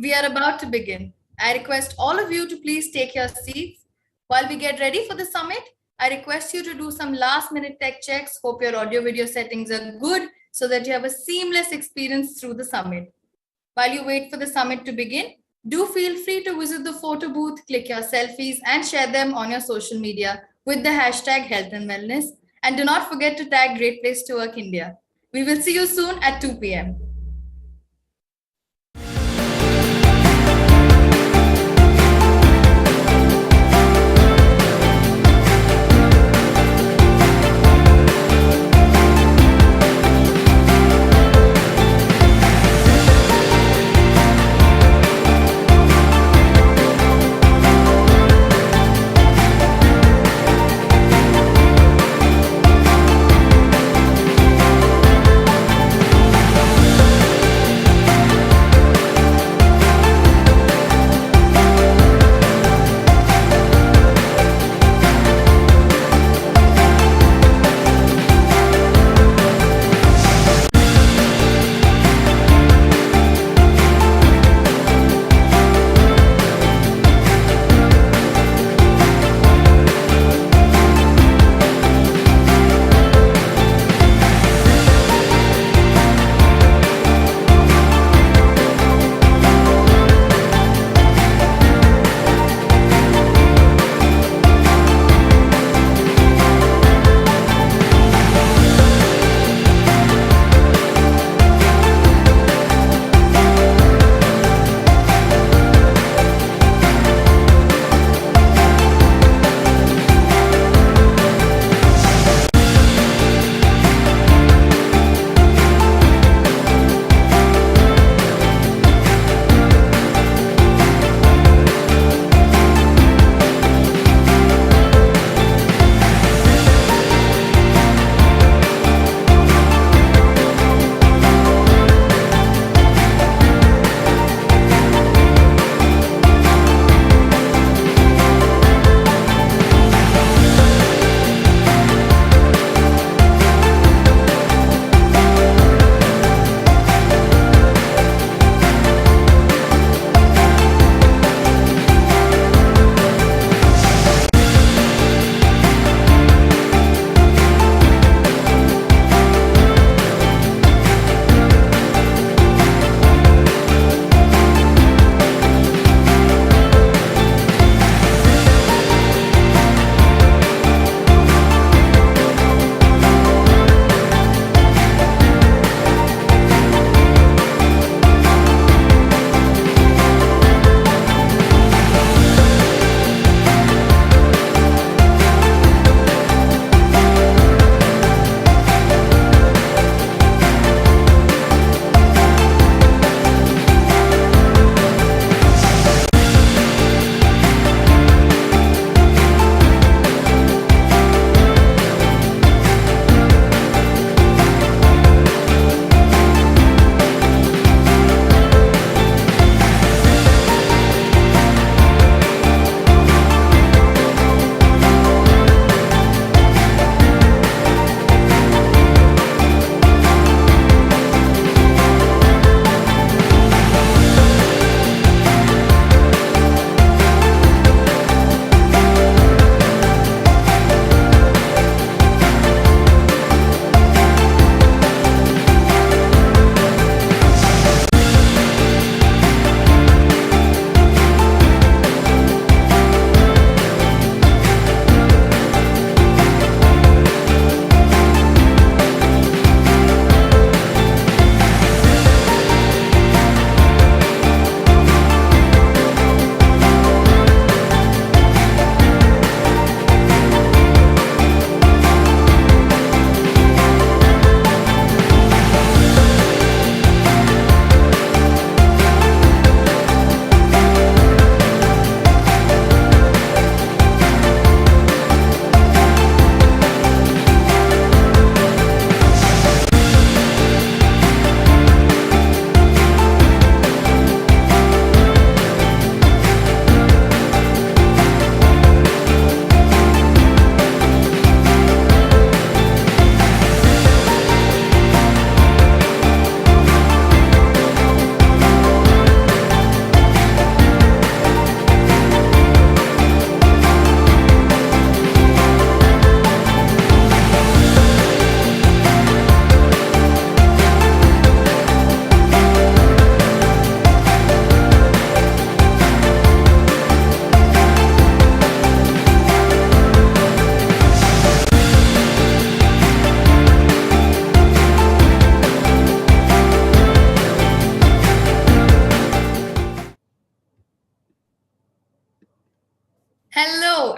We are about to begin. I request all of you to please take your seats. While we get ready for the summit, I request you to do some last minute tech checks. Hope your audio video settings are good so that you have a seamless experience through the summit. While you wait for the summit to begin, do feel free to visit the photo booth, click your selfies, and share them on your social media with the hashtag health and wellness. And do not forget to tag Great Place to Work India. We will see you soon at 2 p.m.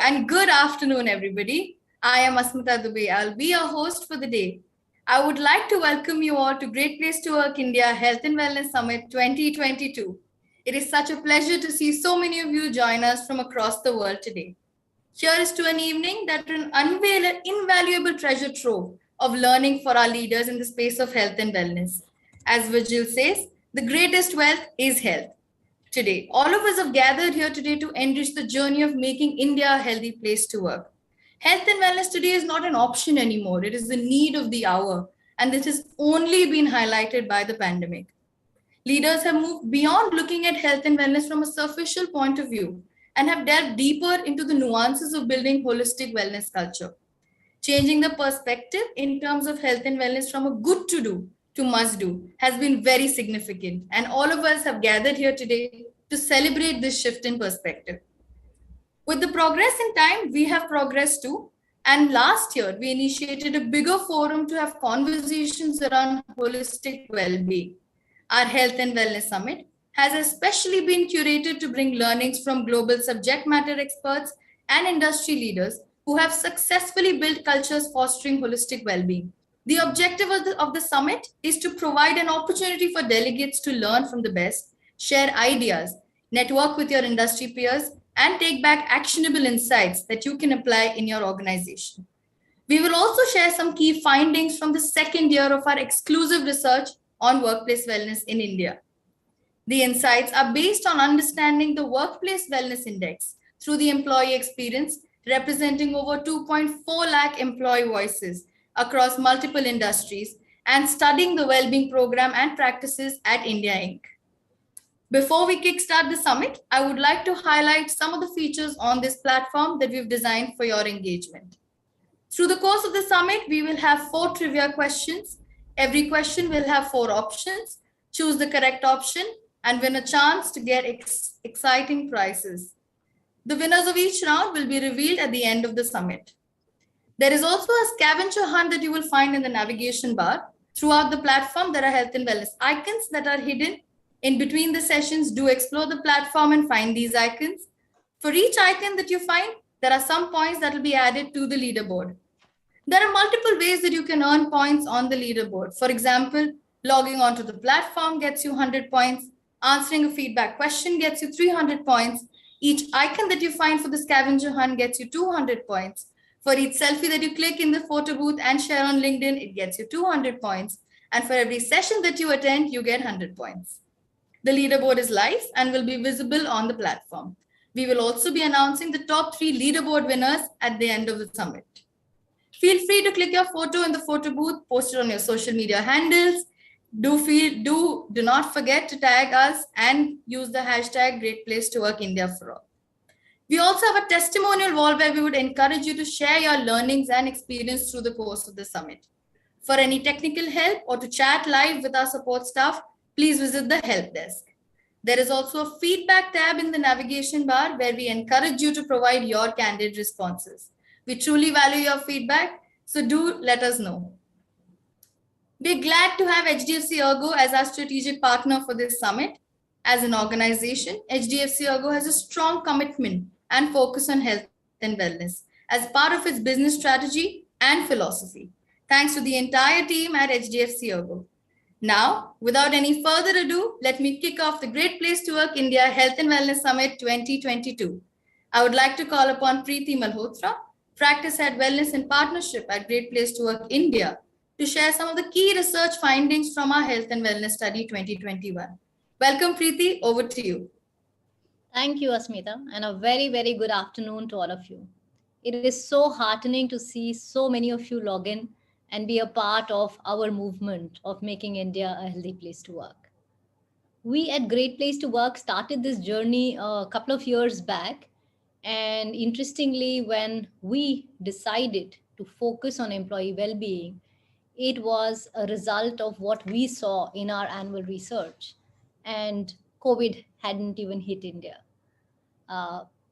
and good afternoon, everybody. I am Asmita Dubey. I'll be your host for the day. I would like to welcome you all to Great Place to Work India Health and Wellness Summit 2022. It is such a pleasure to see so many of you join us from across the world today. Here is to an evening that will unveil an invaluable treasure trove of learning for our leaders in the space of health and wellness. As Virgil says, the greatest wealth is health. Today, all of us have gathered here today to enrich the journey of making India a healthy place to work. Health and wellness today is not an option anymore. It is the need of the hour, and this has only been highlighted by the pandemic. Leaders have moved beyond looking at health and wellness from a superficial point of view and have delved deeper into the nuances of building holistic wellness culture. Changing the perspective in terms of health and wellness from a good to do to must do has been very significant, and all of us have gathered here today to celebrate this shift in perspective. With the progress in time, we have progressed too. And last year, we initiated a bigger forum to have conversations around holistic well-being. Our Health and Wellness Summit has especially been curated to bring learnings from global subject matter experts and industry leaders who have successfully built cultures fostering holistic well-being. The objective of the summit is to provide an opportunity for delegates to learn from the best, share ideas, network with your industry peers, and take back actionable insights that you can apply in your organization. We will also share some key findings from the second year of our exclusive research on workplace wellness in India. The insights are based on understanding the Workplace Wellness Index through the employee experience, representing over 2.4 lakh employee voices across multiple industries, and studying the well-being program and practices at India Inc. Before we kickstart the summit, I would like to highlight some of the features on this platform that we've designed for your engagement. Through the course of the summit, we will have 4 trivia questions. Every question will have 4 options. Choose the correct option and win a chance to get exciting prizes. The winners of each round will be revealed at the end of the summit. There is also a scavenger hunt that you will find in the navigation bar. Throughout the platform, there are health and wellness icons that are hidden. In between the sessions, do explore the platform and find these icons. For each icon that you find, there are some points that will be added to the leaderboard. There are multiple ways that you can earn points on the leaderboard. For example, logging onto the platform gets you 100 points. Answering a feedback question gets you 300 points. Each icon that you find for the scavenger hunt gets you 200 points. For each selfie that you click in the photo booth and share on LinkedIn, it gets you 200 points. And for every session that you attend, you get 100 points. The leaderboard is live and will be visible on the platform. We will also be announcing the top 3 leaderboard winners at the end of the summit. Feel free to click your photo in the photo booth, post it on your social media handles. Do not forget to tag us and use the hashtag Great Place to Work India for all. We also have a testimonial wall where we would encourage you to share your learnings and experience through the course of the summit. For any technical help or to chat live with our support staff, please visit the help desk. There is also a feedback tab in the navigation bar where we encourage you to provide your candid responses. We truly value your feedback, so do let us know. We're glad to have HDFC Ergo as our strategic partner for this summit. As an organization, HDFC Ergo has a strong commitment and focus on health and wellness as part of its business strategy and philosophy. Thanks to the entire team at HDFC Ergo. Now, without any further ado, let me kick off the Great Place to Work India Health and Wellness Summit 2022. I would like to call upon Preeti Malhotra, Practice Head Wellness and Partnership at Great Place to Work India, to share some of the key research findings from our Health and Wellness Study 2021. Welcome, Preeti. Over to you. Thank you, Asmita, and a very, very good afternoon to all of you. It is so heartening to see so many of you log in and be a part of our movement of making India a healthy place to work. We at Great Place to Work started this journey a couple of years back. And interestingly, when we decided to focus on employee well-being, it was a result of what we saw in our annual research. And COVID hadn't even hit India.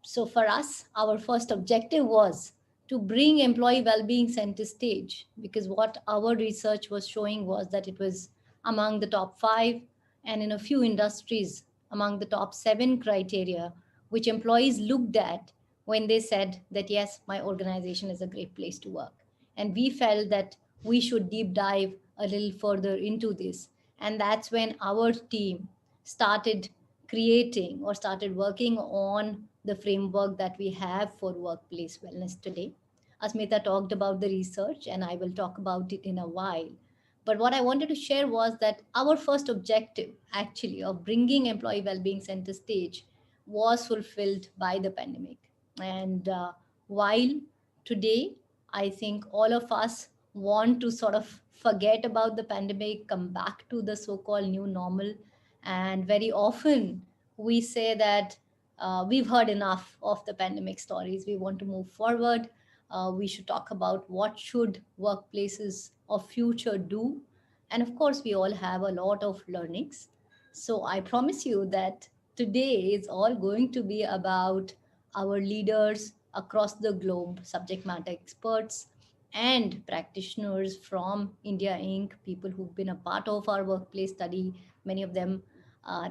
So for us, our first objective was to bring employee well-being center stage, because what our research was showing was that it was among the top 5 and in a few industries among the top 7 criteria which employees looked at when they said that, yes, my organization is a great place to work. And we felt that we should deep dive a little further into this. And that's when our team started creating or started working on the framework that we have for workplace wellness today. Asmita talked about the research, and I will talk about it in a while. But what I wanted to share was that our first objective, actually, of bringing employee well-being center stage, was fulfilled by the pandemic. And while today, I think all of us want to sort of forget about the pandemic, come back to the so-called new normal, and very often we say that we've heard enough of the pandemic stories. We want to move forward. We should talk about what should workplaces of future do. And of course, we all have a lot of learnings. So I promise you that today is all going to be about our leaders across the globe, subject matter experts and practitioners from India Inc., people who've been a part of our workplace study, many of them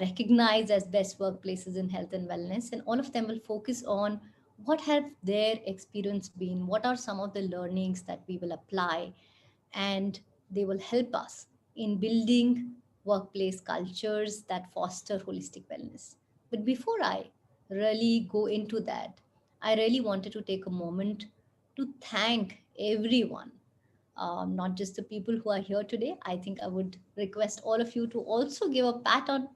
recognized as best workplaces in health and wellness. And all of them will focus on what have their experience been, what are some of the learnings that we will apply, and they will help us in building workplace cultures that foster holistic wellness. But before I really go into that, I really wanted to take a moment to thank everyone, not just the people who are here today. I think I would request all of you to also give a pat on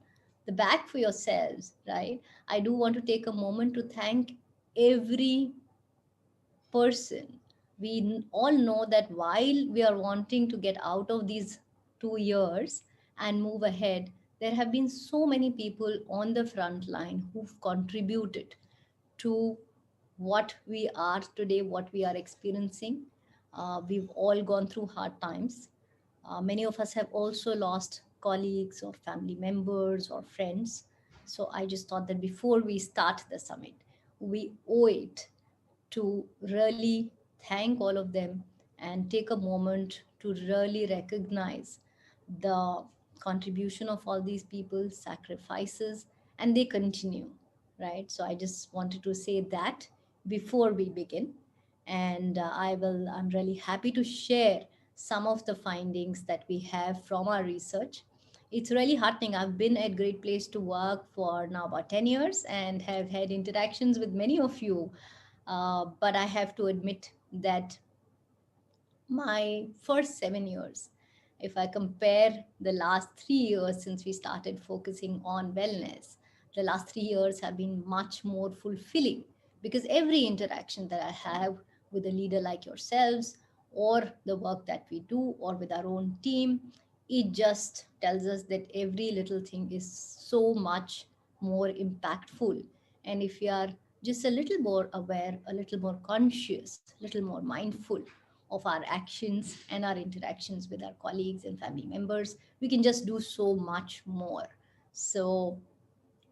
the back for yourselves, right? I do want to take a moment to thank every person. We all know that while we are wanting to get out of these 2 years and move ahead, there have been so many people on the front line who've contributed to what we are today, what we are experiencing. We've all gone through hard times. Many of us have also lost colleagues or family members or friends. So I just thought that before we start the summit, we owe it to really thank all of them and take a moment to really recognize the contribution of all these people, sacrifices, and they continue, right? So I just wanted to say that before we begin. And I'm really happy to share some of the findings that we have from our research. It's really heartening. I've been at Great Place to Work for now about 10 years and have had interactions with many of you. But I have to admit that my first 7 years, if I compare the last 3 years since we started focusing on wellness, the last 3 years have been much more fulfilling, because every interaction that I have with a leader like yourselves, or the work that we do, or with our own team, it just tells us that every little thing is so much more impactful. And if we are just a little more aware, a little more conscious, a little more mindful of our actions and our interactions with our colleagues and family members, we can just do so much more. So,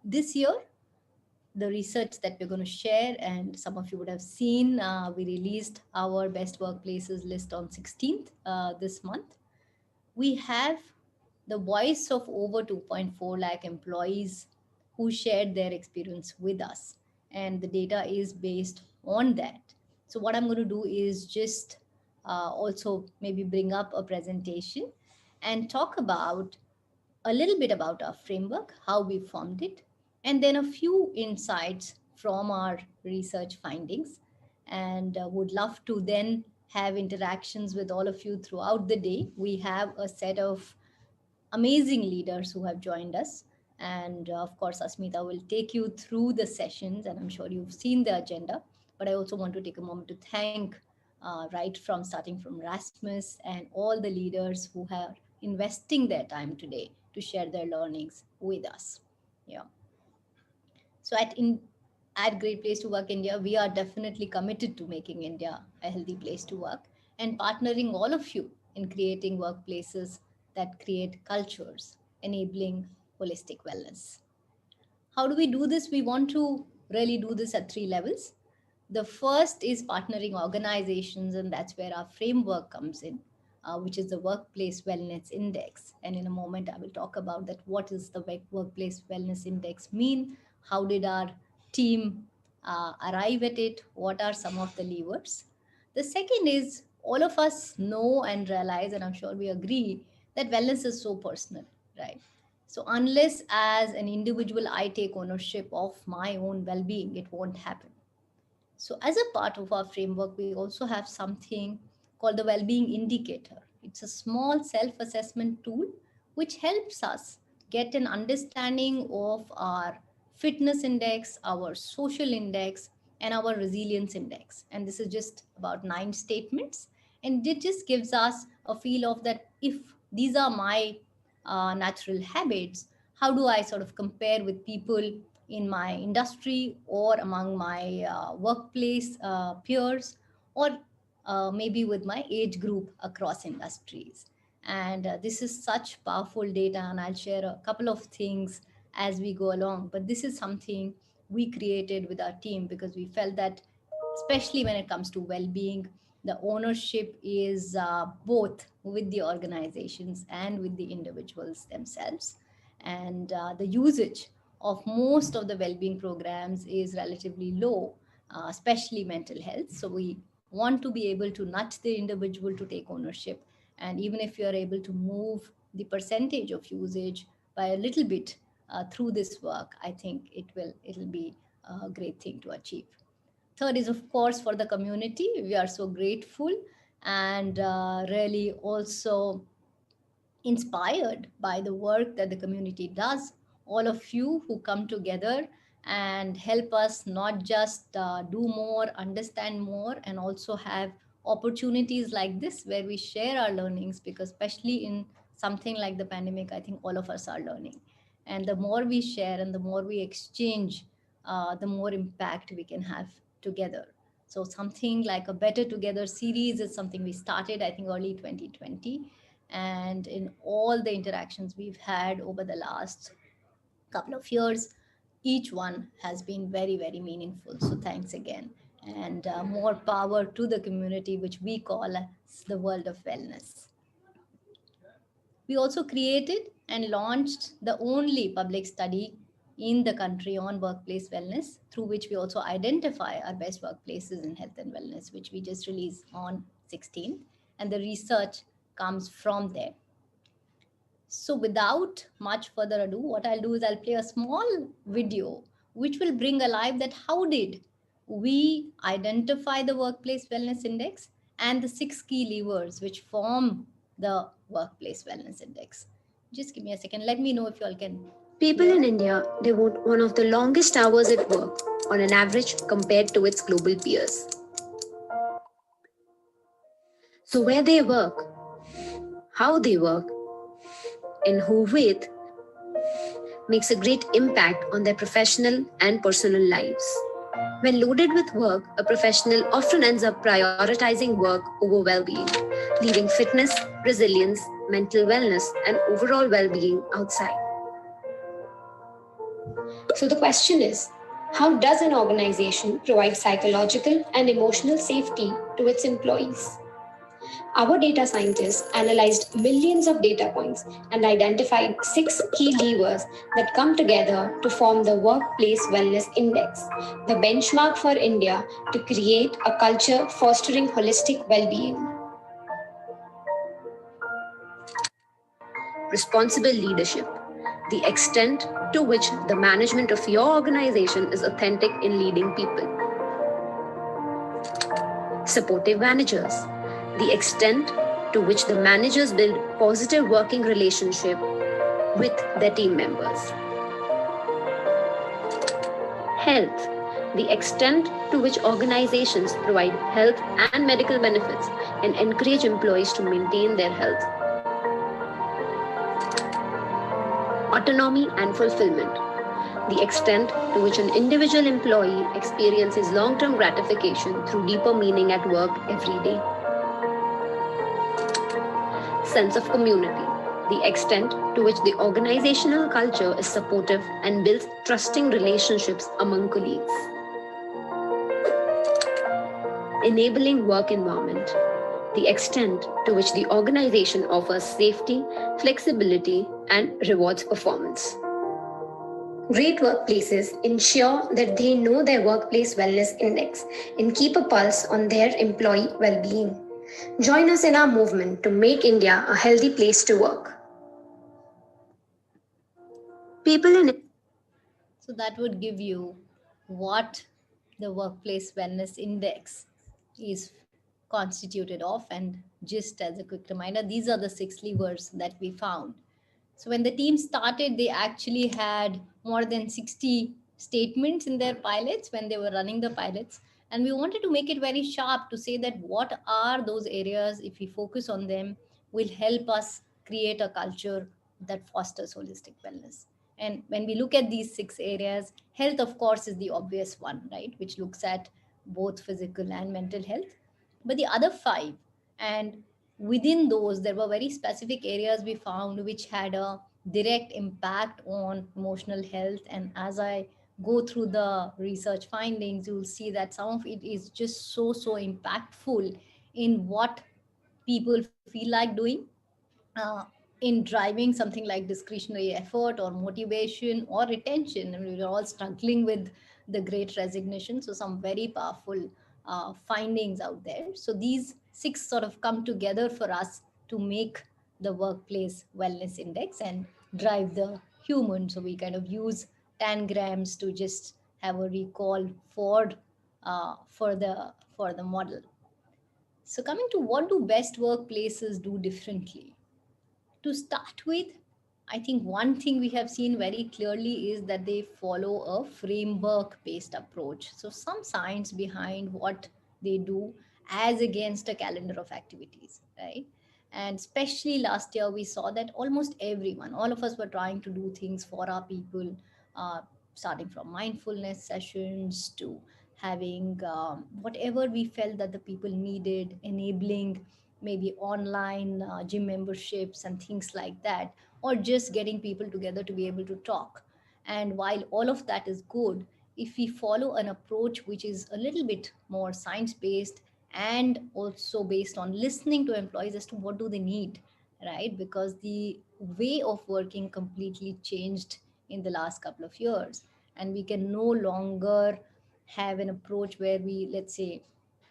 this year, the research that we're going to share, and some of you would have seen, we released our best workplaces list on 16th this month. We have the voice of over 2.4 lakh employees who shared their experience with us, and the data is based on that. So what I'm going to do is just also maybe bring up a presentation and talk about a little bit about our framework, how we formed it, and then a few insights from our research findings. And would love to then have interactions with all of you throughout the day. We have a set of amazing leaders who have joined us. And of course, Asmita will take you through the sessions, and I'm sure you've seen the agenda. But I also want to take a moment to thank, right from starting from Rasmus and all the leaders who are investing their time today to share their learnings with us. Yeah. So at Great Place to Work India, we are definitely committed to making India a healthy place to work and partnering all of you in creating workplaces that create cultures enabling holistic wellness. How do we do this? We want to really do this at three levels. The first is partnering organizations, and that's where our framework comes in, which is the Workplace Wellness Index. And in a moment, I will talk about that. What does the Workplace Wellness Index mean? How did our team arrive at it, what are some of the levers? The second is all of us know and realize, and I'm sure we agree, that wellness is so personal, right? So, unless as an individual I take ownership of my own well being, it won't happen. So, as a part of our framework, we also have something called the well-being indicator. It's a small self-assessment tool which helps us get an understanding of our fitness index, our social index, and our resilience index. And this is just about 9 statements. And it just gives us a feel of that if these are my natural habits, how do I sort of compare with people in my industry or among my workplace peers, or maybe with my age group across industries. And this is such powerful data, and I'll share a couple of things as we go along. But this is something we created with our team because we felt that, especially when it comes to well-being, the ownership is both with the organizations and with the individuals themselves. And the usage of most of the well-being programs is relatively low, especially mental health. So we want to be able to nudge the individual to take ownership. And even if you're able to move the percentage of usage by a little bit through this work, I think it'll be a great thing to achieve. Third is, of course, for the community. We are so grateful and really also inspired by the work that the community does. All of you who come together and help us not just do more, understand more, and also have opportunities like this where we share our learnings, because especially in something like the pandemic, I think all of us are learning. And the more we share and the more we exchange, the more impact we can have together. So something like a Better Together series is something we started, I think, early 2020. And in all the interactions we've had over the last couple of years, each one has been very, very meaningful. So thanks again. And more power to the community, which we call as the world of wellness. We also created and launched the only public study in the country on workplace wellness, through which we also identify our best workplaces in health and wellness, which we just released on 16th. And the research comes from there. So without much further ado, what I'll do is I'll play a small video which will bring alive that how did we identify the workplace wellness index and the 6 key levers which form the workplace wellness index. Just give me a second. Let me know if you all can. People in India devote one of the longest hours at work on an average compared to its global peers. So where they work, how they work, and who with makes a great impact on their professional and personal lives. When loaded with work, a professional often ends up prioritizing work over well-being, leaving fitness, resilience, mental wellness, and overall well-being outside. So the question is, how does an organization provide psychological and emotional safety to its employees? Our data scientists analyzed millions of data points and identified 6 key levers that come together to form the Workplace Wellness Index, the benchmark for India to create a culture fostering holistic well-being. Responsible leadership, the extent to which the management of your organization is authentic in leading people. Supportive managers, the extent to which the managers build positive working relationship with their team members. Health, the extent to which organizations provide health and medical benefits and encourage employees to maintain their health. Autonomy and fulfillment, the extent to which an individual employee experiences long-term gratification through deeper meaning at work every day. Sense of community, the extent to which the organizational culture is supportive and builds trusting relationships among colleagues. Enabling work environment, the extent to which the organization offers safety, flexibility, and rewards performance. Great workplaces ensure that they know their workplace wellness index and keep a pulse on their employee well being. Join us in our movement to make India a healthy place to work. People in So that would give you what the workplace wellness index is constituted of. And just as a quick reminder, these are the six levers that we found. So when the team started, they actually had more than 60 statements in their pilots when they were running the pilots. And we wanted to make it very sharp to say that what are those areas, if we focus on them, will help us create a culture that fosters holistic wellness. And when we look at these six areas, health, of course, is the obvious one, right? Which looks at both physical and mental health. But the other five, and within those, there were very specific areas we found which had a direct impact on emotional health. And as I go through the research findings, you'll see that some of it is just so impactful in what people feel like doing, uh, in driving something like discretionary effort or motivation or retention. And we were all struggling with the great resignation. So, some very powerful findings out there. So, these six sort of come together for us to make the workplace wellness index and drive the human. So, we kind of use tangrams to just have a recall for the model. So, coming to what do best workplaces do differently? To start with, I think one thing we have seen very clearly is that they follow a framework based approach. So, some science behind what they do as against a calendar of activities, right? And especially last year, we saw that almost everyone, all of us were trying to do things for our people, uh, starting from mindfulness sessions to having whatever we felt that the people needed, enabling maybe online gym memberships and things like that, or just getting people together to be able to talk. And while all of that is good, if we follow an approach which is a little bit more science based and also based on listening to employees as to what do they need, right? Because the way of working completely changed in the last couple of years, and we can no longer have an approach where we, let's say,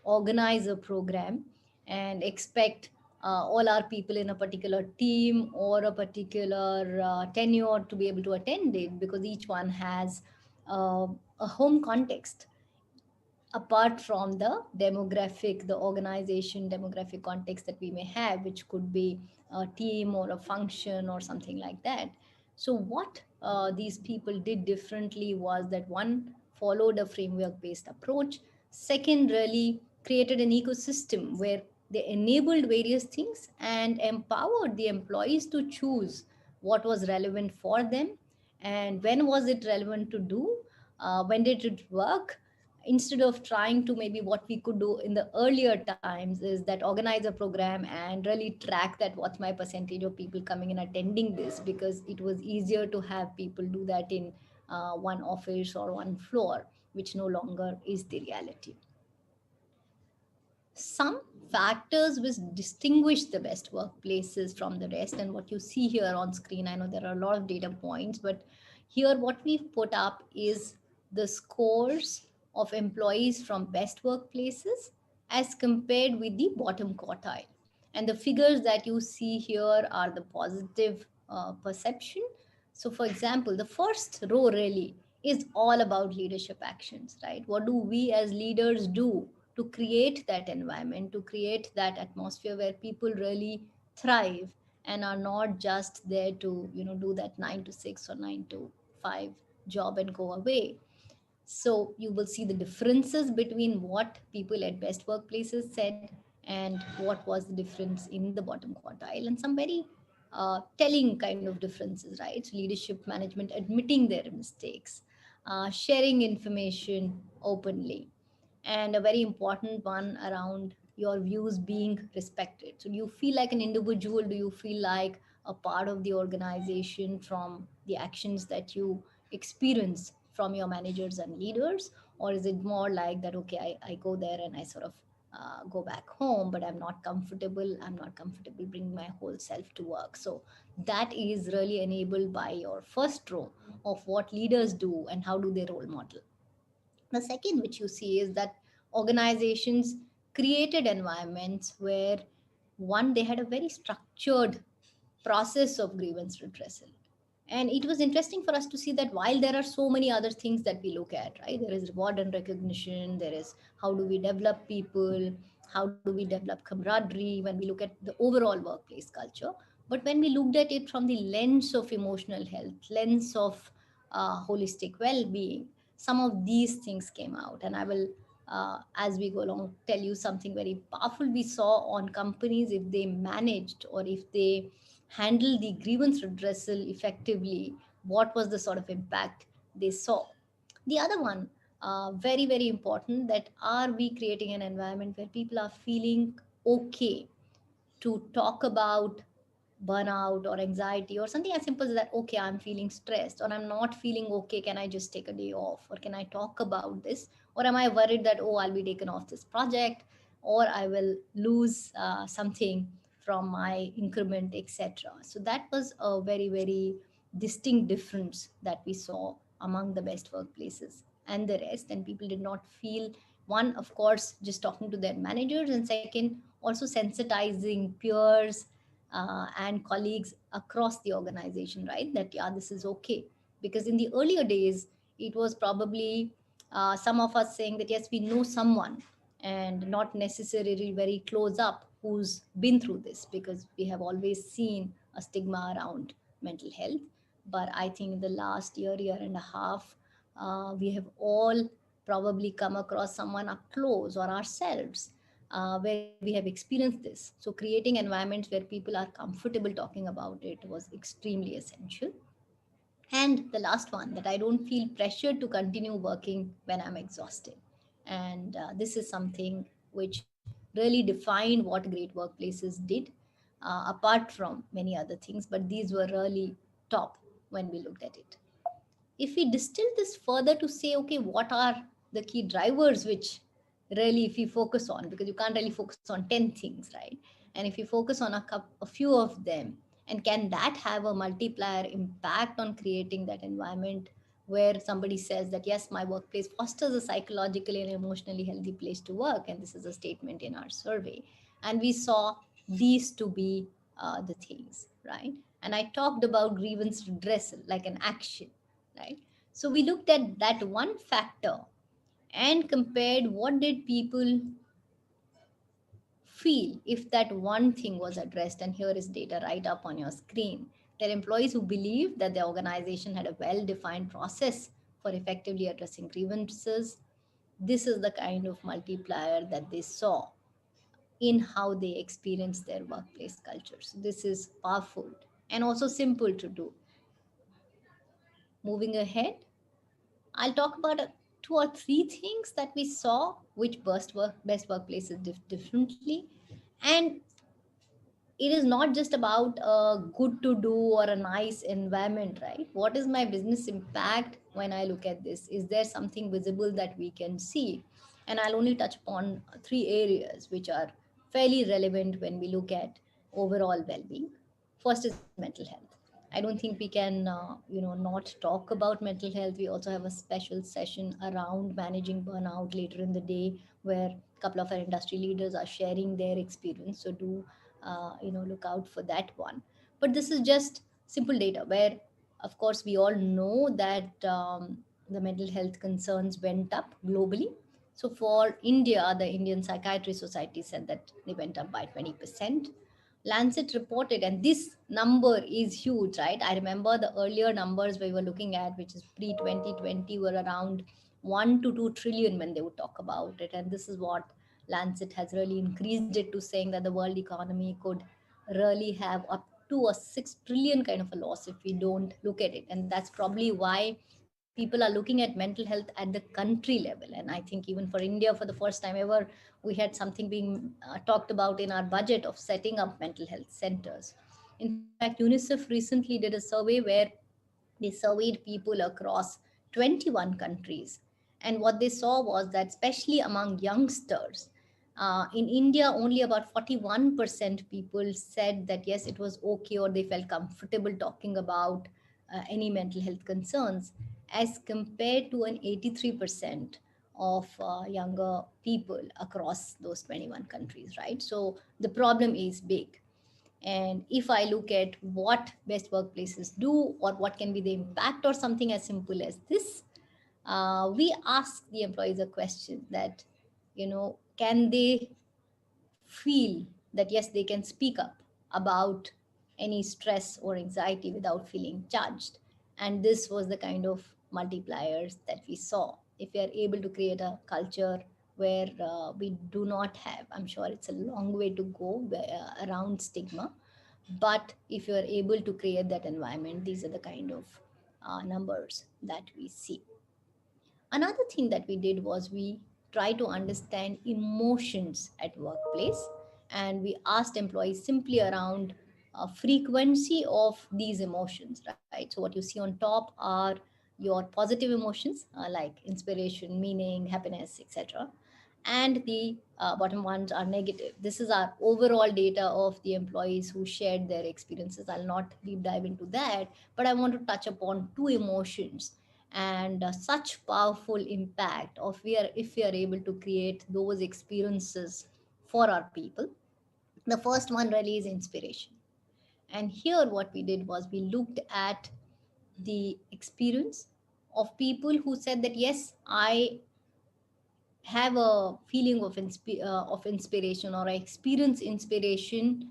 organize a program and expect all our people in a particular team or a particular tenure to be able to attend it, because each one has uh, a home context apart from the demographic, the organization demographic context that we may have, which could be a team or a function or something like that. So, what these people did differently was that one, followed a framework based approach, second, really created an ecosystem where they enabled various things and empowered the employees to choose what was relevant for them and when was it relevant to do, when did it work, instead of trying to, maybe what we could do in the earlier times is that organize a program and really track that what's my percentage of people coming and attending this, because it was easier to have people do that in one office or one floor, which no longer is the reality. Some factors which distinguish the best workplaces from the rest, and what you see here on screen, I know there are a lot of data points, but here what we've put up is the scores of employees from best workplaces as compared with the bottom quartile. And the figures that you see here are the positive perception. So, for example, the first row really is all about leadership actions, right? What do we as leaders do to create that environment, to create that atmosphere where people really thrive and are not just there to, do that 9 to 6 or 9 to 5 job and go away. So you will see the differences between what people at best workplaces said and what was the difference in the bottom quartile, and some very telling kind of differences, right? So leadership management admitting their mistakes, sharing information openly, and a very important one around your views being respected. So do you feel like an individual? Do you feel like a part of the organization from the actions that you experience from your managers and leaders? Or is it more like that, okay, I go there and I sort of go back home, but I'm not comfortable. I'm not comfortable bringing my whole self to work. So that is really enabled by your first row of what leaders do and how do they role model. The second, which you see, is that organizations created environments where, one, they had a very structured process of grievance redressal. And it was interesting for us to see that while there are so many other things that we look at, right? There is reward and recognition, there is how do we develop people, how do we develop camaraderie when we look at the overall workplace culture. But when we looked at it from the lens of emotional health, lens of holistic well being, some of these things came out. And I will, as we go along, tell you something very powerful we saw on companies if they managed or if they handle the grievance redressal effectively, what was the sort of impact they saw. The other one, very, very important, that are we creating an environment where people are feeling okay to talk about burnout or anxiety or something as simple as that, okay, I'm feeling stressed or I'm not feeling okay, can I just take a day off, or can I talk about this, or am I worried that, oh, I'll be taken off this project, or I will lose something from my increment, etc. So that was a very, very distinct difference that we saw among the best workplaces and the rest. And people did not feel, one, of course, just talking to their managers, and second, also sensitizing peers and colleagues across the organization, right? That, yeah, this is okay. Because in the earlier days, it was probably some of us saying that, yes, we know someone, and not necessarily very close up, who's been through this, because we have always seen a stigma around mental health. But I think in the last year, year and a half, we have all probably come across someone up close or ourselves where we have experienced this. So creating environments where people are comfortable talking about it was extremely essential. And the last one, that I don't feel pressured to continue working when I'm exhausted. And this is something which really defined what great workplaces did, apart from many other things. But these were really top when we looked at it. If we distill this further to say, okay, what are the key drivers which really, if we focus on, because you can't really focus on 10 things, right? And if you focus on a few of them, and can that have a multiplier impact on creating that environment where somebody says that, yes, my workplace fosters a psychologically and emotionally healthy place to work, and this is a statement in our survey. And we saw these to be the things, right? And I talked about grievance redressal like an action, right? So we looked at that one factor and compared what did people feel if that one thing was addressed. And here is data right up on your screen. There are employees who believed that the organization had a well defined process for effectively addressing grievances. This is the kind of multiplier that they saw in how they experience their workplace culture. So this is powerful and also simple to do. Moving ahead, I'll talk about two or three things that we saw which best workplaces differently. And it is not just about a good to do or a nice environment, right? What is my business impact when I look at this? Is there something visible that we can see? And I'll only touch upon three areas which are fairly relevant when we look at overall well-being. First is mental health. I don't think we can not talk about mental health. We also have a special session around managing burnout later in the day, where a couple of our industry leaders are sharing their experience. So do look out for that one. But this is just simple data where, of course, we all know that the mental health concerns went up globally. So for India, the Indian Psychiatry Society said that they went up by 20%. Lancet reported, and this number is huge, right? I remember the earlier numbers we were looking at, which is pre 2020, were around 1 to 2 trillion when they would talk about it. And this is what Lancet has really increased it to, saying that the world economy could really have up to a 6 trillion kind of a loss if we don't look at it. And that's probably why people are looking at mental health at the country level. And I think even for India, for the first time ever, we had something being talked about in our budget of setting up mental health centers. In fact, UNICEF recently did a survey where they surveyed people across 21 countries. And what they saw was that, especially among youngsters, In India, only about 41% people said that yes, it was okay or they felt comfortable talking about any mental health concerns, as compared to an 83% of younger people across those 21 countries, right? So the problem is big. And if I look at what best workplaces do or what can be the impact or something as simple as this, we ask the employees a question that, can they feel that yes, they can speak up about any stress or anxiety without feeling judged. And this was the kind of multipliers that we saw. If we are able to create a culture where we do not have, I'm sure it's a long way to go around stigma, but if you are able to create that environment, these are the kind of numbers that we see. Another thing that we did was we try to understand emotions at workplace, and we asked employees simply around frequency of these emotions, right? So what you see on top are your positive emotions like inspiration, meaning, happiness, etc., and the bottom ones are negative. This is our overall data of the employees who shared their experiences. I'll not deep dive into that, but I want to touch upon two emotions and such powerful impact of we are if we are able to create those experiences for our people. The first one really is inspiration. And here what we did was we looked at the experience of people who said that yes, I have a feeling of inspiration, or I experience inspiration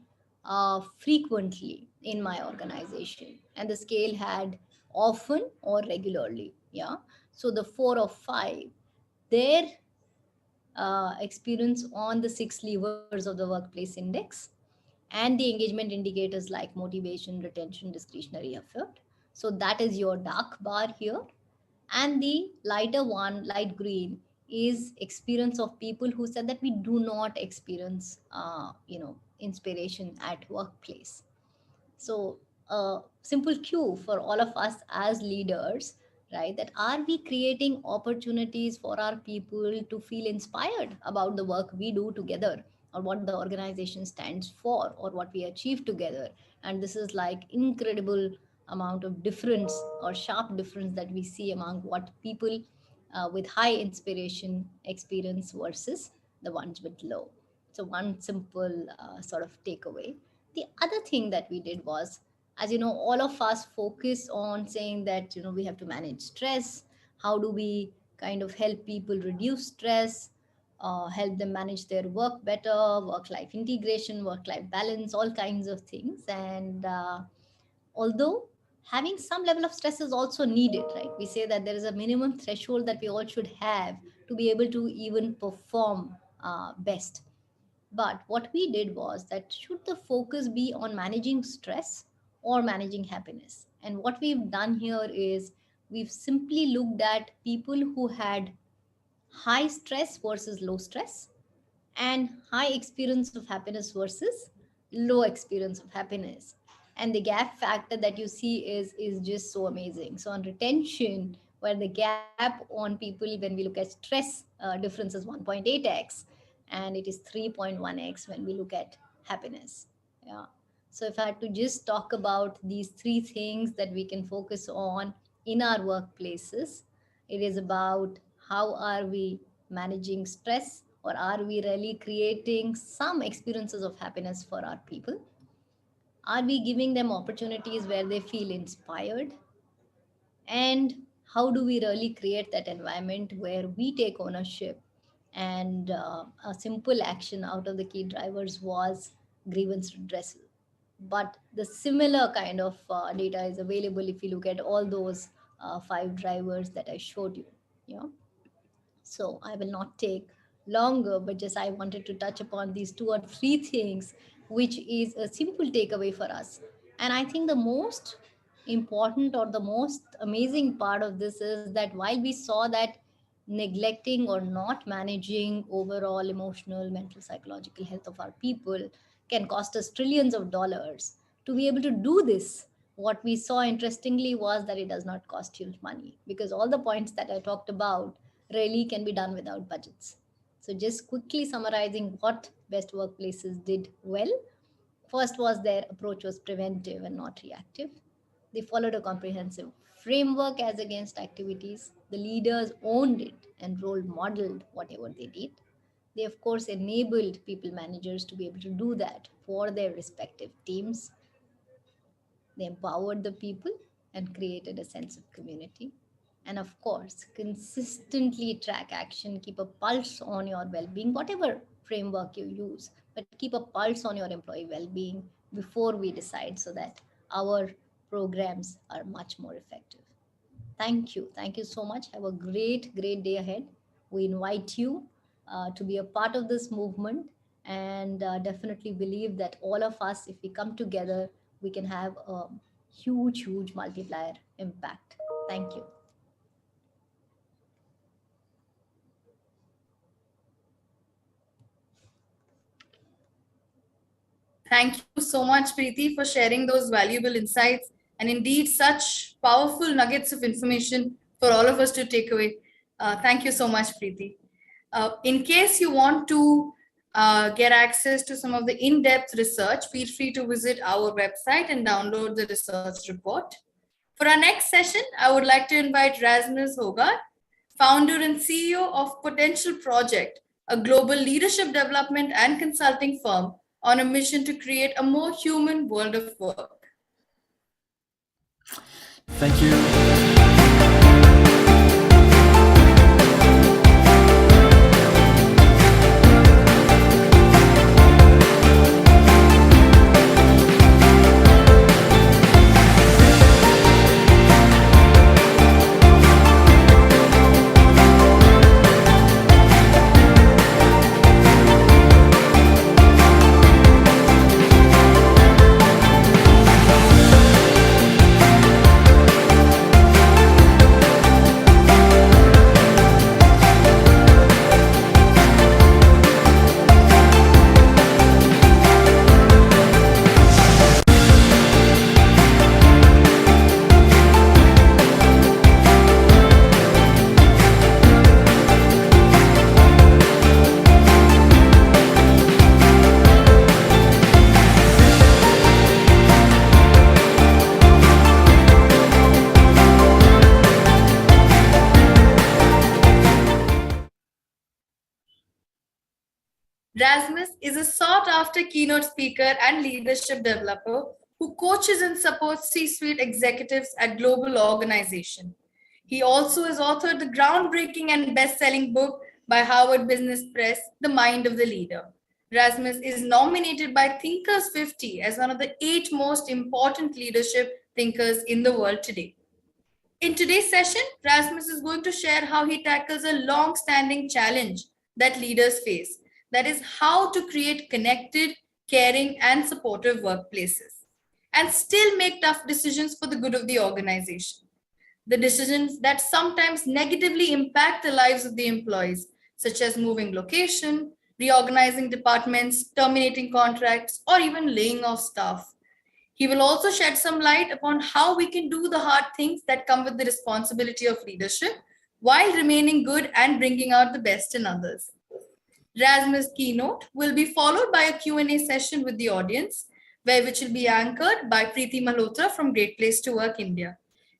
frequently in my organization. And the scale had often or regularly. Yeah. So the 4 of 5, their experience on the 6 levers of the workplace index, and the engagement indicators like motivation, retention, discretionary effort. So that is your dark bar here. And the lighter one, light green, is experience of people who said that we do not experience inspiration at workplace. So a simple cue for all of us as leaders, right, that are we creating opportunities for our people to feel inspired about the work we do together, or what the organization stands for, or what we achieve together. And this is like incredible amount of difference or sharp difference that we see among what people with high inspiration experience versus the ones with low. So one simple sort of takeaway. The other thing that we did was, as you know, all of us focus on saying that we have to manage stress. How do we kind of help people reduce stress, help them manage their work better, work life integration, work life balance, all kinds of things. And although having some level of stress is also needed, right? We say that there is a minimum threshold that we all should have to be able to even perform best. But what we did was that should the focus be on managing stress or managing happiness? And what we've done here is we've simply looked at people who had high stress versus low stress, and high experience of happiness versus low experience of happiness. And the gap factor that you see is just so amazing. So on retention, where the gap on people when we look at stress difference is 1.8x, and it is 3.1x when we look at happiness. Yeah. So if I had to just talk about these three things that we can focus on in our workplaces, it is about how are we managing stress, or are we really creating some experiences of happiness for our people? Are we giving them opportunities where they feel inspired? And how do we really create that environment where we take ownership? And a simple action out of the key drivers was grievance redressal. But the similar kind of data is available if you look at all those 5 drivers that I showed you. Yeah. So I will not take longer, but just I wanted to touch upon these 2 or 3 things, which is a simple takeaway for us. And I think the most important or the most amazing part of this is that while we saw that neglecting or not managing overall emotional, mental, psychological health of our people can cost us trillions of dollars, to be able to do this, what we saw interestingly was that it does not cost huge money, because all the points that I talked about really can be done without budgets. So just quickly summarizing what best workplaces did well. First was their approach was preventive and not reactive. They followed a comprehensive framework as against activities. The leaders owned it and role modeled whatever they did. They, of course, enabled people managers to be able to do that for their respective teams. They empowered the people and created a sense of community. And of course, consistently track action, keep a pulse on your well being, whatever framework you use, but keep a pulse on your employee well being before we decide so that our programs are much more effective. Thank you. Thank you so much. Have a great, great day ahead. We invite you to be a part of this movement and definitely believe that all of us, if we come together, we can have a huge, huge multiplier impact. Thank you. Thank you so much, Preeti, for sharing those valuable insights and indeed such powerful nuggets of information for all of us to take away. Thank you so much, Preeti. In case you want to get access to some of the in-depth research, feel free to visit our website and download the research report. For our next session, I would like to invite Rasmus Hogarth, founder and CEO of Potential Project, a global leadership development and consulting firm on a mission to create a more human world of work. Thank you. Rasmus is a sought-after keynote speaker and leadership developer who coaches and supports C-suite executives at global organizations. He also has authored the groundbreaking and best-selling book by Harvard Business Press, The Mind of the Leader. Rasmus is nominated by Thinkers 50 as one of the 8 most important leadership thinkers in the world today. In today's session, Rasmus is going to share how he tackles a long-standing challenge that leaders face. That is how to create connected, caring, and supportive workplaces and still make tough decisions for the good of the organization. The decisions that sometimes negatively impact the lives of the employees, such as moving location, reorganizing departments, terminating contracts, or even laying off staff. He will also shed some light upon how we can do the hard things that come with the responsibility of leadership while remaining good and bringing out the best in others. Rasmus' keynote will be followed by a Q&A session with the audience, which will be anchored by Preeti Malhotra from Great Place to Work India.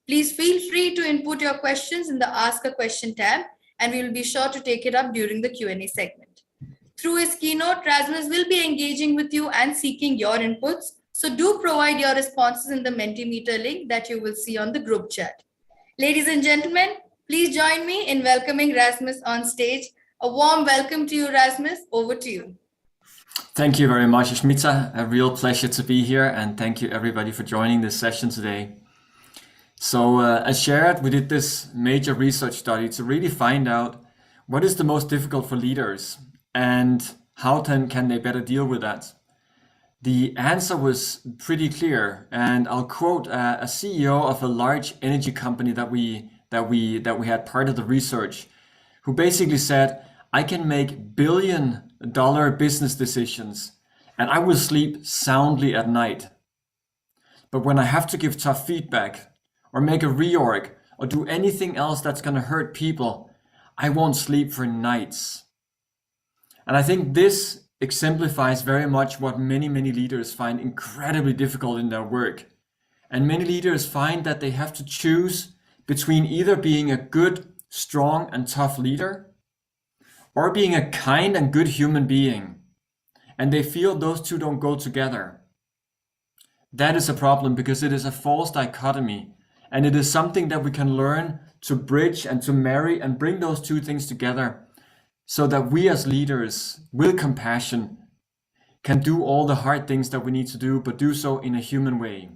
Please feel free to input your questions in the Ask a Question tab, and we will be sure to take it up during the Q&A segment. Through his keynote, Rasmus will be engaging with you and seeking your inputs, so do provide your responses in the Mentimeter link that you will see on the group chat. Ladies and gentlemen, please join me in welcoming Rasmus on stage. A warm welcome to you, Rasmus. Over to you. Thank you very much, Ashmita. A real pleasure to be here, and thank you everybody for joining this session today. So as shared, we did this major research study to really find out what is the most difficult for leaders and how then can they better deal with that. The answer was pretty clear, and I'll quote a CEO of a large energy company that we had part of the research, who basically said, I can make billion-dollar business decisions and I will sleep soundly at night. But when I have to give tough feedback or make a reorg or do anything else that's going to hurt people, I won't sleep for nights. And I think this exemplifies very much what many leaders find incredibly difficult in their work. And many leaders find that they have to choose between either being a good, strong, and tough leader, or being a kind and good human being. And they feel those two don't go together. That is a problem because it is a false dichotomy. And it is something that we can learn to bridge and to marry and bring those two things together so that we as leaders, with compassion, can do all the hard things that we need to do, but do so in a human way.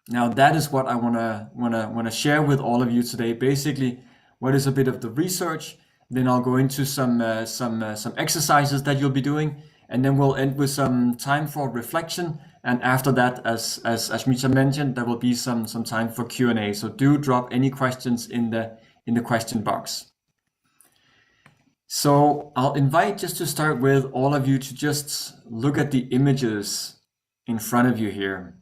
Now, that is what I wanna share with all of you today. Basically, what is a bit of the research. Then I'll go into some exercises that you'll be doing, and then we'll end with some time for reflection. And after that, as Ashmita mentioned, there will be some time for Q&A. So do drop any questions in the question box. So I'll invite, just to start with, all of you to just look at the images in front of you here.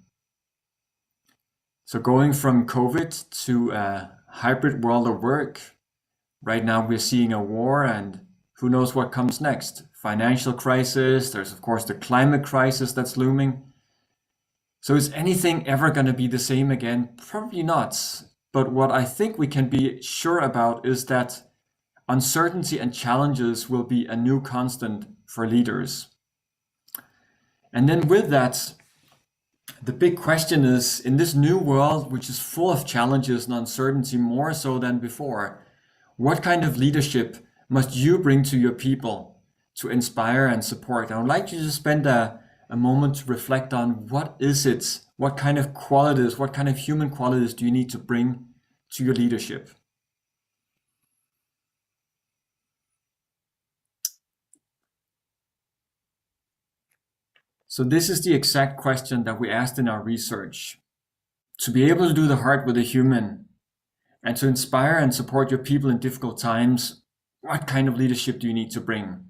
So going from COVID to a hybrid world of work, right now we're seeing a war, and who knows what comes next. Financial crisis, there's of course the climate crisis that's looming. So is anything ever going to be the same again? Probably not. But what I think we can be sure about is that uncertainty and challenges will be a new constant for leaders. And then with that, the big question is, in this new world, which is full of challenges and uncertainty more so than before, what kind of leadership must you bring to your people to inspire and support? I would like you to spend a moment to reflect on what is it, what kind of qualities, what kind of human qualities do you need to bring to your leadership? So this is the exact question that we asked in our research. To be able to do the heart with a human and to inspire and support your people in difficult times, what kind of leadership do you need to bring?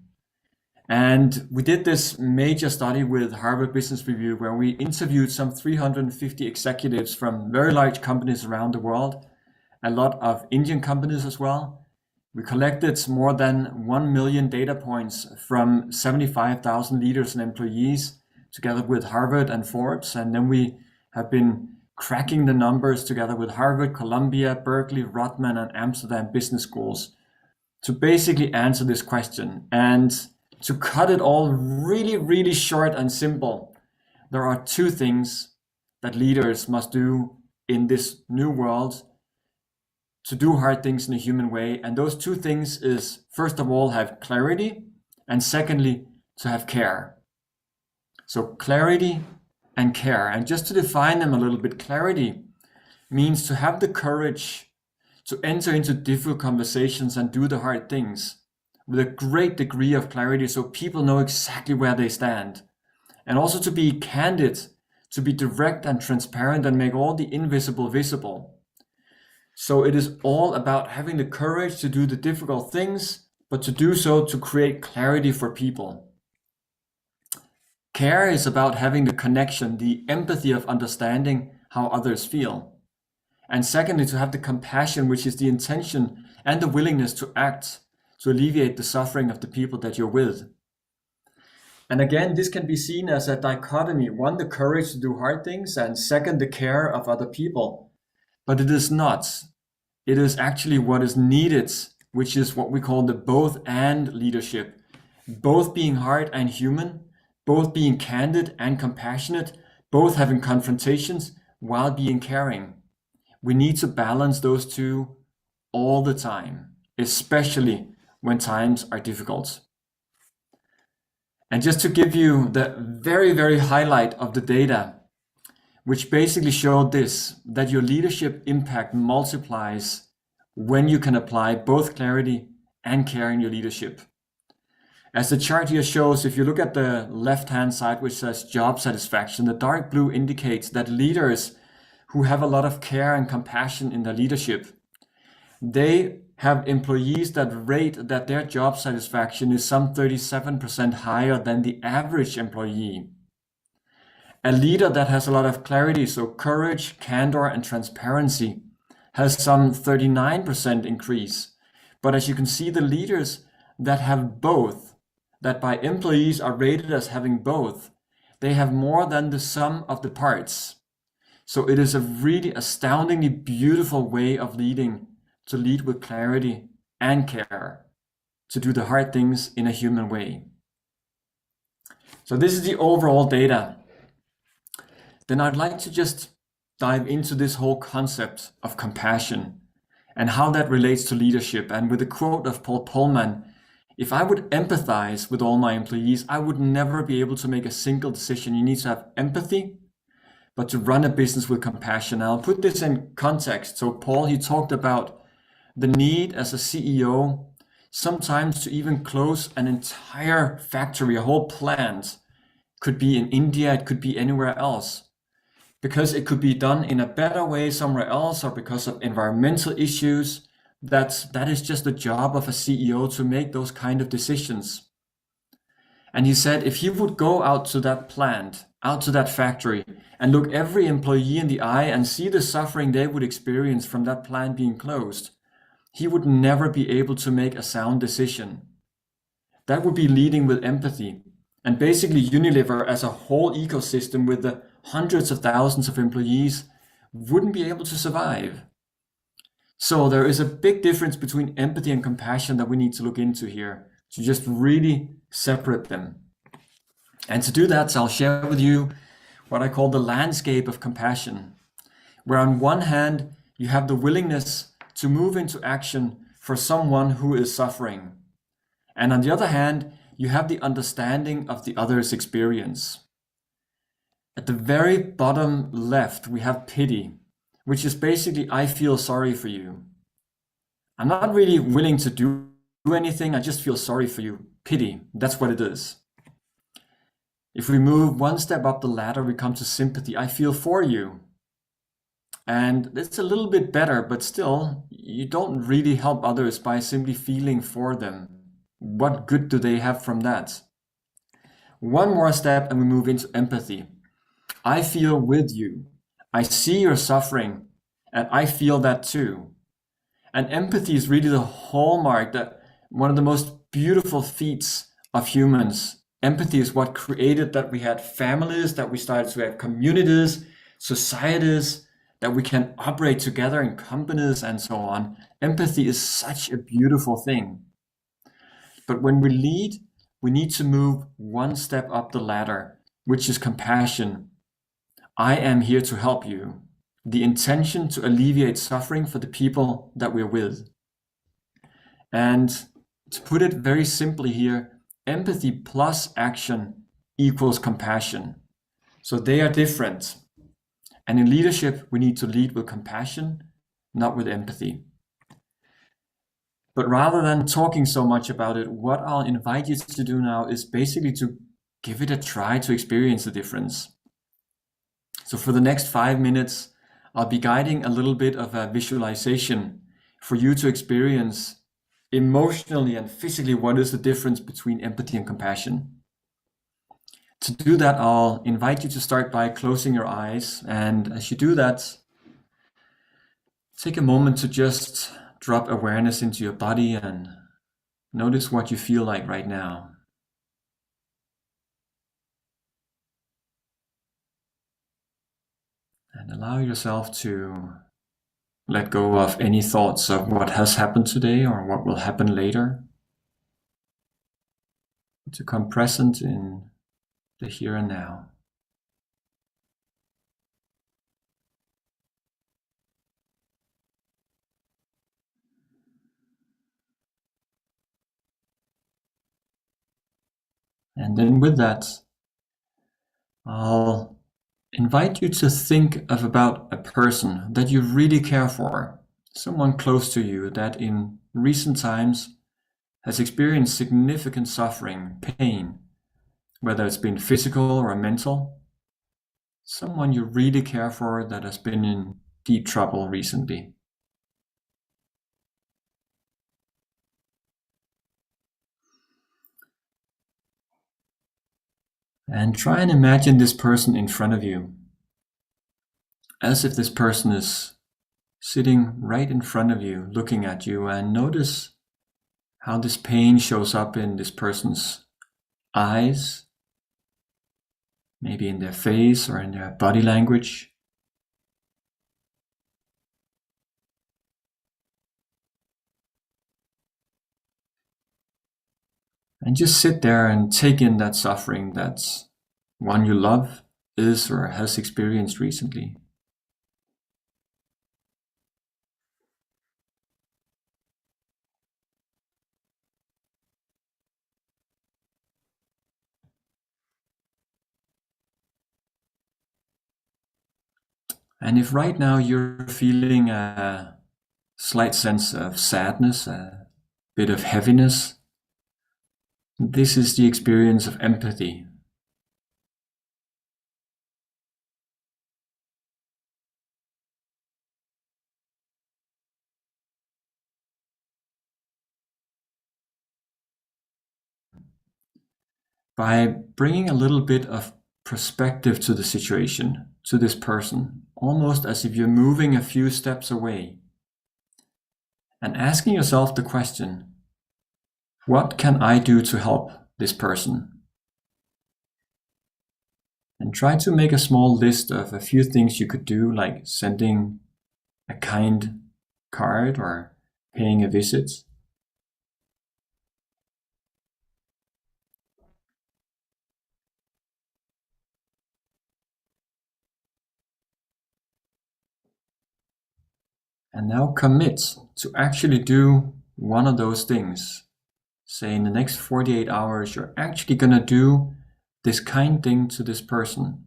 And we did this major study with Harvard Business Review where we interviewed some 350 executives from very large companies around the world, a lot of Indian companies as well. We collected more than 1 million data points from 75,000 leaders and employees together with Harvard and Forbes. And then we have been cracking the numbers together with Harvard, Columbia, Berkeley, Rutman, and Amsterdam business schools to basically answer this question. And to cut it all really short and simple, there are two things that leaders must do in this new world to do hard things in a human way. And those two things is, first of all, have clarity, and secondly, to have care. So clarity and care. And just to define them a little bit, clarity means to have the courage to enter into difficult conversations and do the hard things with a great degree of clarity so people know exactly where they stand. And also to be candid, to be direct and transparent and make all the invisible visible. So it is all about having the courage to do the difficult things, but to do so to create clarity for people. Care is about having the connection, the empathy of understanding how others feel. And secondly, to have the compassion, which is the intention and the willingness to act to alleviate the suffering of the people that you're with. And again, this can be seen as a dichotomy. One, the courage to do hard things, and second, the care of other people. But it is not. It is actually what is needed, which is what we call the both and leadership. Both being hard and human, both being candid and compassionate, both having confrontations while being caring. We need to balance those two all the time, especially when times are difficult. And just to give you the very highlight of the data, which basically showed this, that your leadership impact multiplies when you can apply both clarity and care in your leadership. As the chart here shows, if you look at the left-hand side, which says job satisfaction, the dark blue indicates that leaders who have a lot of care and compassion in their leadership, they have employees that rate that their job satisfaction is some 37% higher than the average employee. A leader that has a lot of clarity, so courage, candor, and transparency, has some 39% increase. But as you can see, the leaders that have both that by employees are rated as having both, they have more than the sum of the parts. So it is a really astoundingly beautiful way of leading, to lead with clarity and care, to do the hard things in a human way. So this is the overall data. Then I'd like to just dive into this whole concept of compassion and how that relates to leadership. And with a quote of Paul Polman, if I would empathize with all my employees, I would never be able to make a single decision. You need to have empathy, but to run a business with compassion. I'll put this in context. So Paul, he talked about the need as a CEO sometimes to even close an entire factory, a whole plant. Could be in India, it could be anywhere else, because it could be done in a better way somewhere else, or because of environmental issues. That is just the job of a CEO, to make those kind of decisions. And he said if he would go out to that plant, out to that factory, and look every employee in the eye and see the suffering they would experience from that plant being closed, he would never be able to make a sound decision. That would be leading with empathy. And basically Unilever as a whole ecosystem with the hundreds of thousands of employees wouldn't be able to survive. So there is a big difference between empathy and compassion that we need to look into here, to just really separate them. And to do that, I'll share with you what I call the landscape of compassion, where on one hand, you have the willingness to move into action for someone who is suffering. And on the other hand, you have the understanding of the other's experience. At the very bottom left, we have pity, which is basically, I feel sorry for you. I'm not really willing to do anything, I just feel sorry for you. Pity, that's what it is. If we move one step up the ladder, we come to sympathy. I feel for you. And it's a little bit better, but still, you don't really help others by simply feeling for them. What good do they have from that? One more step and we move into empathy. I feel with you. I see your suffering and I feel that too. And empathy is really the hallmark, that one of the most beautiful feats of humans. Empathy is what created that we had families, that we started to have communities, societies, that we can operate together in companies and so on. Empathy is such a beautiful thing. But when we lead, we need to move one step up the ladder, which is compassion. I am here to help you. The intention to alleviate suffering for the people that we're with. And to put it very simply here, empathy plus action equals compassion. So they are different. And in leadership, we need to lead with compassion, not with empathy. But rather than talking so much about it, what I'll invite you to do now is basically to give it a try to experience the difference. So for the next 5 minutes, I'll be guiding a little bit of a visualization for you to experience emotionally and physically what is the difference between empathy and compassion. To do that, I'll invite you to start by closing your eyes. And as you do that, take a moment to just drop awareness into your body and notice what you feel like right now. And allow yourself to let go of any thoughts of what has happened today or what will happen later. To come present in the here and now. And then with that, I'll invite you to think of about a person that you really care for, someone close to you that in recent times has experienced significant suffering, pain, whether it's been physical or mental, someone you really care for that has been in deep trouble recently. And try and imagine this person in front of you, as if this person is sitting right in front of you, looking at you, and notice how this pain shows up in this person's eyes, maybe in their face or in their body language. And just sit there and take in that suffering that one you love is or has experienced recently. And if right now you're feeling a slight sense of sadness, a bit of heaviness, this is the experience of empathy. By bringing a little bit of perspective to the situation, to this person, almost as if you're moving a few steps away, and asking yourself the question, what can I do to help this person? And try to make a small list of a few things you could do, like sending a kind card or paying a visit. And now commit to actually do one of those things. Say in the next 48 hours, you're actually going to do this kind thing to this person.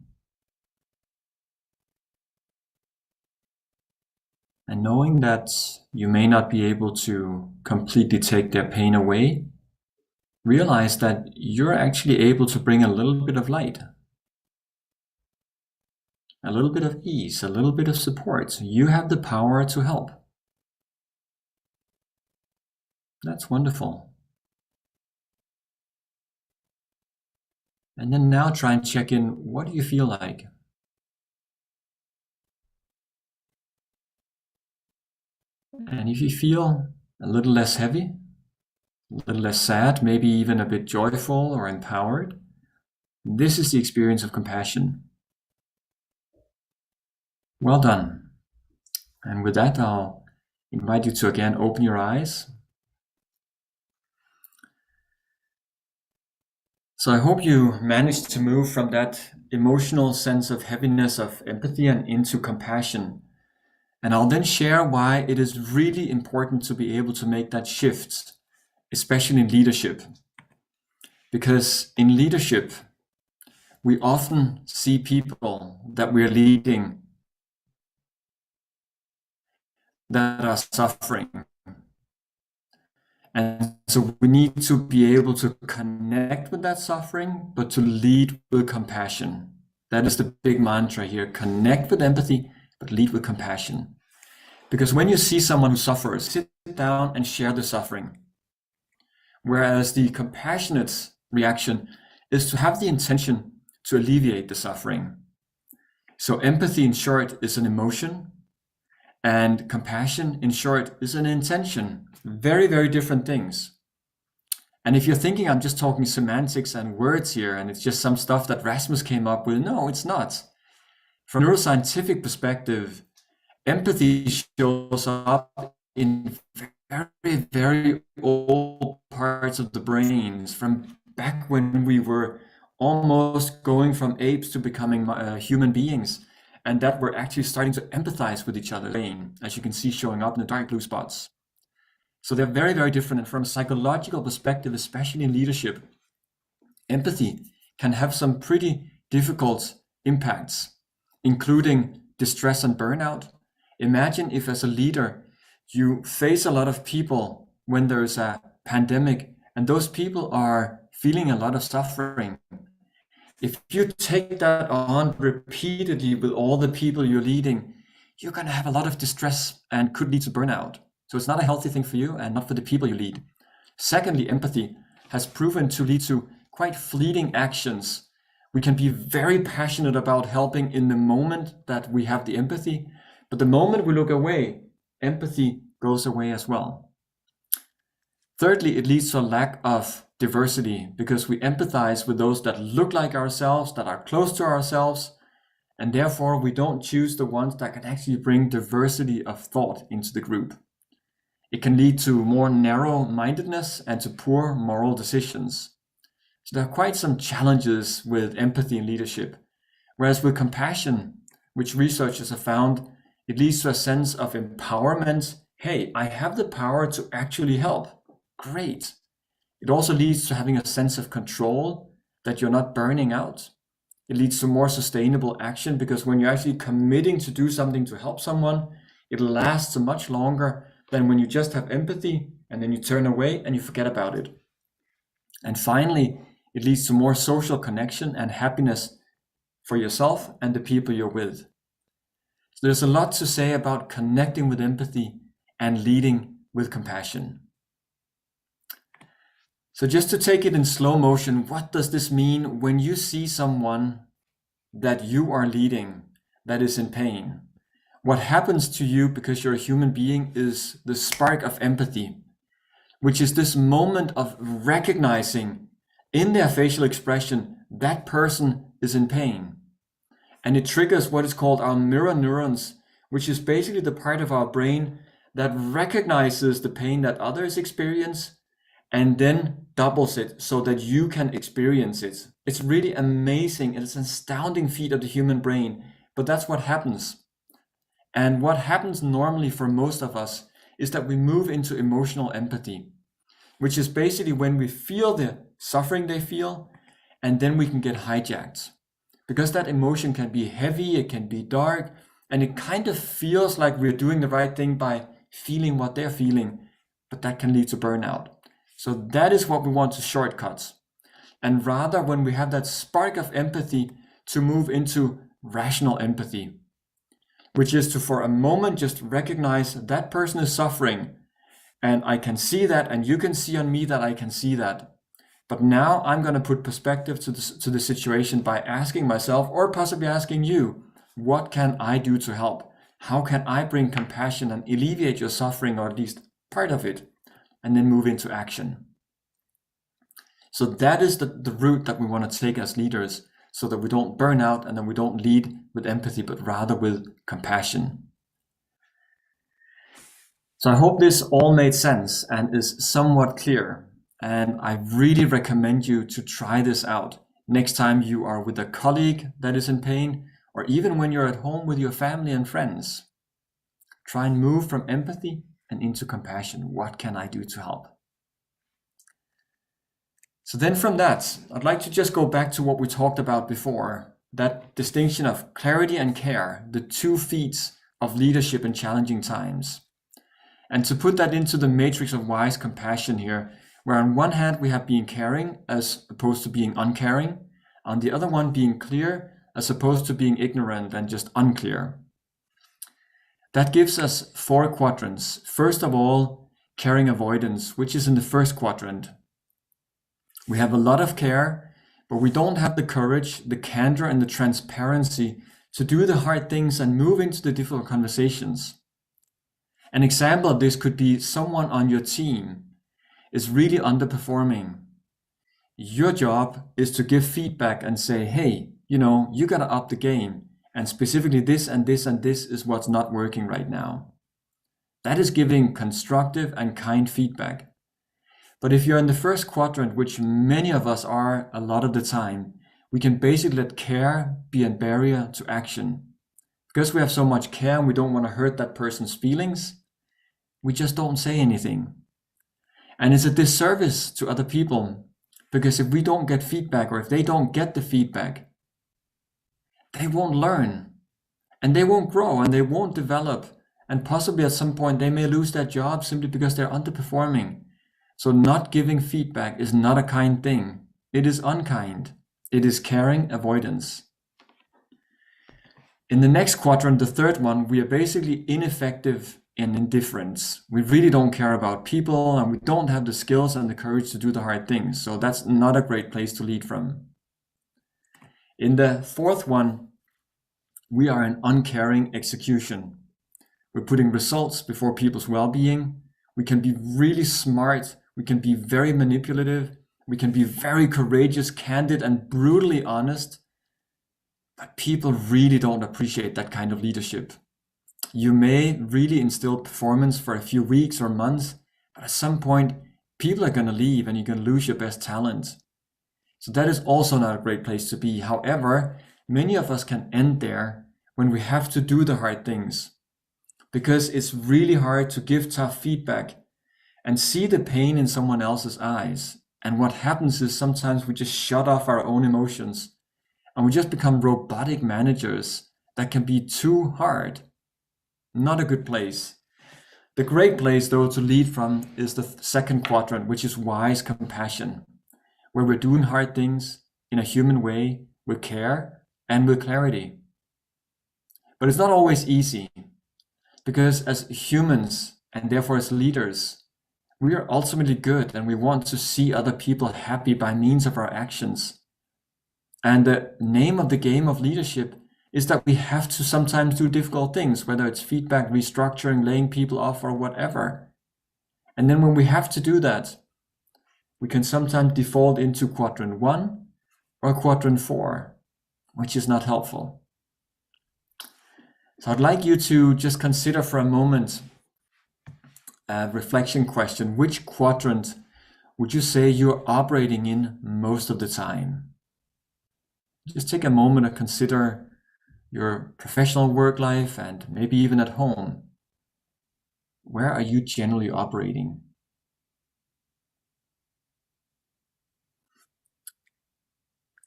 And knowing that you may not be able to completely take their pain away, realize that you're actually able to bring a little bit of light, a little bit of ease, a little bit of support. You have the power to help. That's wonderful. And then now try and check in, what do you feel like? And if you feel a little less heavy, a little less sad, maybe even a bit joyful or empowered, this is the experience of compassion. Well done. And with that, I'll invite you to again open your eyes. So I hope you managed to move from that emotional sense of heaviness, of empathy, and into compassion. And I'll then share why it is really important to be able to make that shift, especially in leadership. Because in leadership, we often see people that we're leading that are suffering. And so we need to be able to connect with that suffering, but to lead with compassion. That is the big mantra here. Connect with empathy, but lead with compassion. Because when you see someone who suffers, sit down and share the suffering. Whereas the compassionate reaction is to have the intention to alleviate the suffering. So empathy, in short, is an emotion, and compassion, in short, is an intention. Very, very different things. And if you're thinking I'm just talking semantics and words here, and it's just some stuff that Rasmus came up with, no, it's not. From a neuroscientific perspective, empathy shows up in very, very old parts of the brains, from back when we were almost going from apes to becoming human beings, and that we're actually starting to empathize with each other, as you can see showing up in the dark blue spots. So they're very, very different. And from a psychological perspective, especially in leadership, empathy can have some pretty difficult impacts, including distress and burnout. Imagine if as a leader, you face a lot of people when there's a pandemic, and those people are feeling a lot of suffering. If you take that on repeatedly with all the people you're leading, you're going to have a lot of distress and could lead to burnout. So it's not a healthy thing for you and not for the people you lead. Secondly, empathy has proven to lead to quite fleeting actions. We can be very passionate about helping in the moment that we have the empathy, but the moment we look away, empathy goes away as well. Thirdly, it leads to a lack of diversity because we empathize with those that look like ourselves, that are close to ourselves, and therefore we don't choose the ones that can actually bring diversity of thought into the group. It can lead to more narrow-mindedness and to poor moral decisions. So there are quite some challenges with empathy in leadership. Whereas with compassion, which researchers have found, it leads to a sense of empowerment. Hey, I have the power to actually help. Great. It also leads to having a sense of control, that you're not burning out. It leads to more sustainable action because when you're actually committing to do something to help someone, it lasts much longer than when you just have empathy and then you turn away and you forget about it. And finally, it leads to more social connection and happiness for yourself and the people you're with. So there's a lot to say about connecting with empathy and leading with compassion. So just to take it in slow motion, what does this mean when you see someone that you are leading that is in pain? What happens to you because you're a human being is the spark of empathy, which is this moment of recognizing in their facial expression that person is in pain. And it triggers what is called our mirror neurons, which is basically the part of our brain that recognizes the pain that others experience and then doubles it so that you can experience it. It's really amazing. It's an astounding feat of the human brain, but that's what happens. And what happens normally for most of us is that we move into emotional empathy, which is basically when we feel the suffering they feel, and then we can get hijacked. Because that emotion can be heavy, it can be dark, and it kind of feels like we're doing the right thing by feeling what they're feeling, but that can lead to burnout. So that is what we want to shortcut. And rather, when we have that spark of empathy, to move into rational empathy, which is to, for a moment, just recognize that person is suffering. And I can see that, and you can see on me that I can see that. But now I'm going to put perspective to the situation by asking myself, or possibly asking you, what can I do to help? How can I bring compassion and alleviate your suffering, or at least part of it, and then move into action? So that is the route that we want to take as leaders, so that we don't burn out and then we don't lead with empathy, but rather with compassion. So I hope this all made sense and is somewhat clear. And I really recommend you to try this out next time you are with a colleague that is in pain, or even when you're at home with your family and friends. Try and move from empathy and into compassion. What can I do to help? So then from that, I'd like to just go back to what we talked about before, that distinction of clarity and care, the 2 feats of leadership in challenging times. And to put that into the matrix of wise compassion here, where on one hand we have being caring as opposed to being uncaring, on the other one being clear as opposed to being ignorant and just unclear. That gives us 4 quadrants. First of all, caring avoidance, which is in the first quadrant. We have a lot of care, but we don't have the courage, the candor, and the transparency to do the hard things and move into the difficult conversations. An example of this could be someone on your team is really underperforming. Your job is to give feedback and say, hey, you gotta up the game. And specifically this and this and this is what's not working right now. That is giving constructive and kind feedback. But if you're in the first quadrant, which many of us are a lot of the time, we can basically let care be a barrier to action. Because we have so much care and we don't want to hurt that person's feelings, we just don't say anything. And it's a disservice to other people, because if we don't get feedback, or if they don't get the feedback, they won't learn, and they won't grow, and they won't develop, and possibly at some point they may lose their job simply because they're underperforming. So not giving feedback is not a kind thing. It is unkind. It is caring avoidance. In the next quadrant, the third one, we are basically ineffective in indifference. We really don't care about people, and we don't have the skills and the courage to do the hard things. So that's not a great place to lead from. In the fourth one, we are an uncaring execution. We're putting results before people's well-being. We can be really smart. We can be very manipulative. We can be very courageous, candid, and brutally honest, but people really don't appreciate that kind of leadership. You may really instill performance for a few weeks or months, but at some point, people are going to leave and you're going to lose your best talent. So that is also not a great place to be. However, many of us can end there when we have to do the hard things, because it's really hard to give tough feedback and see the pain in someone else's eyes. And what happens is sometimes we just shut off our own emotions and we just become robotic managers that can be too hard. Not a good place. The great place, though, to lead from is the second quadrant, which is wise compassion, where we're doing hard things in a human way with care and with clarity. But it's not always easy, because as humans and therefore as leaders, we are ultimately good and we want to see other people happy by means of our actions. And the name of the game of leadership is that we have to sometimes do difficult things, whether it's feedback, restructuring, laying people off, or whatever. And then when we have to do that, we can sometimes default into quadrant 1 or quadrant 4, which is not helpful. So I'd like you to just consider for a moment a reflection question. Which quadrant would you say you're operating in most of the time? Just take a moment to consider your professional work life and maybe even at home. Where are you generally operating?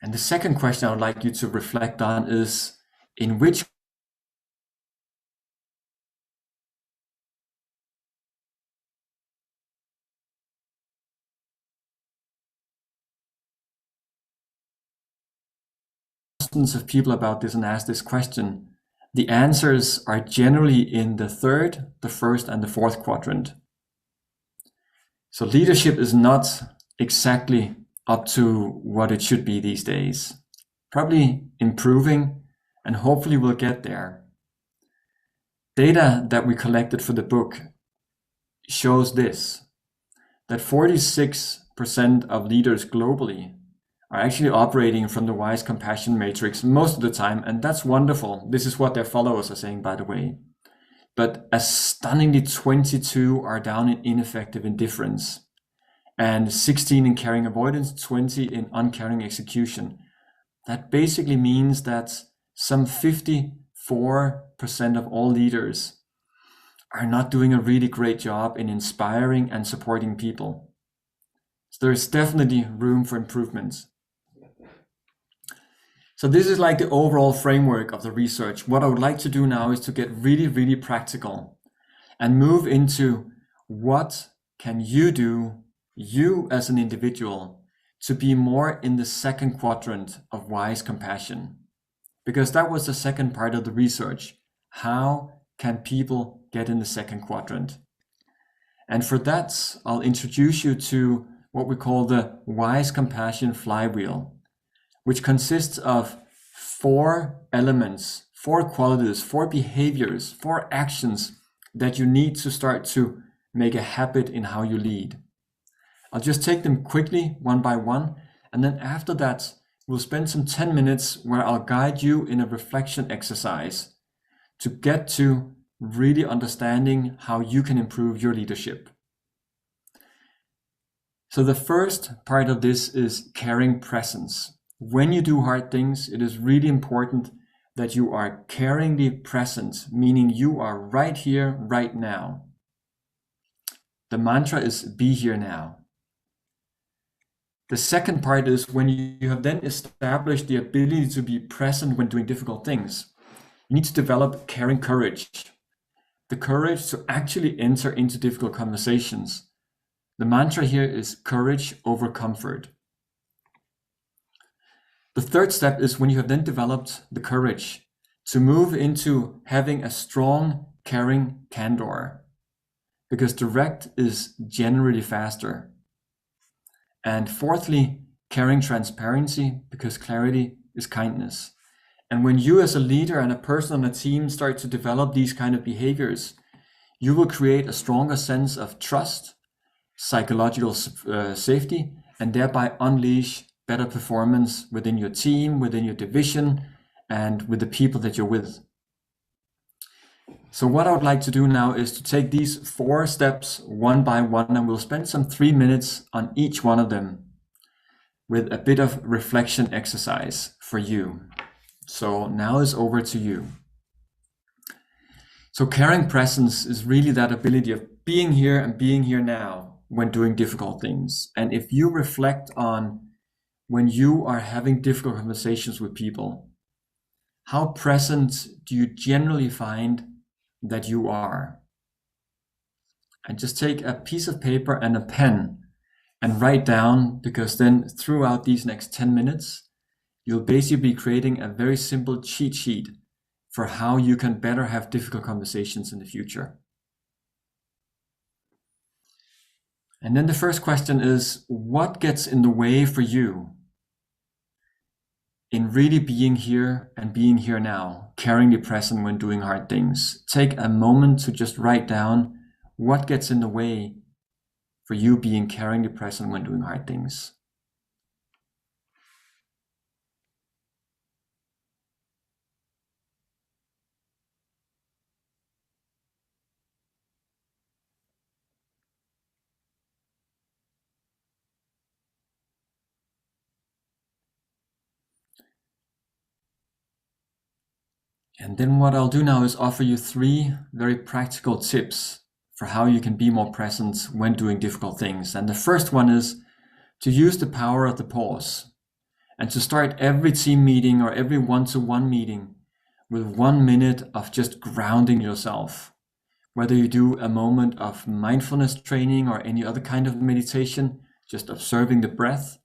And the second question I would like you to reflect on is, in which of people about this and ask this question, the answers are generally in the third, the first, and the fourth quadrant. So leadership is not exactly up to what it should be these days. Probably improving, and hopefully we'll get there. Data that we collected for the book shows this, that 46% of leaders globally are actually operating from the wise compassion matrix most of the time, and that's wonderful. This is what their followers are saying, by the way. But a stunningly 22 are down in ineffective indifference, and 16 in caring avoidance, 20 in uncaring execution. That basically means that some 54% of all leaders are not doing a really great job in inspiring and supporting people. So there is definitely room for improvement. So this is like the overall framework of the research. What I would like to do now is to get really, really practical and move into what can you do, you as an individual, to be more in the second quadrant of wise compassion. Because that was the second part of the research. How can people get in the second quadrant? And for that, I'll introduce you to what we call the wise compassion flywheel, which consists of 4 elements, 4 qualities, 4 behaviors, 4 actions that you need to start to make a habit in how you lead. I'll just take them quickly, one by one, and then after that, we'll spend some 10 minutes where I'll guide you in a reflection exercise to get to really understanding how you can improve your leadership. So the first part of this is caring presence. When you do hard things, it is really important that you are caringly present, meaning you are right here, right now. The mantra is be here now. The second part is when you have then established the ability to be present when doing difficult things, you need to develop caring courage. The courage to actually enter into difficult conversations. The mantra here is courage over comfort. The third step is when you have then developed the courage to move into having a strong, caring candor, because direct is generally faster. And fourthly, caring transparency, because clarity is kindness. And when you as a leader and a person on a team start to develop these kind of behaviors, you will create a stronger sense of trust, psychological safety, and thereby unleash better performance within your team, within your division, and with the people that you're with. So what I would like to do now is to take these 4 steps one by one, and we'll spend some 3 minutes on each one of them with a bit of reflection exercise for you. So now is over to you. So caring presence is really that ability of being here and being here now when doing difficult things. And if you reflect on when you are having difficult conversations with people, how present do you generally find that you are? And just take a piece of paper and a pen and write down, because then throughout these next 10 minutes, you'll basically be creating a very simple cheat sheet for how you can better have difficult conversations in the future. And then the first question is, what gets in the way for you in really being here and being here now, carrying the present when doing hard things? Take a moment to just write down what gets in the way for you being carrying the present when doing hard things. And then what I'll do now is offer you 3 very practical tips for how you can be more present when doing difficult things. And the first one is to use the power of the pause, and to start every team meeting or every one-to-one meeting with 1 minute of just grounding yourself. Whether you do a moment of mindfulness training or any other kind of meditation, just observing the breath,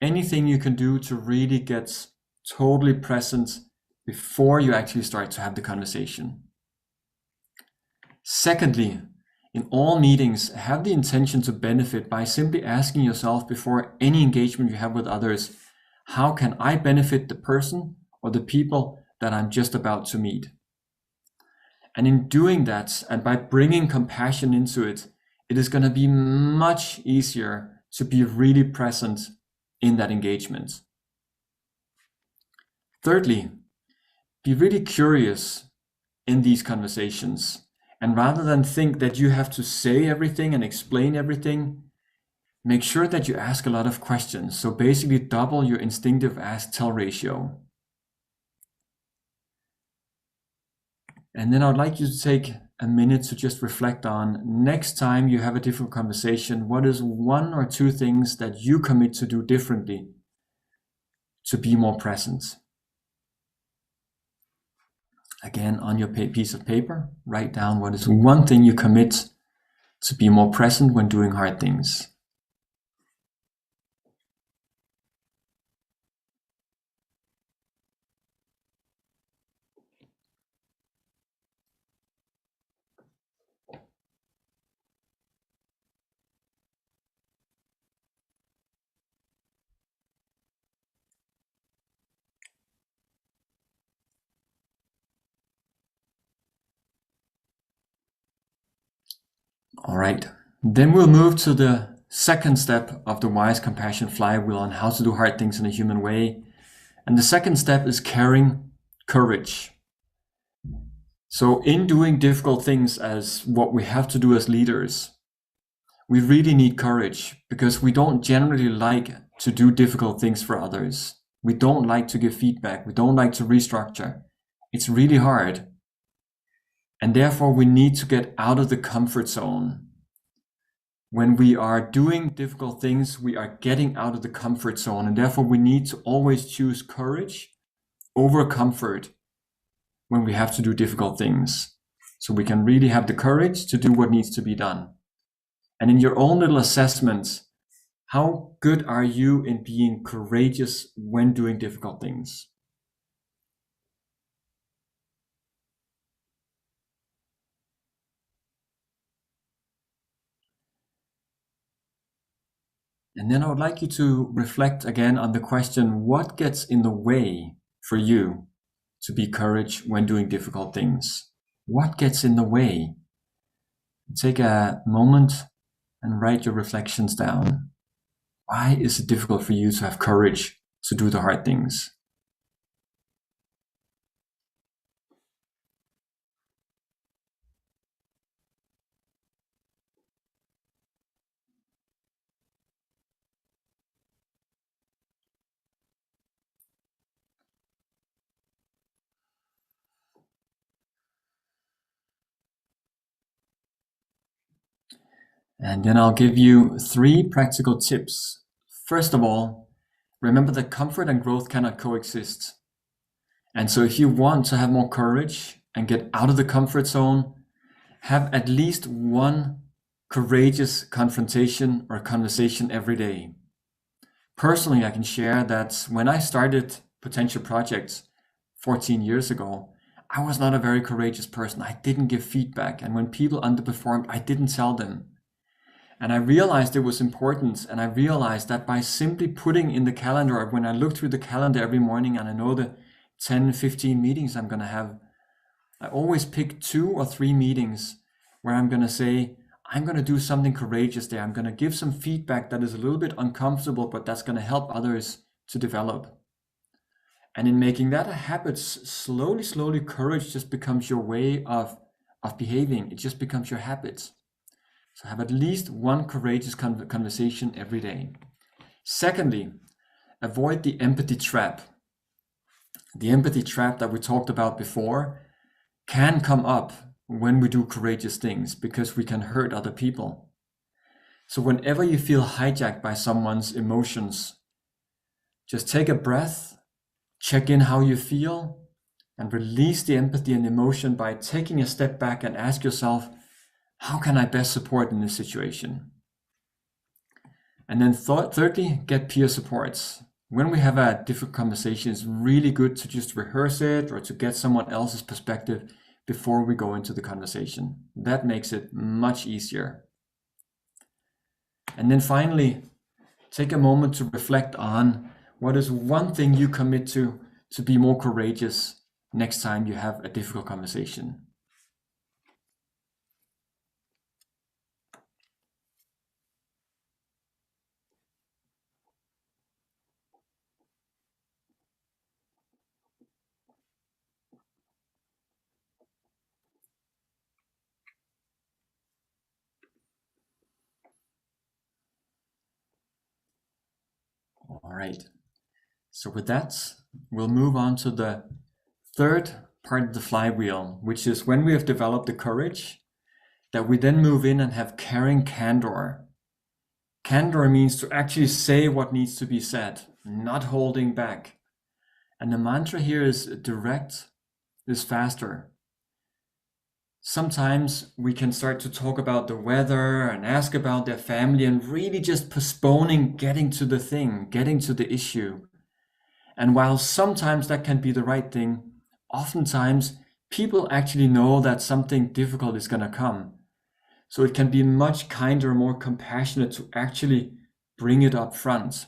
anything you can do to really get totally present before you actually start to have the conversation. Secondly, in all meetings, have the intention to benefit by simply asking yourself before any engagement you have with others, how can I benefit the person or the people that I'm just about to meet? And in doing that, and by bringing compassion into it, it is going to be much easier to be really present in that engagement. Thirdly, be really curious in these conversations. And rather than think that you have to say everything and explain everything, make sure that you ask a lot of questions. So basically double your instinctive ask-tell ratio. And then I'd like you to take a minute to just reflect on, next time you have a difficult conversation, what is 1 or 2 things that you commit to do differently to be more present? Again, on your piece of paper, write down what is 1 thing you commit to be more present when doing hard things. All right, then we'll move to the second step of the wise compassion flywheel on how to do hard things in a human way. And the second step is carrying courage. So in doing difficult things as what we have to do as leaders, we really need courage, because we don't generally like to do difficult things for others. We don't like to give feedback. We don't like to restructure. It's really hard. And therefore, we need to get out of the comfort zone. When we are doing difficult things, we are getting out of the comfort zone. And therefore, we need to always choose courage over comfort when we have to do difficult things. So we can really have the courage to do what needs to be done. And in your own little assessment, how good are you in being courageous when doing difficult things? And then I would like you to reflect again on the question, what gets in the way for you to be courage when doing difficult things? What gets in the way? Take a moment and write your reflections down. Why is it difficult for you to have courage to do the hard things? And then I'll give you 3 practical tips. First of all, remember that comfort and growth cannot coexist. And so if you want to have more courage and get out of the comfort zone, have at least one courageous confrontation or conversation every day. Personally, I can share that when I started potential projects 14 years ago, I was not a very courageous person. I didn't give feedback. And when people underperformed, I didn't tell them. And I realized it was important. And I realized that by simply putting in the calendar, when I look through the calendar every morning and I know the 10, 15 meetings I'm going to have, I always pick 2 or 3 meetings where I'm going to say, I'm going to do something courageous there. I'm going to give some feedback that is a little bit uncomfortable, but that's going to help others to develop. And in making that a habit, slowly, courage just becomes your way of behaving. It just becomes your habit. So have at least one courageous conversation every day. Secondly, avoid the empathy trap. The empathy trap that we talked about before can come up when we do courageous things because we can hurt other people. So whenever you feel hijacked by someone's emotions, just take a breath, check in how you feel, and release the empathy and emotion by taking a step back and ask yourself, how can I best support in this situation? And then thirdly, get peer supports. When we have a difficult conversation, it's really good to just rehearse it or to get someone else's perspective before we go into the conversation. That makes it much easier. And then finally, take a moment to reflect on what is one thing you commit to be more courageous next time you have a difficult conversation. All right. So with that, we'll move on to the third part of the flywheel, which is when we have developed the courage, that we then move in and have caring candor. Candor means to actually say what needs to be said, not holding back. And the mantra here is direct is faster. Sometimes we can start to talk about the weather and ask about their family and really just postponing getting to the thing, getting to the issue. And while sometimes that can be the right thing, oftentimes people actually know that something difficult is going to come. So it can be much kinder, more compassionate to actually bring it up front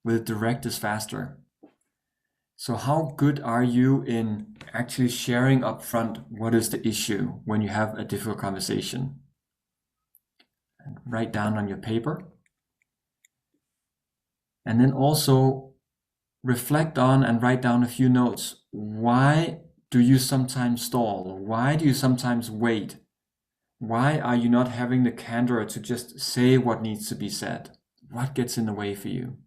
with direct is faster. So how good are you in actually sharing up front what is the issue when you have a difficult conversation? And write down on your paper. And then also reflect on and write down a few notes. Why do you sometimes stall? Why do you sometimes wait? Why are you not having the candor to just say what needs to be said? What gets in the way for you?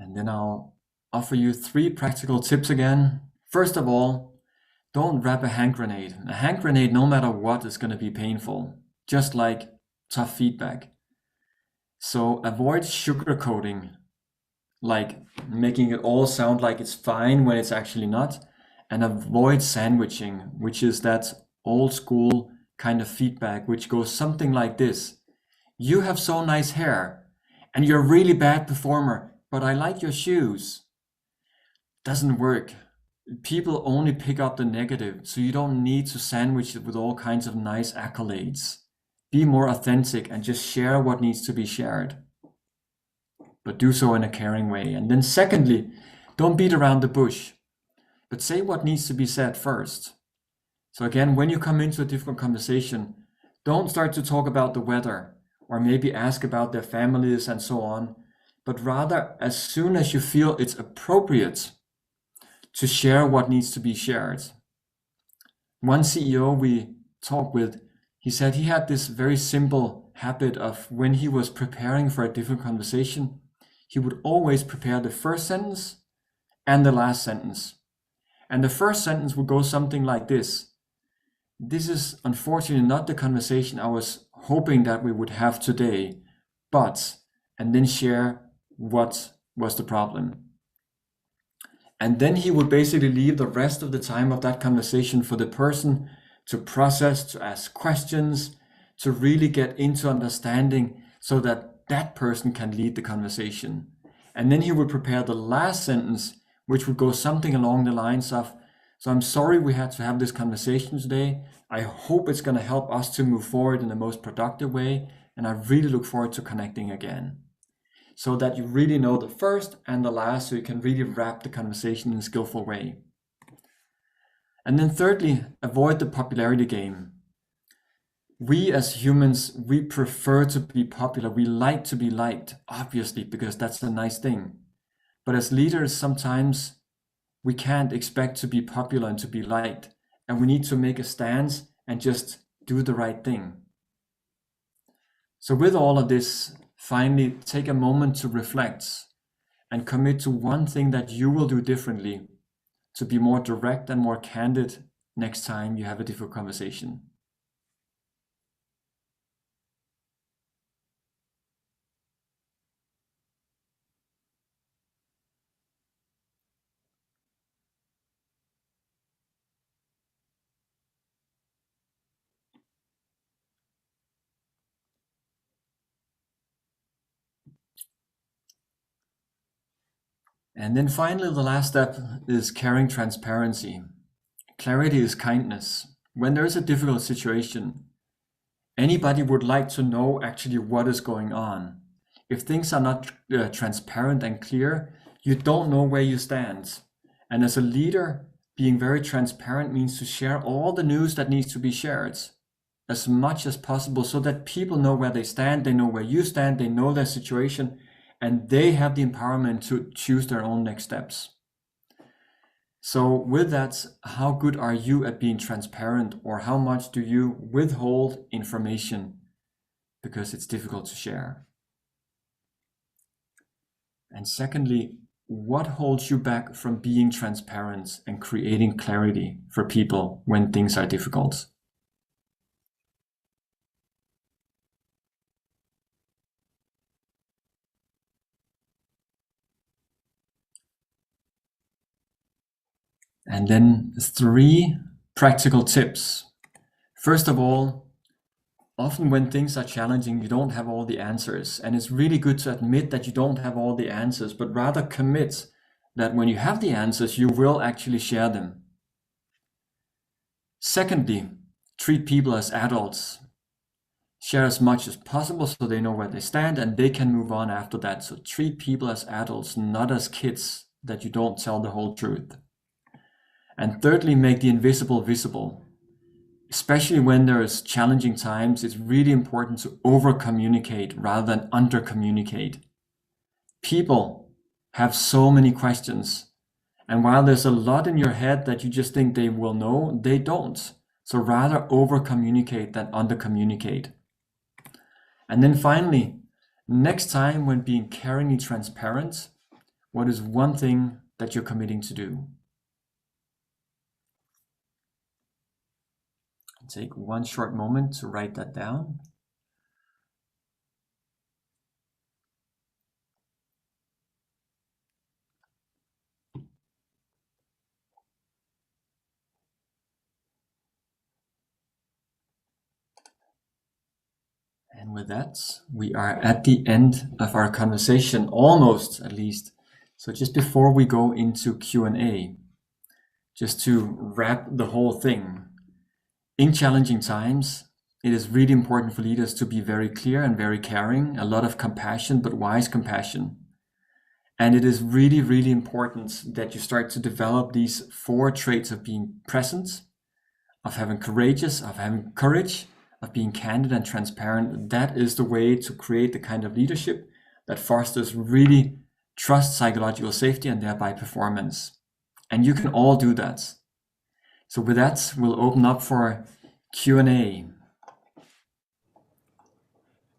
And then I'll offer you 3 practical tips again. First of all, don't wrap a hand grenade. A hand grenade, no matter what, is going to be painful, just like tough feedback. So avoid sugarcoating, like making it all sound like it's fine when it's actually not, and avoid sandwiching, which is that old school kind of feedback, which goes something like this. You have so nice hair, and you're a really bad performer, but I like your shoes. Doesn't work. people only pick up the negative, so you don't need to sandwich it with all kinds of nice accolades. Be more authentic and just share what needs to be shared, but do so in a caring way. And then secondly, don't beat around the bush, but say what needs to be said first. So again, when you come into a difficult conversation, don't start to talk about the weather or maybe ask about their families and so on, but rather, as soon as you feel it's appropriate, to share what needs to be shared. One CEO we talked with, he said he had this very simple habit of when he was preparing for a difficult conversation, he would always prepare the first sentence and the last sentence. And the first sentence would go something like this: "This is unfortunately not the conversation I was hoping that we would have today, but," and then share what was the problem. And then he would basically leave the rest of the time of that conversation for the person to process, to ask questions, to really get into understanding so that that person can lead the conversation. And then he would prepare the last sentence, which would go something along the lines of, "So I'm sorry we had to have this conversation today. I hope it's going to help us to move forward in the most productive way. And I really look forward to connecting again." So that you really know the first and the last, so you can really wrap the conversation in a skillful way. And then thirdly, avoid the popularity game. We as humans, we prefer to be popular. We like to be liked, obviously, because that's a nice thing. But as leaders, sometimes we can't expect to be popular and to be liked. And we need to make a stance and just do the right thing. So with all of this, finally, take a moment to reflect and commit to one thing that you will do differently to be more direct and more candid next time you have a difficult conversation. And then finally, the last step is caring transparency. Clarity is kindness. When there is a difficult situation, anybody would like to know actually what is going on. If things are not transparent and clear, you don't know where you stand. And as a leader, being very transparent means to share all the news that needs to be shared as much as possible so that people know where they stand, they know where you stand, they know their situation, and they have the empowerment to choose their own next steps. So with that, how good are you at being transparent, or how much do you withhold information because it's difficult to share? And secondly, what holds you back from being transparent and creating clarity for people when things are difficult? And then 3 practical tips. First of all, often when things are challenging, you don't have all the answers. And it's really good to admit that you don't have all the answers, but rather commit that when you have the answers, you will actually share them. Secondly, treat people as adults. Share as much as possible so they know where they stand and they can move on after that. So treat people as adults, not as kids that you don't tell the whole truth. And thirdly, make the invisible visible. Especially when there's challenging times, it's really important to over-communicate rather than under-communicate. People have so many questions. And while there's a lot in your head that you just think they will know, they don't. So rather over-communicate than under-communicate. And then finally, next time when being caringly transparent, what is one thing that you're committing to do? Take one short moment to write that down. And with that, we are at the end of our conversation, almost at least. So just before we go into Q&A, just to wrap the whole thing. In challenging times, it is really important for leaders to be very clear and very caring, a lot of compassion, but wise compassion. And it is really, really important that you start to develop these 4 traits of being present, of having courage, of being candid and transparent. That is the way to create the kind of leadership that fosters really trust, psychological safety, and thereby performance. And you can all do that. So with that, we'll open up for Q&A.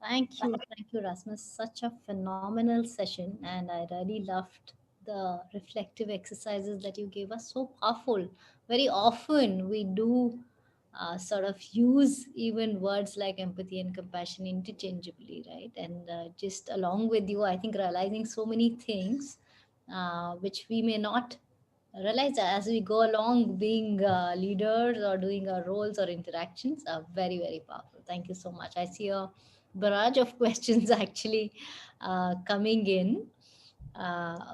Thank you, Rasmus. Such a phenomenal session, and I really loved the reflective exercises that you gave us. So powerful. Very often we do sort of use even words like empathy and compassion interchangeably, right? And just along with you, I think realizing so many things which we may not realize as we go along, being leaders or doing our roles or interactions are very, very powerful. Thank you so much. I see a barrage of questions actually coming in.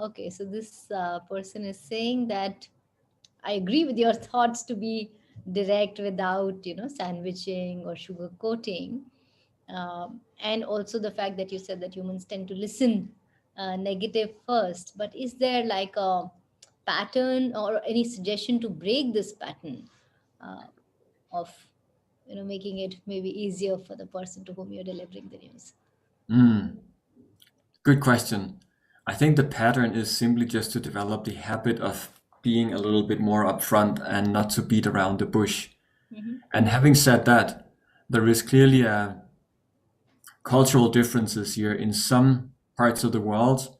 Okay, so this person is saying that I agree with your thoughts to be direct without, sandwiching or sugarcoating. And also the fact that you said that humans tend to listen negative first. But is there like a pattern or any suggestion to break this pattern of, making it maybe easier for the person to whom you're delivering the news? Good question. I think the pattern is simply just to develop the habit of being a little bit more upfront and not to beat around the bush. And having said that, there is clearly cultural differences here. In some parts of the world,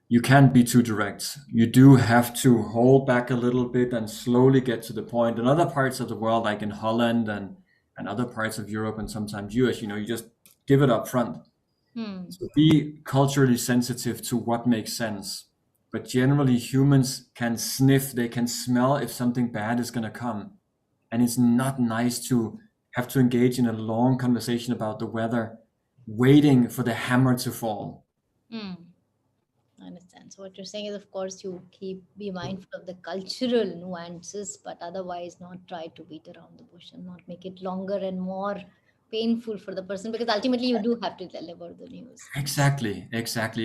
you can't be too direct. You do have to hold back a little bit and slowly get to the point. In other parts of the world, like in Holland and other parts of Europe and sometimes US, you just give it up front. So be culturally sensitive to what makes sense. But generally, humans can sniff, they can smell if something bad is going to come. And it's not nice to have to engage in a long conversation about the weather, waiting for the hammer to fall. I understand. So what you're saying is, of course, you be mindful of the cultural nuances, but otherwise not try to beat around the bush and not make it longer and more painful for the person, because ultimately you do have to deliver the news. Exactly.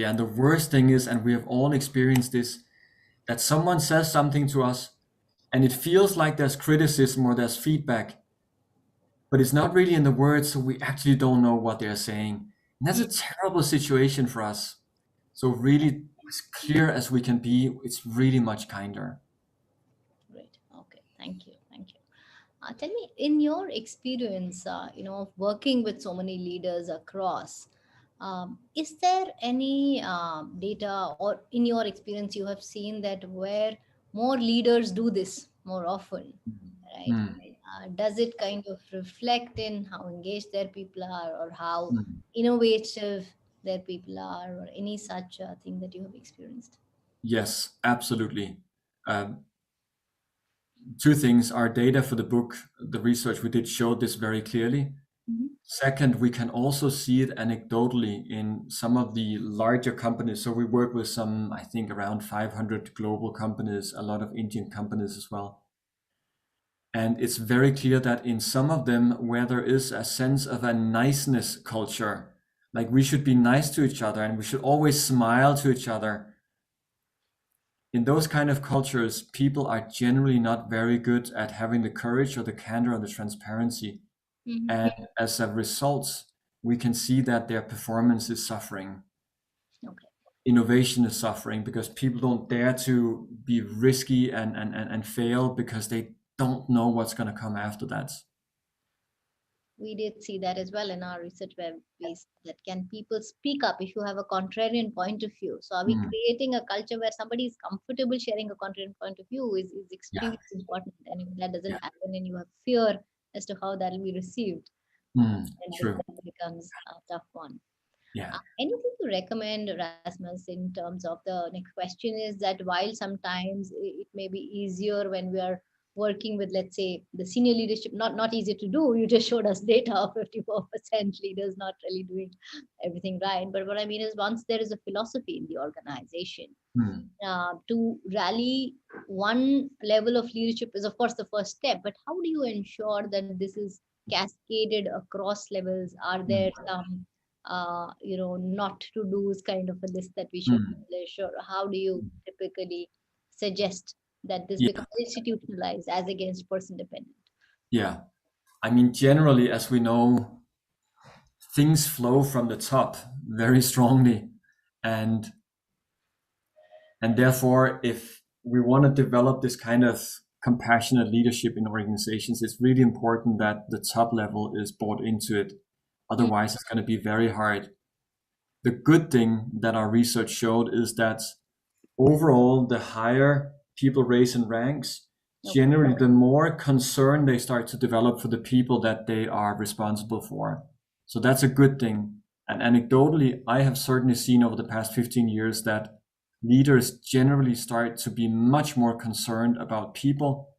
And the worst thing is, and we have all experienced this, that someone says something to us and it feels like there's criticism or there's feedback, but it's not really in the words, so we actually don't know what they're saying. And that's a terrible situation for us. So really, as clear as we can be, it's really much kinder. Great. Okay. Thank you. Tell me, in your experience, of working with so many leaders across, is there any data, or in your experience you have seen that where more leaders do this more often, right? Does it kind of reflect in how engaged their people are, or how innovative their people are, or any such thing that you have experienced? Yes, absolutely. 2 things. Our data for the book, the research we did showed this very clearly. Second, we can also see it anecdotally in some of the larger companies. So we work with some, I think, around 500 global companies, a lot of Indian companies as well. And it's very clear that in some of them, where there is a sense of a niceness culture, like we should be nice to each other and we should always smile to each other. In those kind of cultures, people are generally not very good at having the courage or the candor or the transparency. And as a result, we can see that their performance is suffering. Okay. Innovation is suffering because people don't dare to be risky and fail because they don't know what's going to come after that. We did see that as well in our research, where we said that can people speak up if you have a contrarian point of view? So are we creating a culture where somebody is comfortable sharing a contrarian point of view is extremely important. And if that doesn't happen and you have fear as to how that will be received, then True. that becomes a tough one. Yeah. Anything to recommend, Rasmus, in terms of the next question is that while sometimes it may be easier when we are working with, let's say, the senior leadership, not easy to do. You just showed us data of 54% leaders not really doing everything right. But what I mean is, once there is a philosophy in the organization, To rally one level of leadership is, of course, the first step. But how do you ensure that this is cascaded across levels? Are there some, not to do's kind of a list that we should publish, or how do you typically suggest that this Yeah, becomes institutionalized as against person dependent? yeah. I mean, generally, as we know, things flow from the top very strongly, and therefore, if we want to develop this kind of compassionate leadership in organizations, it's really important that the top level is bought into it. Otherwise, it's going to be very hard. The good thing that our research showed is that overall, the higher people raise in ranks, generally, the more concern they start to develop for the people that they are responsible for. So that's a good thing. And anecdotally, I have certainly seen over the past 15 years that leaders generally start to be much more concerned about people,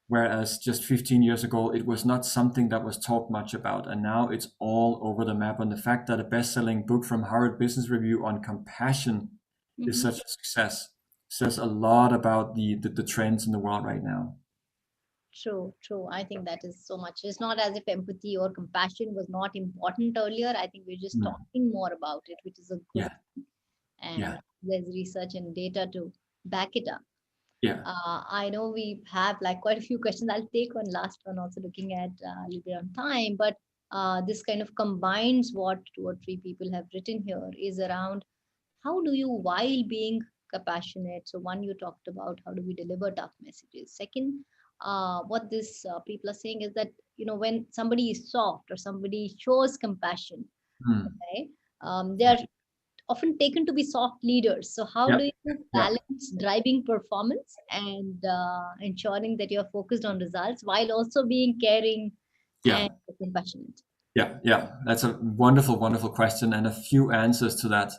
whereas just 15 years ago, it was not something that was talked much about. And now it's all over the map. And the fact that a best-selling book from Harvard Business Review on compassion is such a success says a lot about the trends in the world right now. True, true. I think that is so much. It's not as if empathy or compassion was not important earlier. I think we're just talking more about it, which is a good thing. And there's research and data to back it up. I know we have like quite a few questions. I'll take one last one, also looking at a little bit on time, but this kind of combines what 2 or 3 people have written here is around how do you, while being compassionate, so one, you talked about how do we deliver tough messages. Second, what this people are saying is that, when somebody is soft or somebody shows compassion, okay, they are often taken to be soft leaders. So how do you balance driving performance and ensuring that you're focused on results while also being caring and compassionate? Yeah. That's a wonderful, wonderful question, and a few answers to that.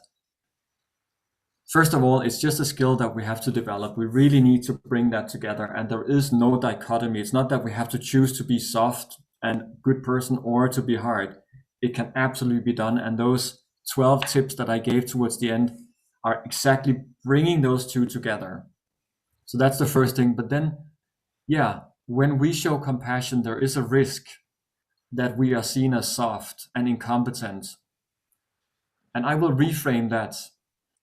First of all, it's just a skill that we have to develop. We really need to bring that together, and there is no dichotomy. It's not that we have to choose to be soft and good person or to be hard. It can absolutely be done, and those 12 tips that I gave towards the end are exactly bringing those two together. So that's the first thing. But then, when we show compassion, there is a risk that we are seen as soft and incompetent. And I will reframe that.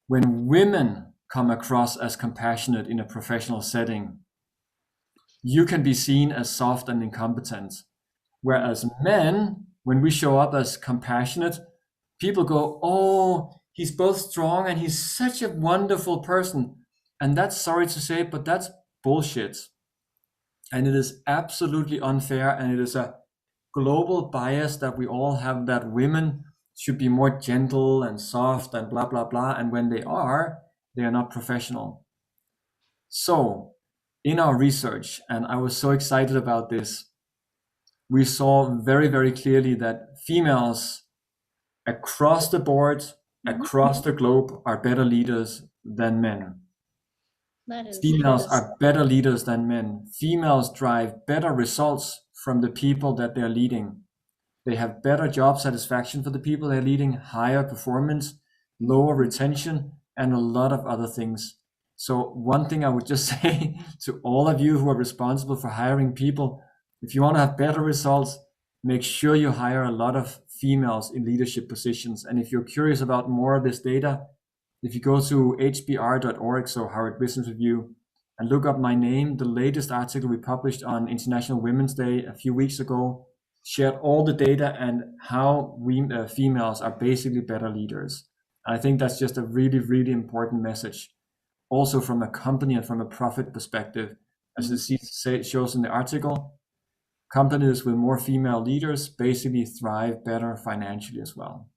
When women come across as compassionate in a professional setting, you can be seen as soft and incompetent. Whereas men, when we show up as compassionate, people go, oh, he's both strong and he's such a wonderful person. And that's, sorry to say, but that's bullshit. And it is absolutely unfair. And it is a global bias that we all have, that women should be more gentle and soft and blah, blah, blah. And when they are not professional. So in our research, and I was so excited about this, we saw very, very clearly that females across the board, across the globe, are better leaders than men. Females are better leaders than men. Females drive better results from the people that they're leading. They have better job satisfaction for the people they're leading, higher performance, lower retention, and a lot of other things. So one thing I would just say to all of you who are responsible for hiring people, if you want to have better results, make sure you hire a lot of females in leadership positions. And if you're curious about more of this data, if you go to hbr.org, so Harvard Business Review, and look up my name, the latest article we published on International Women's Day a few weeks ago shared all the data and how we females are basically better leaders. I think that's just a really, really important message. Also from a company and from a profit perspective, as it shows in the article, companies with more female leaders basically thrive better financially as well.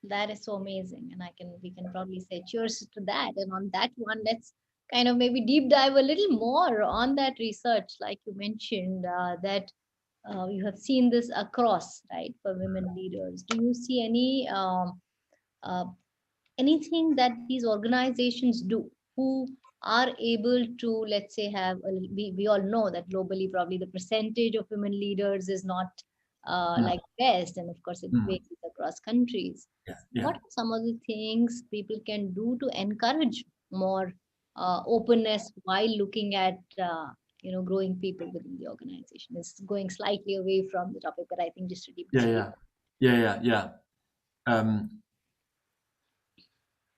That is so amazing. And we can probably say cheers to that. And on that one, let's kind of maybe deep dive a little more on that research, like you mentioned, that you have seen this across, right, for women leaders. Do you see anything that these organizations do who are able to, let's say, we all know that globally probably the percentage of women leaders is not like best, and of course it varies across countries. What are some of the things people can do to encourage more openness while looking at growing people within the organization. It's going slightly away from the topic, but I think just to deep Yeah.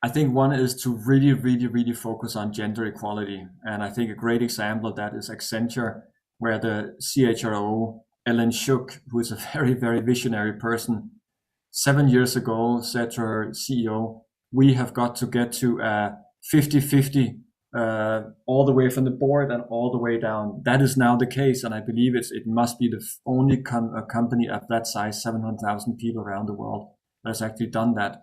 I think one is to really focus on gender equality. And I think a great example of that is Accenture, where the CHRO, Ellen Shook, who is a very visionary person, 7 years ago said to her CEO, we have got to get to 50-50 all the way from the board and all the way down. That is now the case. And I believe it must be the only company of that size, 700,000 people around the world, that has actually done that.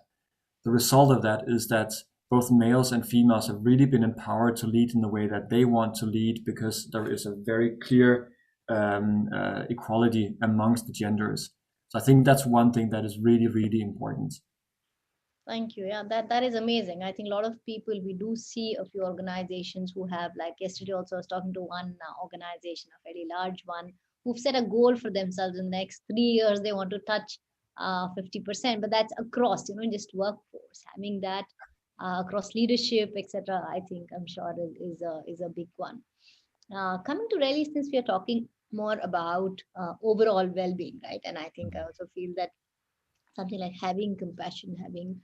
The result of that is that both males and females have really been empowered to lead in the way that they want to lead, because there is a very clear equality amongst the genders. So I think that's one thing that is really important. Thank you. Yeah, that is amazing. I think a lot of people, we do see a few organizations who have, like yesterday also I was talking to one organization, a very large one, who've set a goal for themselves in the next 3 years. They want to touch 50%, but that's across, just workforce. Having that across leadership, etc. I think, I'm sure is a big one. Coming to really, since we are talking more about overall well-being, right? And I think I also feel that something like having compassion, having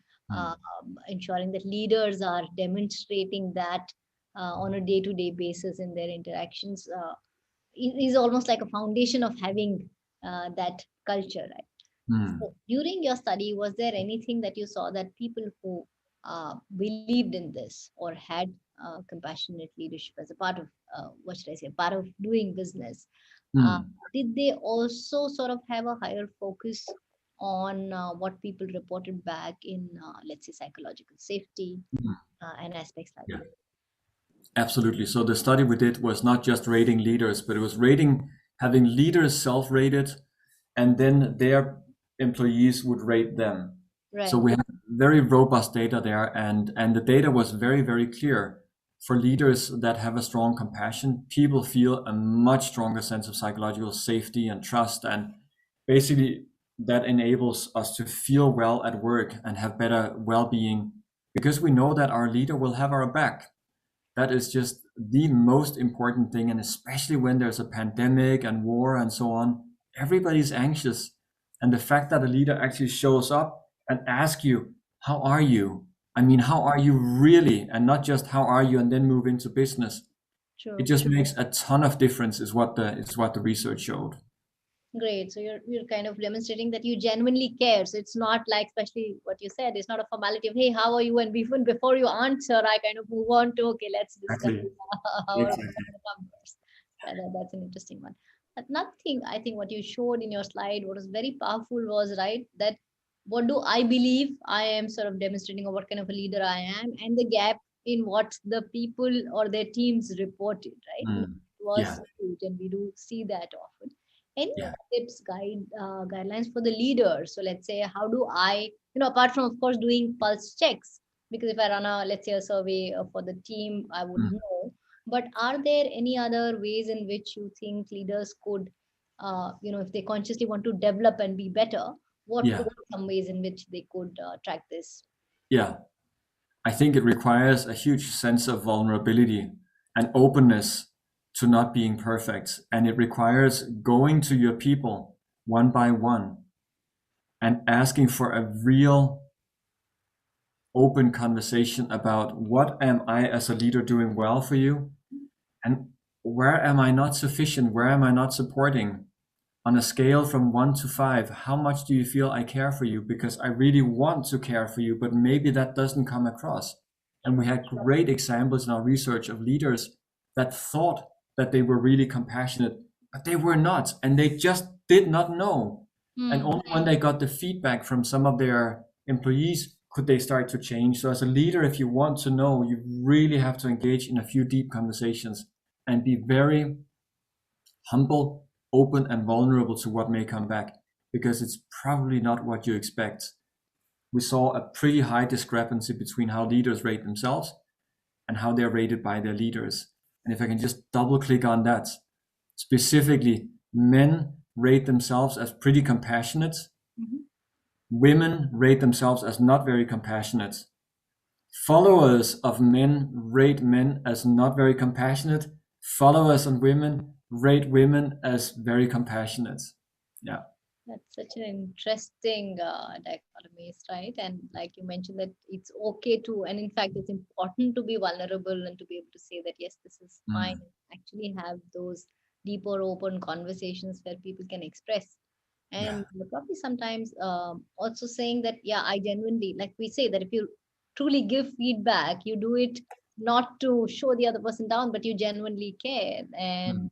ensuring that leaders are demonstrating that on a day-to-day basis in their interactions is almost like a foundation of having that culture, right? So during your study, was there anything that you saw that people who believed in this or had compassionate leadership as a part of what should I say, a part of doing business, did they also sort of have a higher focus on what people reported back in, let's say, psychological safety and aspects like that? Absolutely. So the study we did was not just rating leaders, but it was having leaders self-rated, and then their employees would rate them. Right. So we have very robust data there, and the data was very clear. For leaders that have a strong compassion, people feel a much stronger sense of psychological safety and trust, and basically that enables us to feel well at work and have better well-being, because we know that our leader will have our back. That is just the most important thing. And especially when there's a pandemic and war and so on, everybody's anxious. And the fact that a leader actually shows up and asks you, how are you? I mean, how are you really? And not just how are you and then move into business. True. It just makes a ton of difference, is what the research showed. Great. So you're kind of demonstrating that you genuinely care. So it's not like, especially what you said, it's not a formality of, hey, how are you? And even before you answer, I kind of move on to, okay, let's discuss how exactly. That's an interesting one. Another thing, I think what you showed in your slide, what was very powerful was, right, that what do I believe I am sort of demonstrating, or what kind of a leader I am, and the gap in what the people or their teams reported, right? It was huge, and we do see that often. Any tips, guidelines for the leader? So let's say, how do I, apart from, of course, doing pulse checks, because if I run let's say a survey for the team, I would know. But are there any other ways in which you think leaders could, if they consciously want to develop and be better, what could be some ways in which they could track this? Yeah, I think it requires a huge sense of vulnerability and openness to not being perfect. And it requires going to your people one by one and asking for a real open conversation about, what am I as a leader doing well for you? And where am I not sufficient? Where am I not supporting? On a scale from 1 to 5, how much do you feel I care for you? Because I really want to care for you, but maybe that doesn't come across. And we had great examples in our research of leaders that thought that they were really compassionate, but they were not. And they just did not know. And only when they got the feedback from some of their employees could they start to change. So as a leader, if you want to know, you really have to engage in a few deep conversations and be very humble, open, and vulnerable to what may come back, because it's probably not what you expect. We saw a pretty high discrepancy between how leaders rate themselves and how they're rated by their leaders. And if I can just double click on that, specifically, men rate themselves as pretty compassionate. Women rate themselves as not very compassionate. Followers of men rate men as not very compassionate. Followers of women rate women as very compassionate. Yeah. That's such an interesting dichotomy, right? And like you mentioned, that it's okay to, and in fact, it's important to be vulnerable and to be able to say that, yes, this is fine. Actually, have those deeper, open conversations where people can express. And probably sometimes also saying that, yeah, I genuinely, like we say, that if you truly give feedback, you do it not to show the other person down, but you genuinely care. And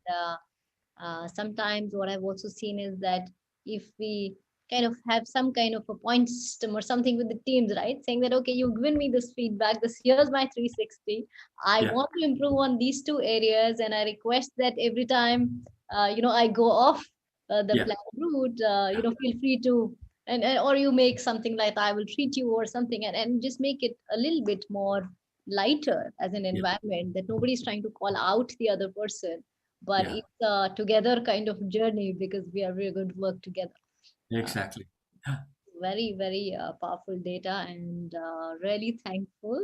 sometimes what I've also seen is that if we kind of have some kind of a point system or something with the teams, right? Saying that, okay, you've given me this feedback, this here's my 360. I Yeah. want to improve on these two areas, and I request that every time, I go off the Yeah. planned route, feel free to, and or you make something like I will treat you or something, and just make it a little bit more lighter as an environment, that nobody's trying to call out the other person, but Yeah. it's a together kind of journey because we're going to work together. Exactly. Very, very powerful data, and really thankful.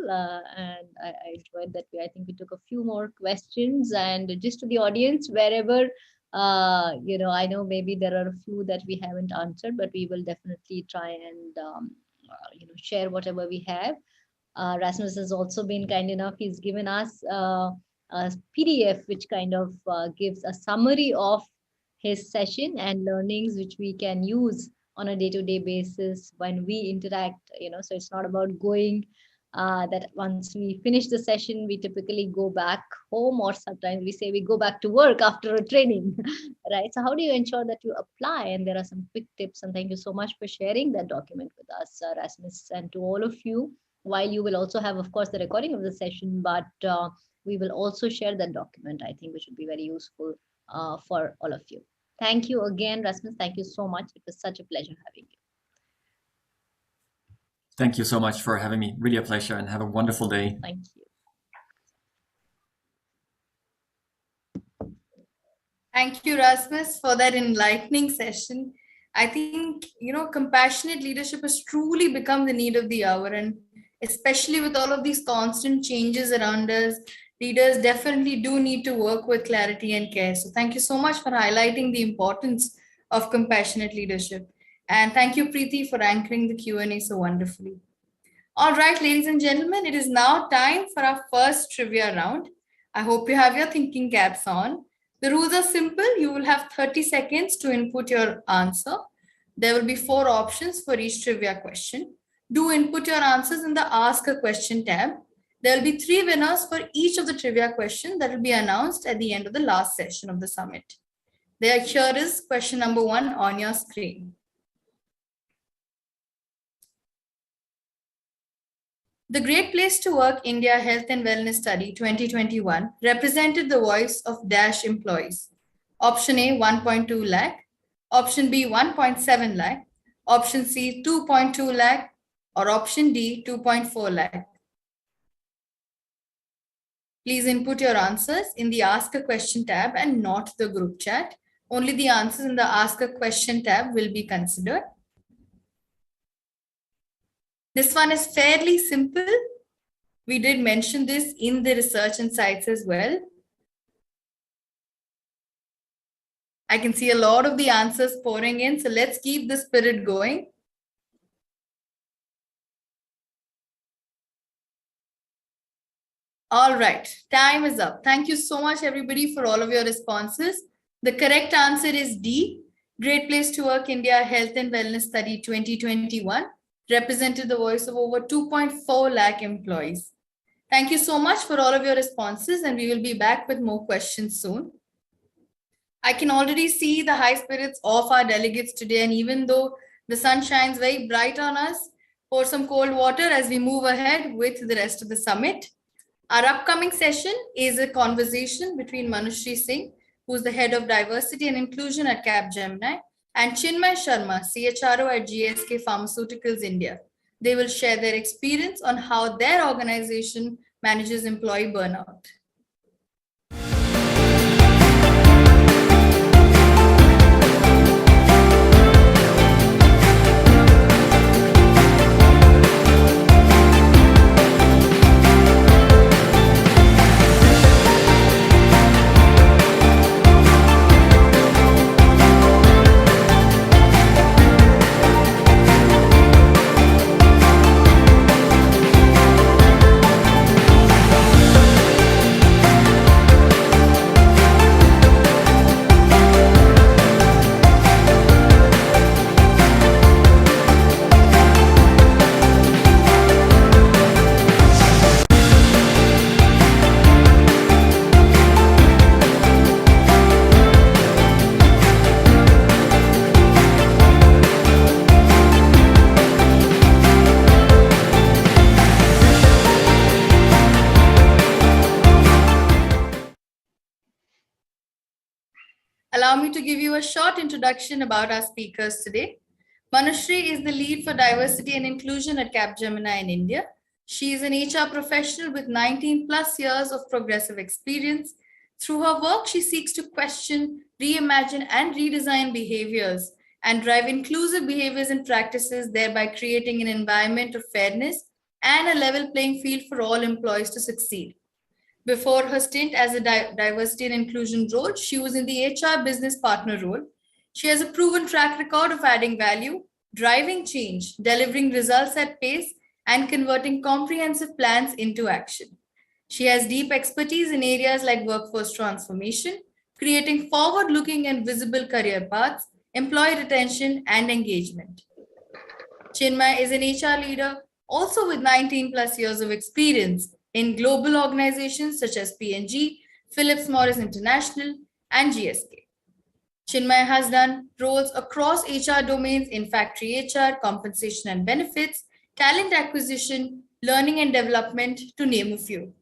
And I enjoyed that. I think we took a few more questions, and just to the audience, wherever, I know maybe there are a few that we haven't answered, but we will definitely try and, share whatever we have. Rasmus has also been kind enough. He's given us a PDF, which kind of gives a summary of his session and learnings, which we can use on a day-to-day basis when we interact. So it's not about going. That once we finish the session, we typically go back home, or sometimes we say we go back to work after a training, right? So how do you ensure that you apply? And there are some quick tips. And thank you so much for sharing that document with us, Rasmus, and to all of you. While you will also have, of course, the recording of the session, but we will also share that document, I think, which would be very useful for all of you. Thank you again, Rasmus. Thank you so much. It was such a pleasure having you. Thank you so much for having me. Really a pleasure, and have a wonderful day. Thank you. Thank you, Rasmus, for that enlightening session. I think, compassionate leadership has truly become the need of the hour. And especially with all of these constant changes around us, leaders definitely do need to work with clarity and care. So thank you so much for highlighting the importance of compassionate leadership. And thank you, Preeti, for anchoring the Q&A so wonderfully. All right, ladies and gentlemen, it is now time for our first trivia round. I hope you have your thinking caps on. The rules are simple. You will have 30 seconds to input your answer. There will be 4 options for each trivia question. Do input your answers in the Ask a Question tab. There will be 3 winners for each of the trivia questions that will be announced at the end of the last session of the summit. Here is question number 1 on your screen. The Great Place to Work India Health and Wellness Study 2021 represented the voice of dash employees. Option A, 1.2 lakh. Option B, 1.7 lakh. Option C, 2.2 lakh. Or option D, 2.4 lakh. Please input your answers in the Ask a Question tab and not the group chat. Only the answers in the Ask a Question tab will be considered. This one is fairly simple. We did mention this in the research insights as well. I can see a lot of the answers pouring in, so let's keep the spirit going. All right, time is up. Thank you so much, everybody, for all of your responses. The correct answer is D, Great Place to Work India Health and Wellness Study 2021. Represented the voice of over 2.4 lakh employees. Thank you so much for all of your responses, and we will be back with more questions soon. I can already see the high spirits of our delegates today, and even though the sun shines very bright on us, pour some cold water as we move ahead with the rest of the summit. Our upcoming session is a conversation between Manushree Singh, who's the head of diversity and inclusion at Capgemini, and Chinmay Sharma, CHRO at GSK Pharmaceuticals India. They will share their experience on how their organization manages employee burnout. to give you a short introduction about our speakers today. Manushree is the lead for diversity and inclusion at Capgemini in India. She is an HR professional with 19 plus years of progressive experience. Through her work, she seeks to question, reimagine, and redesign behaviors and drive inclusive behaviors and practices, thereby creating an environment of fairness and a level playing field for all employees to succeed. Before her stint as a diversity and inclusion role, she was in the HR business partner role. She has a proven track record of adding value, driving change, delivering results at pace, and converting comprehensive plans into action. She has deep expertise in areas like workforce transformation, creating forward-looking and visible career paths, employee retention, and engagement. Chinmay is an HR leader, also with 19 plus years of experience in global organizations such as P&G, Philips Morris International, and GSK. Chinmay has done roles across HR domains in factory HR, compensation and benefits, talent acquisition, learning and development, to name a few.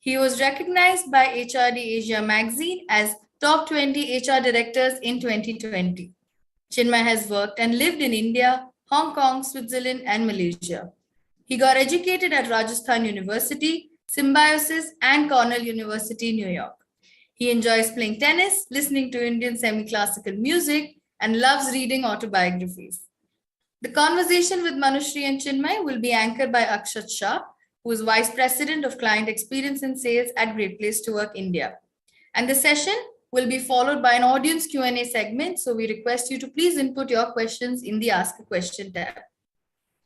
He was recognized by HRD Asia magazine as top 20 HR directors in 2020. Chinmay has worked and lived in India, Hong Kong, Switzerland, and Malaysia. He got educated at Rajasthan University, Symbiosis, and Cornell University, New York. He enjoys playing tennis, listening to Indian semi-classical music, and loves reading autobiographies. The conversation with Manushree and Chinmay will be anchored by Akshat Shah, who is Vice President of Client Experience and Sales at Great Place to Work India. And the session will be followed by an audience Q&A segment, so we request you to please input your questions in the Ask a Question tab.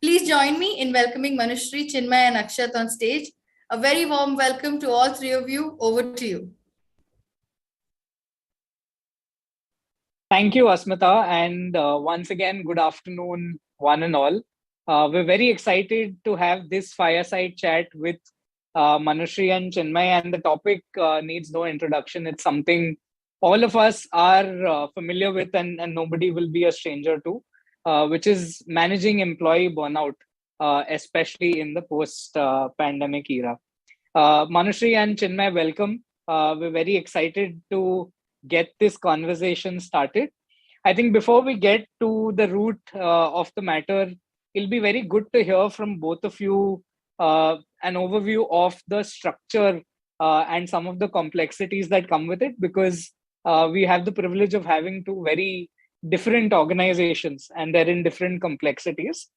Please join me in welcoming Manushree, Chinmay, and Akshat on stage. A very warm welcome to all three of you. Over to you. Thank you, Asmita. And once again, good afternoon, one and all. We're very excited to have this fireside chat with Manushree and Chinmay, and the topic needs no introduction. It's something all of us are familiar with and nobody will be a stranger to, which is managing employee burnout, especially in the post-pandemic era. Manushree and Chinmay, welcome. We're very excited to get this conversation started. I think before we get to the root of the matter, it'll be very good to hear from both of you an overview of the structure and some of the complexities that come with it, because we have the privilege of having two very different organizations and they're in different complexities.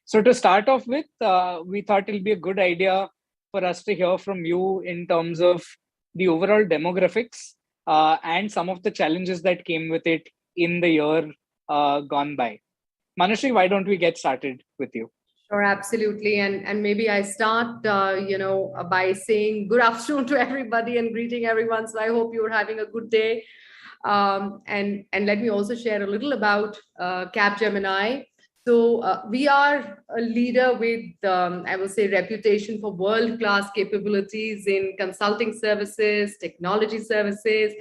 So to start off with, we thought it'll be a good idea for us to hear from you in terms of the overall demographics and some of the challenges that came with it in the year gone by. Manushree, why don't we get started with you? Sure, absolutely. And maybe I start, by saying good afternoon to everybody and greeting everyone. So I hope you're having a good day. And let me also share a little about Capgemini. So we are a leader with, I will say, reputation for world-class capabilities in consulting services, technology services,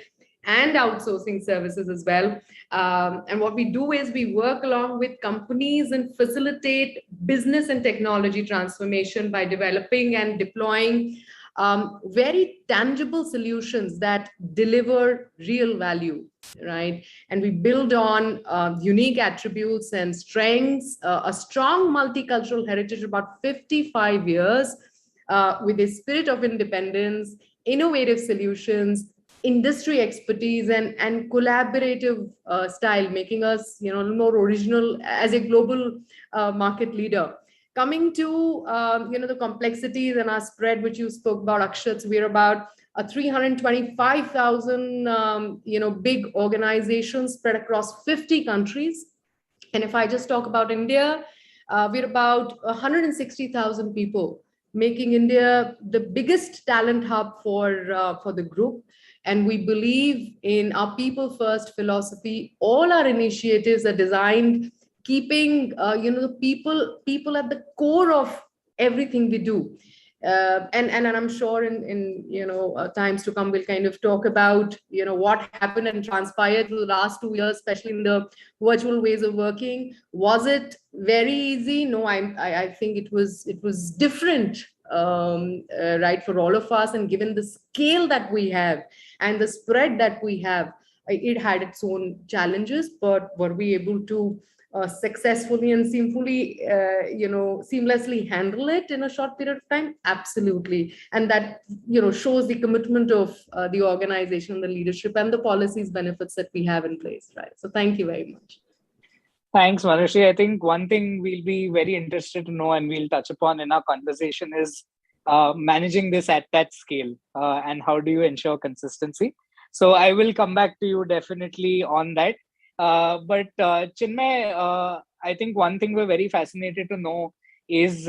and outsourcing services as well. And what we do is we work along with companies and facilitate business and technology transformation by developing and deploying very tangible solutions that deliver real value, right? And we build on unique attributes and strengths, a strong multicultural heritage, about 55 years, with a spirit of independence, innovative solutions, industry expertise, and collaborative style, making us, more original as a global market leader. Coming to the complexities and our spread, which you spoke about, Akshat, we're about a 325,000 big organizations spread across 50 countries. And if I just talk about India, we're about 160,000 people, making India the biggest talent hub for the group. And we believe in our people first philosophy. All our initiatives are designed keeping the people at the core of everything we do. And I'm sure in times to come we'll kind of talk about what happened and transpired through the last 2 years, especially in the virtual ways of working. Was it very easy? No, I think it was different, right, for all of us. And given the scale that we have and the spread that we have, it had its own challenges, but were we able to successfully and seamlessly handle it in a short period of time? Absolutely. And that, shows the commitment of the organization, the leadership, and the policies benefits that we have in place, right? So thank you very much. Thanks, Manushree. I think one thing we'll be very interested to know and we'll touch upon in our conversation is managing this at that scale, and how do you ensure consistency? So I will come back to you definitely on that. But Chinmay, I think one thing we're very fascinated to know is,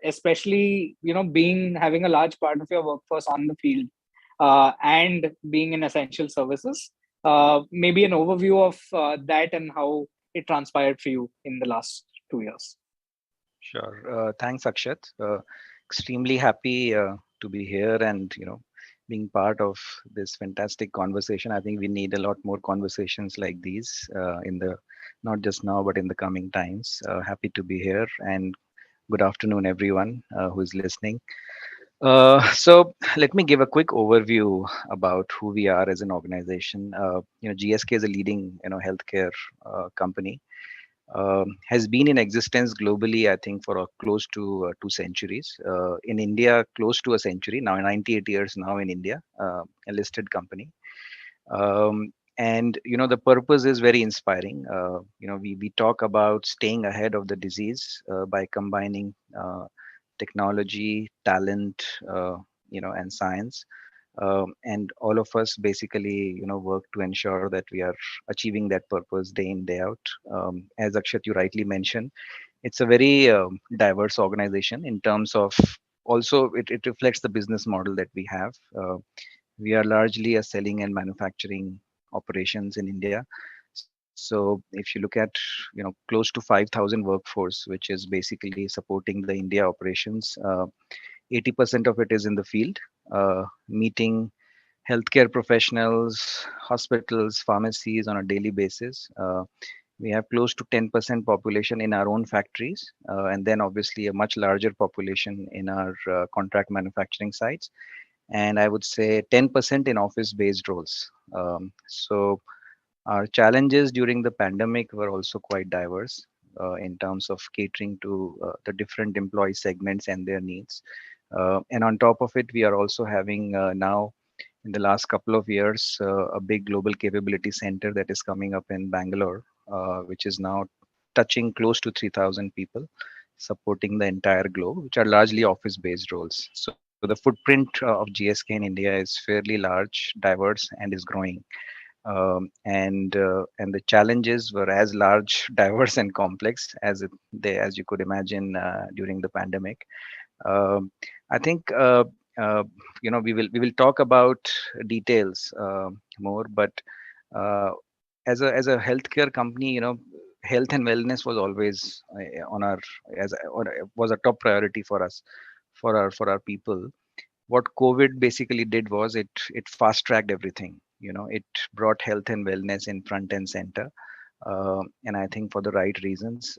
especially having a large part of your workforce on the field, and being in essential services. Maybe an overview of that and how it transpired for you in the last 2 years. Sure. Thanks, Akshat. Extremely happy to be here and being part of this fantastic conversation. I think we need a lot more conversations like these in the not just now but in the coming times. Happy to be here, and good afternoon, everyone who is listening. So let me give a quick overview about who we are as an organization. GSK is a leading healthcare company. Has been in existence globally, I think, for close to 2 centuries. In India, close to a century now, 98 years now in India, a listed company. And the purpose is very inspiring. We talk about staying ahead of the disease by combining technology, talent, and science. And all of us basically, work to ensure that we are achieving that purpose day in, day out. As Akshat, you rightly mentioned, it's a very diverse organization in terms of also it reflects the business model that we have. We are largely a selling and manufacturing operations in India. So if you look at, close to 5,000 workforce, which is basically supporting the India operations, 80% of it is in the field, meeting healthcare professionals, hospitals, pharmacies on a daily basis. We have close to 10% population in our own factories, and then obviously a much larger population in our contract manufacturing sites. And I would say 10% in office-based roles. So our challenges during the pandemic were also quite diverse in terms of catering to the different employee segments and their needs. And on top of it, we are also having now, in the last couple of years, a big global capability center that is coming up in Bangalore, which is now touching close to 3,000 people, supporting the entire globe, which are largely office-based roles. So the footprint of GSK in India is fairly large, diverse, and is growing. And the challenges were as large, diverse, and complex as you could imagine during the pandemic. I think we will talk about details more, but as a healthcare company, health and wellness was always on our was a top priority for us, for our people. What COVID basically did was it fast tracked everything. It brought health and wellness in front and center, and I think for the right reasons.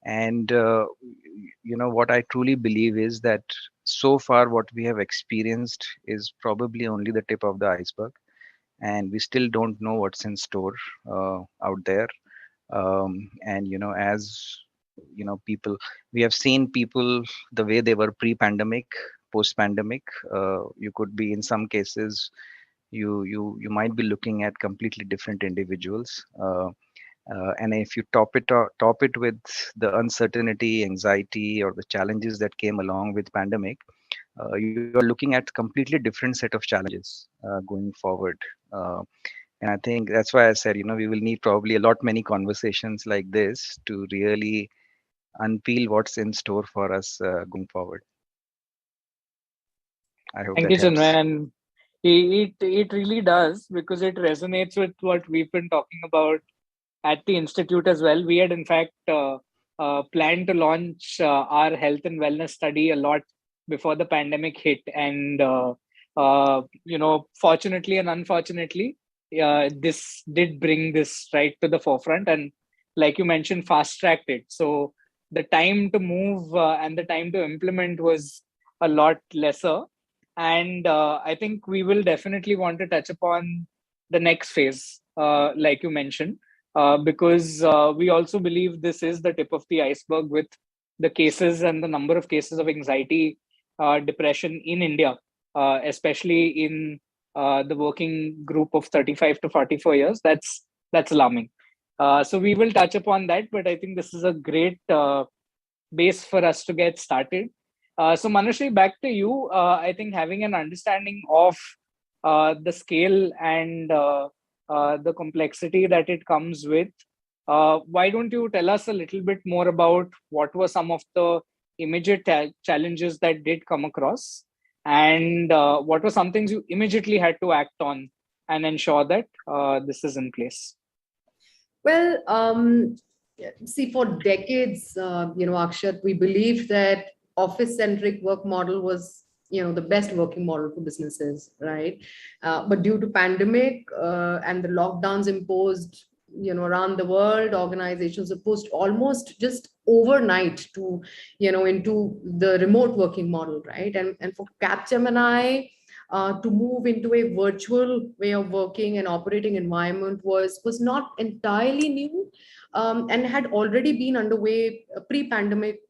And what I truly believe is that so far what we have experienced is probably only the tip of the iceberg, and we still don't know what's in store out there. And as people, we have seen people the way they were pre-pandemic, post-pandemic. You could be, in some cases, you might be looking at completely different individuals. And if you top it with the uncertainty, anxiety, or the challenges that came along with pandemic, you are looking at completely different set of challenges going forward. And I think that's why I said, we will need probably a lot many conversations like this to really unpeel what's in store for us going forward. I hope Thank that you, helps. Chinmay. And it really does, because it resonates with what we've been talking about at the Institute as well. We had, in fact, planned to launch our health and wellness study a lot before the pandemic hit. And, fortunately and unfortunately, this did bring this right to the forefront. And like you mentioned, fast-tracked it. So the time to move and the time to implement was a lot lesser. And I think we will definitely want to touch upon the next phase like you mentioned, because we also believe this is the tip of the iceberg with the cases and the number of cases of anxiety, depression in India, especially in the working group of 35 to 44 years. That's alarming. So we will touch upon that, but I think this is a great base for us to get started. So Manushree, back to you. I think having an understanding of the scale and the complexity that it comes with, why don't you tell us a little bit more about what were some of the immediate challenges that did come across, and what were some things you immediately had to act on and ensure that this is in place? Well, see, for decades, Akshat, we believed that office-centric work model was, the best working model for businesses, right? But due to pandemic and the lockdowns imposed, around the world, organizations were pushed almost just overnight to, into the remote working model, right? And for Capgemini, to move into a virtual way of working and operating environment was not entirely new, and had already been underway pre-pandemic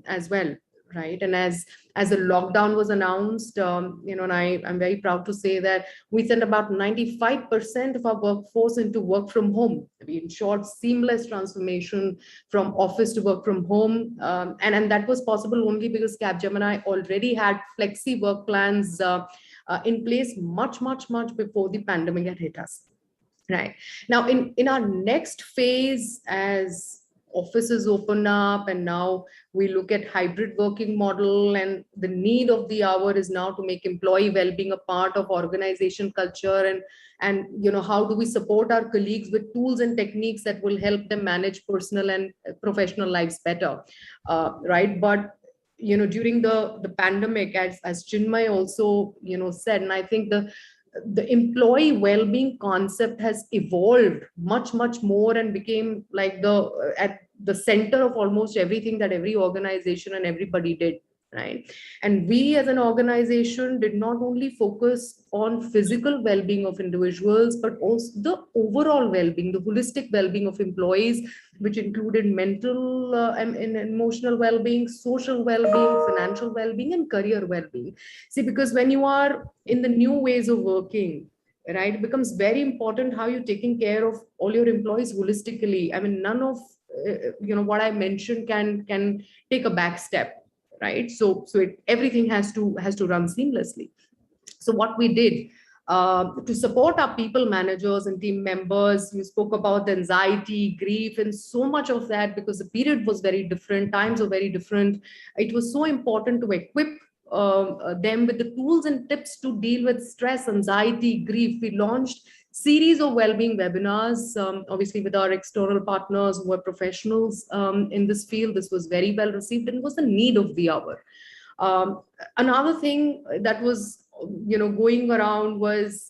as well, right? And as the lockdown was announced, and I'm very proud to say that we sent about 95% of our workforce into work from home. We ensured seamless transformation from office to work from home, and that was possible only because Capgemini already had flexi work plans in place much before the pandemic had hit us. Right. Now, in our next phase, as offices open up and now we look at hybrid working model, and the need of the hour is now to make employee well-being a part of organization culture, and how do we support our colleagues with tools and techniques that will help them manage personal and professional lives better, right? But during the pandemic, as Chinmay also said, and I think the employee well-being concept has evolved much more and became like at the center of almost everything that every organization and everybody did, right? And we as an organization did not only focus on physical well-being of individuals, but also the overall well-being, the holistic well-being of employees, which included mental and emotional well-being, social well-being, financial well-being, and career well-being. See, because when you are in the new ways of working, right, it becomes very important how you're taking care of all your employees holistically. I mean, none of what I mentioned can take a back step, right? So everything has to run seamlessly. So what we did to support our people managers and team members, you spoke about the anxiety, grief, and so much of that, because the period was very different, times were very different. It was so important to equip them with the tools and tips to deal with stress, anxiety, grief. We launched series of well-being webinars, obviously with our external partners who are professionals in this field. This was very well received and was the need of the hour. Another thing that was going around was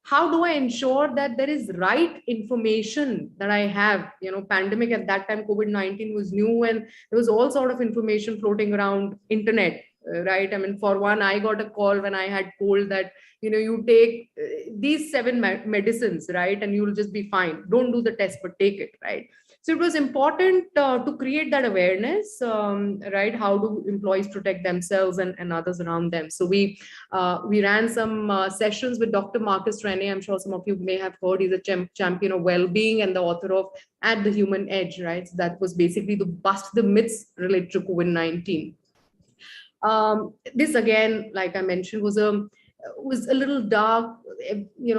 how do I ensure that there is right information that I have? Pandemic at that time, COVID-19 was new, and there was all sort of information floating around internet, right? I mean, for one, I got a call when I had cold that you take these 7 medicines, right, and you'll just be fine. Don't do the test, but take it, right? So it was important to create that awareness, right? How do employees protect themselves and others around them? So we ran some sessions with Dr. Marcus Rene. I'm sure some of you may have heard. He's a champion of well-being and the author of At the Human Edge, right? So that was basically to bust the myths related to COVID-19. This again, like I mentioned, was a little dark.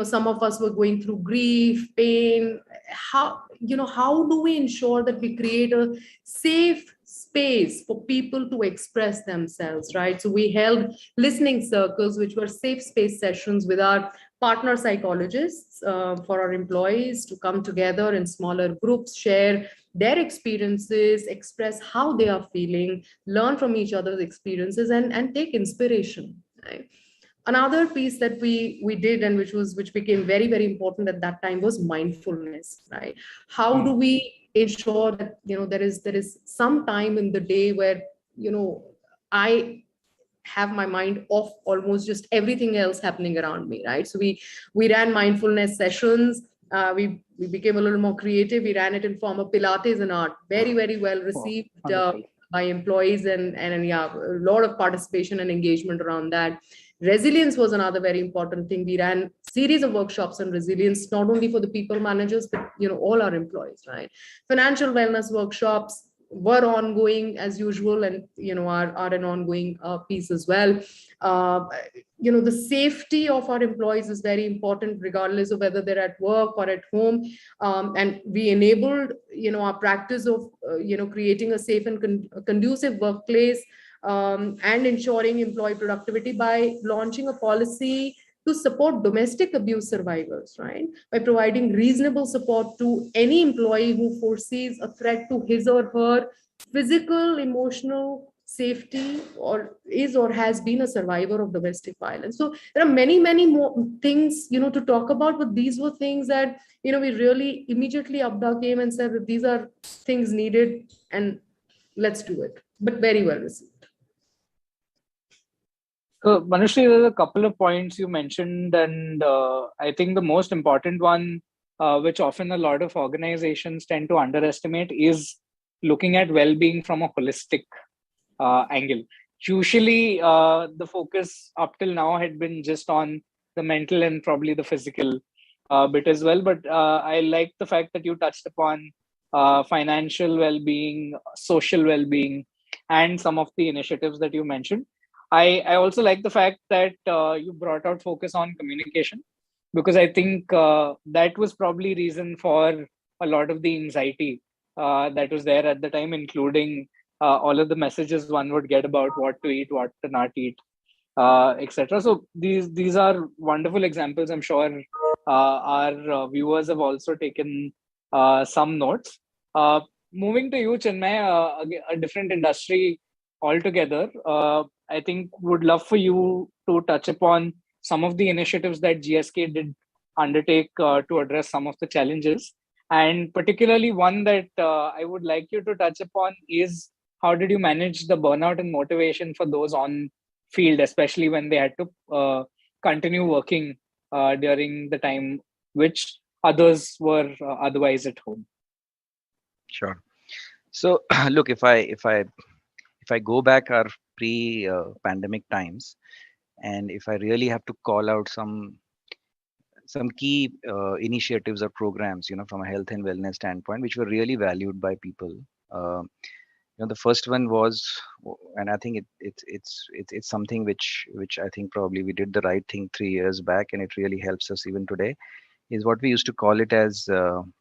Some of us were going through grief, pain. How do we ensure that we create a safe space for people to express themselves, right? So we held listening circles, which were safe space sessions with our partner psychologists for our employees to come together in smaller groups, share their experiences, express how they are feeling, learn from each other's experiences, and take inspiration, right? Another piece that we did, and which became very important at that time, was mindfulness, right? How do we ensure that there is some time in the day where I have my mind off almost just everything else happening around me, right? So we ran mindfulness sessions. we became a little more creative. We ran it in form of Pilates and art. Very, very well received by employees, and yeah, a lot of participation and engagement around that. Resilience was another very important thing. We ran series of workshops on resilience, not only for the people managers, but all our employees, right? Financial wellness workshops were ongoing as usual, and are an ongoing piece as well. uh, the safety of our employees is very important, regardless of whether they're at work or at home. And we enabled our practice of creating a safe and conducive workplace, and ensuring employee productivity by launching a policy to support domestic abuse survivors, right? By providing reasonable support to any employee who foresees a threat to his or her physical, emotional safety, or is or has been a survivor of domestic violence. So there are many, many more things, to talk about, but these were things that, we really immediately upped our game and said that these are things needed and let's do it. But very well received. So, Manushree, there's a couple of points you mentioned, and I think the most important one, which often a lot of organizations tend to underestimate, is looking at well-being from a holistic angle. Usually, the focus up till now had been just on the mental and probably the physical bit as well. But I like the fact that you touched upon financial well-being, social well-being, and some of the initiatives that you mentioned. I also like the fact that you brought out focus on communication, because I think that was probably reason for a lot of the anxiety that was there at the time, including all of the messages one would get about what to eat, what to not eat, etc. So these are wonderful examples. I'm sure our viewers have also taken some notes. Moving to you, Chinmay, a different industry altogether. I think would love for you to touch upon some of the initiatives that GSK did undertake to address some of the challenges. And particularly one that I would like you to touch upon is how did you manage the burnout and motivation for those on field, especially when they had to continue working during the time which others were otherwise at home? Sure. So look, if I go back our pre-pandemic times, and if I really have to call out some key initiatives or programs, from a health and wellness standpoint, which were really valued by people. Uh, the first one was, and I think it's something which I think probably we did the right thing 3 years back, and it really helps us even today, is what we used to call it as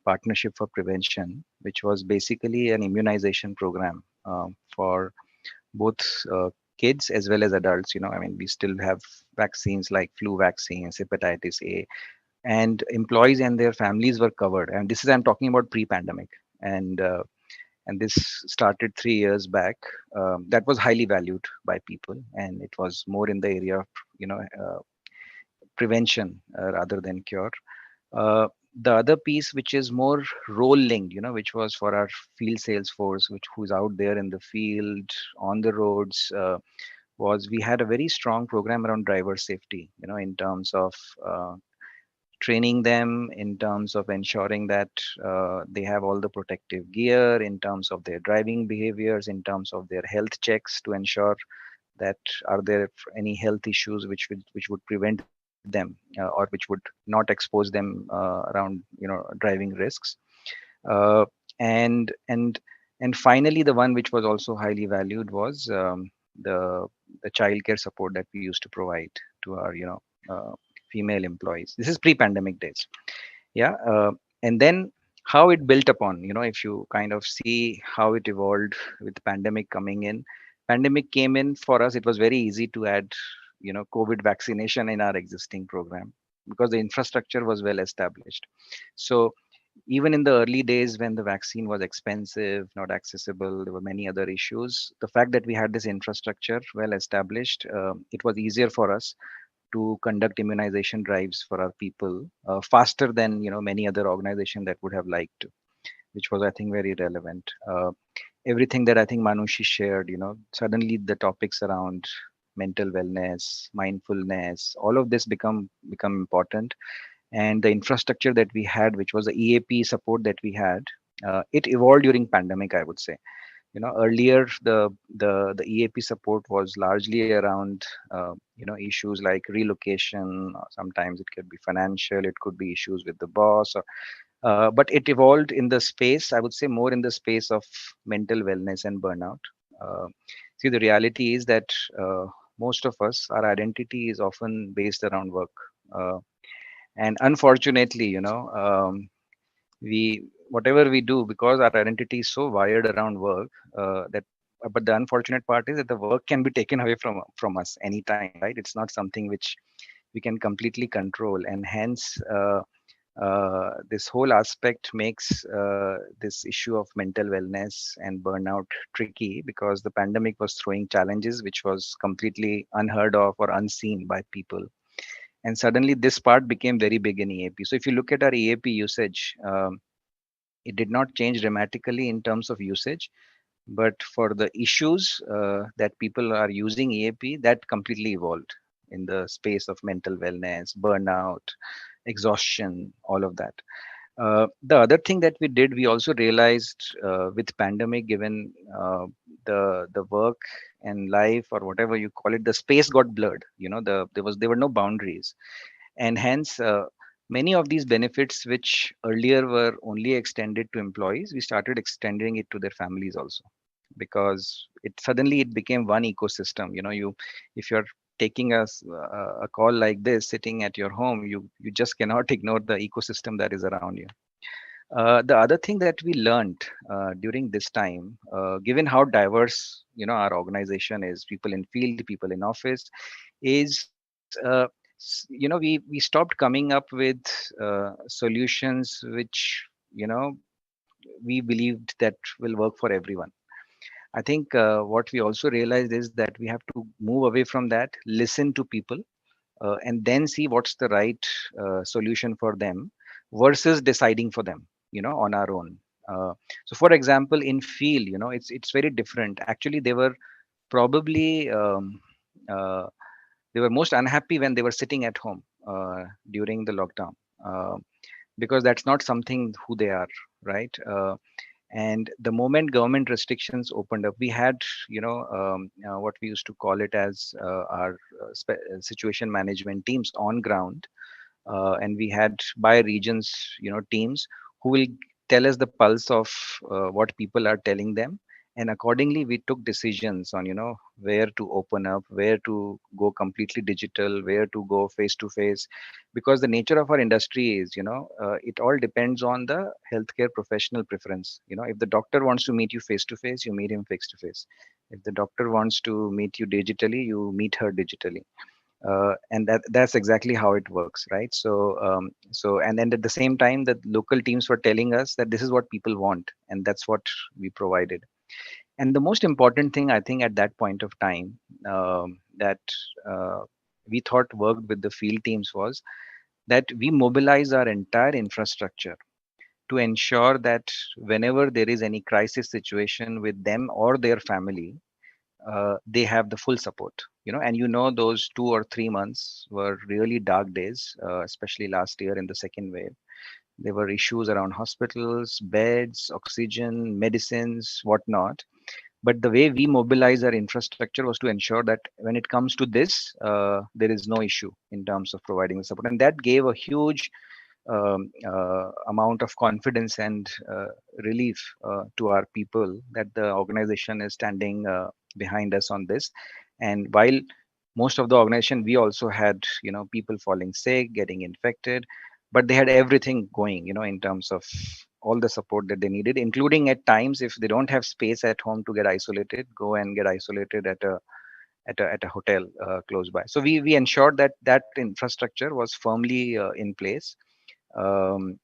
Partnership for Prevention, which was basically an immunization program for both kids as well as adults. I mean, we still have vaccines like flu vaccines, hepatitis A, and employees and their families were covered. And this is, I'm talking about pre-pandemic, and this started 3 years back. That was highly valued by people, and it was more in the area of prevention rather than cure. The other piece, which is more role linked, which was for our field sales force, who's out there in the field on the roads, was we had a very strong program around driver safety, in terms of training them, in terms of ensuring that they have all the protective gear, in terms of their driving behaviors, in terms of their health checks, to ensure that are there any health issues which would prevent them or which would not expose them around driving risks. And finally, the one which was also highly valued was the childcare support that we used to provide to our female employees. This is pre-pandemic days. Yeah. And then how it built upon, if you kind of see how it evolved with the pandemic coming in. Pandemic came in, for us it was very easy to add COVID vaccination in our existing program, because the infrastructure was well established. So even in the early days when the vaccine was expensive, not accessible, there were many other issues. The fact that we had this infrastructure well established, it was easier for us to conduct immunization drives for our people faster than many other organizations that would have liked to, which was, I think, very relevant. Everything that I think Manushi shared, suddenly the topics around mental wellness, mindfulness, all of this become important. and the infrastructure that we had, which was the EAP support that we had, it evolved during pandemic, I would say. Earlier the EAP support was largely around issues like relocation, or sometimes it could be financial, it could be issues with the boss, but it evolved in the space, I would say, more in the space of mental wellness and burnout. uh, See, the reality is that most of us, our identity is often based around work, uh, and unfortunately, we whatever we do, because our identity is so wired around work, that but the unfortunate part is that the work can be taken away from us anytime, right? It's not something which we can completely control, and hence this whole aspect makes this issue of mental wellness and burnout tricky, because the pandemic was throwing challenges which was completely unheard of or unseen by people. And suddenly this part became very big in EAP. So if you look at our EAP usage, it did not change dramatically in terms of usage, but for the issues that people are using EAP, that completely evolved in the space of mental wellness, burnout, exhaustion, all of that. The other thing that we did, we also realized with pandemic, given the work and life, or whatever you call it, the space got blurred. There were no boundaries, and hence many of these benefits which earlier were only extended to employees, we started extending it to their families also, because it became one ecosystem. You if you're taking a call like this sitting at your home, you just cannot ignore the ecosystem that is around you. The other thing that we learned during this time, given how diverse our organization is, people in field, people in office, is we stopped coming up with solutions which we believed that will work for everyone. I think what we also realized is that we have to move away from that, listen to people, and then see what's the right solution for them versus deciding for them, on our own. So, for example, in field, it's very different. Actually, they were probably uh, they were most unhappy when they were sitting at home during the lockdown, uh, because that's not something who they are, right? And the moment government restrictions opened up, we had what we used to call it as our situation management teams on ground, and we had by regions teams who will tell us the pulse of what people are telling them, and accordingly we took decisions on where to open up, where to go completely digital, where to go face to face, because the nature of our industry is it all depends on the healthcare professional preference. If the doctor wants to meet you face to face, you meet him face to face. If the doctor wants to meet you digitally, you meet her digitally. And that's exactly how it works, right? So and then at the same time, the local teams were telling us that this is what people want, and that's what we provided. And the most important thing, I think, at that point of time, that uh, we thought worked with the field teams was that we mobilize our entire infrastructure to ensure that whenever there is any crisis situation with them or their family, they have the full support. And those 2 or 3 months were really dark days, especially last year in the second wave. There were issues around hospitals, beds, oxygen, medicines, whatnot. But the way we mobilize our infrastructure was to ensure that when it comes to this, there is no issue in terms of providing the support, and that gave a huge amount of confidence and relief to our people, that the organization is standing behind us on this. And while most of the organization, we also had people falling sick, getting infected, but they had everything going, in terms of all the support that they needed, including at times if they don't have space at home to get isolated, go and get isolated at a hotel close by. So we ensured that that infrastructure was firmly in place. um,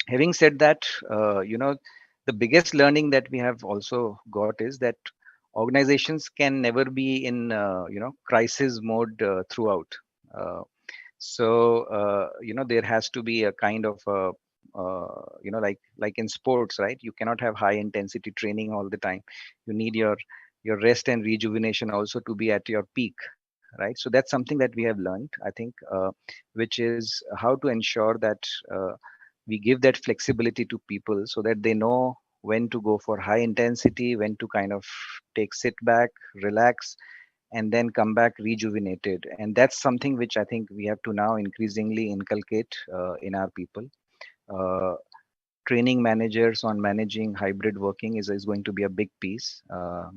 Having said that, the biggest learning that we have also got is that organizations can never be in crisis mode throughout. uh, there has to be a kind of like in sports, right? You cannot have high intensity training all the time. You need your rest and rejuvenation also to be at your peak, right? right? So that's something that we have learned, I think, which is how to ensure that we give that flexibility to people so that they know when to go for high intensity, when to kind of sit back, relax, and then come back rejuvenated. And that's something which I think we have to now increasingly inculcate in our people. Uh, Training managers on managing hybrid working is going to be a big piece,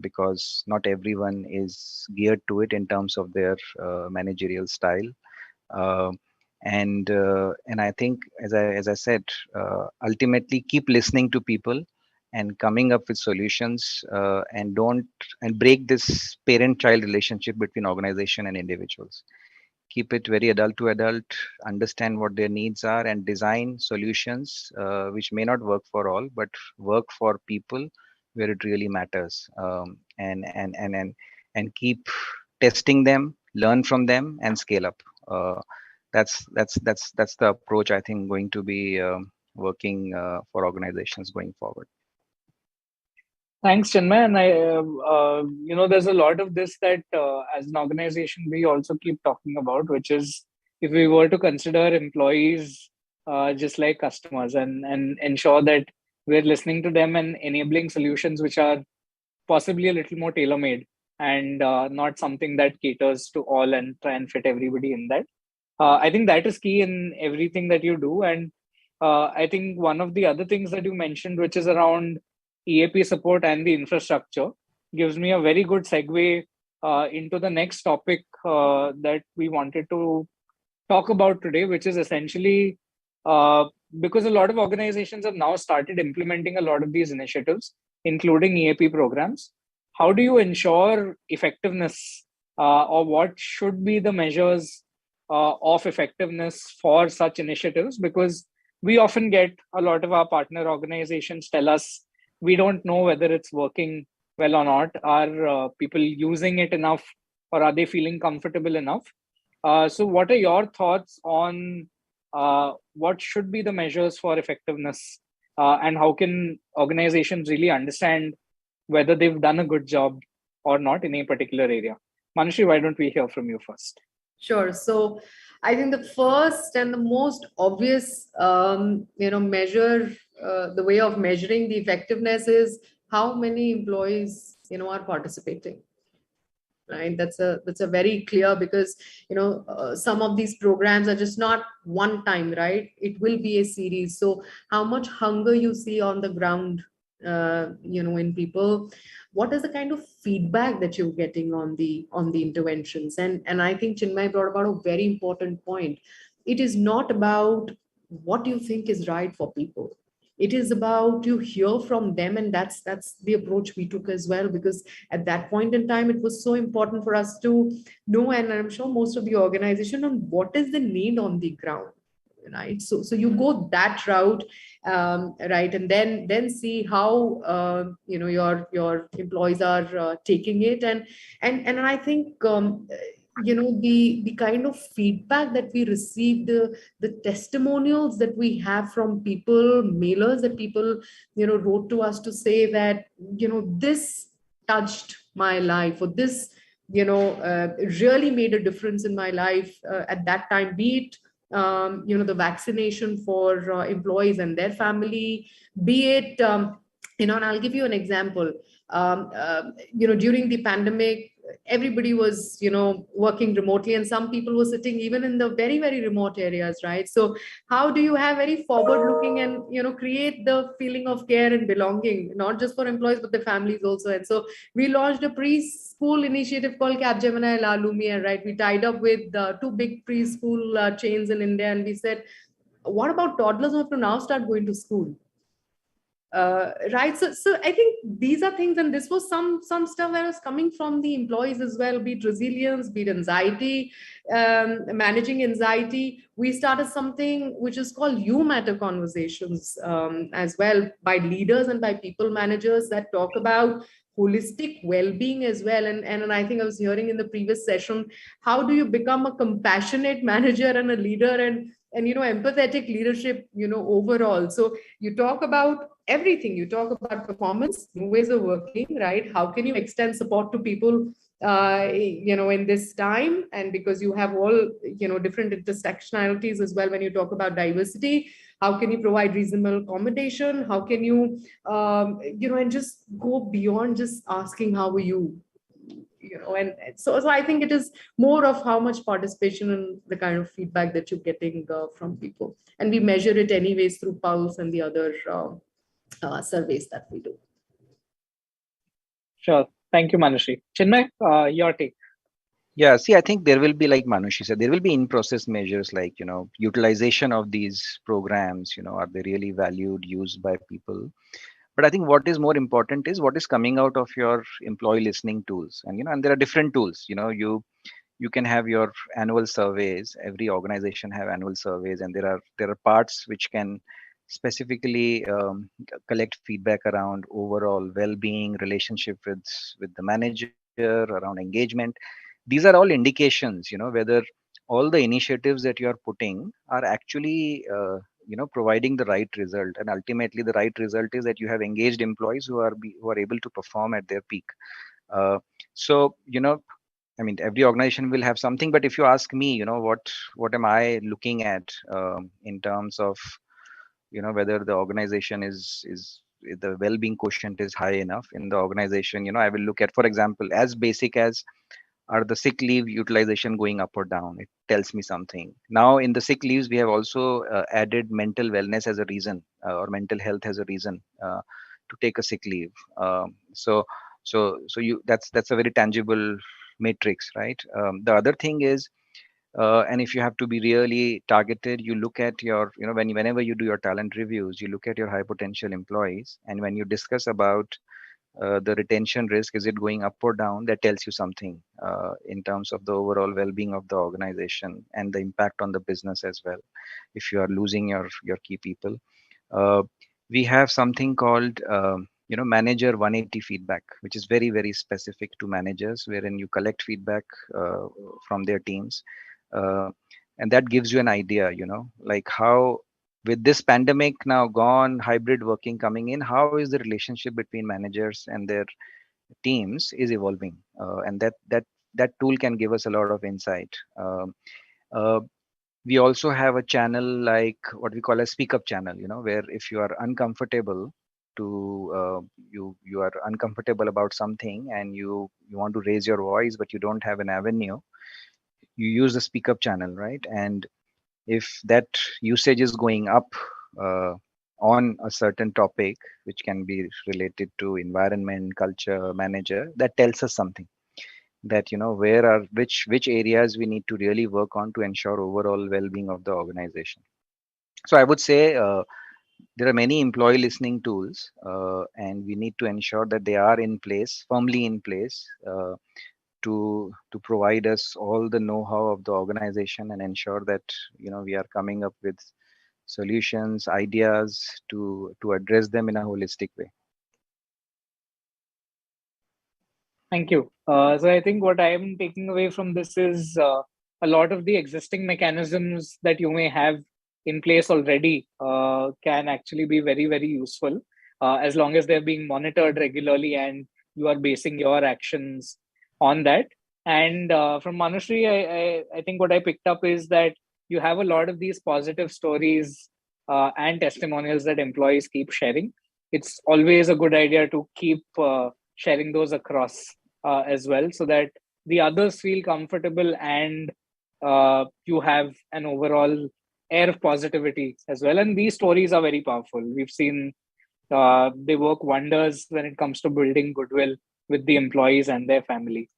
because not everyone is geared to it in terms of their managerial style. Uh, and I think, as I said, ultimately keep listening to people and coming up with solutions, and don't and break this parent-child relationship between organization and individuals. Keep it very adult to adult, understand what their needs are, and design solutions which may not work for all, but work for people where it really matters. And keep testing them, learn from them, and scale up. That's the approach I think going to be working for organizations going forward. Thanks, Chinmay. And there's a lot of this that as an organization, we also keep talking about, which is if we were to consider employees just like customers, and ensure that we're listening to them and enabling solutions which are possibly a little more tailor-made, and not something that caters to all and try and fit everybody in that. I think that is key in everything that you do. And I think one of the other things that you mentioned, which is around EAP support and the infrastructure, gives me a very good segue into the next topic that we wanted to talk about today, which is essentially because a lot of organizations have now started implementing a lot of these initiatives, including EAP programs. How do you ensure effectiveness, or what should be the measures of effectiveness for such initiatives? Because we often get a lot of our partner organizations tell us we don't know whether it's working well or not. Are people using it enough, or are they feeling comfortable enough? So what are your thoughts on what should be the measures for effectiveness, and how can organizations really understand whether they've done a good job or not in a particular area? Manashri, why don't we hear from you first? Sure. So I think the first and the most obvious, measure, the way of measuring the effectiveness is how many employees, are participating. Right. That's a very clear, because some of these programs are just not one time, right? It will be a series. So how much hunger you see on the ground, in people, what is the kind of feedback that you're getting on the interventions? And I think Chinmay brought about a very important point. It is not about what you think is right for people. It is about you hear from them, and that's the approach we took as well, because at that point in time it was so important for us to know, and I'm sure most of the organization, on what is the need on the ground, right? So you go that route, right, and then see how your employees are taking it, and I think the kind of feedback that we receive, the testimonials that we have from people, mailers that people wrote to us to say that this touched my life, or this really made a difference in my life at that time, be it the vaccination for employees and their family, be it and I'll give you an example. During the pandemic, everybody was working remotely, and some people were sitting even in the very, very remote areas, right? So how do you have very forward looking and create the feeling of care and belonging, not just for employees but the families also? And so we launched a preschool initiative called Capgemini La Lumiere, right? We tied up with two big preschool chains in India, and we said, what about toddlers who have to now start going to school? Right. So I think these are things, and this was some stuff that was coming from the employees as well, be it resilience, be it anxiety, managing anxiety. We started something which is called You Matter conversations as well, by leaders and by people managers, that talk about holistic well-being as well. And I think I was hearing in the previous session, how do you become a compassionate manager and a leader, and empathetic leadership overall? So you talk about everything. You talk about performance, new ways of working, right? How can you extend support to people in this time, and because you have all, different intersectionalities as well when you talk about diversity. How can you provide reasonable accommodation? How can you, and just go beyond just asking how are you, and so I think it is more of how much participation and the kind of feedback that you're getting from people, and we measure it anyways through Pulse and the other surveys that we do. Sure. Thank you, Manushree. Chinmay, your take. Yeah, see, I think there will be, like Manushi said, there will be in-process measures like, utilization of these programs, are they really valued, used by people? But I think what is more important is what is coming out of your employee listening tools. And there are different tools, you can have your annual surveys. Every organization have annual surveys, and there are parts which can specifically collect feedback around overall well-being, relationship with the manager, around engagement. These are all indications, whether all the initiatives that you are putting are actually providing the right result. And ultimately the right result is that you have engaged employees who are able to perform at their peak. So I mean, every organization will have something, but if you ask me, what am I looking at in terms of, whether the organization is the well-being quotient is high enough in the organization. I will look at, for example, as basic as, are the sick leave utilization going up or down? It tells me something. Now in the sick leaves, we have also added mental wellness as a reason, or mental health as a reason to take a sick leave. So that's a very tangible matrix, right? The other thing is, and if you have to be really targeted, you look at your, whenever you do your talent reviews, you look at your high potential employees, and when you discuss about the retention risk, is it going up or down? That tells you something in terms of the overall well-being of the organization and the impact on the business as well. If you are losing your key people, we have something called manager 180 feedback, which is very, very specific to managers, wherein you collect feedback from their teams, and that gives you an idea, like how, with this pandemic now gone, hybrid working coming in, how is the relationship between managers and their teams is evolving, and that tool can give us a lot of insight. Uh, we also have a channel like what we call a speak up channel, where if you are uncomfortable to you are uncomfortable about something, and you want to raise your voice but you don't have an avenue, you use the speak up channel, right? And if that usage is going up on a certain topic, which can be related to environment, culture, manager, that tells us something, that where are which areas we need to really work on to ensure overall well-being of the organization. So I would say there are many employee listening tools, and we need to ensure that they are in place, firmly in place, to provide us all the know-how of the organization, and ensure that we are coming up with solutions, ideas to address them in a holistic way. Thank you. So I think what I am taking away from this is a lot of the existing mechanisms that you may have in place already can actually be very, very useful as long as they're being monitored regularly and you are basing your actions on that. And from Manushree, I think what I picked up is that you have a lot of these positive stories and testimonials that employees keep sharing. It's always a good idea to keep sharing those across as well, so that the others feel comfortable, and you have an overall air of positivity as well. And these stories are very powerful. We've seen they work wonders when it comes to building goodwill with the employees and their family.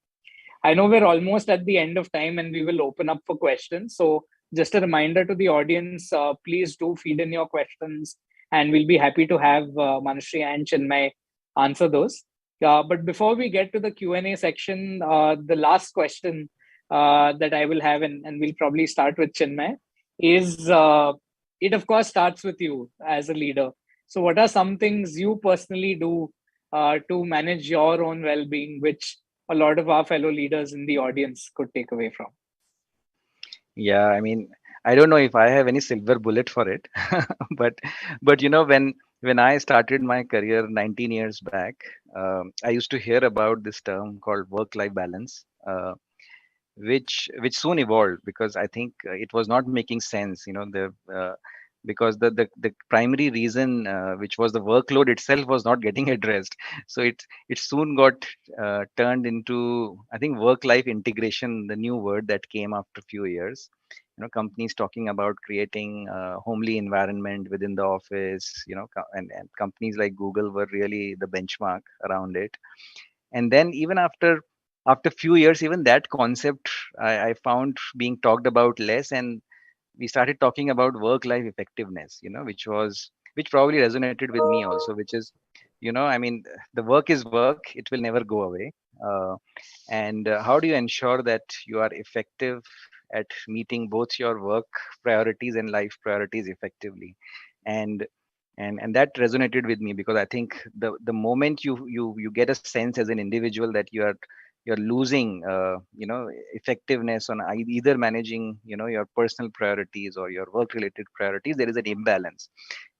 I know we're almost at the end of time, and we will open up for questions. So just a reminder to the audience, please do feed in your questions, and we'll be happy to have Manushree and Chinmay answer those. But before we get to the Q&A section, the last question that I will have, and we'll probably start with Chinmay, is it of course starts with you as a leader. So what are some things you personally do to manage your own well-being, which a lot of our fellow leaders in the audience could take away from? Yeah, I mean, I don't know if I have any silver bullet for it, but when I started my career 19 years back, I used to hear about this term called work-life balance. Which soon evolved because I think it was not making sense. Because the primary reason, which was the workload itself, was not getting addressed. So it soon got turned into, I think, work life integration, the new word that came after a few years. Companies talking about creating a homely environment within the office. And companies like Google were really the benchmark around it. And then even after few years, even that concept I found being talked about less, and we started talking about work life effectiveness, which probably resonated with me also, which is, I mean, the work is work, it will never go away. uh, and how do you ensure that you are effective at meeting both your work priorities and life priorities effectively? And and and that resonated with me, because I think the moment you get a sense as an individual that you're losing effectiveness on either managing your personal priorities or your work related priorities, there is an imbalance,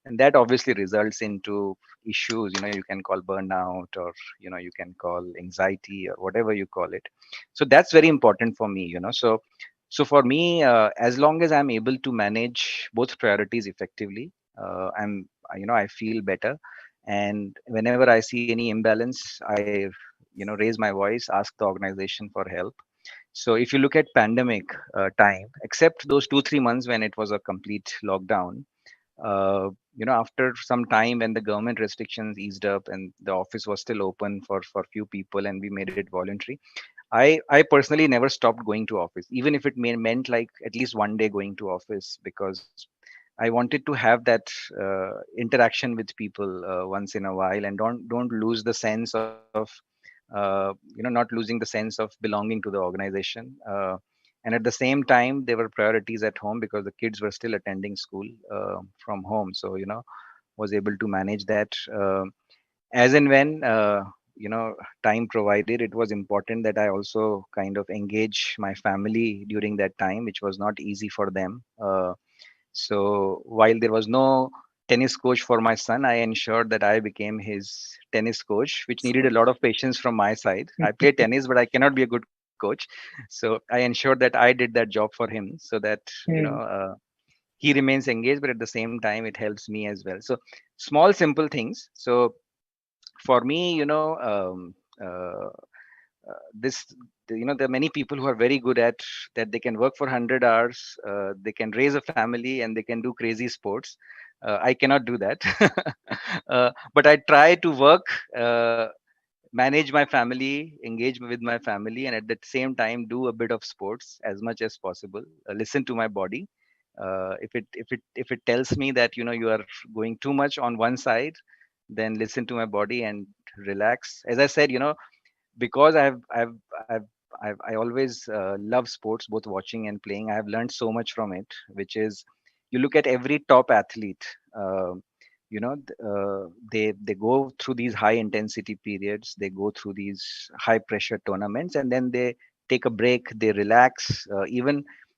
and that obviously results into issues. You can call burnout, or you can call anxiety, or whatever you call it. So that's very important for me. So for me, as long as I'm able to manage both priorities effectively, I feel better. And whenever I see any imbalance, I raise my voice, ask the organization for help. So if you look at pandemic time, except those 2-3 months when it was a complete lockdown, after some time when the government restrictions eased up and the office was still open for few people and we made it voluntary, I personally never stopped going to office, even if it meant like at least one day going to office, because I wanted to have that interaction with people once in a while, and don't lose the sense of not losing the sense of belonging to the organization. And at the same time, there were priorities at home because the kids were still attending school from home. So was able to manage that as and when time provided. It was important that I also kind of engage my family during that time, which was not easy for them. So while there was no tennis coach for my son, I ensured that I became his tennis coach, which needed a lot of patience from my side. I play tennis, but I cannot be a good coach. So I ensured that I did that job for him, so that he remains engaged, but at the same time, it helps me as well. So small, simple things. So for me, this there are many people who are very good at that. They can work for 100 hours, they can raise a family, and they can do crazy sports. I cannot do that. But I try to work, manage my family, engage with my family, and at the same time do a bit of sports as much as possible. Listen to my body. If it tells me that you are going too much on one side, then listen to my body and relax. As I said, because I always love sports, both watching and playing. I have learned so much from it, which is, you look at every top athlete. They go through these high intensity periods. They go through these high pressure tournaments, and then they take a break. They relax.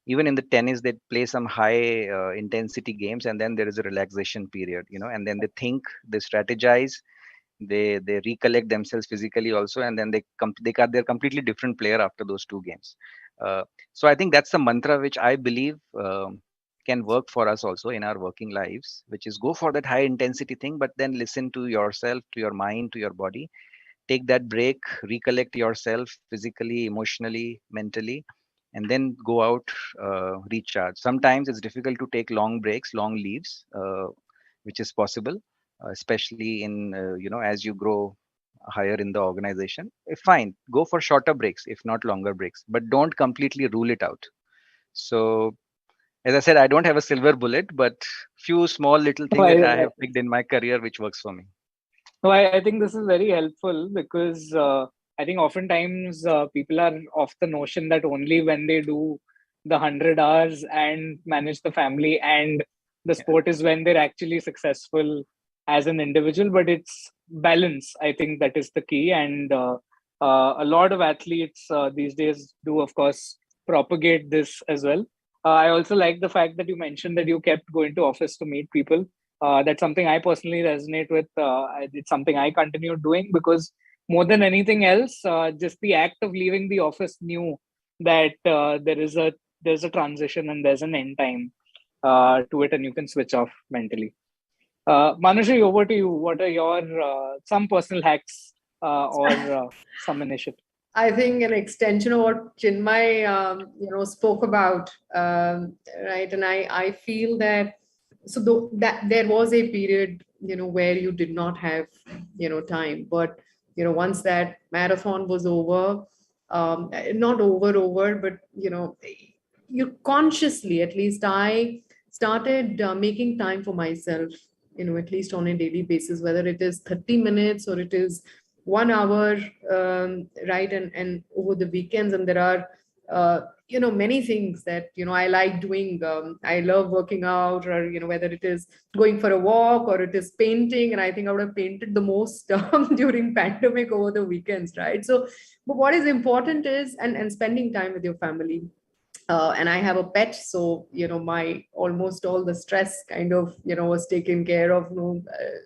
Even in the tennis, they play some high intensity games, and then there is a relaxation period. And then they think, they strategize, they recollect themselves physically also, and then they're completely different player after those two games. So I think that's the mantra which I believe can work for us also in our working lives, which is go for that high intensity thing, but then listen to yourself, to your mind, to your body. Take that break, recollect yourself physically, emotionally, mentally, and then go out, recharge. Sometimes it's difficult to take long breaks, long leaves, which is possible, especially in as you grow higher in the organization. Fine, go for shorter breaks, if not longer breaks, but don't completely rule it out. So as I said, I don't have a silver bullet, but few small little No, things that I have picked in my career which works for me. no, I think this is very helpful because I think oftentimes people are of the notion that only when they do the 100 hours and manage the family and the Yeah. sport is when they're actually successful as an individual. But it's balance. I think that is the key. And a lot of athletes these days do, of course, propagate this as well. I also like the fact that you mentioned that you kept going to office to meet people. That's something I personally resonate with. It's something I continue doing because more than anything else, just the act of leaving the office knew that there's a transition and there's an end time to it, and you can switch off mentally. Manushree, over to you. What are your some personal hacks or some initiative? I think an extension of what Chinmay, spoke about, right? And I feel that that there was a period, where you did not have, time, but once that marathon was over, not over, but you consciously, at least I started making time for myself, at least on a daily basis, whether it is 30 minutes or it is 1 hour, right? And over the weekends, and there are many things that I like doing. I love working out, or whether it is going for a walk or it is painting, and I think I would have painted the most during pandemic over the weekends, right? So but what is important is and spending time with your family. And I have a pet, so my almost all the stress kind of was taken care of,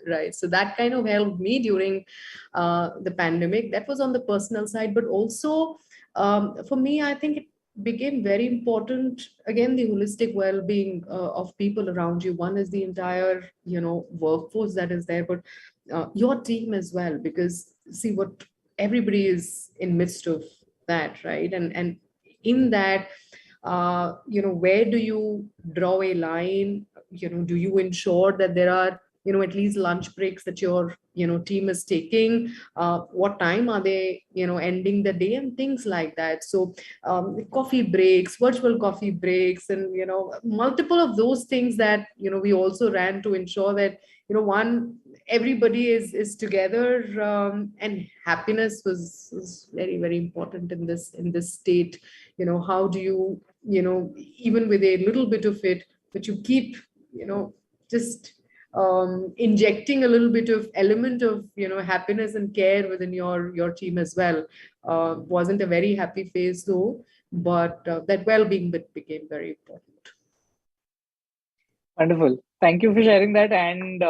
right? So that kind of helped me during the pandemic. That was on the personal side, but also for me, I think it became very important, again, the holistic well-being of people around you. One is the entire workforce that is there, but your team as well, because see what everybody is in midst of that, right? And in that, where do you draw a line? Do you ensure that there are at least lunch breaks that your team is taking? What time are they ending the day, and things like that? So coffee breaks, virtual coffee breaks, and multiple of those things that we also ran to ensure that one, everybody is together, and happiness was very, very important in this state. How do you even with a little bit of it, but you keep just injecting a little bit of element of happiness and care within your team as well. Wasn't a very happy phase though, but that well-being bit became very important. Wonderful. Thank you for sharing that. And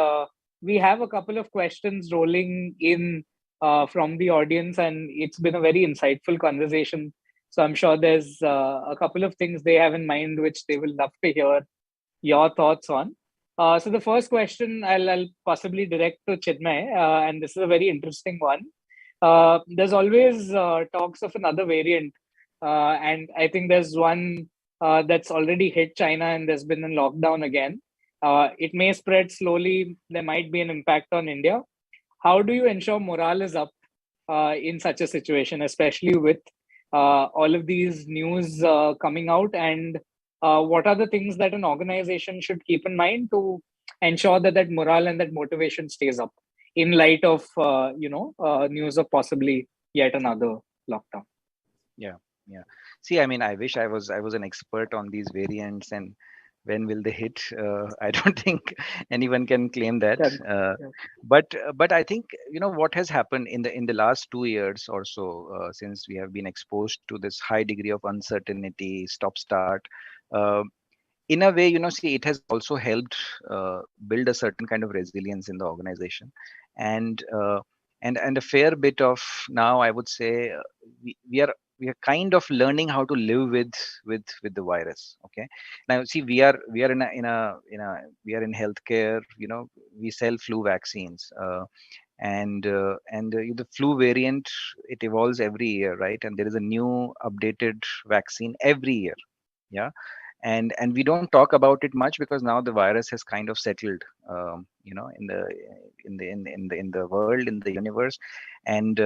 we have a couple of questions rolling in from the audience, and it's been a very insightful conversation. So I'm sure there's a couple of things they have in mind which they will love to hear your thoughts on. So the first question I'll possibly direct to Chinmay, and this is a very interesting one. There's always talks of another variant, and I think there's one that's already hit China, and there's been a lockdown again. It may spread slowly. There might be an impact on India. How do you ensure morale is up in such a situation, especially with all of these news coming out? And what are the things that an organization should keep in mind to ensure that that morale and that motivation stays up in light of news of possibly yet another lockdown? Yeah. See, I mean, I wish I was an expert on these variants and when will they hit. I don't think anyone can claim that. But I think what has happened in the last 2 years or so, since we have been exposed to this high degree of uncertainty, stop start. In a way, see, it has also helped build a certain kind of resilience in the organization, and a fair bit of, now I would say, we are kind of learning how to live with the virus. Okay, now see, we are we are in healthcare. We sell flu vaccines, and the flu variant, it evolves every year, right? And there is a new updated vaccine every year. Yeah. And we don't talk about it much because now the virus has kind of settled, in the world, in the universe, and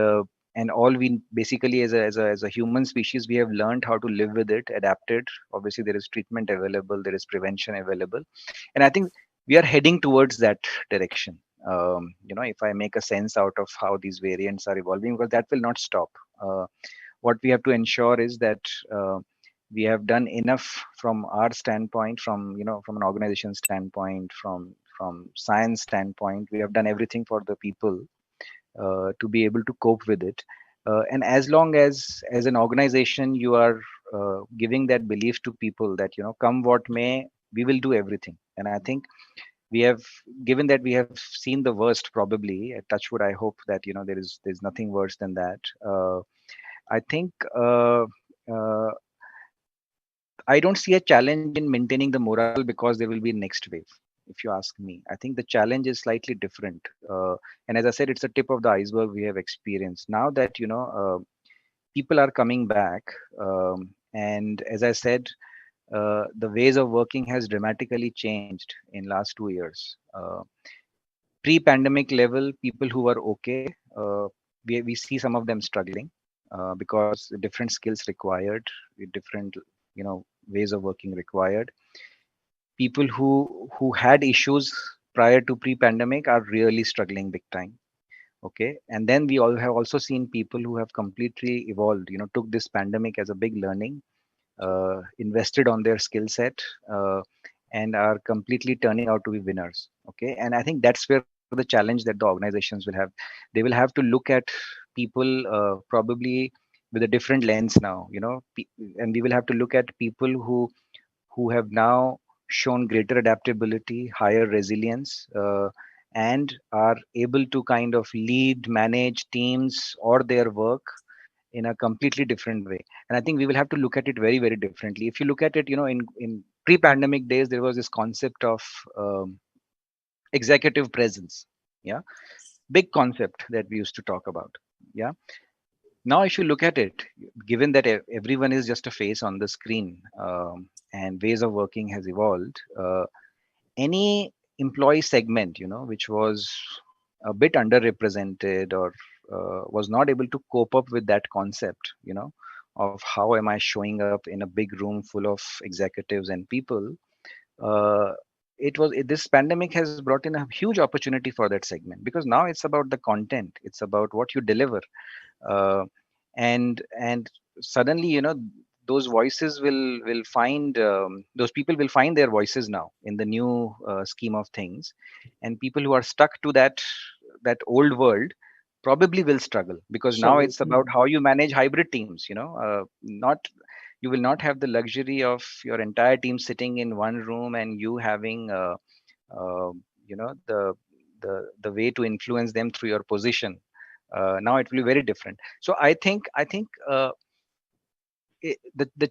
all we basically as a human species, we have learned how to live with it, adapted. Obviously, there is treatment available, there is prevention available, and I think we are heading towards that direction. If I make a sense out of how these variants are evolving, because that will not stop. What we have to ensure is that we have done enough from our standpoint, from an organization standpoint, from science standpoint. We have done everything for the people to be able to cope with it. And as long as an organization you are giving that belief to people that, come what may, we will do everything. And I think we have, given that we have seen the worst, probably, touch wood, I hope that, there's nothing worse than that. I think uh, I don't see a challenge in maintaining the morale because there will be next wave. If you ask me, I think the challenge is slightly different. And as I said, it's the tip of the iceberg we have experienced. Now that people are coming back, and as I said, the ways of working has dramatically changed in last 2 years. Pre-pandemic level, people who were okay, we see some of them struggling because different skills required, different ways of working required. People who had issues prior to pre-pandemic are really struggling big time. Okay, and then we all have also seen people who have completely evolved, took this pandemic as a big learning, invested on their skill set, and are completely turning out to be winners. Okay, and I think that's where the challenge that the organizations will have. They will have to look at people probably with a different lens now, and we will have to look at people who have now shown greater adaptability, higher resilience, and are able to kind of lead, manage teams or their work in a completely different way. And I think we will have to look at it very, very differently. If you look at it, in pre-pandemic days, there was this concept of executive presence. Yeah, big concept that we used to talk about. Yeah. Now, if you look at it, given that everyone is just a face on the screen, and ways of working has evolved, any employee segment, which was a bit underrepresented or was not able to cope up with that concept, of how am I showing up in a big room full of executives and people. Uh, this pandemic has brought in a huge opportunity for that segment, because now it's about the content, it's about what you deliver, uh, and suddenly, those voices will find those people will find their voices now in the new scheme of things. And people who are stuck to that old world probably will struggle, because now Struggle. it's about how you manage hybrid teams. Not You will not have the luxury of your entire team sitting in one room and you having uh, the way to influence them through your position. Now it will be very different. So I think the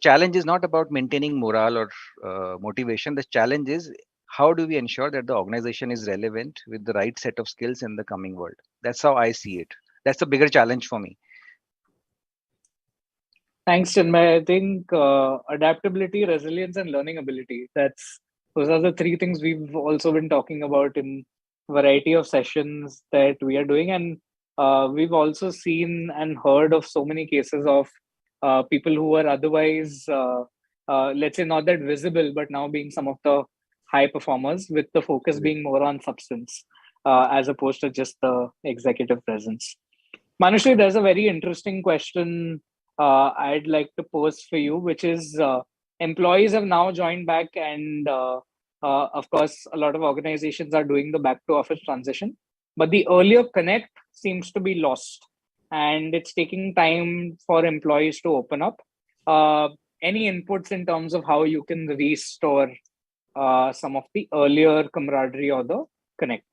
challenge is not about maintaining morale or motivation. The challenge is, how do we ensure that the organization is relevant with the right set of skills in the coming world? That's how I see it. That's a bigger challenge for me. Thanks, Chinmay. I think adaptability, resilience, and learning ability. Those are the three things we've also been talking about in variety of sessions that we are doing, and we've also seen and heard of so many cases of people who are otherwise, let's say, not that visible, but now being some of the high performers, with the focus being more on substance as opposed to just the executive presence. Manushri, there's a very interesting question I'd like to pose for you, which is employees have now joined back, and of course, a lot of organizations are doing the back to office transition, but the earlier connect seems to be lost, and it's taking time for employees to open up. Any inputs in terms of how you can restore some of the earlier camaraderie or the connect?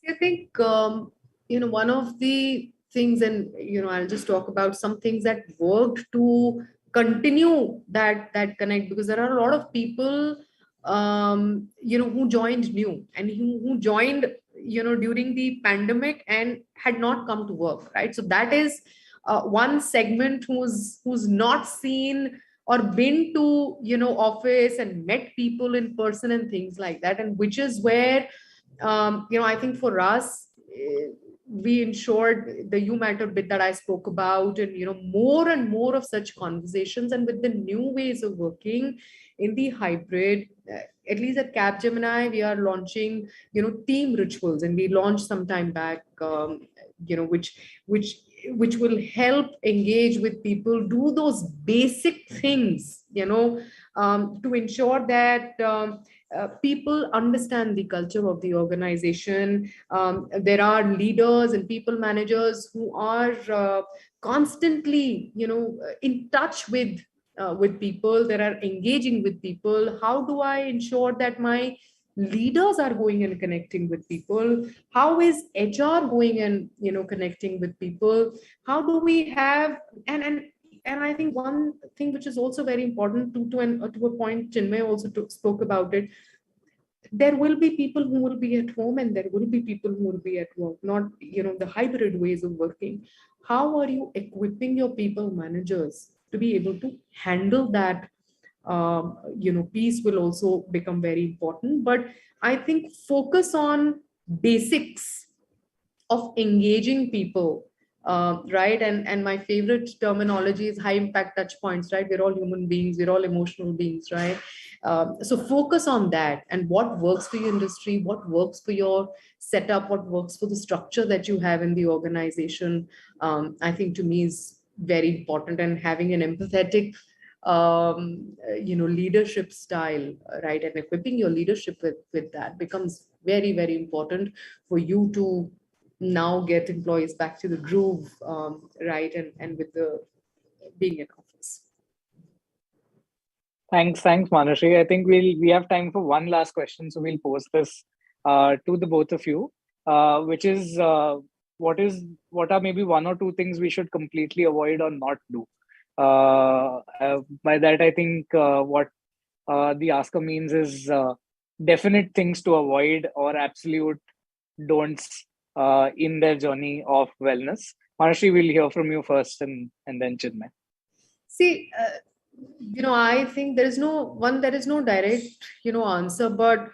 I think, one of the things, and, I'll just talk about some things that worked to continue that connect, because there are a lot of people, who joined new and who joined, during the pandemic and had not come to work, right? So that is one segment who's not seen or been to, office and met people in person and things like that, and which is where, I think for us, we ensured the you matter bit that I spoke about, and, more and more of such conversations. And with the new ways of working in the hybrid, at least at Capgemini, we are launching, team rituals, and we launched some time back, which which will help engage with people, do those basic things, to ensure that people understand the culture of the organization. There are leaders and people managers who are constantly, in touch with with people, that are engaging with people? How do I ensure that my leaders are going and connecting with people? How is HR going and connecting with people? How do we have and I think one thing which is also very important to a point, Chinmay also spoke about it. There will be people who will be at home and there will be people who will be at work, not the hybrid ways of working. How are you equipping your people managers to be able to handle that? Piece will also become very important, but I think focus on basics of engaging people, right? And my favorite terminology is high impact touch points, right? We're all human beings, we're all emotional beings, right? So focus on that, and what works for your industry, what works for your setup, what works for the structure that you have in the organization. I think to me is very important, and having an empathetic leadership style, right, and equipping your leadership with that becomes very, very important for you to now get employees back to the groove, right, and with the being in office. Thanks, Manashri. I think we have time for one last question, so we'll pose this to the both of you, which is what are maybe one or two things we should completely avoid or not do. By that, I think what the asker means is definite things to avoid or absolute don'ts in their journey of wellness. Manashri, we'll hear from you first, and then Chinmay. See, I think there is no direct, answer, but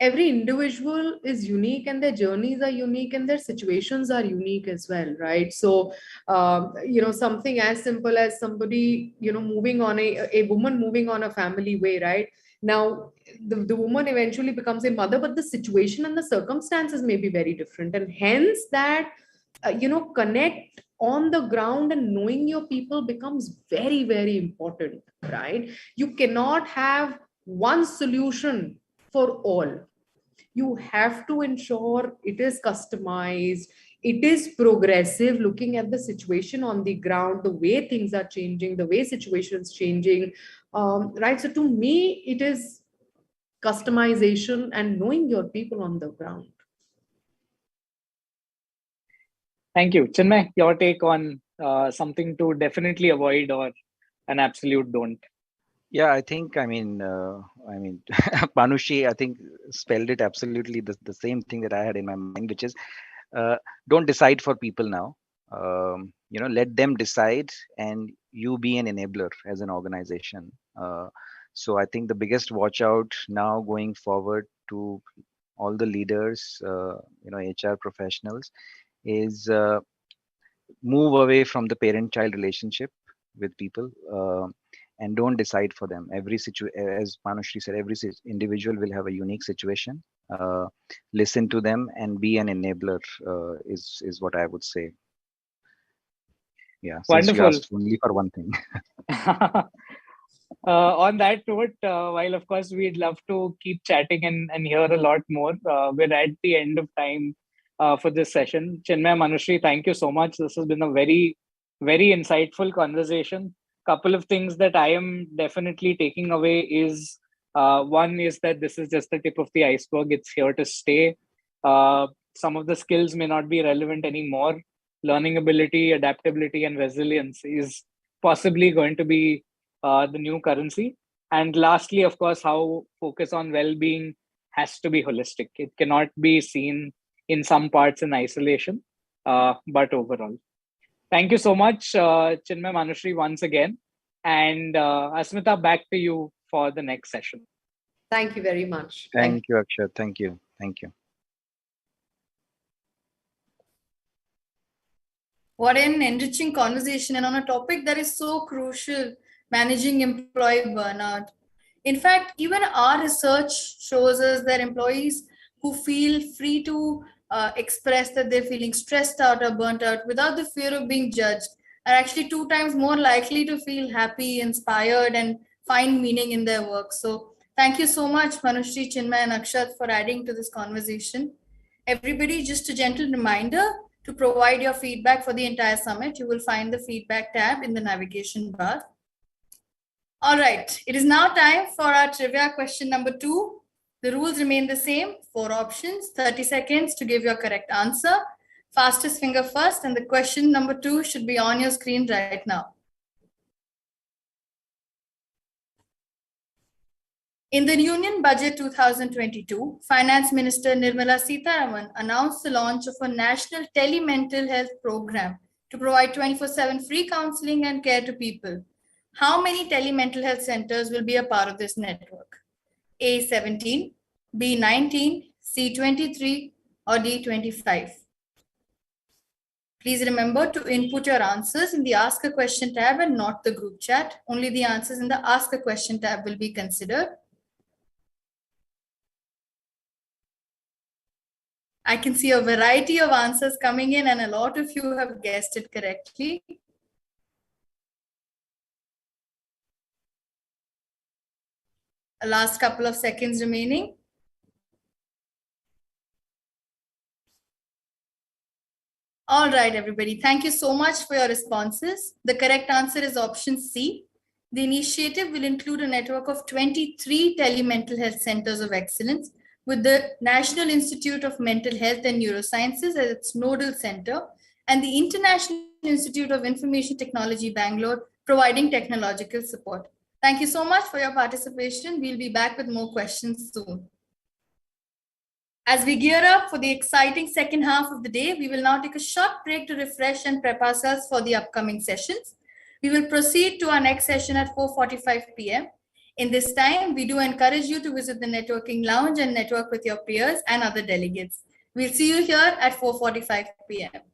every individual is unique, and their journeys are unique, and their situations are unique as well, right? So, something as simple as somebody, moving on a woman moving on a family way, right? Now, the woman eventually becomes a mother, but the situation and the circumstances may be very different, and hence that, connect on the ground and knowing your people becomes very, very important, right? You cannot have one solution for all. You have to ensure it is customized, it is progressive, looking at the situation on the ground, the way things are changing, the way situations changing, right? So to me, it is customization and knowing your people on the ground. Thank you. Chinmay, your take on something to definitely avoid or an absolute don't. Yeah, I mean, Manushi, I think spelled it absolutely the same thing that I had in my mind, which is don't decide for people now. Let them decide, and you be an enabler as an organization. So I think the biggest watch out now going forward to all the leaders, HR professionals, is move away from the parent-child relationship with people, and don't decide for them. Every as Manushri said, every individual will have a unique situation. Listen to them and be an enabler is what I would say. Yeah, since Wonderful. you asked only for one thing. On that note, while of course we'd love to keep chatting and hear a lot more, we're at the end of time for this session. Chinmay, Manushri, thank you so much. This has been a very, very insightful conversation. Couple of things that I am definitely taking away is one is that this is just the tip of the iceberg. It's here to stay. Some of the skills may not be relevant anymore. Learning ability, adaptability, and resilience is possibly going to be the new currency. And lastly, of course, how focus on well-being has to be holistic. It cannot be seen in some parts in isolation, but overall. Thank you so much, Chinmay, Manushri, once again. And Asmita, back to you for the next session. Thank you very much. Thank you, Akshat. Thank you. What an enriching conversation, and on a topic that is so crucial, managing employee burnout. In fact, even our research shows us that employees who feel free to express that they're feeling stressed out or burnt out without the fear of being judged are actually 2 times more likely to feel happy, inspired, and find meaning in their work. So thank you so much, Manushri, Chinmay, and Akshat, for adding to this conversation. Everybody, just a gentle reminder to provide your feedback for the entire summit. You will find the feedback tab in the navigation bar. All right, it is now time for our trivia question number 2. The rules remain the same, 4 options, 30 seconds to give your correct answer. Fastest finger first, and the question number 2 should be on your screen right now. In the Union Budget 2022, Finance Minister Nirmala Sitharaman announced the launch of a national telemental health program to provide 24/7 free counseling and care to people. How many telemental health centers will be a part of this network? A 17, B 19, C 23, or D 25? Please remember to input your answers in the Ask a Question tab and not the group chat. Only the answers in the Ask a Question tab will be considered. I can see a variety of answers coming in, and a lot of you have guessed it correctly. A last couple of seconds remaining. All right, everybody. Thank you so much for your responses. The correct answer is option C. The initiative will include a network of 23 telemental health centers of excellence, with the National Institute of Mental Health and Neurosciences as its nodal center, and the International Institute of Information Technology, Bangalore, providing technological support. Thank you so much for your participation. We'll be back with more questions soon. As we gear up for the exciting second half of the day, we will now take a short break to refresh and prep ourselves for the upcoming sessions. We will proceed to our next session at 4:45 p.m. In this time, we do encourage you to visit the networking lounge and network with your peers and other delegates. We'll see you here at 4:45 p.m.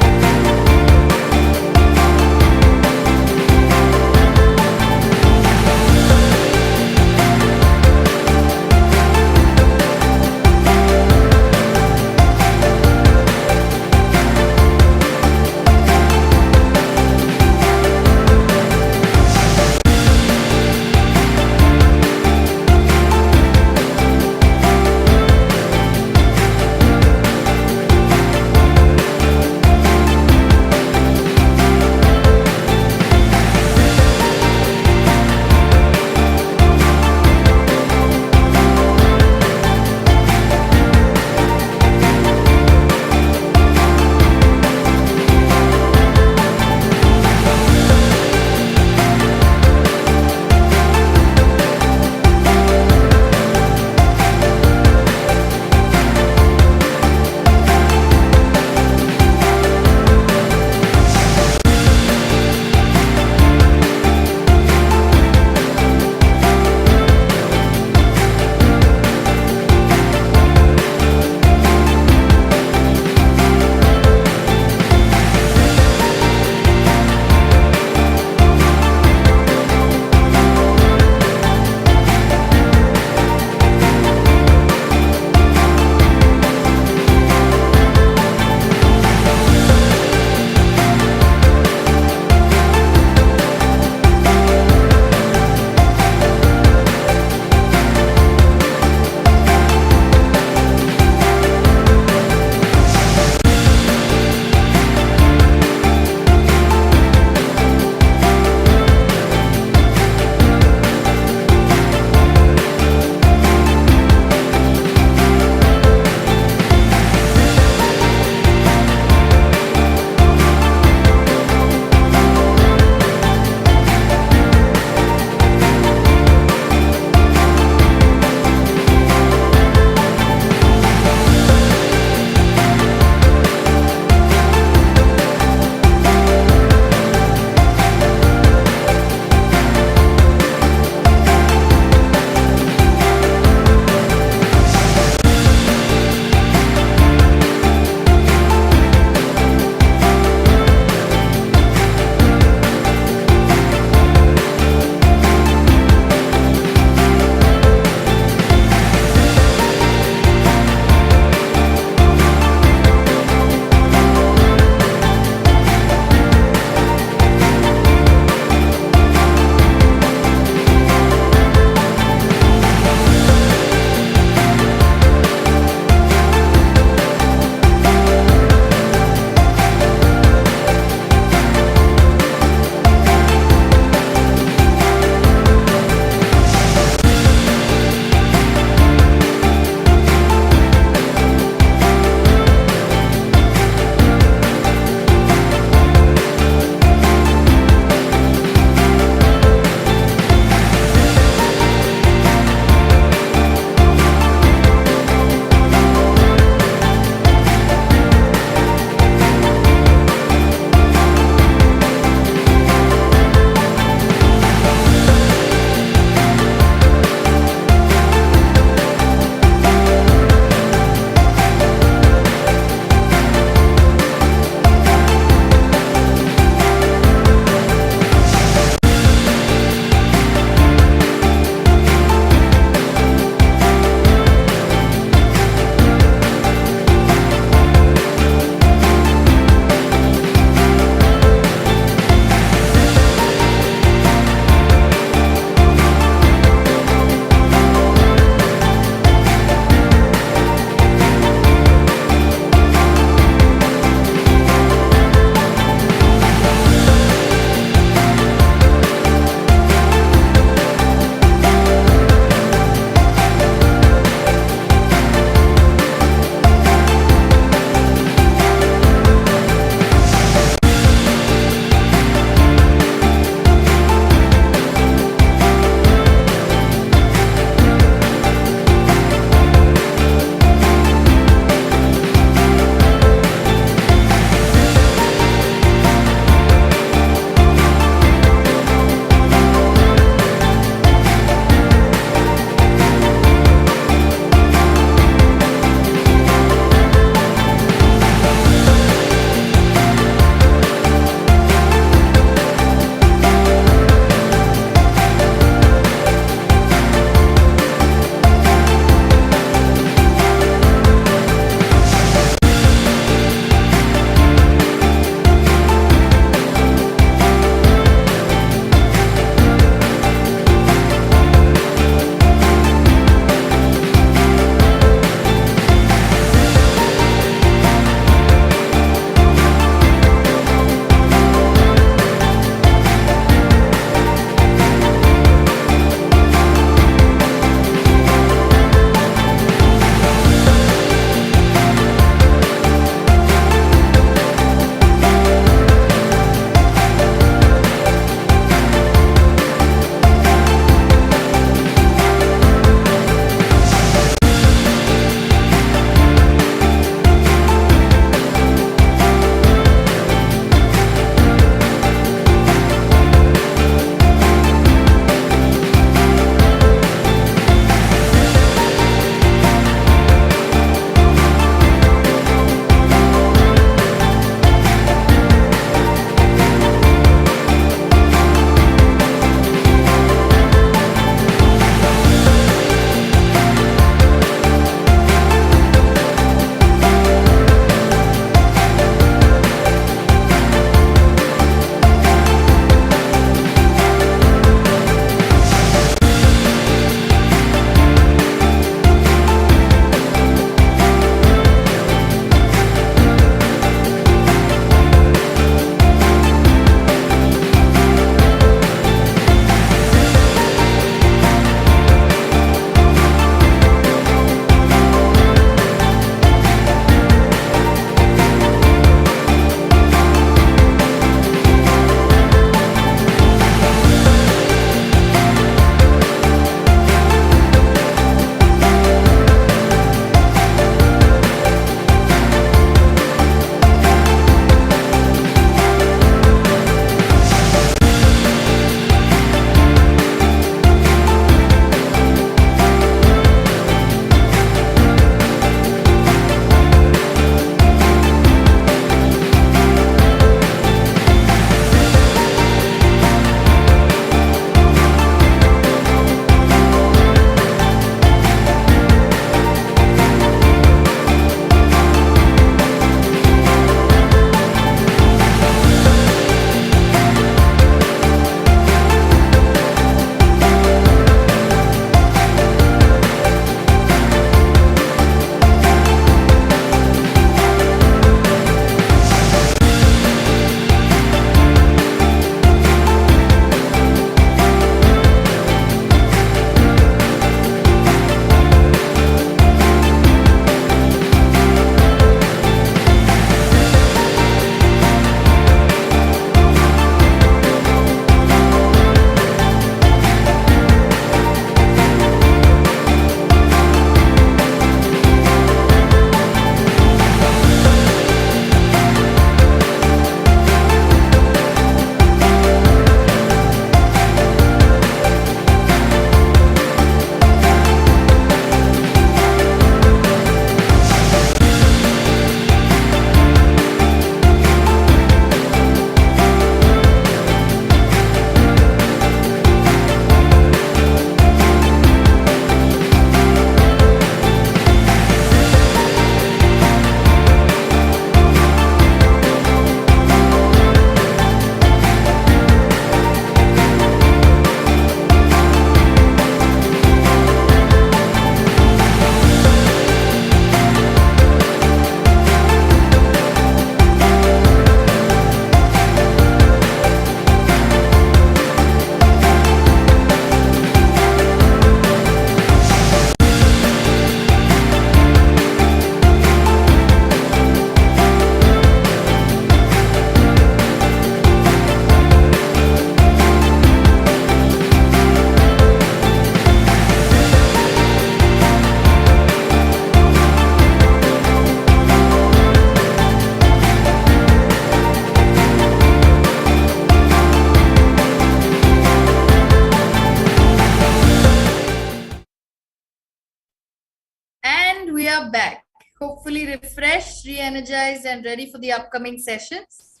are back, hopefully refreshed, re-energized, and ready for the upcoming sessions.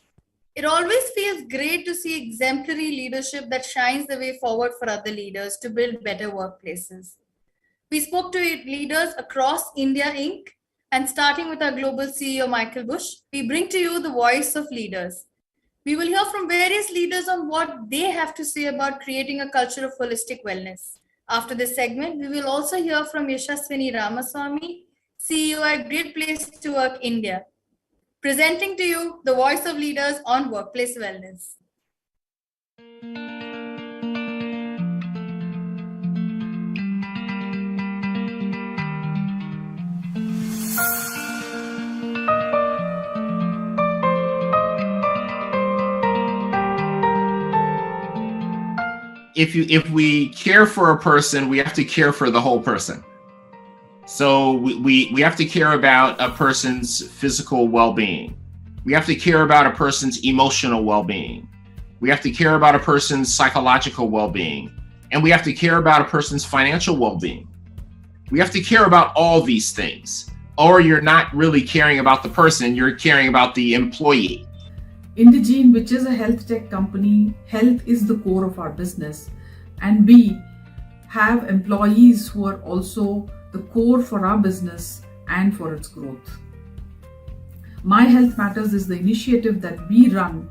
It always feels great to see exemplary leadership that shines the way forward for other leaders to build better workplaces. We spoke to leaders across India Inc. and starting with our global CEO, Michael Bush, we bring to you the voice of leaders. We will hear from various leaders on what they have to say about creating a culture of holistic wellness. After this segment, we will also hear from Yashaswini Ramaswamy, CEO at Great Place to Work India, presenting to you the voice of leaders on workplace wellness. If we care for a person, we have to care for the whole person. So we have to care about a person's physical well-being. We have to care about a person's emotional well-being. We have to care about a person's psychological well-being. And we have to care about a person's financial well-being. We have to care about all these things, or you're not really caring about the person, you're caring about the employee. Indegene, which is a health tech company, health is the core of our business, and we have employees who are also the core for our business and for its growth. My Health Matters is the initiative that we run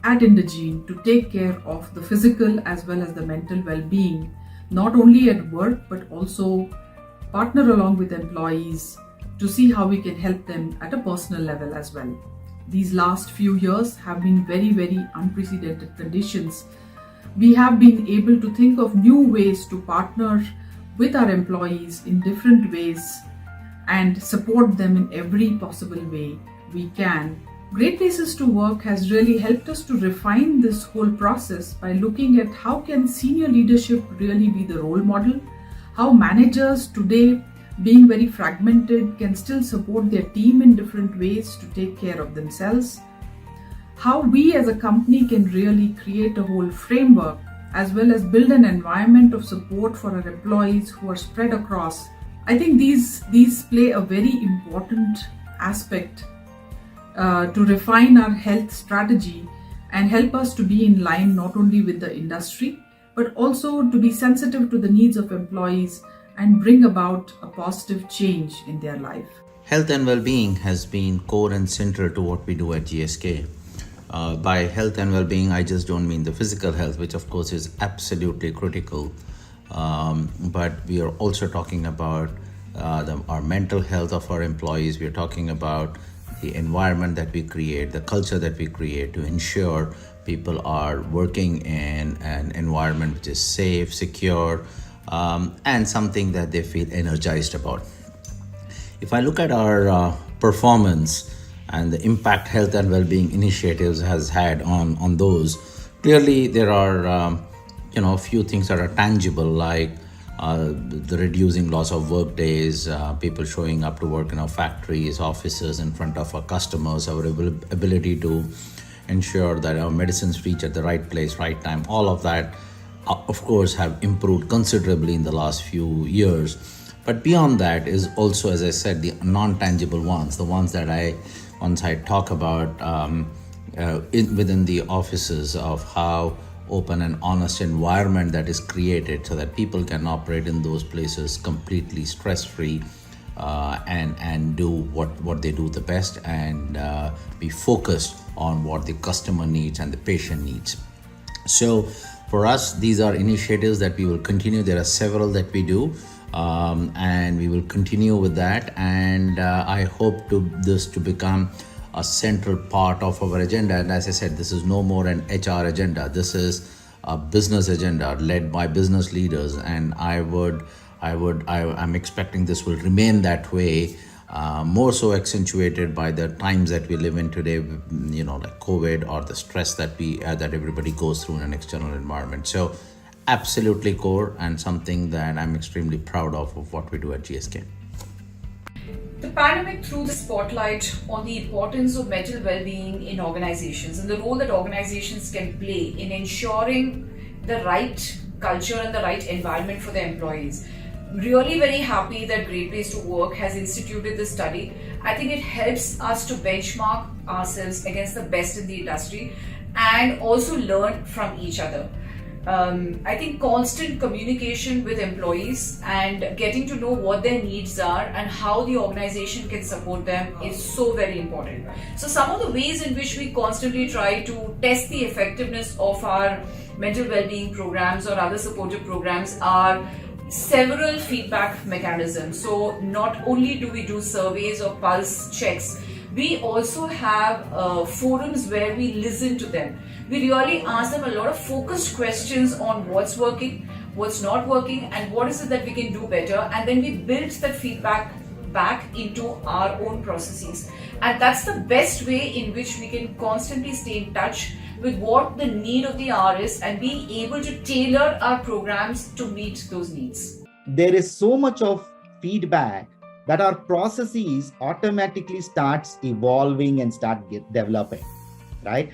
at Indegene to take care of the physical as well as the mental well-being, not only at work but also partner along with employees to see how we can help them at a personal level as well. These last few years have been very, very unprecedented conditions. We have been able to think of new ways to partner with our employees in different ways and support them in every possible way we can. Great Places to Work has really helped us to refine this whole process by looking at how can senior leadership really be the role model, how managers today, being very fragmented, can still support their team in different ways to take care of themselves, how we as a company can really create a whole framework as well as build an environment of support for our employees who are spread across. I think these play a very important aspect to refine our health strategy and help us to be in line not only with the industry but also to be sensitive to the needs of employees and bring about a positive change in their life. Health and well-being has been core and central to what we do at GSK. By health and well-being, I just don't mean the physical health, which of course is absolutely critical, but we are also talking about our mental health of our employees. We are talking about the environment that we create, the culture that we create to ensure people are working in an environment which is safe, secure, and something that they feel energized about. If I look at our performance and the impact health and well-being initiatives has had on those, clearly there are a few things that are tangible, like the reducing loss of work days, people showing up to work in our factories, offices, in front of our customers, our ability to ensure that our medicines reach at the right place, right time. All of that, of course, have improved considerably in the last few years. But beyond that is also, as I said, the non-tangible ones, the ones that once I talk about within the offices, of how open and honest environment that is created so that people can operate in those places completely stress-free and do what they do the best and be focused on what the customer needs and the patient needs. So for us, these are initiatives that we will continue. There are several that we do, and we will continue with that. And I hope this to become a central part of our agenda. And as I said, this is no more an HR agenda. This is a business agenda led by business leaders. And I'm expecting this will remain that way, more so accentuated by the times that we live in today, like COVID, or the stress that everybody goes through in an external environment. So absolutely core, and something that I'm extremely proud of what we do at GSK. The pandemic threw the spotlight on the importance of mental well-being in organizations and the role that organizations can play in ensuring the right culture and the right environment for their employees. really very happy that Great Place to Work has instituted this study. I think it helps us to benchmark ourselves against the best in the industry and also learn from each other. I think constant communication with employees and getting to know what their needs are and how the organization can support them is so very important. So some of the ways in which we constantly try to test the effectiveness of our mental well-being programs or other supportive programs are several feedback mechanisms. So not only do we do surveys or pulse checks, we also have forums where we listen to them. We really ask them a lot of focused questions on what's working, what's not working, and what is it that we can do better. And then we build that feedback back into our own processes. And that's the best way in which we can constantly stay in touch with what the need of the hour is and being able to tailor our programs to meet those needs. There is so much of feedback that our processes automatically starts evolving and start developing, right?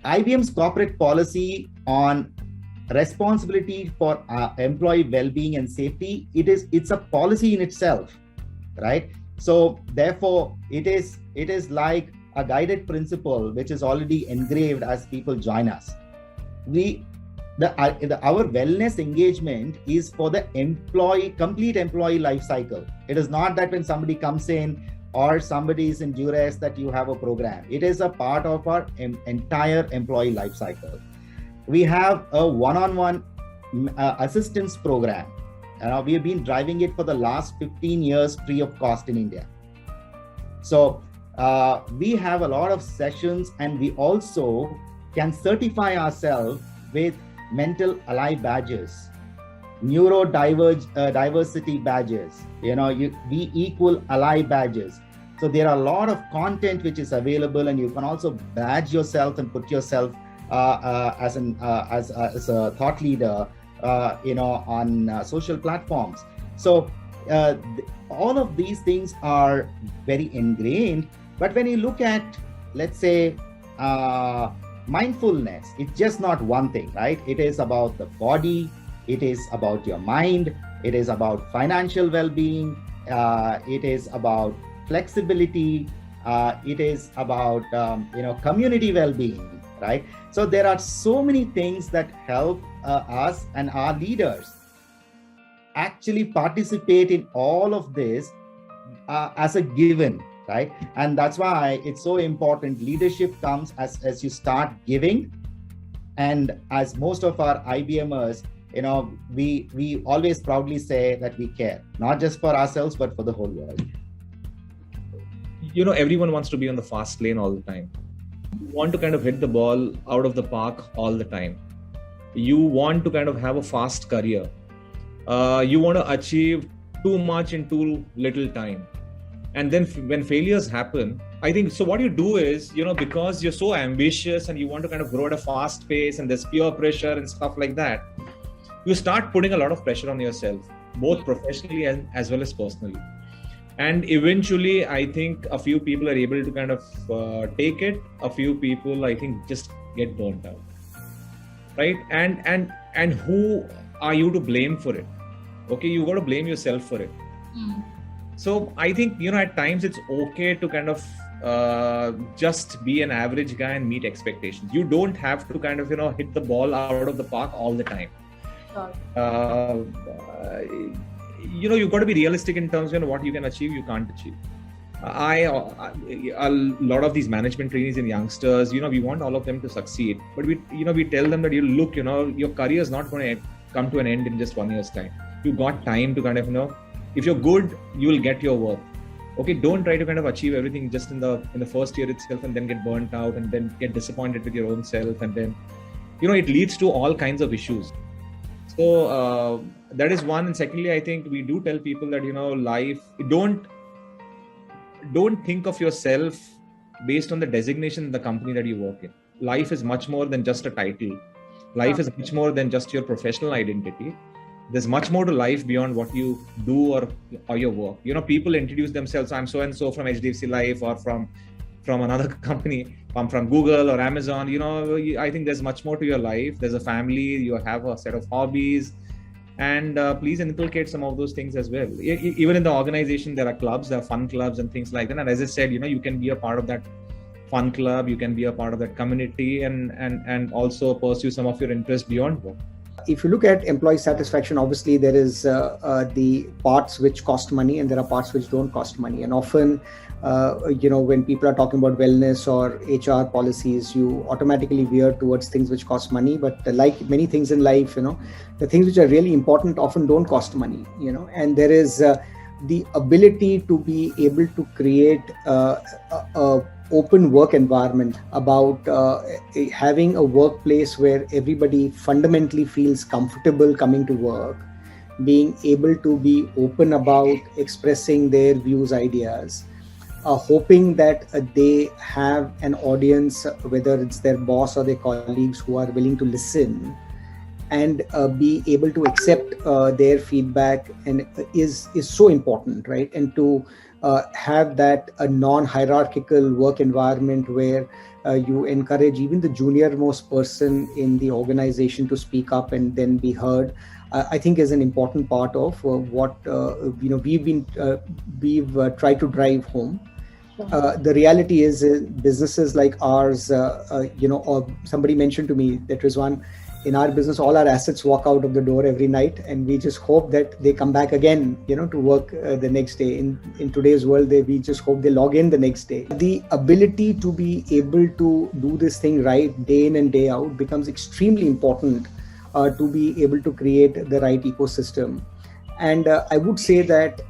IBM's corporate policy on responsibility for employee well-being and safety, it's a policy in itself, right? So therefore, it is like a guided principle which is already engraved as people join us. Our wellness engagement is for the complete employee life cycle. It is not that when somebody comes in or somebody is in duress that you have a program. It is a part of our entire employee life cycle. We have a one-on-one assistance program. We have been driving it for the last 15 years free of cost in India. So we have a lot of sessions, and we also can certify ourselves with mental ally badges, neurodiversity badges, we equal ally badges. So there are a lot of content which is available, and you can also badge yourself and put yourself as a thought leader, on social platforms. So all of these things are very ingrained. But when you look at, let's say, mindfulness, it's just not one thing, right? It is about the body, it is about your mind, it is about financial well-being, it is about flexibility, it is about community well-being, right? So there are so many things that help us and our leaders actually participate in all of this as a given, right? And that's why it's so important. Leadership comes as you start giving. And as most of our IBMers, we always proudly say that we care, not just for ourselves, but for the whole world. Everyone wants to be on the fast lane all the time. You want to kind of hit the ball out of the park all the time. You want to kind of have a fast career. You want to achieve too much in too little time. And then when failures happen, I think, so what you do is, because you're so ambitious and you want to kind of grow at a fast pace and there's peer pressure and stuff like that, you start putting a lot of pressure on yourself, both professionally and as well as personally. And eventually, I think a few people are able to kind of take it. A few people, I think, just get burnt out, right? And who are you to blame for it? Okay, you got to blame yourself for it. So I think, at times it's okay to kind of just be an average guy and meet expectations. You don't have to kind of, hit the ball out of the park all the time. You've got to be realistic in terms of what you can achieve, you can't achieve. A lot of these management trainees and youngsters, we want all of them to succeed, but we tell them that your career is not going to come to an end in just 1 year's time. You got time to kind of, if you're good, you will get your work. Okay, don't try to kind of achieve everything just in the first year itself and then get burnt out and then get disappointed with your own self, and then, it leads to all kinds of issues. So that is one. And secondly, I think we do tell people that, life, don't think of yourself based on the designation in the company that you work in. Life is much more than just a title. Life is much more than just your professional identity. There's much more to life beyond what you do or your work. People introduce themselves, I'm so-and-so from HDFC Life or from another company, I'm from Google or Amazon. I think there's much more to your life. There's a family, you have a set of hobbies, and please inculcate some of those things as well. Even in the organization, there are clubs, there are fun clubs and things like that. And as I said, you can be a part of that fun club, you can be a part of that community, and also pursue some of your interests beyond work. If you look at employee satisfaction, obviously there is the parts which cost money and there are parts which don't cost money. And often, when people are talking about wellness or HR policies, you automatically veer towards things which cost money. But like many things in life, the things which are really important often don't cost money, and there is the ability to be able to create a open work environment, about having a workplace where everybody fundamentally feels comfortable coming to work, being able to be open about expressing their views, ideas, hoping that they have an audience, whether it's their boss or their colleagues, who are willing to listen and be able to accept their feedback, and is so important, right? And to have that a non-hierarchical work environment where you encourage even the junior most person in the organization to speak up and then be heard, I think is an important part of what we've tried to drive home. The reality is businesses like ours, or somebody mentioned to me that Rizwan, in our business, all our assets walk out of the door every night, and we just hope that they come back again, to work the next day. In today's world, we just hope they log in the next day. The ability to be able to do this thing right day in and day out becomes extremely important to be able to create the right ecosystem. And I would say that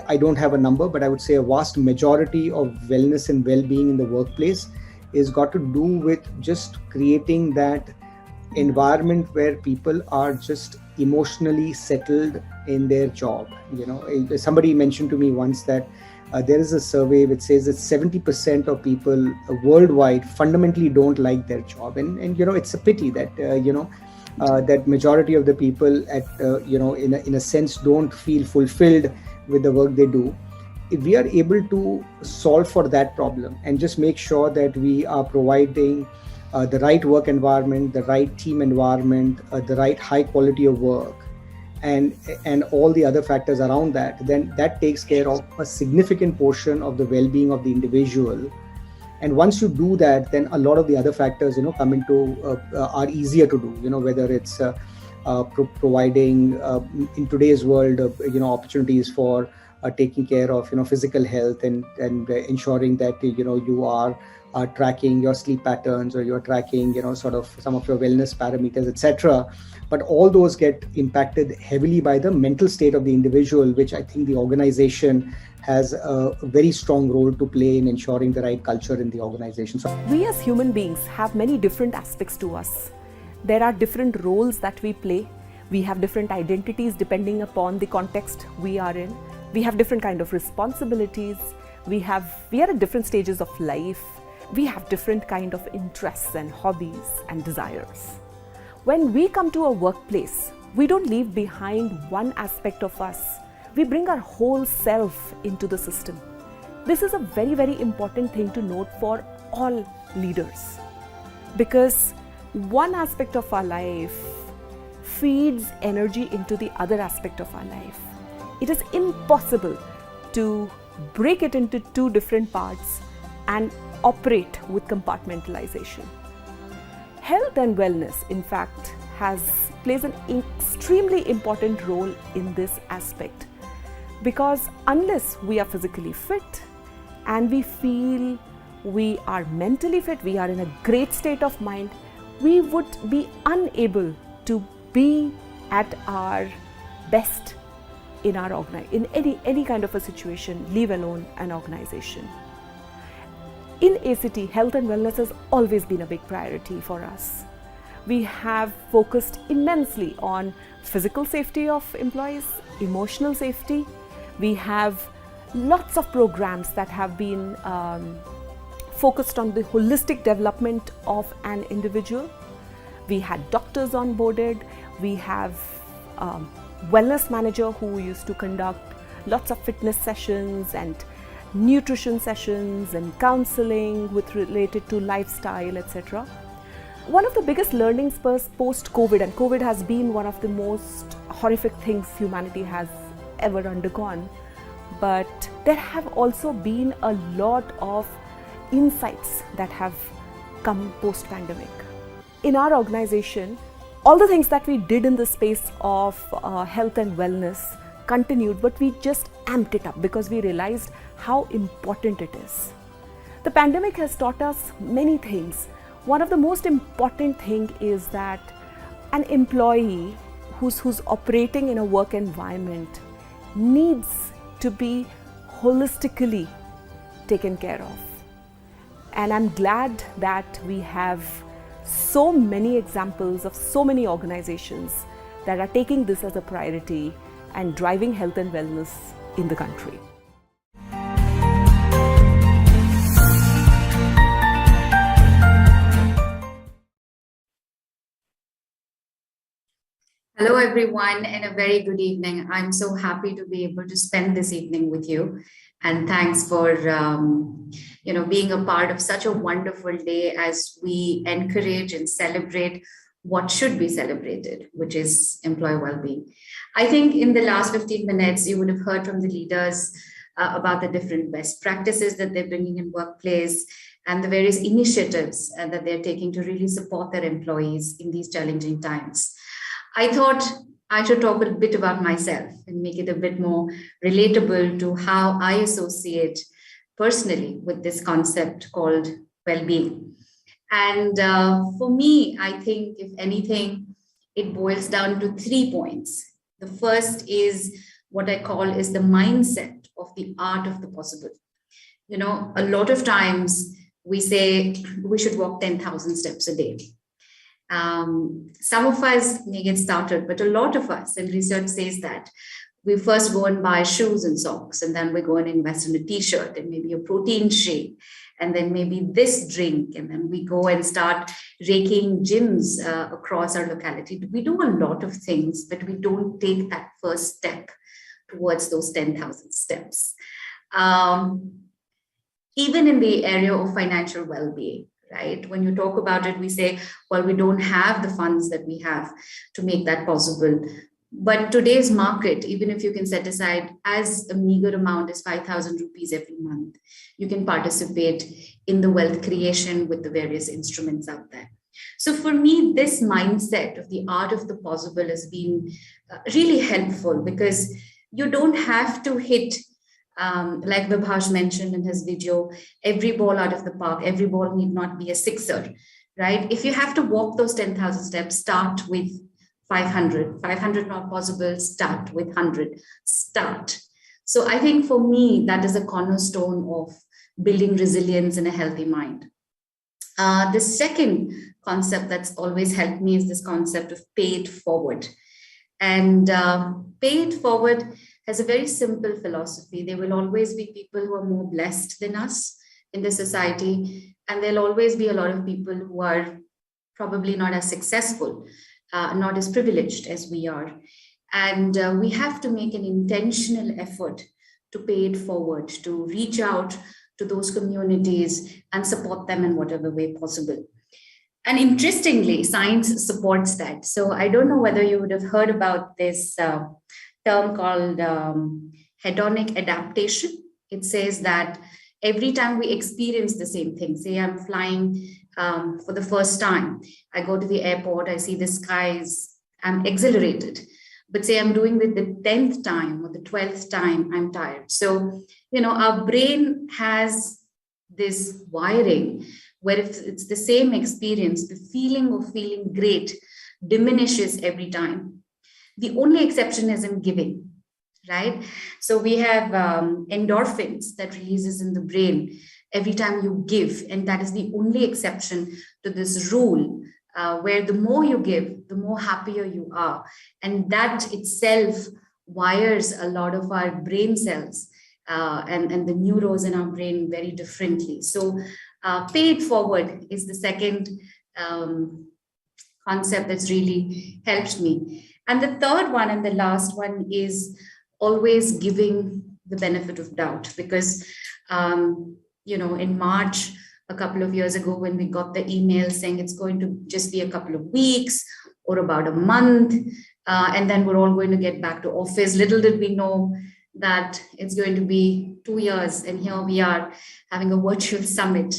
I don't have a number, but I would say a vast majority of wellness and well-being in the workplace is got to do with just creating that environment where people are just emotionally settled in their job. Somebody mentioned to me once that there is a survey which says that 70% of people worldwide fundamentally don't like their job, and it's a pity that that majority of the people in a sense don't feel fulfilled with the work they do. If we are able to solve for that problem and just make sure that we are providing the right work environment, the right team environment, the right high quality of work, and all the other factors around that, then that takes care of a significant portion of the well-being of the individual. And once you do that, then a lot of the other factors, come into are easier to do. Whether it's providing in today's world, opportunities for taking care of physical health and ensuring that you are tracking your sleep patterns, or you're tracking sort of some of your wellness parameters, etc. But all those get impacted heavily by the mental state of the individual, which I think the organization has a very strong role to play in ensuring the right culture in the organization. So we as human beings have many different aspects to us. There are different roles that we play. We have different identities depending upon the context we are in. We have different kind of responsibilities. We are at different stages of life. We have different kind of interests and hobbies and desires. When we come to a workplace, we don't leave behind one aspect of us. We bring our whole self into the system. This is a very, very important thing to note for all leaders, because one aspect of our life feeds energy into the other aspect of our life. It is impossible to break it into two different parts and operate with compartmentalization. Health and wellness, in fact, plays an extremely important role in this aspect, because unless we are physically fit and we feel we are mentally fit, we are in a great state of mind, we would be unable to be at our best in our in any kind of a situation, leave alone an organization. In ACT, health and wellness has always been a big priority for us. We have focused immensely on physical safety of employees, emotional safety. We have lots of programs that have been focused on the holistic development of an individual. We had doctors onboarded. We have wellness manager who used to conduct lots of fitness sessions and nutrition sessions and counseling related to lifestyle, etc. One of the biggest learnings post-COVID, and COVID has been one of the most horrific things humanity has ever undergone, but there have also been a lot of insights that have come post-pandemic. In our organization, all the things that we did in the space of health and wellness continued, but we just amped it up because we realized how important it is. The pandemic has taught us many things. One of the most important thing is that an employee who's operating in a work environment needs to be holistically taken care of. And I'm glad that we have so many examples of so many organizations that are taking this as a priority and driving health and wellness in the country. Hello, everyone, and a very good evening. I'm so happy to be able to spend this evening with you. And thanks for being a part of such a wonderful day as we encourage and celebrate what should be celebrated, which is employee well-being. I think in the last 15 minutes, you would have heard from the leaders about the different best practices that they're bringing in workplace and the various initiatives that they're taking to really support their employees in these challenging times. I thought I should talk a bit about myself and make it a bit more relatable to how I associate personally with this concept called well-being. And for me, I think, if anything, it boils down to 3 points. The first is what I call is the mindset of the art of the possible. You know, a lot of times we say we should walk 10,000 steps a day. Some of us may get started, but a lot of us, and research says that we first go and buy shoes and socks, and then we go and invest in a t-shirt and maybe a protein shake, and then maybe this drink, and then we go and start raking gyms across our locality. We do a lot of things, but we don't take that first step towards those 10,000 steps. Even in the area of financial well-being, right? When you talk about it, we say, well, we don't have the funds that we have to make that possible. But today's market, even if you can set aside as a meager amount as 5,000 rupees every month, you can participate in the wealth creation with the various instruments out there. So for me, this mindset of the art of the possible has been really helpful, because you don't have to hit like Vibhash mentioned in his video, every ball out of the park. Every ball need not be a sixer, right? If you have to walk those 10,000 steps, start with 500. 500 not possible, start with 100. Start. So I think for me, that is a cornerstone of building resilience in a healthy mind. The second concept that's always helped me is this concept of pay it forward. And pay it forward has a very simple philosophy. There will always be people who are more blessed than us in the society, and there'll always be a lot of people who are probably not as successful, not as privileged as we are. And we have to make an intentional effort to pay it forward, to reach out to those communities and support them in whatever way possible. And interestingly, science supports that. So I don't know whether you would have heard about this term called hedonic adaptation. It says that every time we experience the same thing, say I'm flying for the first time, I go to the airport, I see the skies, I'm exhilarated. But say I'm doing it the 10th time or the 12th time, I'm tired. So, you know, our brain has this wiring where if it's the same experience, the feeling of feeling great diminishes every time. The only exception is in giving, right? So we have endorphins that releases in the brain every time you give. And that is the only exception to this rule, where the more you give, the more happier you are. And that itself wires a lot of our brain cells and the neurons in our brain very differently. So pay it forward is the second concept that's really helped me. And the third one and the last one is always giving the benefit of doubt, because, you know, in March, a couple of years ago when we got the email saying it's going to just be a couple of weeks or about a month, and then we're all going to get back to office. Little did we know that it's going to be 2 years, and here we are having a virtual summit.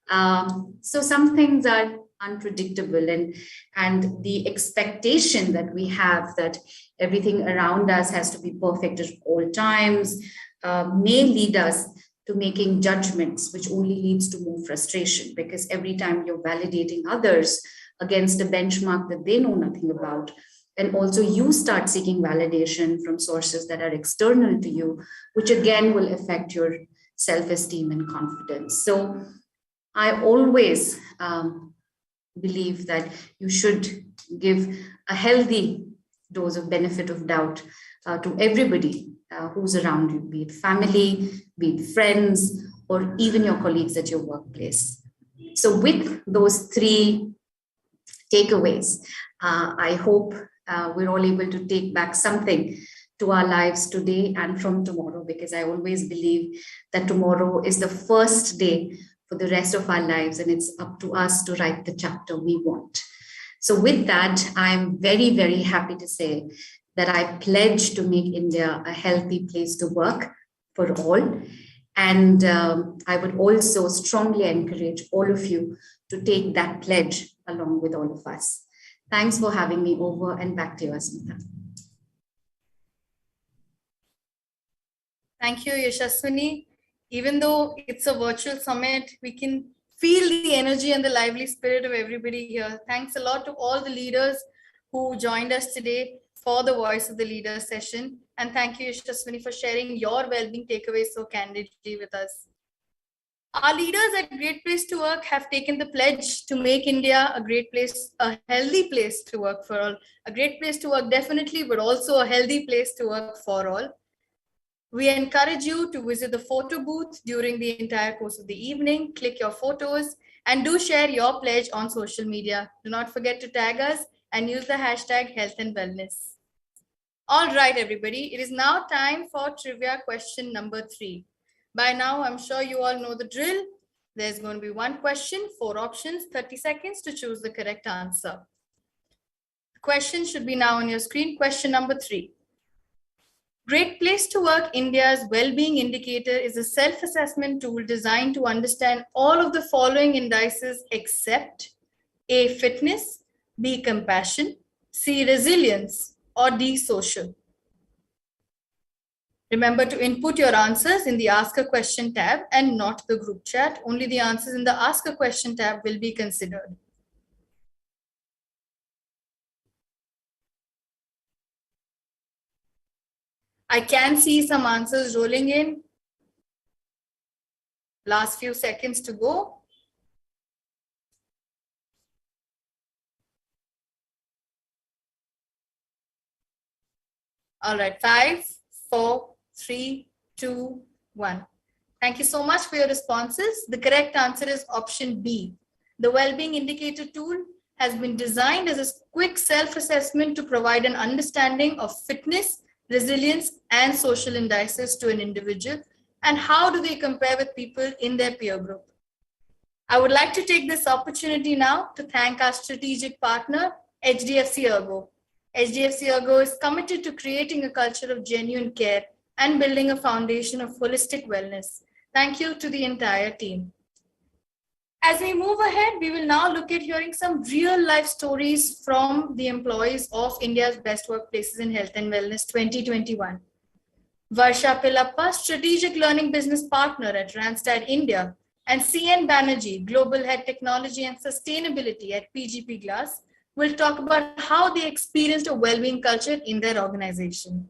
So some things are unpredictable, and the expectation that we have that everything around us has to be perfect at all times may lead us to making judgments, which only leads to more frustration, because every time you're validating others against a benchmark that they know nothing about, and also you start seeking validation from sources that are external to you, which again will affect your self-esteem and confidence. So I always believe that you should give a healthy dose of benefit of doubt to everybody who's around you, be it family, be it friends, or even your colleagues at your workplace. So with those three takeaways, I hope we're all able to take back something to our lives today and from tomorrow, because I always believe that tomorrow is the first day for the rest of our lives, and it's up to us to write the chapter we want. So with that, I'm very, very happy to say that I pledge to make India a healthy place to work for all. And I would also strongly encourage all of you to take that pledge along with all of us. Thanks for having me over, and back to you, Asmita. Thank you, Yashaswini. Even though it's a virtual summit, we can feel the energy and the lively spirit of everybody here. Thanks a lot to all the leaders who joined us today for the Voice of the Leader session. And thank you, Yashaswini, for sharing your well-being takeaways so candidly with us. Our leaders at Great Place to Work have taken the pledge to make India a great place, a healthy place to work for all. A great place to work, definitely, but also a healthy place to work for all. We encourage you to visit the photo booth during the entire course of the evening, click your photos, and do share your pledge on social media. Do not forget to tag us and use the hashtag health and wellness. All right, everybody, it is now time for trivia question number 3. By now, I'm sure you all know the drill. There's going to be one question, 4 options, 30 seconds to choose the correct answer. The question should be now on your screen. Question number 3. Great Place to Work India's well-being indicator is a self-assessment tool designed to understand all of the following indices except A, fitness, B, compassion, C, resilience, or D, social. Remember to input your answers in the Ask a Question tab and not the group chat. Only the answers in the Ask a Question tab will be considered. I can see some answers rolling in. Last few seconds to go. All right, 5, 4, 3, 2, 1. Thank you so much for your responses. The correct answer is option B. The Wellbeing Indicator tool has been designed as a quick self-assessment to provide an understanding of fitness, resilience, and social indices to an individual, and how do they compare with people in their peer group. I would like to take this opportunity now to thank our strategic partner, HDFC Ergo. HDFC Ergo is committed to creating a culture of genuine care and building a foundation of holistic wellness. Thank you to the entire team. As we move ahead, we will now look at hearing some real life stories from the employees of India's Best Workplaces in Health and Wellness 2021. Varsha Pilappa, Strategic Learning Business Partner at Randstad India, and CN Banerjee, Global Head Technology and Sustainability at PGP Glass, will talk about how they experienced a well-being culture in their organization.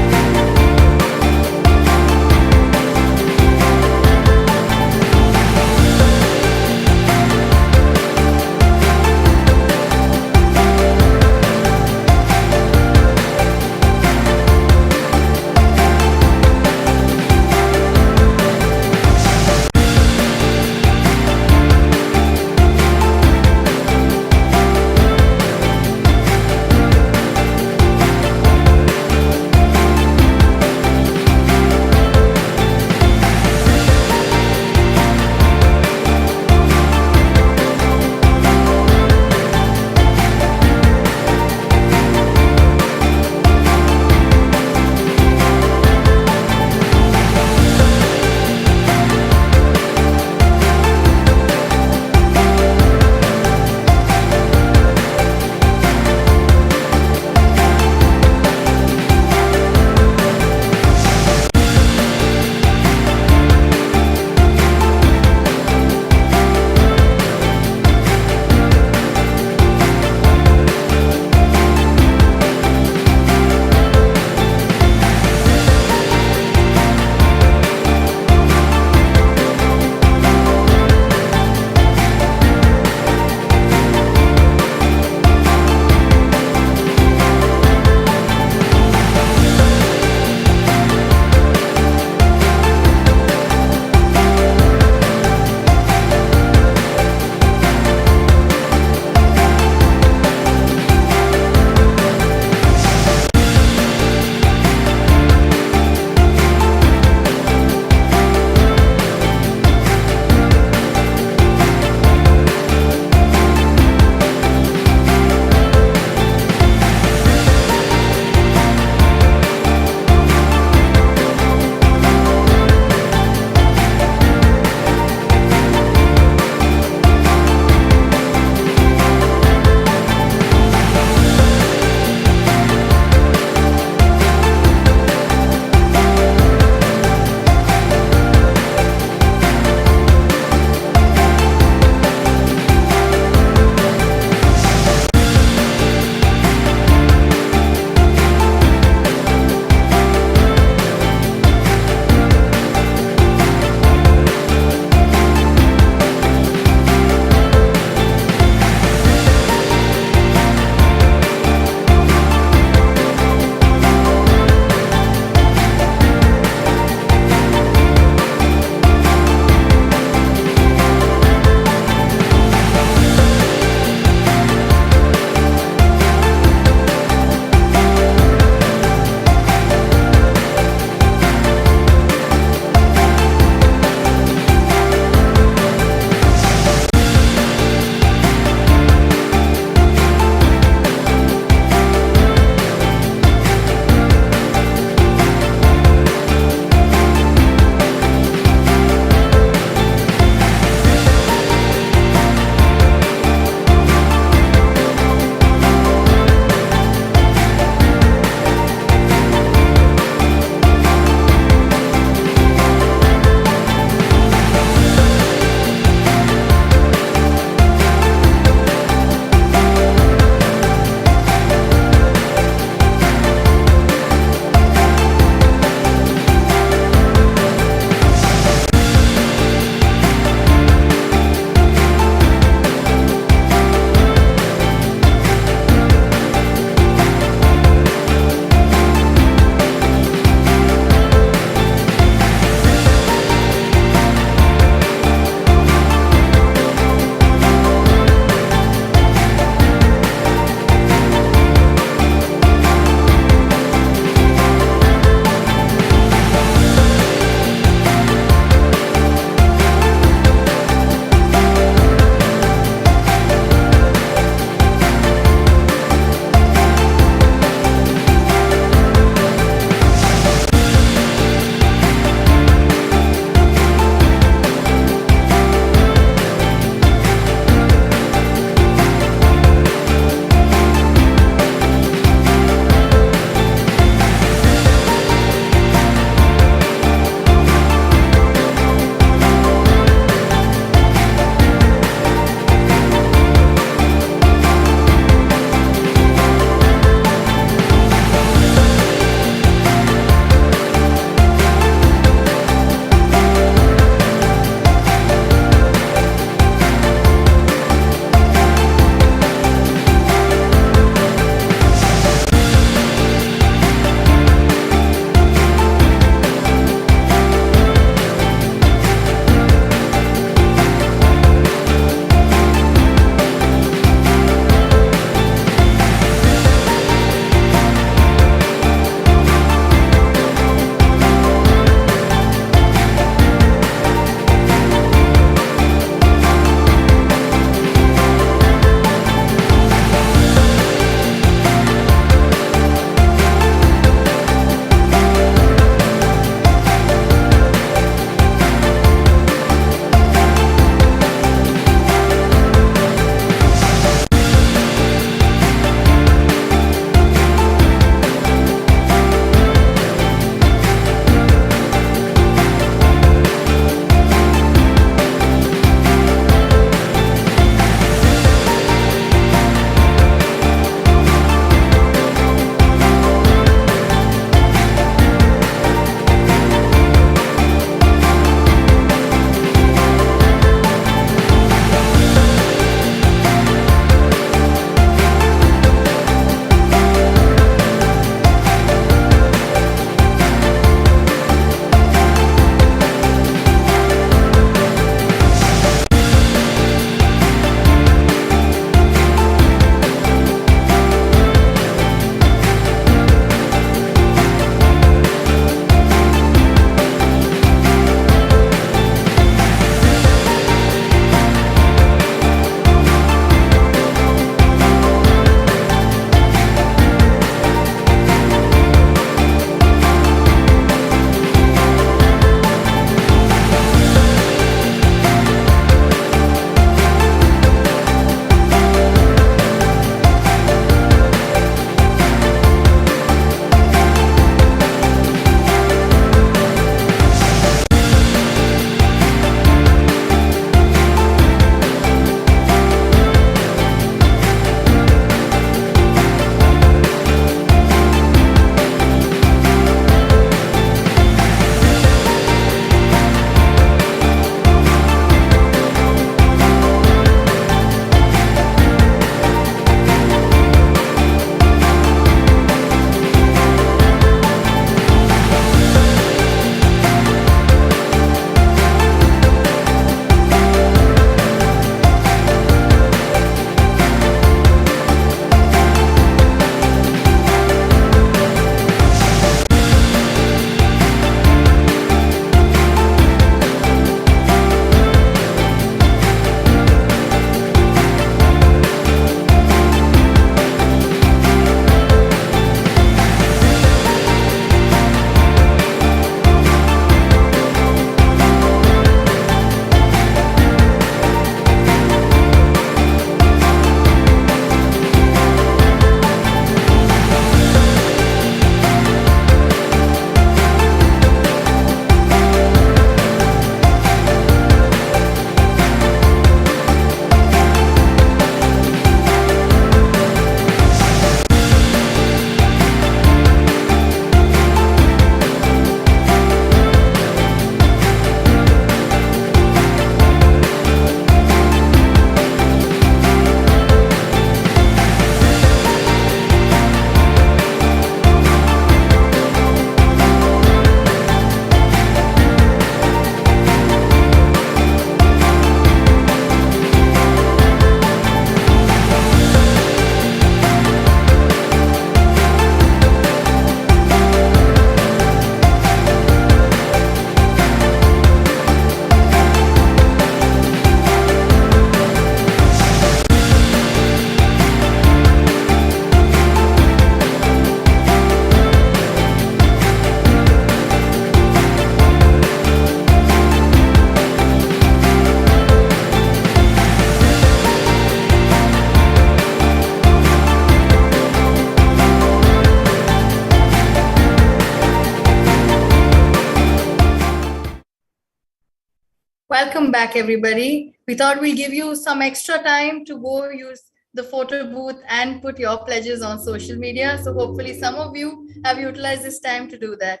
Welcome back, everybody. We thought we'll give you some extra time to go use the photo booth and put your pledges on social media. So hopefully some of you have utilized this time to do that.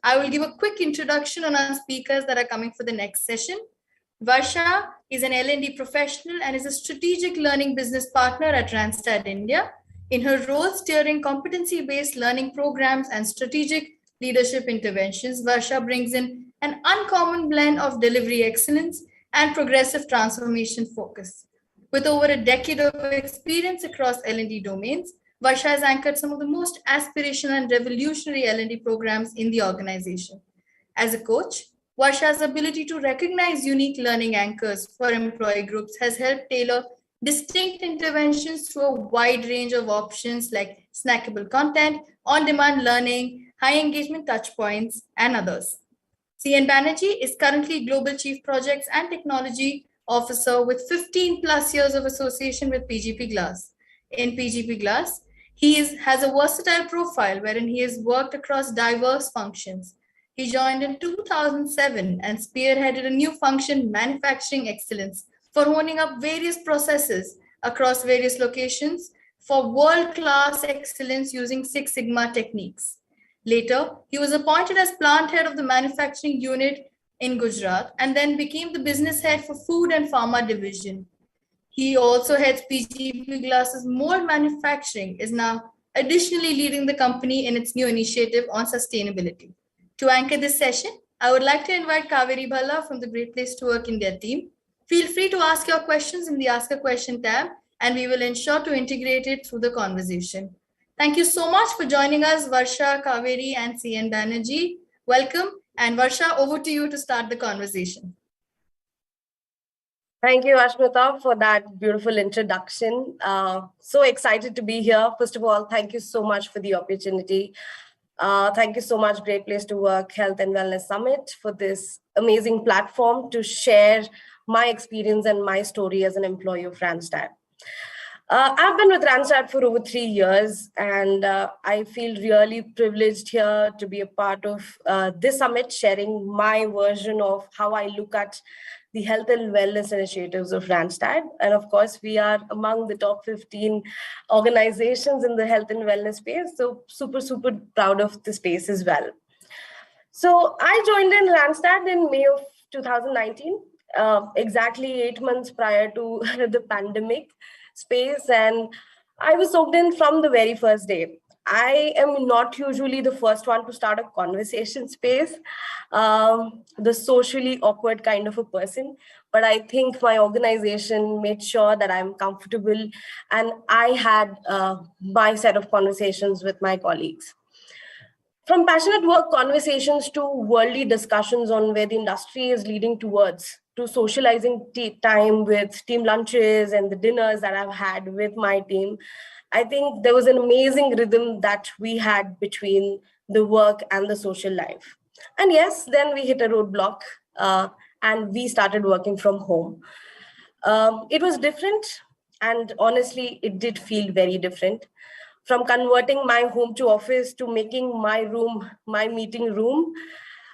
I will give a quick introduction on our speakers that are coming for the next session. Varsha is an L&D professional and is a strategic learning business partner at Randstad India. In her role steering competency-based learning programs and strategic leadership interventions, Varsha brings in an uncommon blend of delivery excellence and progressive transformation focus. With over a decade of experience across L&D domains, Varsha has anchored some of the most aspirational and revolutionary L&D programs in the organization. As a coach, Varsha's ability to recognize unique learning anchors for employee groups has helped tailor distinct interventions through a wide range of options like snackable content, on-demand learning, high engagement touchpoints, and others. CN Banerjee is currently Global Chief Projects and Technology Officer with 15 plus years of association with PGP Glass. In PGP Glass, he has a versatile profile wherein he has worked across diverse functions. He joined in 2007 and spearheaded a new function, Manufacturing Excellence, for honing up various processes across various locations for world-class excellence using Six Sigma techniques. Later, he was appointed as plant head of the manufacturing unit in Gujarat and then became the business head for food and pharma division. He also heads PGP Glass's mold manufacturing, is now additionally leading the company in its new initiative on sustainability. To anchor this session, I would like to invite Kaveri Bhalla from the Great Place to Work India team. Feel free to ask your questions in the Ask a Question tab, and we will ensure to integrate it through the conversation. Thank you so much for joining us, Varsha, Kaveri, and CN Banerjee. Welcome, and Varsha, over to you to start the conversation. Thank you, Ashmita, for that beautiful introduction. So excited to be here. First of all, thank you so much for the opportunity. Thank you so much, Great Place to Work Health and Wellness Summit, for this amazing platform to share my experience and my story as an employee of Randstad. I've been with Randstad for over 3 years, and I feel really privileged here to be a part of this summit, sharing my version of how I look at the health and wellness initiatives of Randstad. And of course, we are among the top 15 organizations in the health and wellness space. So super, super proud of the space as well. So I joined in Randstad in May of 2019, exactly 8 months prior to the pandemic space. And I was soaked in from the very first day. I am not usually the first one to start a conversation space, the socially awkward kind of a person, but I think my organization made sure that I'm comfortable and I had my set of conversations with my colleagues. From passionate work conversations to worldly discussions on where the industry is leading towards, to socializing time with team lunches and the dinners that I've had with my team, I think there was an amazing rhythm that we had between the work and the social life. And yes, then we hit a roadblock and we started working from home. It was different, and honestly, it did feel very different. From converting my home to office, to making my room my meeting room,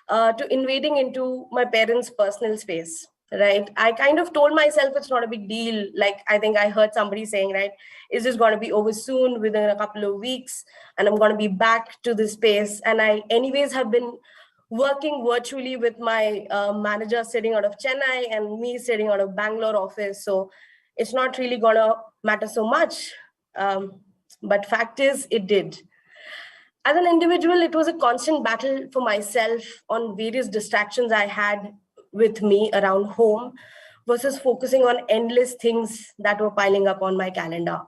to invading into my parents' personal space, right? I kind of told myself it's not a big deal. Like, I think I heard somebody saying, right, is this going to be over soon, within a couple of weeks, and I'm going to be back to this space. And I anyways have been working virtually with my manager sitting out of Chennai and me sitting out of Bangalore office. So it's not really going to matter so much. But fact is, it did. As an individual, it was a constant battle for myself on various distractions I had with me around home versus focusing on endless things that were piling up on my calendar.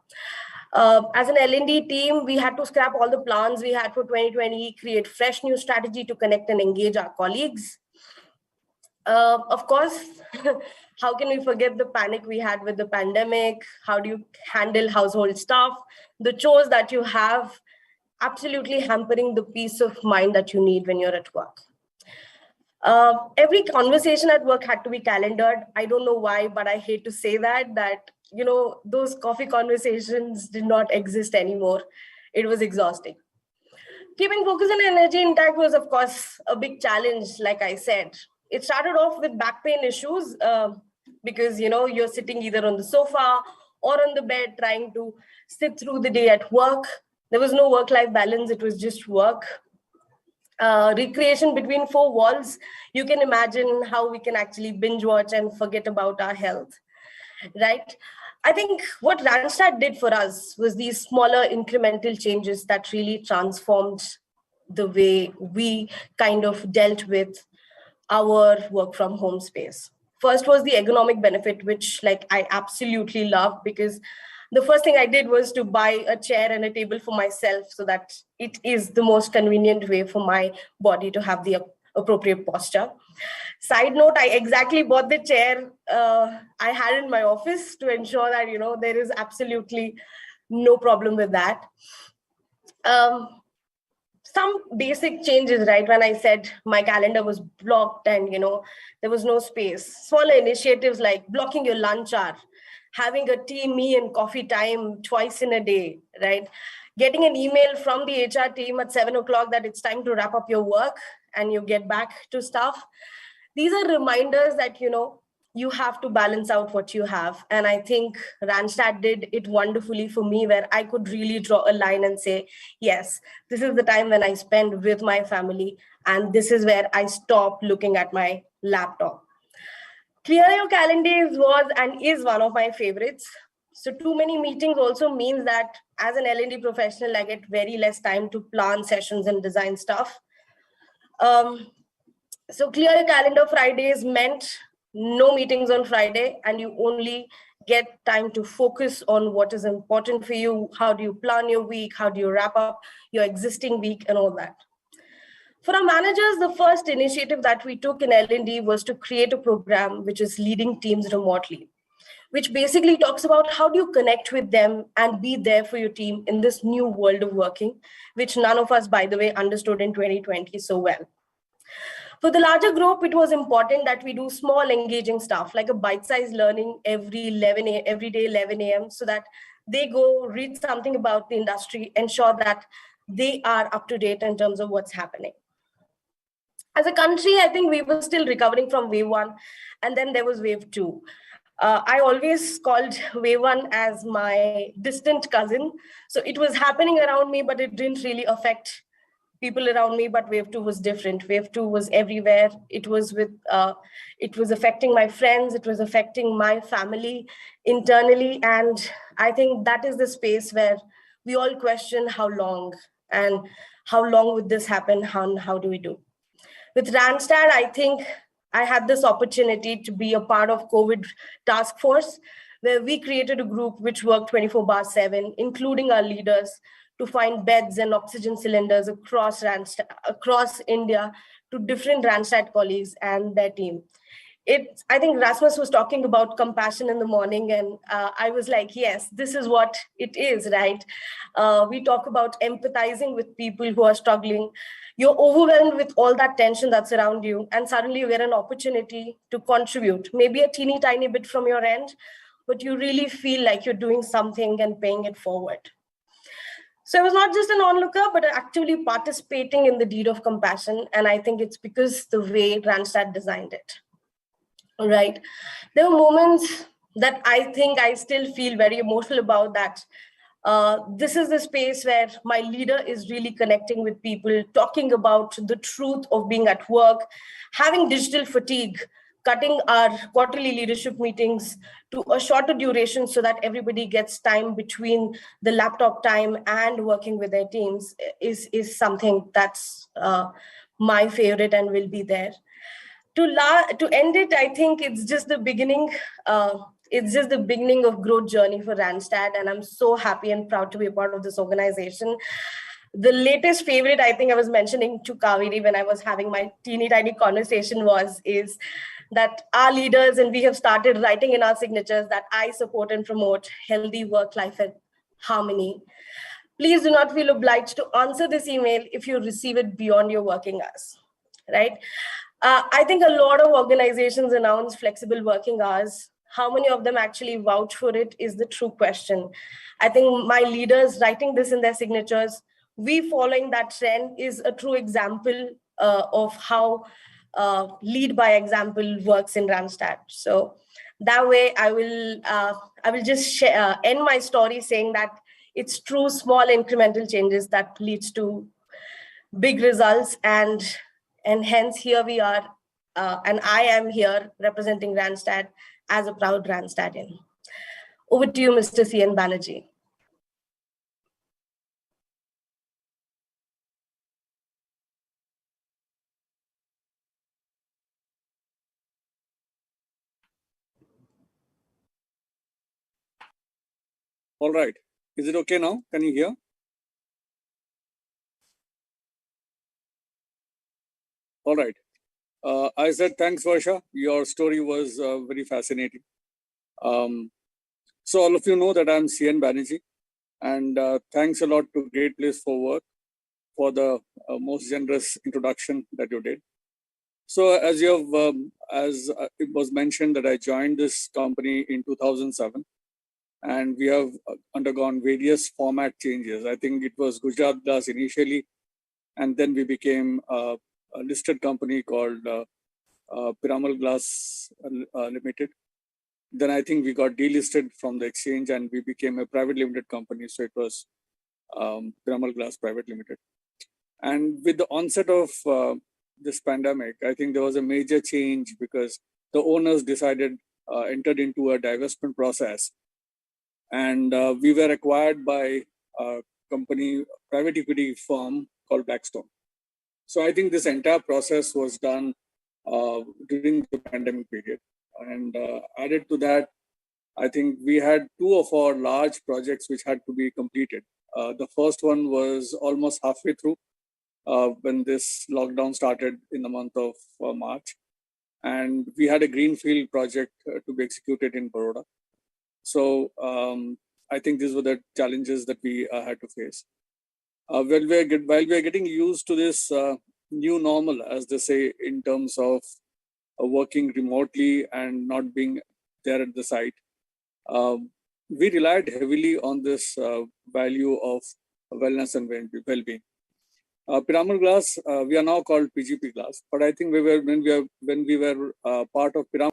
As an L&D team, we had to scrap all the plans we had for 2020, create fresh new strategy to connect and engage our colleagues. Of course, how can we forget the panic we had with the pandemic? How do you handle household stuff? The chores that you have, absolutely hampering the peace of mind that you need when you're at work. Every conversation at work had to be calendared. I don't know why, but I hate to say that, you know, those coffee conversations did not exist anymore. It was exhausting. Keeping focus and energy intact was, of course, a big challenge, like I said. It started off with back pain issues because, you're sitting either on the sofa or on the bed trying to sit through the day at work. There was no work-life balance. It was just work. Recreation between four walls. You can imagine how we can actually binge watch and forget about our health, right? I think what Randstad did for us was these smaller incremental changes that really transformed the way we kind of dealt with our work from home space. First was the ergonomic benefit, which I absolutely loved, because the first thing I did was to buy a chair and a table for myself so that it is the most convenient way for my body to have the appropriate posture. Side note, I exactly bought the chair I had in my office to ensure that, there is absolutely no problem with that. Some basic changes, right? When I said my calendar was blocked and, there was no space. Smaller initiatives like blocking your lunch hour, having a tea and coffee time twice in a day, right? Getting an email from the HR team at 7 o'clock that it's time to wrap up your work and you get back to stuff. These are reminders that, you have to balance out what you have. And I think Randstad did it wonderfully for me, where I could really draw a line and say, yes, this is the time when I spend with my family. And this is where I stop looking at my laptop. Clear your calendars was and is one of my favorites. So too many meetings also means that as an L&D professional, I get very less time to plan sessions and design stuff. So clear your calendar Fridays meant no meetings on Friday, and you only get time to focus on what is important for you. How do you plan your week? How do you wrap up your existing week and all that? For our managers, the first initiative that we took in L&D was to create a program which is leading teams remotely, which basically talks about how do you connect with them and be there for your team in this new world of working, which none of us, by the way, understood in 2020 so well. For the larger group, it was important that we do small engaging stuff like a bite-sized learning every day 11 a.m. so that they go read something about the industry, ensure that they are up to date in terms of what's happening. As a country, I think we were still recovering from wave 1, and then there was wave 2. I always called wave 1 as my distant cousin. So it was happening around me, but it didn't really affect people around me. But wave 2 was different. Wave 2 was everywhere. It was affecting my friends. It was affecting my family internally. And I think that is the space where we all question how long would this happen? How do we do? With Randstad, I think I had this opportunity to be a part of COVID task force, where we created a group which worked 24/7, including our leaders, to find beds and oxygen cylinders across India to different Randstad colleagues and their team. I think Rasmus was talking about compassion in the morning, and I was like, yes, this is what it is, right? We talk about empathizing with people who are struggling. You're overwhelmed with all that tension that's around you, and suddenly you get an opportunity to contribute, maybe a teeny tiny bit from your end, but you really feel like you're doing something and paying it forward. So I was not just an onlooker, but actively participating in the deed of compassion. And I think it's because the way Randstad designed it. All right. There were moments that I think I still feel very emotional about that. This is the space where my leader is really connecting with people, talking about the truth of being at work, having digital fatigue, cutting our quarterly leadership meetings to a shorter duration so that everybody gets time between the laptop time and working with their teams is something that's my favorite and will be there. To end it, I think it's just the beginning. It's just the beginning of growth journey for Randstad, and I'm so happy and proud to be a part of this organization. The latest favorite, I think I was mentioning to Kaveri when I was having my teeny tiny conversation is that our leaders, and we have started writing in our signatures that I support and promote healthy work-life and harmony. Please do not feel obliged to answer this email if you receive it beyond your working hours, right? I think a lot of organizations announce flexible working hours. How many of them actually vouch for it is the true question. I think my leaders writing this in their signatures, we following that trend is a true example of how lead by example works in Randstad. So that way, I will just end my story saying that it's true small incremental changes that leads to big results, and hence here we are, and I am here representing Randstad as a proud Randstadian. Over to you, Mr. CN Banerjee. All right. Is it okay now? Can you hear? All right. I said, thanks, Varsha. Your story was very fascinating. So all of you know that I'm CN Banerjee, and thanks a lot to Great Place for Work for the most generous introduction that you did. So as you have, as it was mentioned that I joined this company in 2007, and we have undergone various format changes. I think it was Gujarat Glass initially, and then we became a listed company called Piramal Glass Limited. Then I think we got delisted from the exchange and we became a private limited company. So it was Piramal Glass Private Limited. And with the onset of this pandemic, I think there was a major change because the owners decided, entered into a divestment process. And we were acquired by a company, private equity firm called Blackstone. So I think this entire process was done during the pandemic period. And added to that, I think we had two of our large projects which had to be completed. The first one was almost halfway through when this lockdown started in the month of March. And we had a greenfield project to be executed in Baroda. So I think these were the challenges that we had to face. While we are getting used to this new normal, as they say, in terms of working remotely and not being there at the site, we relied heavily on this value of wellness and well-being. Piramal Glass, we are now called PGP Glass, but I think when we were part of Piramal.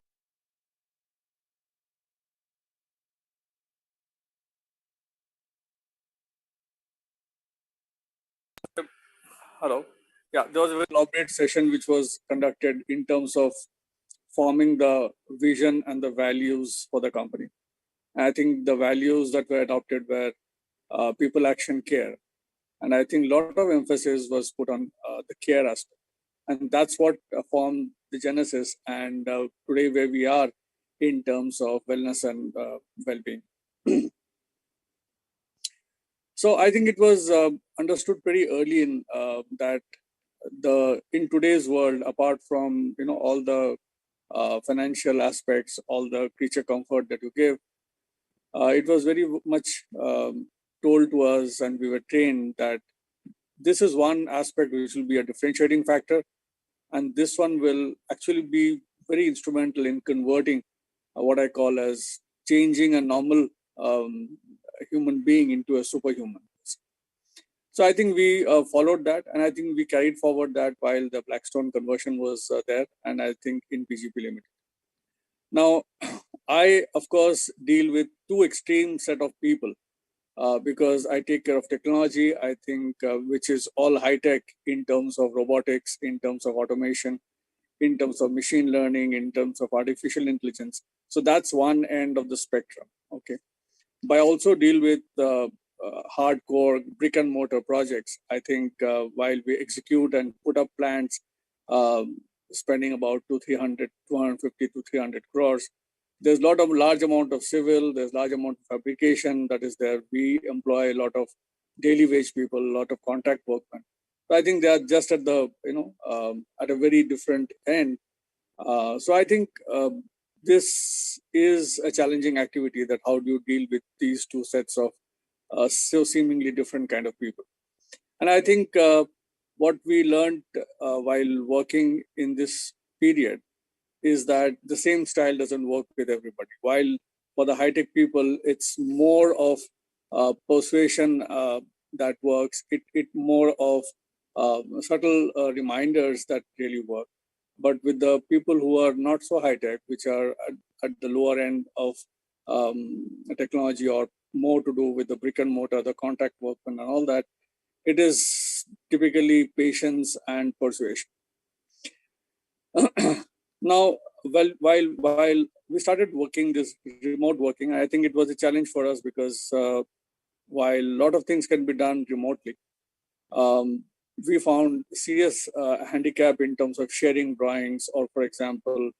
Hello. Yeah, there was a very elaborate session which was conducted in terms of forming the vision and the values for the company. I think the values that were adopted were people, action, care. And I think a lot of emphasis was put on the care aspect. And that's what formed the genesis and today where we are in terms of wellness and well-being. So I think it was understood pretty early in that in today's world, apart from all the financial aspects, all the creature comfort that you give, it was very much told to us, and we were trained that this is one aspect which will be a differentiating factor, and this one will actually be very instrumental in converting what I call as changing a normal human being into a superhuman. So I think we followed that, and I think we carried forward that while the Blackstone conversion was there, and I think in PGP Limited. Now, I, of course, deal with two extreme set of people because I take care of technology, I think, which is all high-tech in terms of robotics, in terms of automation, in terms of machine learning, in terms of artificial intelligence. So that's one end of the spectrum, okay? But I also deal with hardcore brick and mortar projects. I think while we execute and put up plants, spending about 250 to 300 crores, there's a large amount of civil, there's large amount of fabrication that is there. We employ a lot of daily wage people, a lot of contract workmen. So I think they are just at the, at a very different end. So I think this is a challenging activity, that how do you deal with these two sets of so seemingly different kind of people. And I think what we learned while working in this period is that the same style doesn't work with everybody. While for the high-tech people, it's more of persuasion that works. It more of subtle reminders that really work. but with the people who are not so high tech, which are at the lower end of technology or more to do with the brick and mortar, the contact workman and all that, it is typically patience and persuasion. Now, while we started working this remote working, I think it was a challenge for us because while a lot of things can be done remotely, we found serious handicap in terms of sharing drawings, or for example,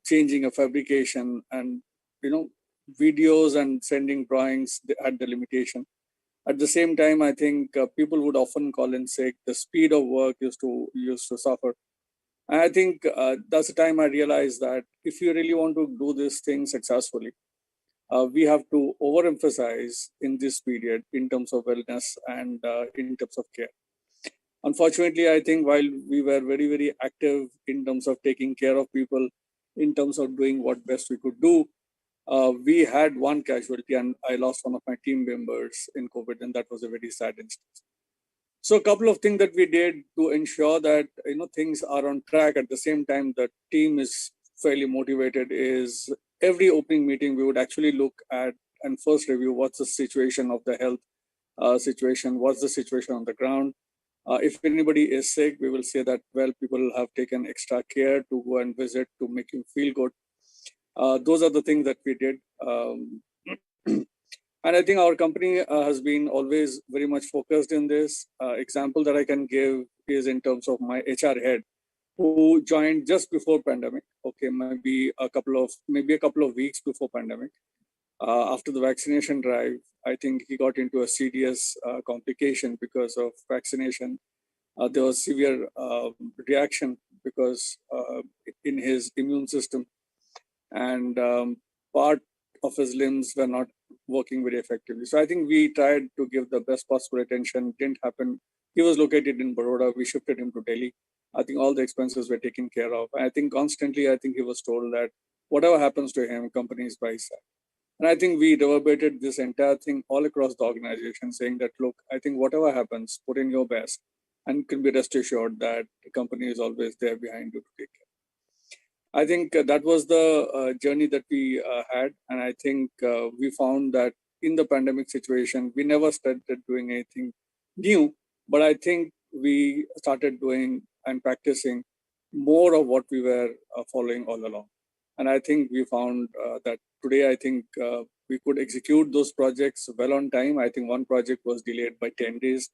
changing a fabrication, and videos and sending drawings had the limitation. At the same time, I think people would often call in sick. The speed of work used to suffer. And I think that's the time I realized that if you really want to do this thing successfully, we have to overemphasize in this period in terms of wellness and in terms of care. Unfortunately, I think while we were very, very active in terms of taking care of people, in terms of doing what best we could do, we had one casualty, and I lost one of my team members in COVID, and that was a very sad instance. So a couple of things that we did to ensure that things are on track. At the same time, the team is fairly motivated. Is every opening meeting we would actually look at and first review what's the situation of the health situation, what's the situation on the ground. If anybody is sick, we will say that, well, people have taken extra care to go and visit to make you feel good. Those are the things that we did. And I think our company has been always very much focused in this. Example that I can give is in terms of my HR head, who joined just before pandemic. Okay, maybe a couple of weeks before pandemic. After the vaccination drive, I think he got into a serious complication because of vaccination. There was severe reaction because in his immune system, and part of his limbs were not working very effectively. So I think we tried to give the best possible attention. Didn't happen. He was located in Baroda. We shifted him to Delhi. I think all the expenses were taken care of. I think constantly, I think he was told that whatever happens to him, company is by his side. And I think we reverberated this entire thing all across the organization, saying that, look, I think whatever happens, put in your best, and you can be rest assured that the company is always there behind you to take care. I think that was the journey that we had. And I think we found that in the pandemic situation, we never started doing anything new, but I think we started doing and practicing more of what we were following all along. And I think we found that today, I think we could execute those projects well on time. I think one project was delayed by 10 days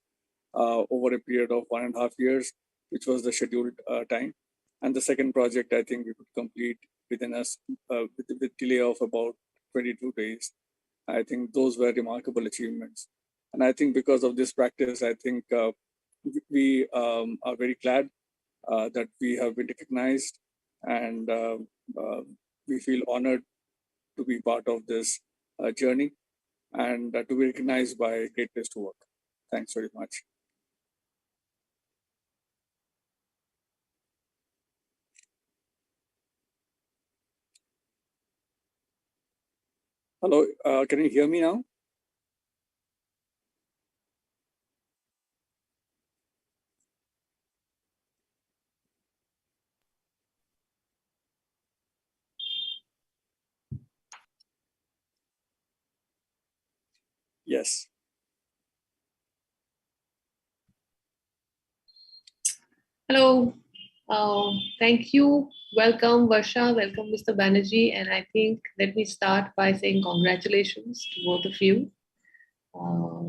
over a period of 1.5 years, which was the scheduled time. And the second project, I think we could complete within us with delay of about 22 days. I think those were remarkable achievements. And I think because of this practice, I think we are very glad that we have been recognized, and we feel honored to be part of this journey and to be recognized by a Great Place to Work. Thanks very much. Hello, can you hear me now? Yes. Hello. Thank you. Welcome, Varsha. Welcome, Mr. Banerjee. And I think let me start by saying congratulations to both of you.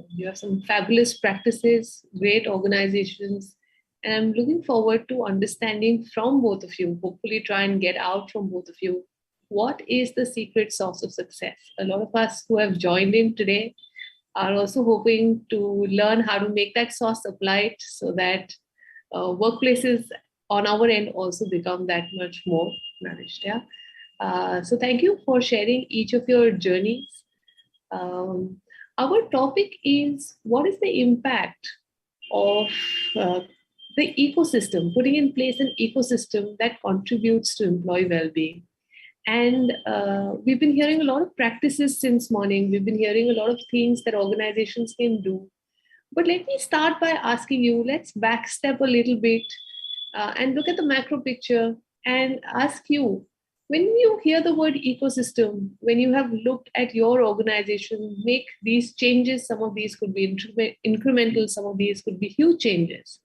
You have some fabulous practices, great organizations, and I'm looking forward to understanding from both of you, hopefully try and get out from both of you, what is the secret sauce of success? A lot of us who have joined in today are also hoping to learn how to make that sauce applied so that workplaces on our end also become that much more nourished. Yeah. So thank you for sharing each of your journeys. Our topic is, what is the impact of the ecosystem, putting in place an ecosystem that contributes to employee well-being. And we've been hearing a lot of practices since morning. We've been hearing a lot of things that organizations can do. But let me start by asking you, let's backstep a little bit and look at the macro picture and ask you, when you hear the word ecosystem, when you have looked at your organization, make these changes, some of these could be incremental, some of these could be huge changes.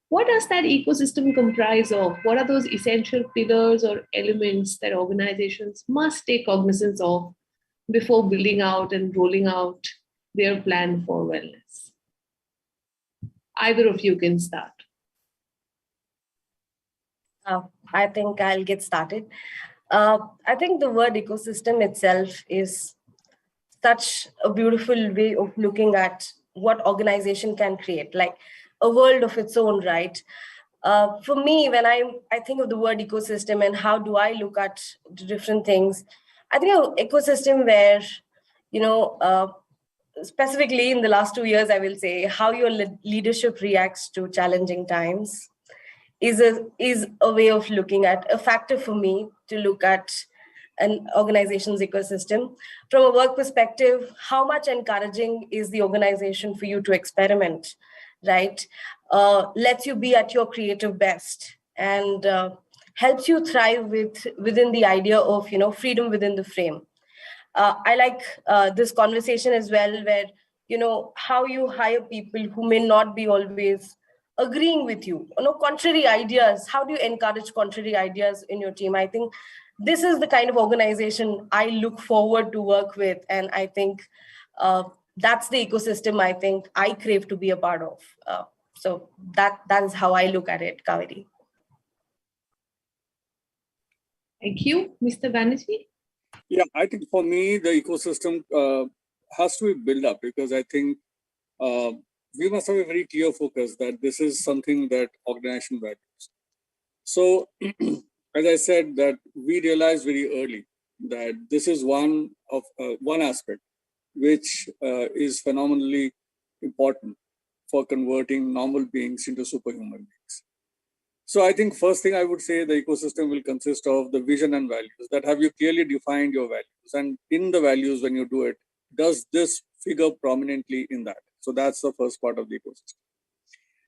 What does that ecosystem comprise of? What are those essential pillars or elements that organizations must take cognizance of before building out and rolling out their plan for wellness? Either of you can start. I think I'll get started. I think the word ecosystem itself is such a beautiful way of looking at what organization can create, like a world of its own, right? For me, when I think of the word ecosystem and how do I look at the different things, I think an ecosystem where, specifically in the last 2 years, I will say how your leadership reacts to challenging times is a way of looking at, a factor for me to look at an organization's ecosystem. From a work perspective, how much encouraging is the organization for you to experiment, right? Lets you be at your creative best and helps you thrive within the idea of freedom within the frame. I like this conversation as well, where how you hire people who may not be always agreeing with you. Contrary ideas. How do you encourage contrary ideas in your team? I think this is the kind of organization I look forward to work with, and I think that's the ecosystem I think I crave to be a part of. So that is how I look at it, Kaveri. Thank you, Mr. Banerjee. Yeah, I think for me, the ecosystem has to be built up, because I think we must have a very clear focus that this is something that organization values. So, as I said, that we realized very early that this is one aspect which is phenomenally important for converting normal beings into superhuman beings. So I think first thing I would say, the ecosystem will consist of the vision and values. That have you clearly defined your values, and in the values, when you do it, does this figure prominently in that? So that's the first part of the ecosystem.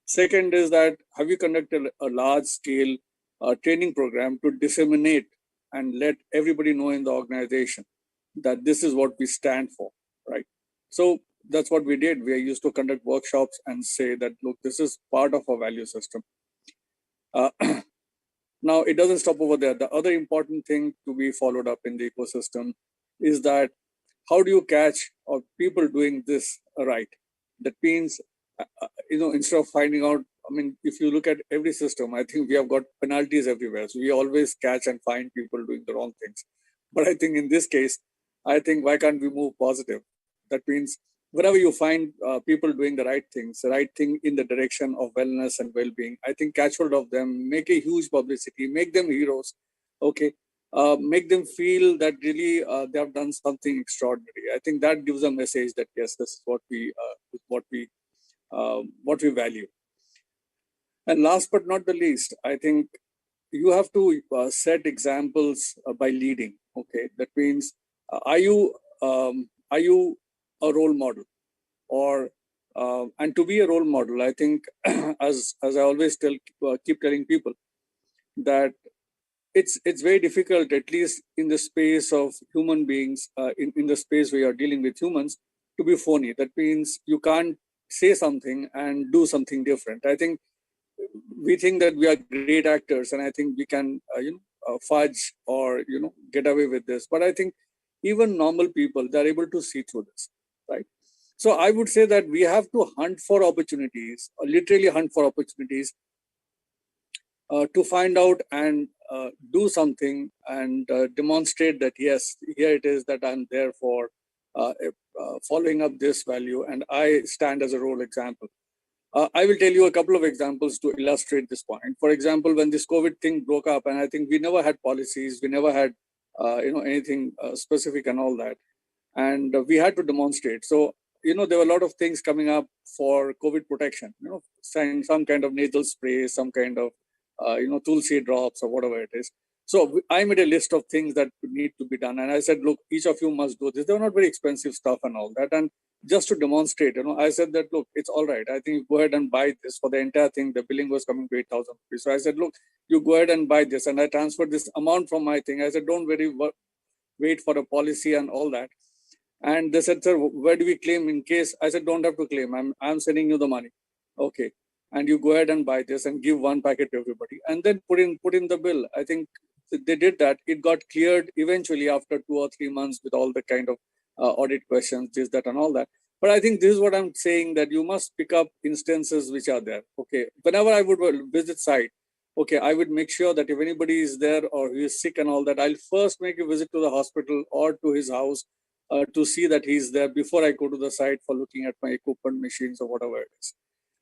Second is that have you conducted a large scale training program to disseminate and let everybody know in the organization that this is what we stand for, right? So that's what we did. We used to conduct workshops and say that, look, this is part of our value system. Now, it doesn't stop over there. The other important thing to be followed up in the ecosystem is that how do you catch people doing this right? That means, instead of finding out, if you look at every system, I think we have got penalties everywhere. So we always catch and find people doing the wrong things. But I think in this case, I think why can't we move positive? That means wherever you find people doing the right things, the right thing in the direction of wellness and well-being, I think catch hold of them, make a huge publicity, make them heroes, okay? Make them feel that really they have done something extraordinary. I think that gives a message that yes, this is what we value. And last but not the least, I think you have to set examples by leading. Okay, that means are you a role model, or and to be a role model, I think as I always keep telling people that it's very difficult, at least in the space of human beings, in the space where you're dealing with humans, to be phony. That means you can't say something and do something different. I think we think that we are great actors, and I think we can fudge or get away with this. But I think even normal people, they're able to see through this, right? So I would say that we have to hunt for opportunities, or literally hunt for opportunities, to find out and do something and demonstrate that yes, here it is that I'm there for following up this value, and I stand as a role example. I will tell you a couple of examples to illustrate this point. For example, when this COVID thing broke up, and I think we never had policies, we never had anything specific and all that, and we had to demonstrate. So there were a lot of things coming up for COVID protection. Some kind of nasal spray, some kind of tulsi drops or whatever it is. So I made a list of things that need to be done. And I said, look, each of you must do this. They were not very expensive stuff and all that. And just to demonstrate, I said that, look, it's all right. I think you go ahead and buy this for the entire thing. The billing was coming to 8,000 rupees. So I said, look, you go ahead and buy this. And I transferred this amount from my thing. I said, don't wait for a policy and all that. And they said, sir, where do we claim in case? I said, don't have to claim. I'm sending you the money. Okay. And you go ahead and buy this and give one packet to everybody. And then put in the bill. I think they did that. It got cleared eventually after 2 or 3 months with all the kind of audit questions, this, that, and all that. But I think this is what I'm saying, that you must pick up instances which are there. Okay. Whenever I would visit site, okay, I would make sure that if anybody is there or he is sick and all that, I'll first make a visit to the hospital or to his house to see that he's there before I go to the site for looking at my equipment, machines, or whatever it is.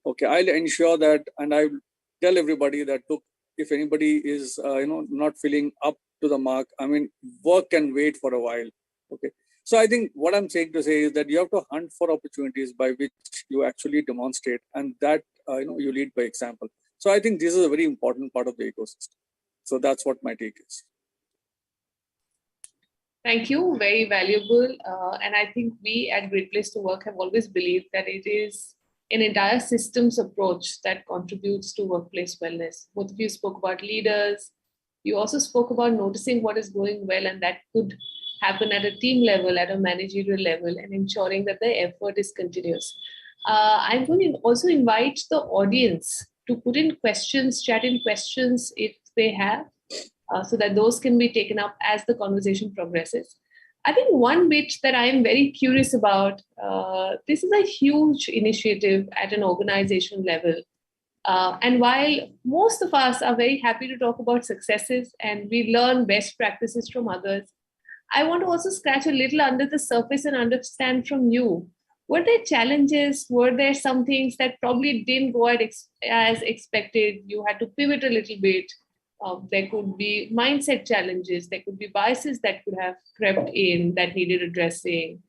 Okay, I'll ensure that, and I'll tell everybody that, look, if anybody is not feeling up to the mark, I mean, work can wait for a while. Okay, so I think what I'm saying to say is that you have to hunt for opportunities by which you actually demonstrate, and that you lead by example. So I think this is a very important part of the ecosystem. So that's what my take is. Thank you, very valuable. And I think we at Great Place to Work have always believed that it is an entire systems approach that contributes to workplace wellness. Both of you spoke about leaders. You also spoke about noticing what is going well, and that could happen at a team level, at a managerial level, and ensuring that the effort is continuous. I'm going to also invite the audience to put in questions, chat in questions if they have, so that those can be taken up as the conversation progresses. I think one bit that I'm very curious about, this is a huge initiative at an organization level. And while most of us are very happy to talk about successes and we learn best practices from others, I want to also scratch a little under the surface and understand from you, were there challenges? Were there some things that probably didn't go as expected? You had to pivot a little bit. There could be mindset challenges. There could be biases that could have crept in that needed addressing.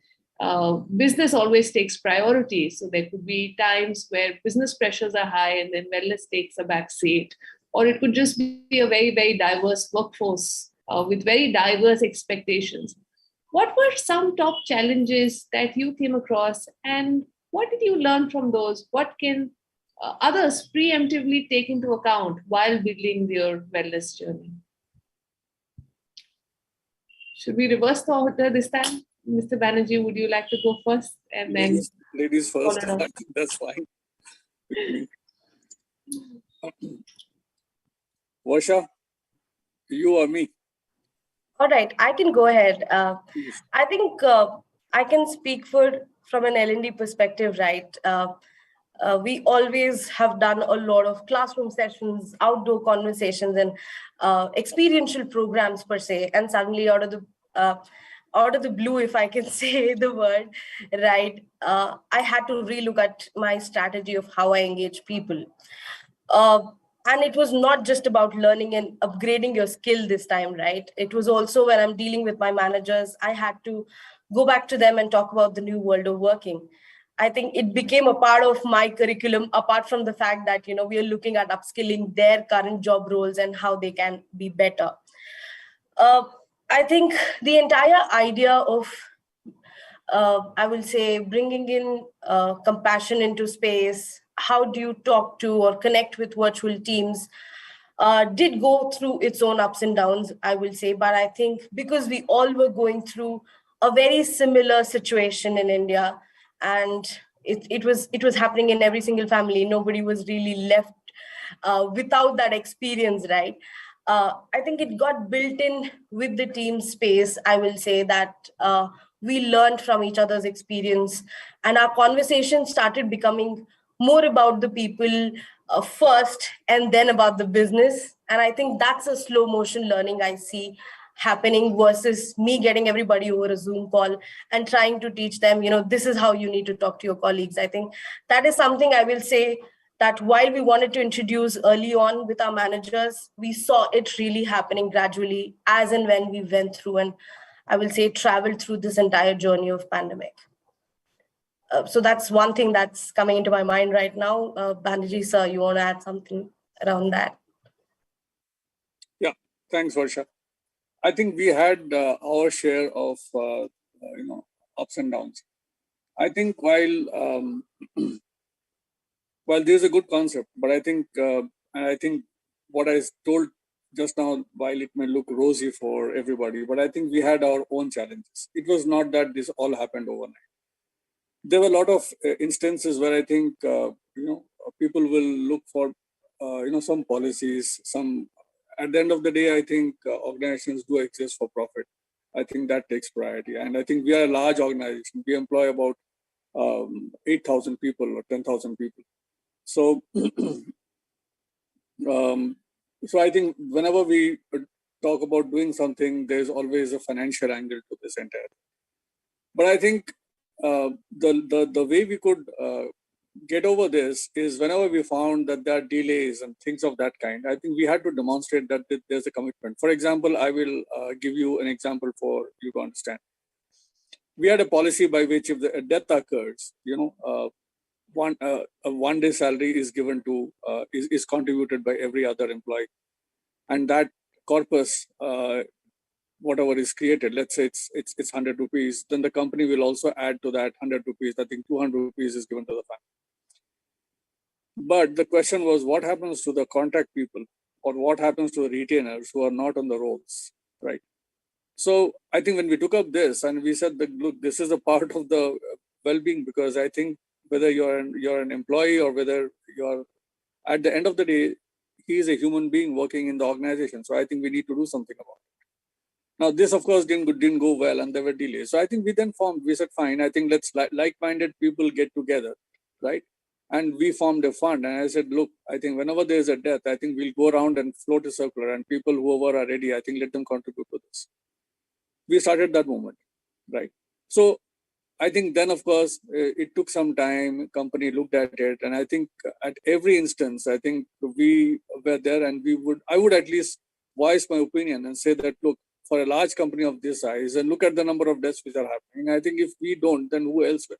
Business always takes priority. So there could be times where business pressures are high and then wellness takes a back seat. Or it could just be a very, very diverse workforce with very diverse expectations. What were some top challenges that you came across, and what did you learn from those? What can others preemptively take into account while building their wellness journey? Should we reverse the order this time? Mr. Banerjee, would you like to go first? And then ladies first. I think that's fine. Varsha, you or me? All right, I can go ahead. I think I can speak from an L&D perspective, right? We always have done a lot of classroom sessions, outdoor conversations, and experiential programs per se. And suddenly, out of the blue, if I can say the word, right, I had to relook at my strategy of how I engage people. And it was not just about learning and upgrading your skill this time, right? It was also when I'm dealing with my managers, I had to go back to them and talk about the new world of working. I think it became a part of my curriculum, apart from the fact that, we are looking at upskilling their current job roles and how they can be better. I think the entire idea of, I will say, bringing in compassion into space, how do you talk to or connect with virtual teams, did go through its own ups and downs, I will say. But I think because we all were going through a very similar situation in India, and it was happening in every single family, nobody was really left without that experience, right? I think it got built in with the team space. I will say that we learned from each other's experience, and our conversation started becoming more about the people first and then about the business. And I think that's a slow motion learning I see happening versus me getting everybody over a Zoom call and trying to teach them, this is how you need to talk to your colleagues. I think that is something I will say that while we wanted to introduce early on with our managers, we saw it really happening gradually as and when we went through and I will say traveled through this entire journey of pandemic. So that's one thing that's coming into my mind right now. Banerjee sir, you want to add something around that? Yeah, Thanks, Varsha. I think we had our share of ups and downs. I think while there's a good concept, but I think what I told just now, while it may look rosy for everybody, but I think we had our own challenges. It was not that this all happened overnight. There were a lot of instances where I think people will look for some policies. Some at the end of the day, I think organizations do exist for profit. I think that takes priority, and I think we are a large organization. We employ about 8,000 people or 10,000 people. So, so I think whenever we talk about doing something, there's always a financial angle to this entire thing. But I think the way we could get over this is whenever we found that there are delays and things of that kind, I think we had to demonstrate that there's a commitment. For example, I will give you an example for you to understand. We had a policy by which if a death occurs, a 1 day salary is given to is contributed by every other employee, and that corpus whatever is created, let's say it's 100 rupees, then the company will also add to that 100 rupees. I think 200 rupees is given to the family. But the question was, what happens to the contract people, or what happens to the retainers who are not on the rolls, right? So I think when we took up this and we said that, look, this is a part of the well-being, because I think whether you're an employee or whether you're, at the end of the day, he is a human being working in the organization. So I think we need to do something about it. Now, this, of course, didn't go well, and there were delays. So I think we said, fine, I think let's like-minded people get together, right? And we formed a fund. And I said, look, I think whenever there's a death, I think we'll go around and float a circular, and people whoever are ready, I think let them contribute to this. We started that movement, right? So I think then, of course, it took some time. Company looked at it, and I think at every instance, I think we were there, and I would at least voice my opinion and say that, look, for a large company of this size, and look at the number of deaths which are happening. I think if we don't, then who else will?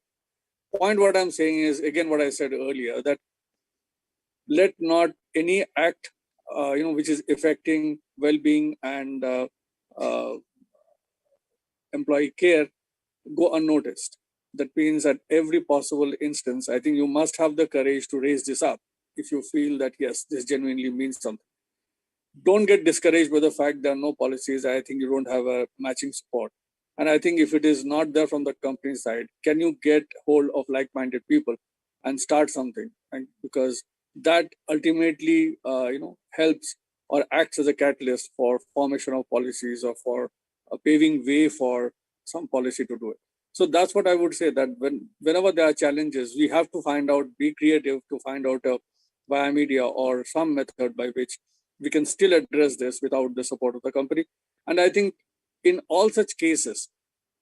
Point what I'm saying is, again, what I said earlier, that let not any act, which is affecting well-being and employee care go unnoticed. That means at every possible instance, I think you must have the courage to raise this up if you feel that, yes, this genuinely means something. Don't get discouraged by the fact there are no policies. I think you don't have a matching support. And I think if it is not there from the company side, can you get hold of like-minded people and start something? And because that ultimately, helps or acts as a catalyst for formation of policies or for paving way for some policy to do it. So that's what I would say, that whenever there are challenges, we have to be creative to find out via media or some method by which we can still address this without the support of the company. And I think in all such cases,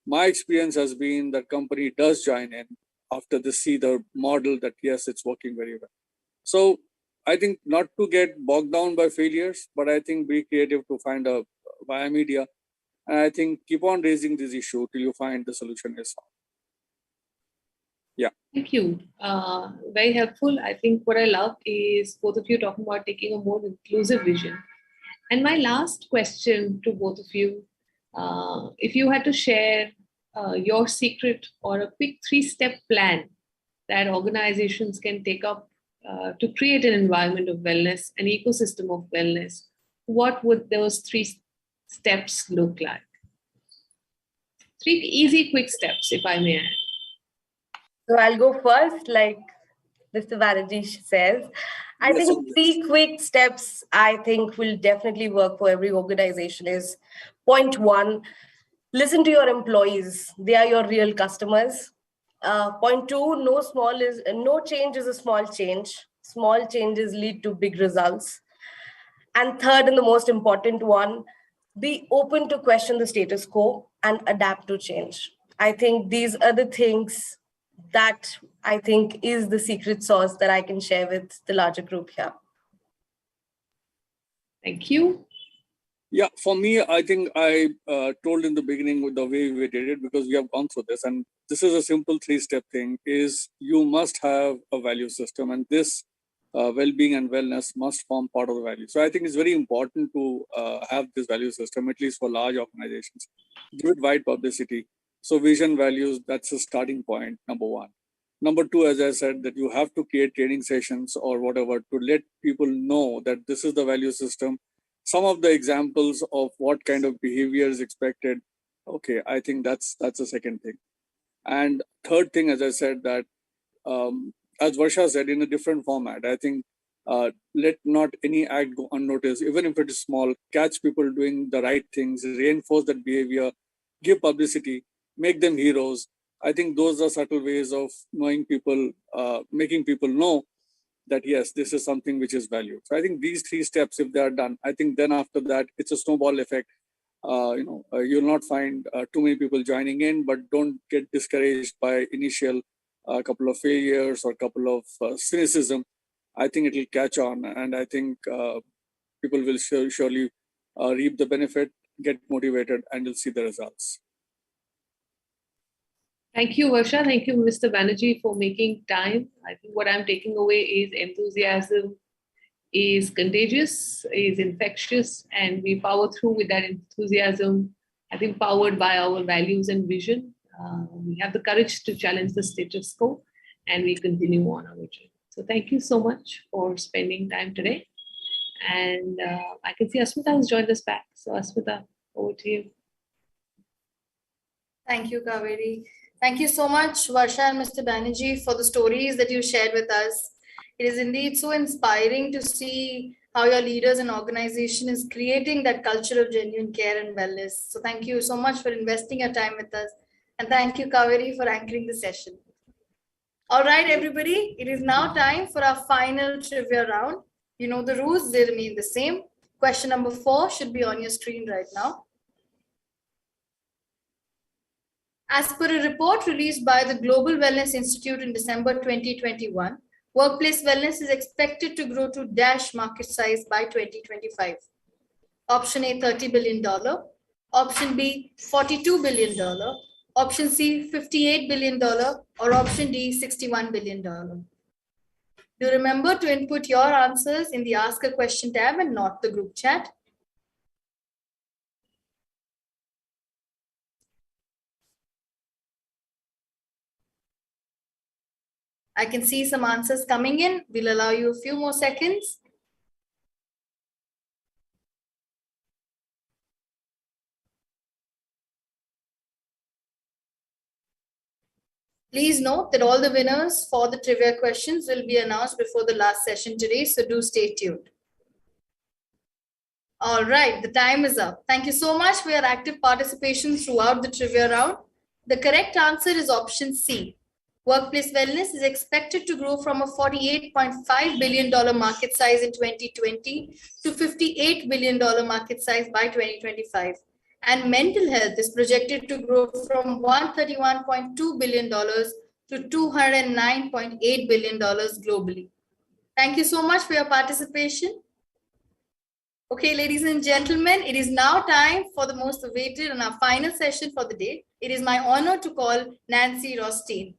my experience has been that company does join in after they see the model that, yes, it's working very well. So I think not to get bogged down by failures, but I think be creative to find via media. And I think keep on raising this issue till you find the solution is found. Yeah. Thank you. Very helpful. I think what I love is both of you talking about taking a more inclusive vision. And my last question to both of you, if you had to share your secret or a quick 3-step plan that organizations can take up to create an environment of wellness, an ecosystem of wellness, what would those 3 steps look like? 3 easy, quick steps, if I may add. So I'll go first, like Mr. Banerjee says. I think 3 quick steps I think will definitely work for every organization is, point 1, listen to your employees. They are your real customers. Point 2, no change is a small change. Small changes lead to big results. And third, and the most important one, be open to question the status quo and adapt to change. I think these are the things that I think is the secret sauce that I can share with the larger group here. Thank you. Yeah, for me, I think I told in the beginning with the way we did it, because we have gone through this, and this is a simple 3-step thing, is you must have a value system. And this well-being and wellness must form part of the value. So I think it's very important to have this value system, at least for large organizations. Give it wide publicity. So vision, values, that's a starting point, number one. Number two, as I said, that you have to create training sessions or whatever to let people know that this is the value system. Some of the examples of what kind of behavior is expected. Okay, I think that's the second thing. And third thing, as I said, that as Varsha said, in a different format, I think let not any act go unnoticed, even if it is small. Catch people doing the right things, reinforce that behavior, give publicity, make them heroes. I think those are subtle ways of knowing people, making people know that yes, this is something which is valued. So I think these three steps, if they are done, I think then after that it's a snowball effect. You'll not find too many people joining in, but don't get discouraged by initial couple of failures or couple of cynicism. I think it will catch on, and I think people will surely reap the benefit, get motivated, and you'll see the results. Thank you, Varsha. Thank you, Mr. Banerjee, for making time. I think what I'm taking away is enthusiasm is contagious, is infectious, and we power through with that enthusiasm, I think powered by our values and vision. We have the courage to challenge the status quo, and we continue on our journey. So thank you so much for spending time today. And I can see Asmita has joined us back. So Asmita, over to you. Thank you, Kaveri. Thank you so much, Varsha and Mr. Banerjee, for the stories that you shared with us. It is indeed so inspiring to see how your leaders and organization is creating that culture of genuine care and wellness. So thank you so much for investing your time with us. And thank you, Kaveri, for anchoring the session. All right, everybody, it is now time for our final trivia round. You know the rules, they remain the same. Question number 4 should be on your screen right now. As per a report released by the Global Wellness Institute in December 2021, workplace wellness is expected to grow to dash market size by 2025. Option A, $30 billion. Option B, $42 billion. Option C, $58 billion. Or option D, $61 billion. Do remember to input your answers in the Ask a Question tab and not the group chat. I can see some answers coming in. We'll allow you a few more seconds. Please note that all the winners for the trivia questions will be announced before the last session today, so do stay tuned. All right, the time is up. Thank you so much for your active participation throughout the trivia round. The correct answer is option C. Workplace wellness is expected to grow from a $48.5 billion market size in 2020 to $58 billion market size by 2025. And mental health is projected to grow from $131.2 billion to $209.8 billion globally. Thank you so much for your participation. Okay, ladies and gentlemen, it is now time for the most awaited and our final session for the day. It is my honor to call Nancy Rothstein.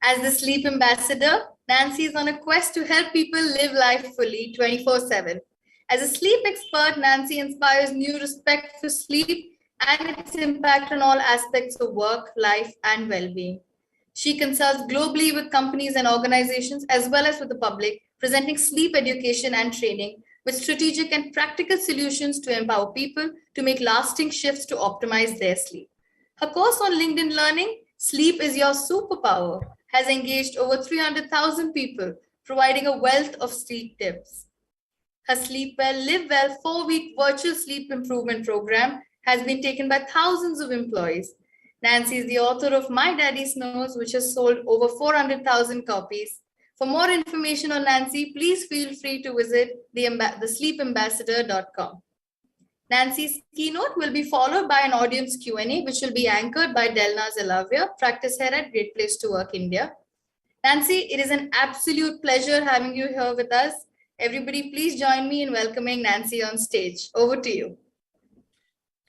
As the sleep ambassador, Nancy is on a quest to help people live life fully 24/7. As a sleep expert, Nancy inspires new respect for sleep and its impact on all aspects of work, life, and well-being. She consults globally with companies and organizations as well as with the public, presenting sleep education and training with strategic and practical solutions to empower people to make lasting shifts to optimize their sleep. Her course on LinkedIn Learning, Sleep is Your Superpower, has engaged over 300,000 people, providing a wealth of sleep tips. Her Sleep Well, Live Well 4-week virtual sleep improvement program has been taken by thousands of employees. Nancy is the author of My Daddy Snores, which has sold over 400,000 copies. For more information on Nancy, please feel free to visit thesleepambassador.com. Nancy's keynote will be followed by an audience Q&A, which will be anchored by Delnaz Elavia, practice head at Great Place to Work India. Nancy, it is an absolute pleasure having you here with us. Everybody, please join me in welcoming Nancy on stage. Over to you.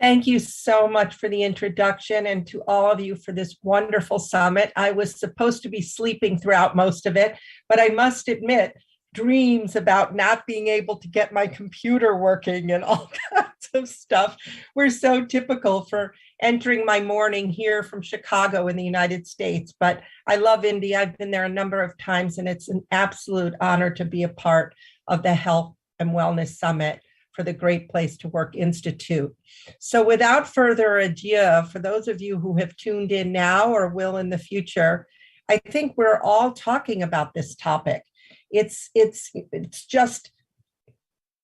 Thank you so much for the introduction and to all of you for this wonderful summit. I was supposed to be sleeping throughout most of it, but I must admit, dreams about not being able to get my computer working and all kinds of stuff were so typical for entering my morning here from Chicago in the United States. But I love India. I've been there a number of times, and it's an absolute honor to be a part of the Health and Wellness Summit for the Great Place to Work Institute. So without further ado, for those of you who have tuned in now or will in the future, I think we're all talking about this topic. It's just,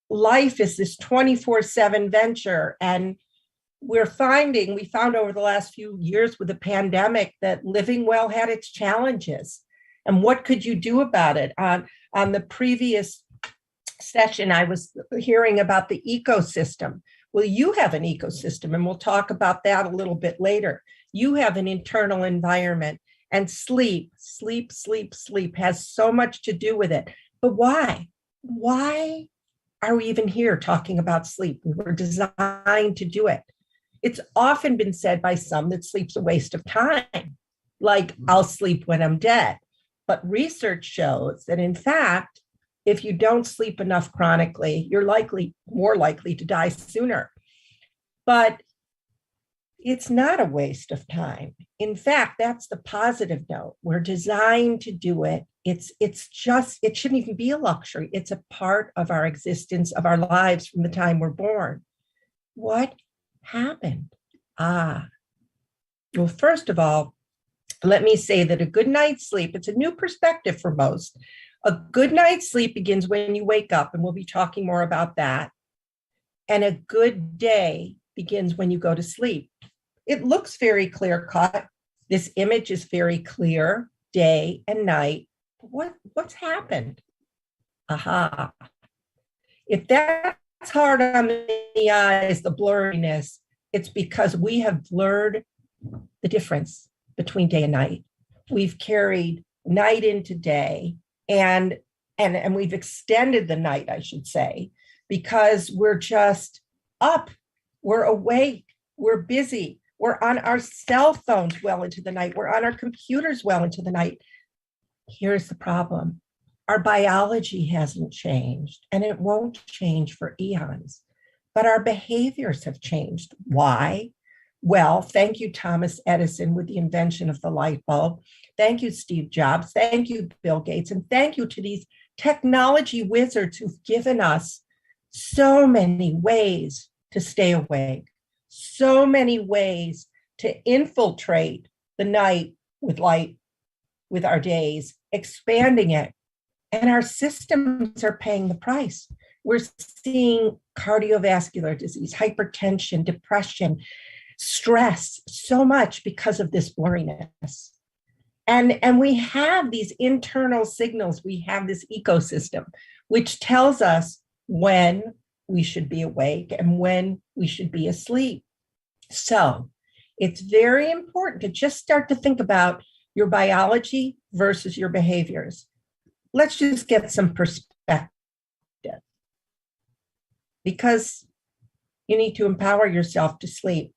life is this 24/7 venture, and we found over the last few years with the pandemic that living well had its challenges. And what could you do about it? On the previous session, I was hearing about the ecosystem. Well, you have an ecosystem, and we'll talk about that a little bit later. You have an internal environment, and sleep has so much to do with it. But why? Why are we even here talking about sleep? We were designed to do it. It's often been said by some that sleep's a waste of time, like I'll sleep when I'm dead. But research shows that, in fact, if you don't sleep enough chronically, you're more likely to die sooner. But it's not a waste of time. In fact, that's the positive note. We're designed to do it. It shouldn't even be a luxury. It's a part of our existence, of our lives from the time we're born. What happened? Well, first of all, let me say that a good night's sleep, it's a new perspective for most. A good night's sleep begins when you wake up, and we'll be talking more about that. And a good day begins when you go to sleep. It looks very clear-cut. This image is very clear, day and night. What's happened? Aha. If that's hard on the eyes, the blurriness, it's because we have blurred the difference between day and night. We've carried night into day, and we've extended the night, I should say, because we're just up, we're awake, we're busy, we're on our cell phones well into the night, we're on our computers well into the night. Here's the problem. Our biology hasn't changed, and it won't change for eons, but our behaviors have changed. Why? Well, thank you, Thomas Edison, with the invention of the light bulb. Thank you, Steve Jobs. Thank you, Bill Gates. And thank you to these technology wizards who've given us so many ways to stay awake, so many ways to infiltrate the night with light, with our days, expanding it. And our systems are paying the price. We're seeing cardiovascular disease, hypertension, depression, stress, so much because of this blurriness. And we have these internal signals. We have this ecosystem, which tells us when we should be awake and when we should be asleep. So it's very important to just start to think about your biology versus your behaviors. Let's just get some perspective, because you need to empower yourself to sleep.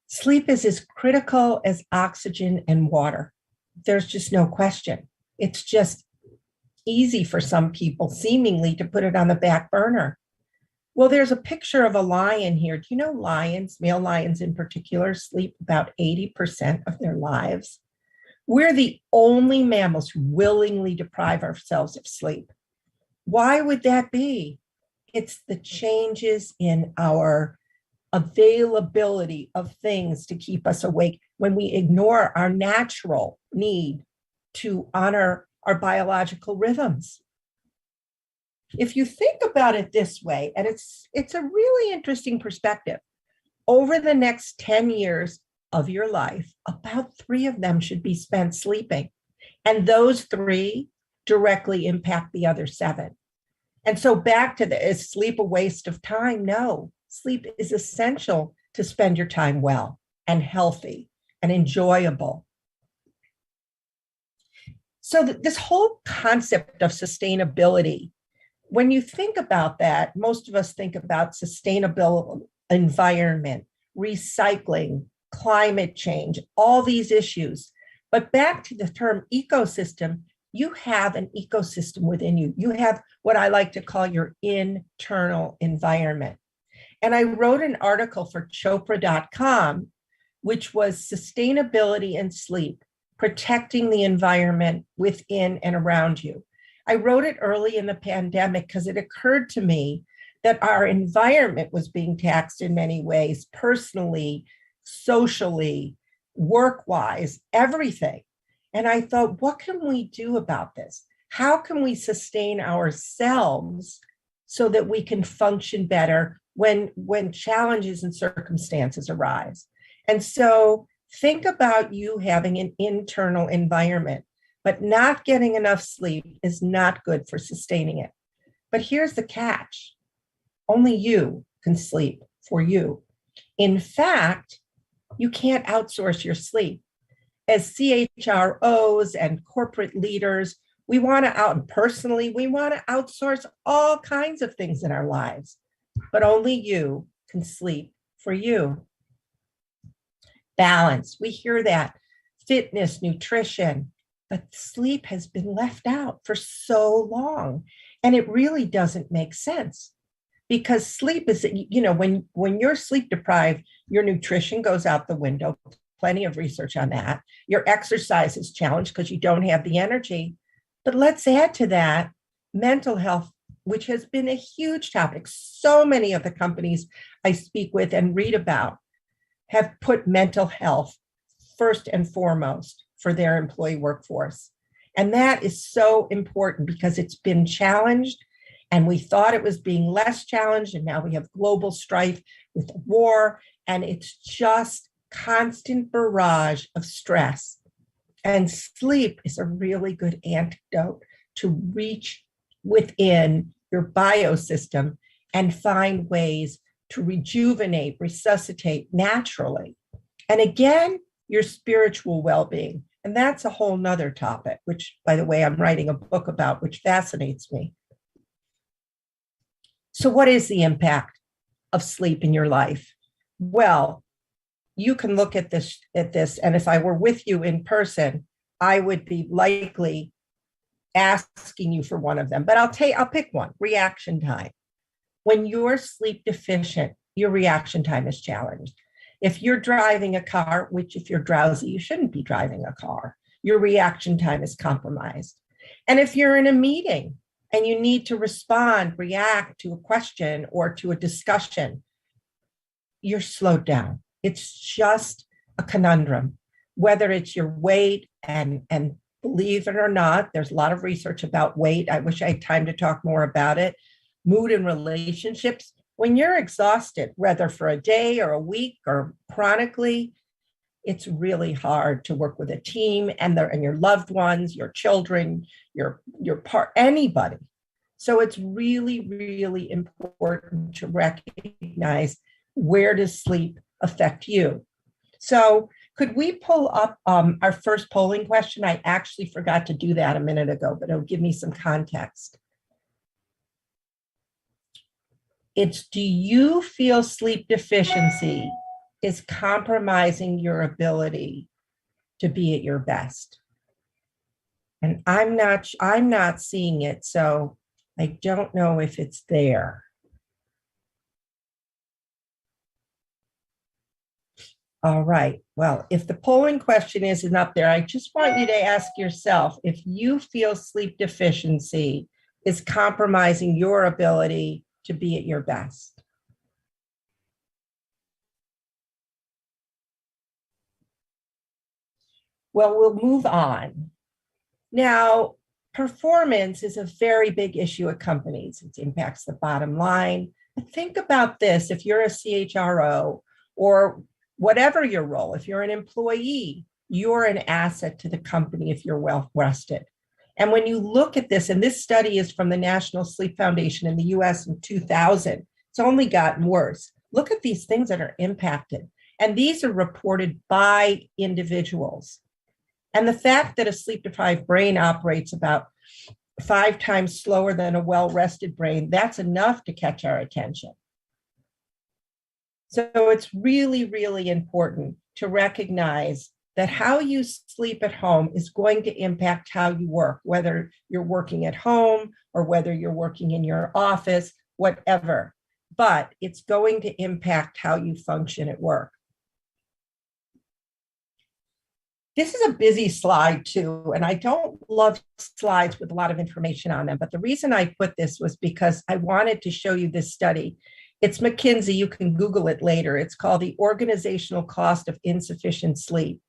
Sleep is as critical as oxygen and water. there's just no question. It's just easy for some people seemingly to put it on the back burner. Well, there's a picture of a lion here. Do you know lions, male lions in particular, sleep about 80% of their lives? We're the only mammals who willingly deprive ourselves of sleep. Why would that be? It's the changes in our availability of things to keep us awake when we ignore our natural need to honor our biological rhythms. If you think about it this way, and it's a really interesting perspective, over the next 10 years of your life, about 3 of them should be spent sleeping. And those 3 directly impact the other 7. And so back to is sleep a waste of time? No, sleep is essential to spend your time well and healthy and enjoyable. So this whole concept of sustainability, when you think about that, most of us think about sustainable environment, recycling, climate change, all these issues. But back to the term ecosystem, you have an ecosystem within you. You have what I like to call your internal environment. And I wrote an article for Chopra.com, which was Sustainability and Sleep, Protecting the Environment Within and Around You. I wrote it early in the pandemic because it occurred to me that our environment was being taxed in many ways, personally, socially, work-wise, everything. And I thought, what can we do about this? How can we sustain ourselves so that we can function better when challenges and circumstances arise? And so think about you having an internal environment, but not getting enough sleep is not good for sustaining it. But here's the catch. Only you can sleep for you. In fact, you can't outsource your sleep. As CHROs and corporate leaders, we want to personally, we want to outsource all kinds of things in our lives, but only you can sleep for you. Balance, we hear that. Fitness, nutrition, but sleep has been left out for so long. And it really doesn't make sense because sleep is, when you're sleep deprived, your nutrition goes out the window. Plenty of research on that. Your exercise is challenged because you don't have the energy. But let's add to that mental health, which has been a huge topic. So many of the companies I speak with and read about have put mental health first and foremost for their employee workforce. And that is so important because it's been challenged and we thought it was being less challenged. And now we have global strife with war, and it's just constant barrage of stress. And sleep is a really good antidote to reach within your biosystem and find ways to rejuvenate, resuscitate naturally. And again, your spiritual well-being. And that's a whole nother topic, which, by the way, I'm writing a book about, which fascinates me. So what is the impact of sleep in your life? Well, you can look at this, and if I were with you in person, I would be likely asking you for one of them. But I'll pick one, reaction time. When you're sleep deficient, your reaction time is challenged. If you're driving a car, which if you're drowsy, you shouldn't be driving a car, your reaction time is compromised. And if you're in a meeting and you need to respond, react to a question or to a discussion, you're slowed down. It's just a conundrum, whether it's your weight and believe it or not, there's a lot of research about weight. I wish I had time to talk more about it. Mood and relationships. When you're exhausted, whether for a day or a week or chronically, it's really hard to work with a team and your loved ones, your children, your anybody. So it's really, really important to recognize, where does sleep affect you? So could we pull up our first polling question? I actually forgot to do that a minute ago, but it'll give me some context. It's, do you feel sleep deficiency is compromising your ability to be at your best? And I'm not seeing it, so I don't know if it's there. All right. Well, if the polling question isn't up there, I just want you to ask yourself if you feel sleep deficiency is compromising your ability to be at your best. Well, we'll move on. Now, performance is a very big issue at companies. It impacts the bottom line. Think about this. If you're a CHRO or whatever your role, if you're an employee, you're an asset to the company if you're well rested. And when you look at this, and this study is from the National Sleep Foundation in the US in 2000, it's only gotten worse. Look at these things that are impacted. And these are reported by individuals. And the fact that a sleep-deprived brain operates about 5 times slower than a well-rested brain, that's enough to catch our attention. So it's really, really important to recognize that how you sleep at home is going to impact how you work, whether you're working at home or whether you're working in your office, whatever. But it's going to impact how you function at work. This is a busy slide too, and I don't love slides with a lot of information on them, but the reason I put this was because I wanted to show you this study. It's McKinsey, you can Google it later. It's called The Organizational Cost of Insufficient Sleep.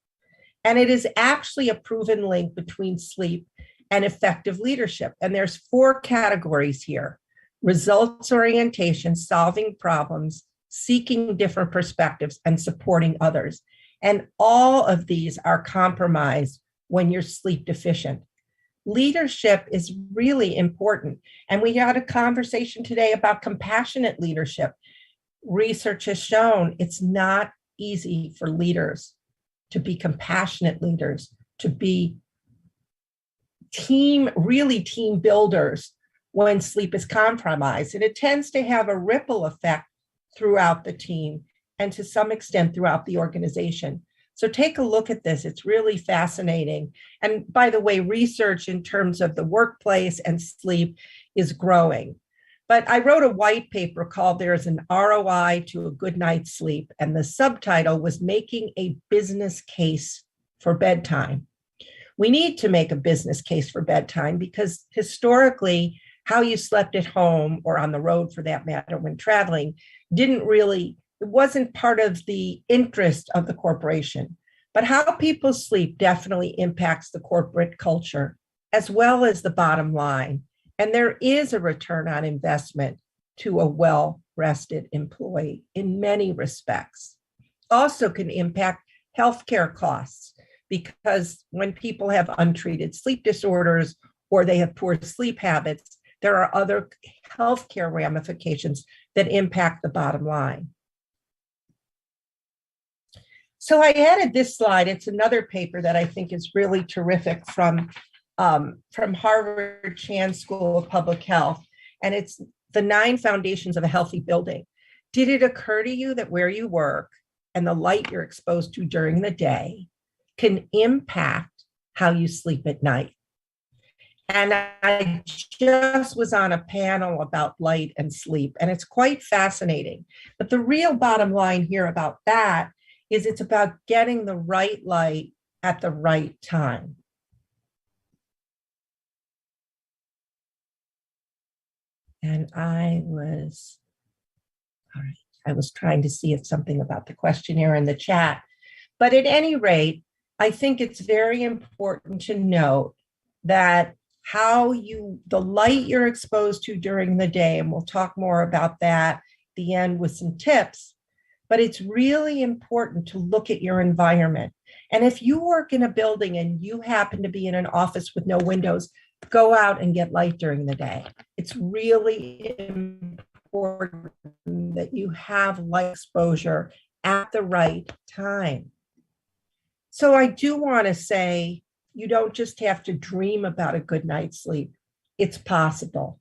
And it is actually a proven link between sleep and effective leadership. And there's 4 categories here: results orientation, solving problems, seeking different perspectives, and supporting others. And all of these are compromised when you're sleep deficient. Leadership is really important. And we had a conversation today about compassionate leadership. Research has shown it's not easy for leaders to be compassionate leaders, to be really team builders when sleep is compromised. And it tends to have a ripple effect throughout the team and to some extent throughout the organization. So take a look at this. It's really fascinating. And by the way, research in terms of the workplace and sleep is growing. But I wrote a white paper called There's an ROI to a Good Night's Sleep. And the subtitle was Making a Business Case for Bedtime. We need to make a business case for bedtime because historically, how you slept at home or on the road for that matter when traveling it wasn't part of the interest of the corporation. But how people sleep definitely impacts the corporate culture as well as the bottom line. And there is a return on investment to a well-rested employee in many respects. Also can impact healthcare costs because when people have untreated sleep disorders or they have poor sleep habits, there are other healthcare ramifications that impact the bottom line. So I added this slide. It's another paper that I think is really terrific from Harvard Chan School of Public Health, and it's the 9 foundations of a healthy building. Did it occur to you that where you work and the light you're exposed to during the day can impact how you sleep at night? And I just was on a panel about light and sleep, and it's quite fascinating. But the real bottom line here about that is it's about getting the right light at the right time. And I was trying to see if something about the questionnaire in the chat. But at any rate, I think it's very important to note that the light you're exposed to during the day, and we'll talk more about that at the end with some tips, but it's really important to look at your environment. And if you work in a building and you happen to be in an office with no windows, go out and get light during the day. It's really important that you have light exposure at the right time. So I do want to say, you don't just have to dream about a good night's sleep. It's possible.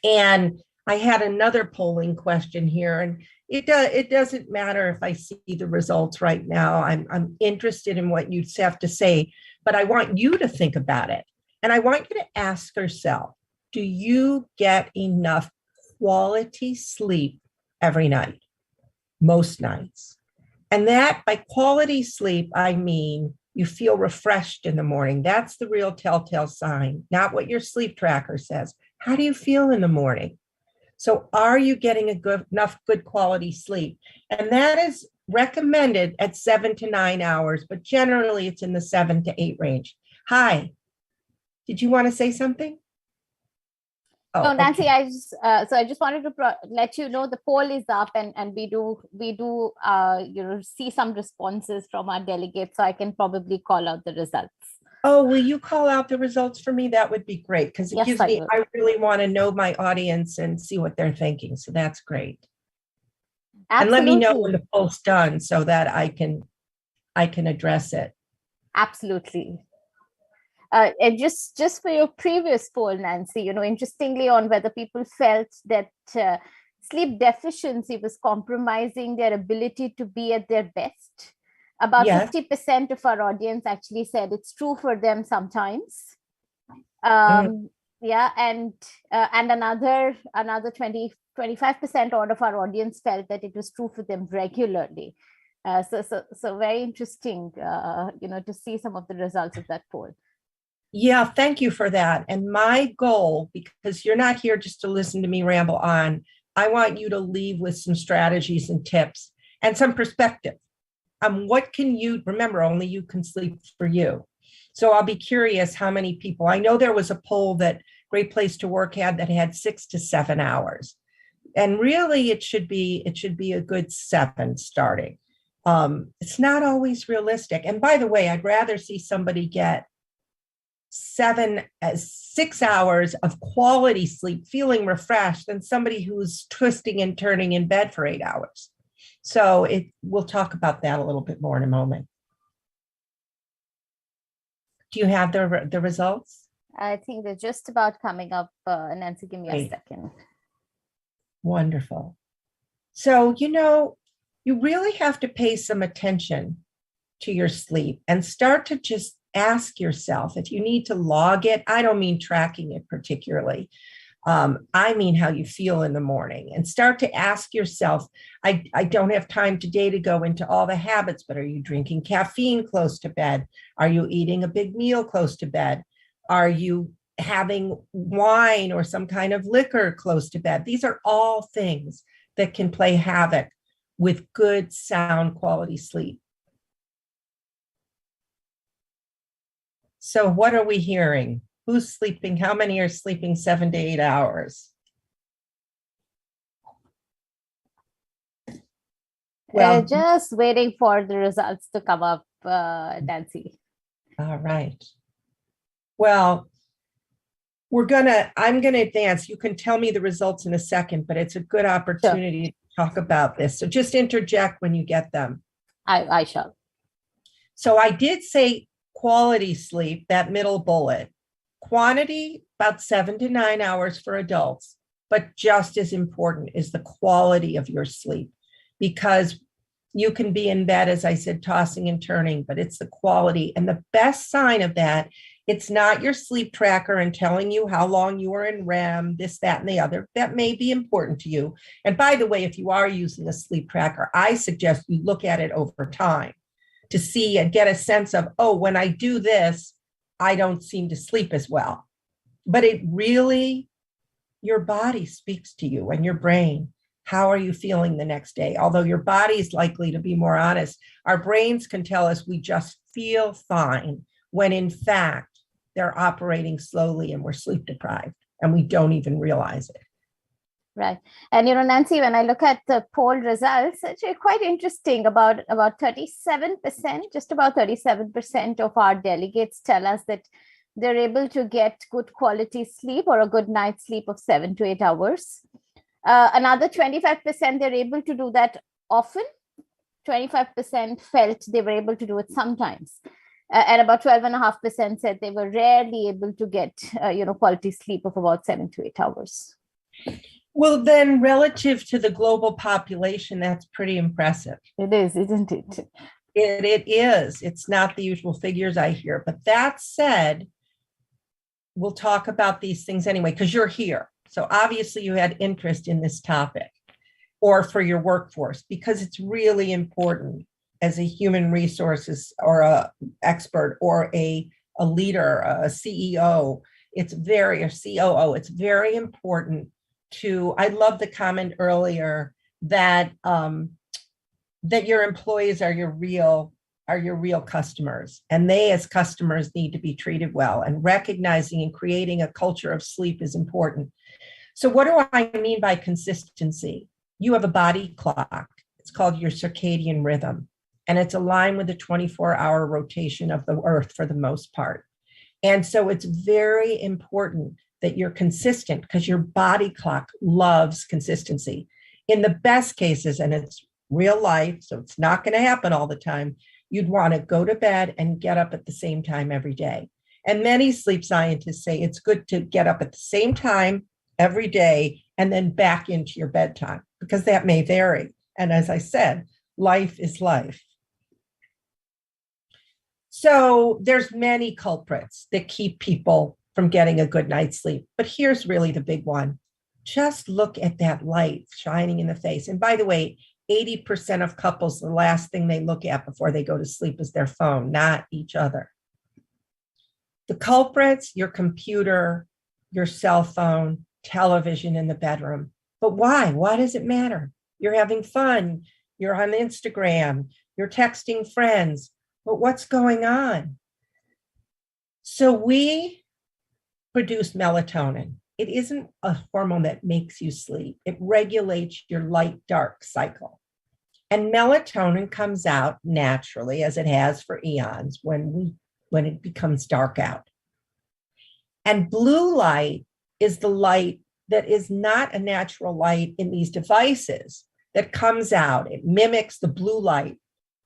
And I had another polling question here, and it doesn't matter if I see the results right now. I'm interested in what you have to say, but I want you to think about it. And I want you to ask yourself, do you get enough quality sleep every night? Most nights. And that by quality sleep, I mean you feel refreshed in the morning. That's the real telltale sign, not what your sleep tracker says. How do you feel in the morning? So are you getting enough good quality sleep? And that is recommended at 7 to 9 hours, but generally it's in the 7 to 8 range. Hi, did you want to say something? Oh, no, Nancy, okay. I just wanted to let you know the poll is up, and we do see some responses from our delegates, so I can probably call out the results. Oh, will you call out the results for me? That would be great, because it gives me, I really want to know my audience and see what they're thinking. So that's great. Absolutely. And let me know when the poll's done so that I can address it. Absolutely. And just for your previous poll, Nancy, interestingly, on whether people felt that sleep deficiency was compromising their ability to be at their best. About 50% of our audience actually said it's true for them sometimes. Yeah, and another 25% odd of our audience felt that it was true for them regularly. So very interesting, to see some of the results of that poll. Yeah, thank you for that. And my goal, because you're not here just to listen to me ramble on, I want you to leave with some strategies and tips and some perspective. What can you remember? Only you can sleep for you. So I'll be curious how many people. I know there was a poll that Great Place to Work had that had 6 to 7 hours, and really it should be a good 7 starting. It's not always realistic. And by the way, I'd rather see somebody get 6 hours of quality sleep, feeling refreshed, than somebody who's twisting and turning in bed for 8 hours. So we'll talk about that a little bit more in a moment. Do you have the results? I think they're just about coming up. Nancy, give me a second. Wonderful. So, you really have to pay some attention to your sleep and start to just ask yourself if you need to log it. I don't mean tracking it particularly. I mean how you feel in the morning, and start to ask yourself, I don't have time today to go into all the habits, but are you drinking caffeine close to bed? Are you eating a big meal close to bed? Are you having wine or some kind of liquor close to bed? These are all things that can play havoc with good, sound quality sleep. So what are we hearing? Who's sleeping? How many are sleeping 7 to 8 hours? Well, just waiting for the results to come up, Nancy. All right. Well, I'm gonna advance. You can tell me the results in a second, but it's a good opportunity to talk about this. So just interject when you get them. I shall. So I did say quality sleep, that middle bullet. Quantity, about 7 to 9 hours for adults, but just as important is the quality of your sleep, because you can be in bed, as I said, tossing and turning, but it's the quality. And the best sign of that, it's not your sleep tracker and telling you how long you are in REM, this, that, and the other. That may be important to you. And by the way, if you are using a sleep tracker, I suggest you look at it over time to see and get a sense of, oh, when I do this, I don't seem to sleep as well. But it really, your body speaks to you and your brain. How are you feeling the next day? Although your body is likely to be more honest, our brains can tell us we just feel fine, when in fact, they're operating slowly and we're sleep deprived and we don't even realize it. Right. And, Nancy, when I look at the poll results, it's quite interesting. About 37%, just about 37% of our delegates tell us that they're able to get good quality sleep or a good night's sleep of 7 to 8 hours. Another 25%, they're able to do that often. 25% felt they were able to do it sometimes. And about 12.5% said they were rarely able to get, quality sleep of about 7 to 8 hours. Well, then relative to the global population, that's pretty impressive. It is, isn't it? It is. It's not the usual figures I hear. But that said, we'll talk about these things anyway, because you're here. So obviously you had interest in this topic, or for your workforce, because it's really important as a human resources or a expert or a leader, a CEO. It's very, a COO, it's very important to, I love the comment earlier that that your employees are your real customers, and they as customers need to be treated well, and recognizing and creating a culture of sleep is important. So what do I mean by consistency? You have a body clock. It's called your circadian rhythm, and it's aligned with the 24-hour rotation of the earth for the most part. And so it's very important that you're consistent, because your body clock loves consistency. In the best cases, and it's real life, so it's not going to happen all the time, you'd want to go to bed and get up at the same time every day. And many sleep scientists say it's good to get up at the same time every day and then back into your bedtime, because that may vary. And as I said, life is life. So there's many culprits that keep people from getting a good night's sleep. But here's really the big one. Just look at that light shining in the face. And by the way, 80% of couples, the last thing they look at before they go to sleep is their phone, not each other. The culprits, your computer, your cell phone, television in the bedroom. But why? Why does it matter? You're having fun. You're on Instagram. You're texting friends. But what's going on? So we produce melatonin. It isn't a hormone that makes you sleep. It regulates your light-dark cycle. And melatonin comes out naturally, as it has for eons, when it becomes dark out. And blue light is the light that is not a natural light in these devices that comes out. It mimics the blue light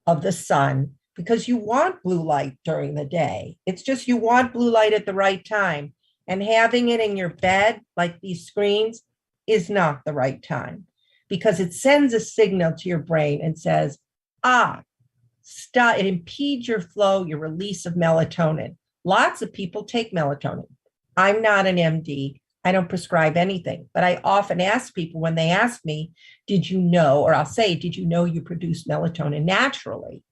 of the sun, because you want blue light during the day. It's just you want blue light at the right time. And having it in your bed, like these screens, is not the right time, because it sends a signal to your brain and says, stop. It impedes your flow, your release of melatonin. Lots of people take melatonin. I'm not an MD. I don't prescribe anything, but I often ask people when they ask me, did you know, or I'll say, did you know you produce melatonin naturally?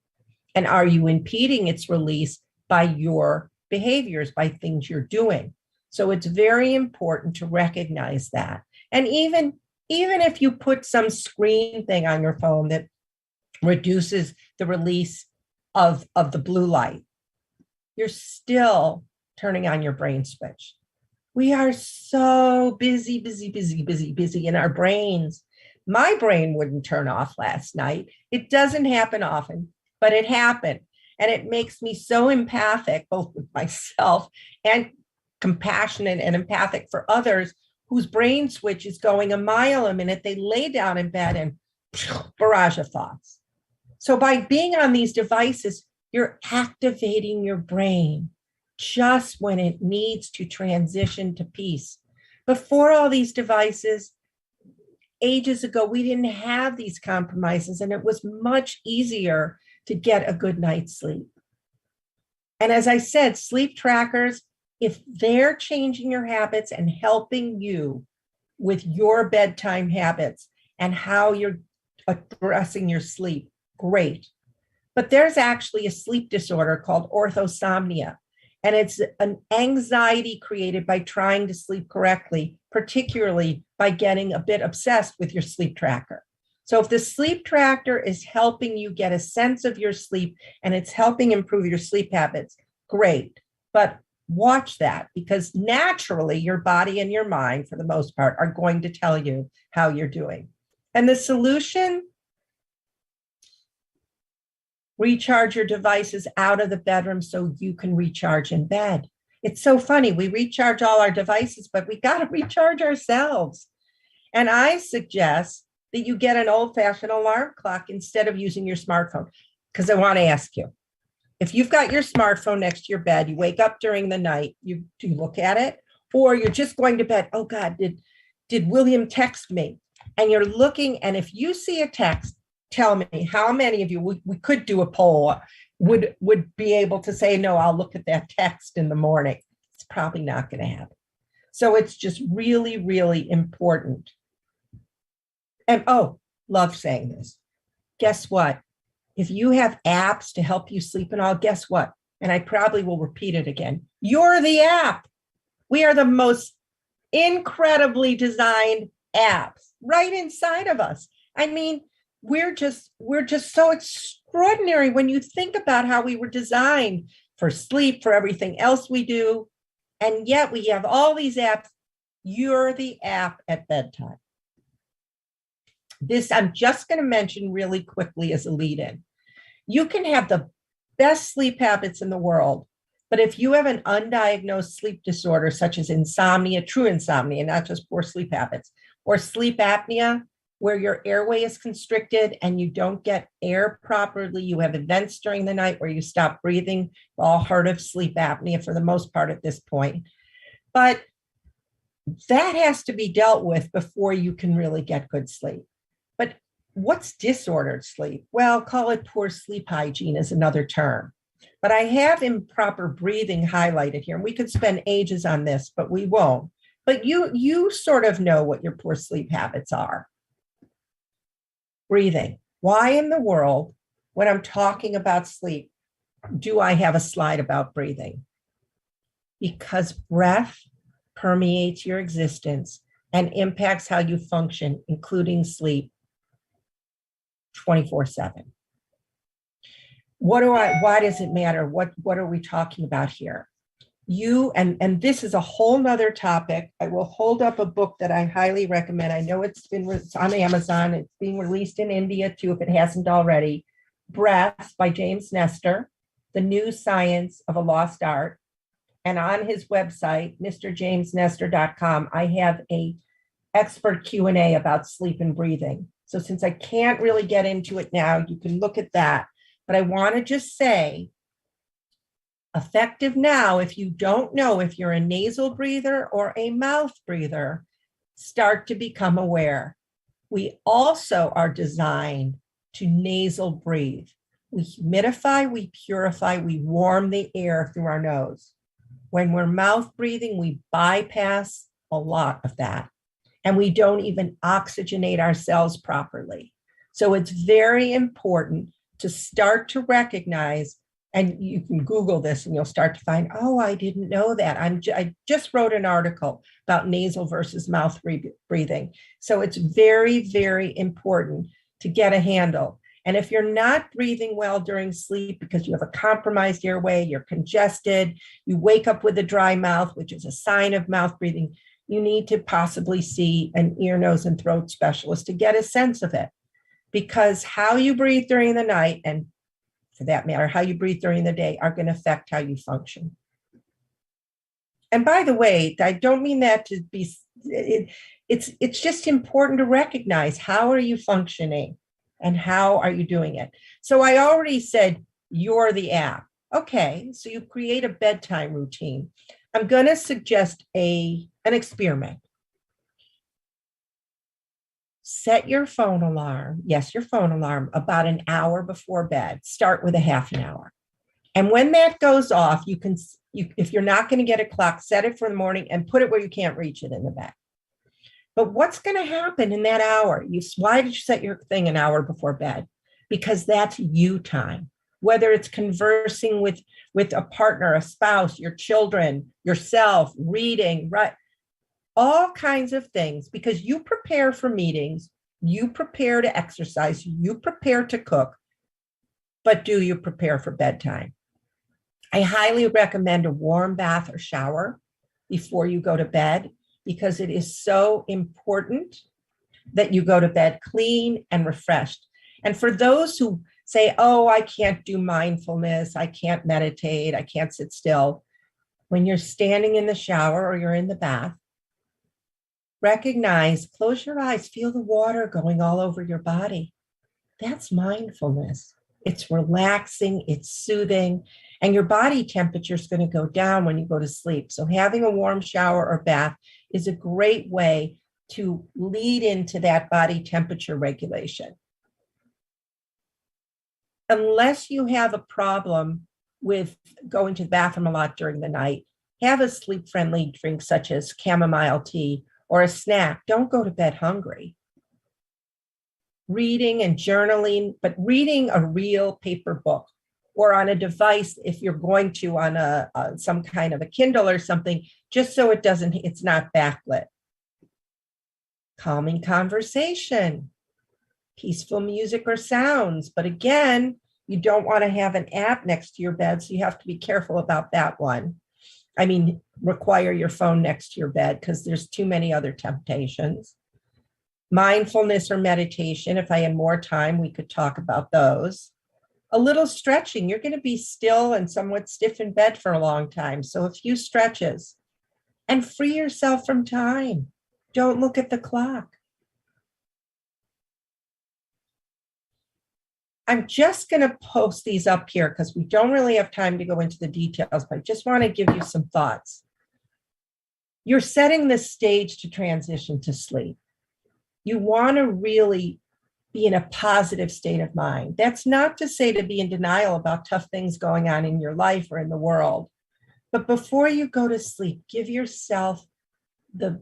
And are you impeding its release by your behaviors, by things you're doing? So it's very important to recognize that. And even if you put some screen thing on your phone that reduces the release of the blue light, you're still turning on your brain switch. We are so busy in our brains. My brain wouldn't turn off last night. It doesn't happen often, but it happened. And it makes me so empathic, both with myself and compassionate and empathic for others whose brain switch is going a mile a minute. They lay down in bed and barrage of thoughts. So by being on these devices, you're activating your brain just when it needs to transition to peace. Before all these devices, ages ago, we didn't have these compromises, and it was much easier to get a good night's sleep. And as I said, sleep trackers, if they're changing your habits and helping you with your bedtime habits and how you're addressing your sleep, great. But there's actually a sleep disorder called orthosomnia, and it's an anxiety created by trying to sleep correctly, particularly by getting a bit obsessed with your sleep tracker. So if the sleep tracker is helping you get a sense of your sleep and it's helping improve your sleep habits, great. But watch that, because naturally your body and your mind, for the most part, are going to tell you how you're doing. And the solution? Recharge your devices out of the bedroom so you can recharge in bed. It's so funny. We recharge all our devices, but we got to recharge ourselves. And I suggest that you get an old-fashioned alarm clock instead of using your smartphone. Because I want to ask you, if you've got your smartphone next to your bed, you wake up during the night, do you look at it? Or you're just going to bed, oh God, did William text me? And you're looking, and if you see a text, tell me how many of you, we could do a poll, would be able to say, no, I'll look at that text in the morning. It's probably not going to happen. So it's just really, really important. And oh, love saying this. Guess what? If you have apps to help you sleep and all, guess what? And I probably will repeat it again. You're the app. We are the most incredibly designed apps right inside of us. I mean, we're just so extraordinary when you think about how we were designed for sleep, for everything else we do. And yet we have all these apps. You're the app at bedtime. This I'm just going to mention really quickly as a lead-in. You can have the best sleep habits in the world, but if you have an undiagnosed sleep disorder, such as insomnia, true insomnia, not just poor sleep habits, or sleep apnea, where your airway is constricted and you don't get air properly, you have events during the night where you stop breathing. We've all heard of sleep apnea for the most part at this point. But that has to be dealt with before you can really get good sleep. But what's disordered sleep? Well, call it poor sleep hygiene is another term. But I have improper breathing highlighted here. And we could spend ages on this, but we won't. But you sort of know what your poor sleep habits are. Breathing. Why in the world, when I'm talking about sleep, do I have a slide about breathing? Because breath permeates your existence and impacts how you function, including sleep, 24/7. Why does it matter? What are we talking about here? You, and this is a whole nother topic. I will hold up a book that I highly recommend. I know it's on Amazon. It's being released in India too, if it hasn't already. Breath by James Nestor, The New Science of a Lost Art. And on his website, mrjamesnestor.com, I have a expert Q&A about sleep and breathing. So since I can't really get into it now, you can look at that. But I want to just say, effective now, if you don't know if you're a nasal breather or a mouth breather, start to become aware. We also are designed to nasal breathe. We humidify, we purify, we warm the air through our nose. When we're mouth breathing, we bypass a lot of that. And we don't even oxygenate ourselves properly. So it's very important to start to recognize, and you can Google this and you'll start to find, oh, I didn't know that. I just wrote an article about nasal versus mouth breathing. So it's very, very important to get a handle. And if you're not breathing well during sleep because you have a compromised airway, you're congested, you wake up with a dry mouth, which is a sign of mouth breathing, you need to possibly see an ear, nose, and throat specialist to get a sense of it. Because how you breathe during the night, and for that matter, how you breathe during the day, are going to affect how you function. And by the way, I don't mean that to be, it's just important to recognize how are you functioning and how are you doing it. So I already said, you're the app. Okay, so you create a bedtime routine. I'm going to suggest an experiment. Set your phone alarm, yes, your phone alarm, about an hour before bed. Start with a half an hour. And when that goes off, if you're not going to get a clock, set it for the morning and put it where you can't reach it in the bed. But what's going to happen in that hour? Why did you set your thing an hour before bed? Because that's you time. Whether it's conversing with a partner, a spouse, your children, yourself, reading, right? All kinds of things, because you prepare for meetings, you prepare to exercise, you prepare to cook, but do you prepare for bedtime? I highly recommend a warm bath or shower before you go to bed, because it is so important that you go to bed clean and refreshed. And for those who say, oh, I can't do mindfulness, I can't meditate, I can't sit still, when you're standing in the shower or you're in the bath, recognize, close your eyes, feel the water going all over your body. That's mindfulness. It's relaxing, it's soothing, and your body temperature is going to go down when you go to sleep. So having a warm shower or bath is a great way to lead into that body temperature regulation. Unless you have a problem with going to the bathroom a lot during the night, have a sleep-friendly drink such as chamomile tea or a snack. Don't go to bed hungry. Reading and journaling, but reading a real paper book or on a device, if you're going to on some kind of a Kindle or something, just so it's not backlit. Calming conversation, peaceful music or sounds. But again, you don't want to have an app next to your bed, so you have to be careful about that one. I mean, require your phone next to your bed because there's too many other temptations. Mindfulness or meditation, if I had more time, we could talk about those. A little stretching. You're going to be still and somewhat stiff in bed for a long time, so a few stretches. And free yourself from time. Don't look at the clock. I'm just going to post these up here because we don't really have time to go into the details, but I just want to give you some thoughts. You're setting the stage to transition to sleep. You want to really be in a positive state of mind. That's not to say to be in denial about tough things going on in your life or in the world. But before you go to sleep, give yourself the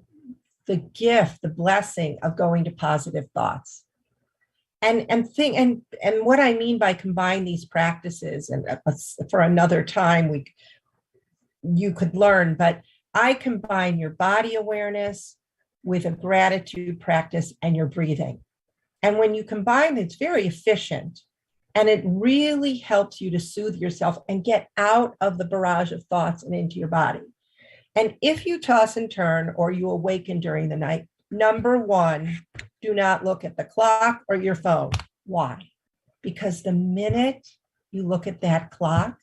gift, the blessing of going to positive thoughts. And what I mean by combine these practices, and for another time you could learn, but I combine your body awareness with a gratitude practice and your breathing. And when you combine, it's very efficient, and it really helps you to soothe yourself and get out of the barrage of thoughts and into your body. And if you toss and turn or you awaken during the night, number one, do not look at the clock or your phone. Why? Because the minute you look at that clock,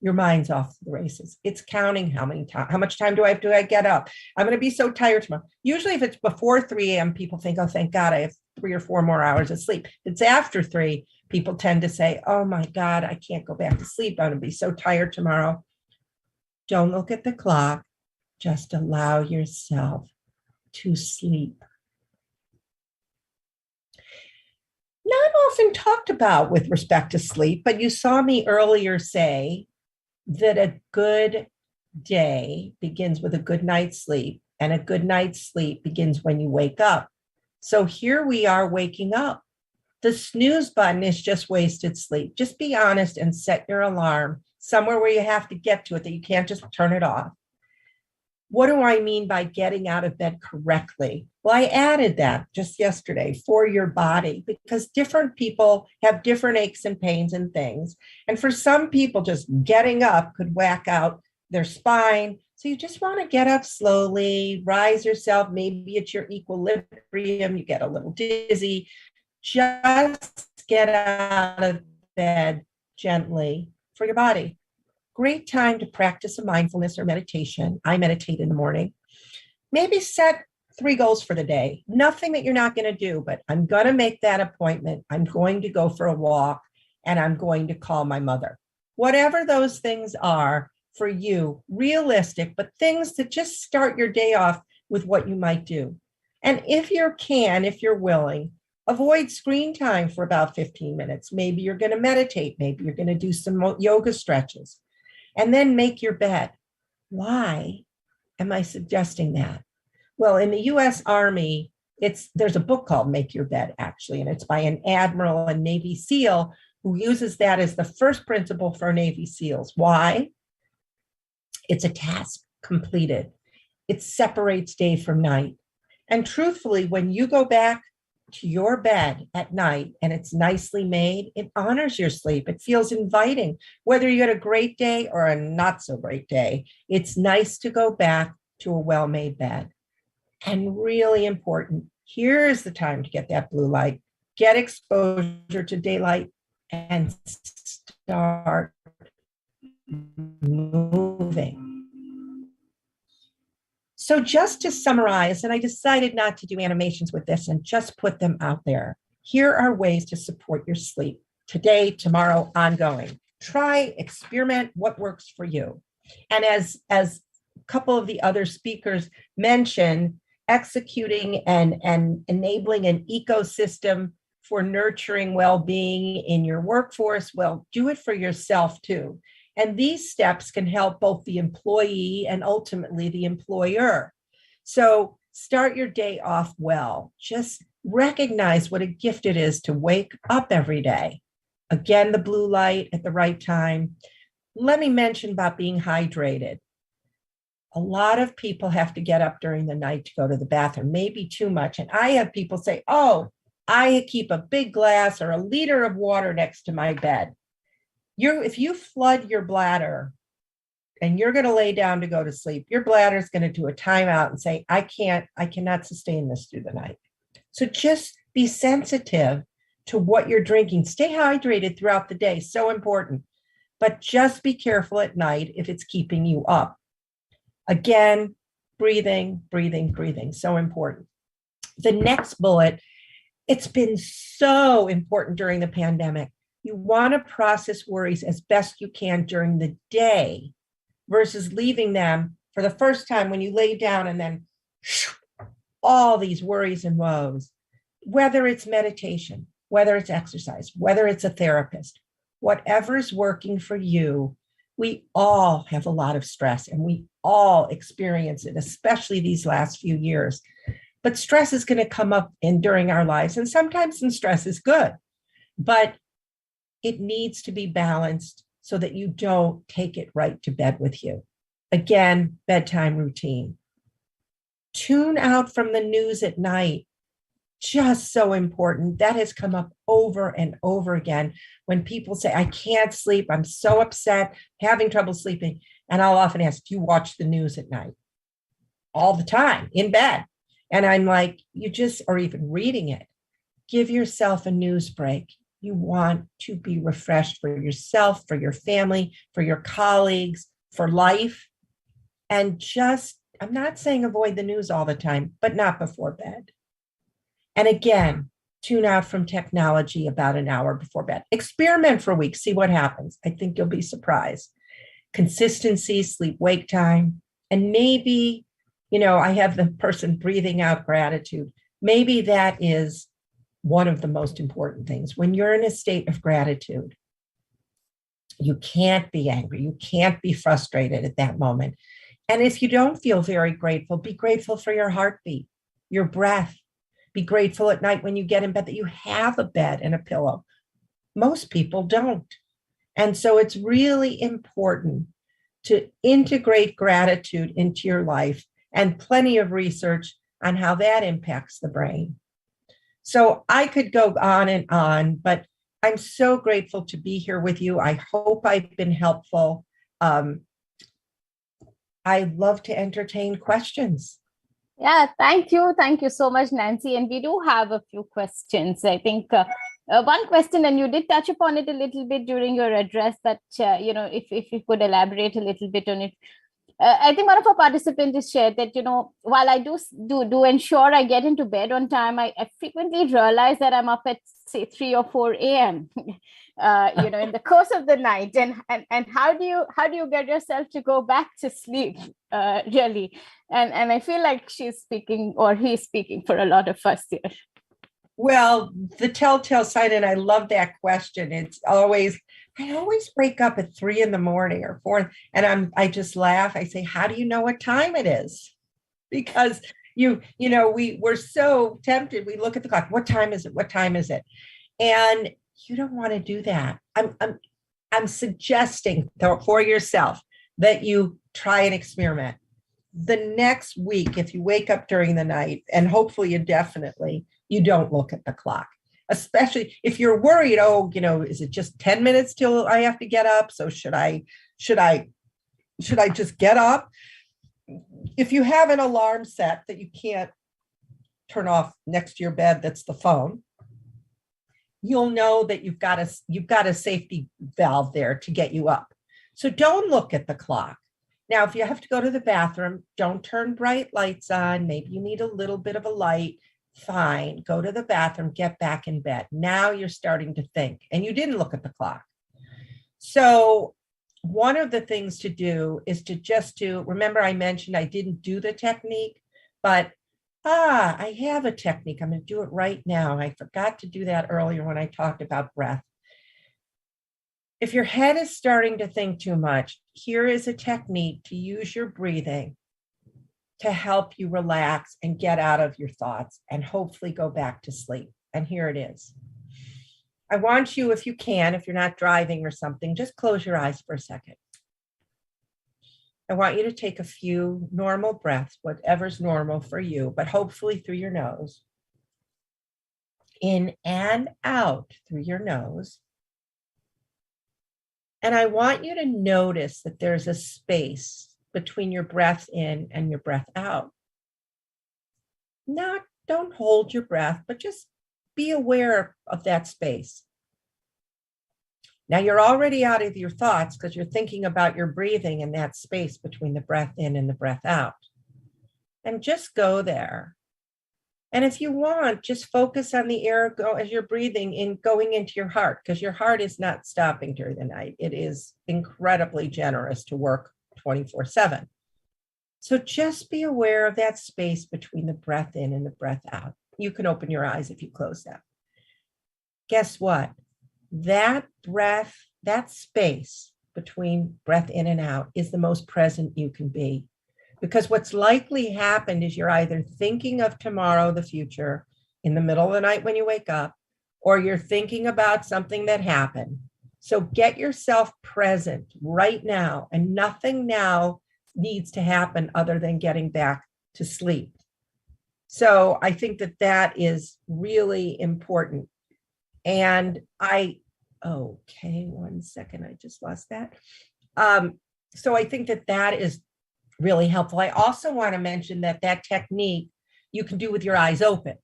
your mind's off to the races. It's counting how much time do I have to get up? I'm going to be so tired tomorrow. Usually if it's before 3 a.m., people think, oh, thank God I have 3 or 4 more hours of sleep. If it's after 3, people tend to say, oh my God, I can't go back to sleep. I'm going to be so tired tomorrow. Don't look at the clock. Just allow yourself to sleep. Not often talked about with respect to sleep, but you saw me earlier say that a good day begins with a good night's sleep, and a good night's sleep begins when you wake up. So here we are waking up. The snooze button is just wasted sleep. Just be honest and set your alarm somewhere where you have to get to it, that you can't just turn it off. What do I mean by getting out of bed correctly? Well, I added that just yesterday, for your body, because different people have different aches and pains and things. And for some people, just getting up could whack out their spine. So you just want to get up slowly, rise yourself. Maybe it's your equilibrium. You get a little dizzy. Just get out of bed gently for your body. Great time to practice a mindfulness or meditation. I meditate in the morning. Maybe set 3 goals for the day. Nothing that you're not going to do, but I'm going to make that appointment. I'm going to go for a walk, and I'm going to call my mother. Whatever those things are for you, realistic, but things that just start your day off with what you might do. And if you're willing, avoid screen time for about 15 minutes. Maybe you're going to meditate. Maybe you're going to do some yoga stretches. And then make your bed. Why am I suggesting that? Well, in the US Army, there's a book called Make Your Bed, actually, and it's by an admiral and Navy SEAL who uses that as the first principle for Navy SEALs. Why? It's a task completed. It separates day from night. And truthfully, when you go back to your bed at night and it's nicely made, it honors your sleep. It feels inviting. Whether you had a great day or a not so great day, it's nice to go back to a well-made bed. And really important, here's the time to get that blue light, get exposure to daylight, and start moving. So just to summarize, and I decided not to do animations with this and just put them out there. Here are ways to support your sleep today, tomorrow, ongoing. Try, experiment what works for you. And as a couple of the other speakers mentioned, executing and enabling an ecosystem for nurturing well-being in your workforce, well, do it for yourself too. And these steps can help both the employee and ultimately the employer. So start your day off well. Just recognize what a gift it is to wake up every day. Again, the blue light at the right time. Let me mention about being hydrated. A lot of people have to get up during the night to go to the bathroom, maybe too much. And I have people say, oh, I keep a big glass or a liter of water next to my bed. If you flood your bladder and you're going to lay down to go to sleep, your bladder is going to do a timeout and say, I cannot sustain this through the night. So just be sensitive to what you're drinking. Stay hydrated throughout the day, so important. But just be careful at night if it's keeping you up. Again, breathing, breathing, breathing, so important. The next bullet, it's been so important during the pandemic. You want to process worries as best you can during the day versus leaving them for the first time when you lay down and then all these worries and woes. Whether it's meditation, whether it's exercise, whether it's a therapist, whatever's working for you, we all have a lot of stress and we all experience it, especially these last few years. But stress is going to come up during our lives, and sometimes some stress is good, but it needs to be balanced so that you don't take it right to bed with you. Again, bedtime routine. Tune out from the news at night. Just so important. That has come up over and over again when people say, I can't sleep, I'm so upset, having trouble sleeping. And I'll often ask, do you watch the news at night? All the time, in bed. And I'm like, or even reading it, give yourself a news break. You want to be refreshed for yourself, for your family, for your colleagues, for life. And I'm not saying avoid the news all the time, but not before bed. And again, tune out from technology about an hour before bed. Experiment for a week, see what happens. I think you'll be surprised. Consistency, sleep-wake time, and maybe, I have the person breathing out gratitude. Maybe that is one of the most important things. When you're in a state of gratitude, you can't be angry. You can't be frustrated at that moment. And if you don't feel very grateful, be grateful for your heartbeat, your breath. Be grateful at night when you get in bed that you have a bed and a pillow. Most people don't. And so it's really important to integrate gratitude into your life, and plenty of research on how that impacts the brain. So I could go on, but I'm so grateful to be here with you. I hope I've been helpful. I love to entertain questions. Yeah, thank you. Thank you so much, Nancy. And we do have a few questions. I think one question, and you did touch upon it a little bit during your address, that, if you could elaborate a little bit on it. I think one of our participants has shared that, while I do ensure I get into bed on time, I frequently realize that I'm up at, say, 3 or 4 a.m., in the course of the night. And how do you get yourself to go back to sleep, really? And I feel like she's speaking, or he's speaking, for a lot of us here. Well, the telltale sign, and I love that question. I always wake up at 3 a.m. or 4, and I just laugh. I say, how do you know what time it is? Because we're so tempted. We look at the clock. What time is it? What time is it? And you don't want to do that. I'm suggesting for yourself that you try an experiment. The next week, if you wake up during the night, and hopefully indefinitely, you don't look at the clock. Especially if you're worried, is it just 10 minutes till I have to get up? So should I just get up? If you have an alarm set that you can't turn off next to your bed, that's the phone, you'll know that you've got a safety valve there to get you up. So don't look at the clock. Now, if you have to go to the bathroom, don't turn bright lights on. Maybe you need a little bit of a light. Fine, go to the bathroom, get back in bed. Now you're starting to think, and you didn't look at the clock. So one of the things to do is to remember I mentioned I didn't do the technique, but I have a technique. I'm going to do it right now. I forgot to do that earlier when I talked about breath. If your head is starting to think too much, here is a technique to use your breathing to help you relax and get out of your thoughts and hopefully go back to sleep. And here it is. I want you, if you can, if you're not driving or something, just close your eyes for a second. I want you to take a few normal breaths, whatever's normal for you, but hopefully through your nose. In and out through your nose. And I want you to notice that there's a space between your breath in and your breath out. Don't hold your breath, but just be aware of that space. Now you're already out of your thoughts because you're thinking about your breathing in that space between the breath in and the breath out. And just go there. And if you want, just focus on the air as you're breathing in going into your heart, because your heart is not stopping during the night. It is incredibly generous to work 24/7. So just be aware of that space between the breath in and the breath out. You can open your eyes if you close them. Guess what? That breath, that space between breath in and out is the most present you can be. Because what's likely happened is you're either thinking of tomorrow, the future, in the middle of the night when you wake up, or you're thinking about something that happened. So get yourself present right now, and nothing now needs to happen other than getting back to sleep. So I think that that is really important. And okay, one second, I just lost that. So I think that that is really helpful. I also want to mention that that technique you can do with your eyes open.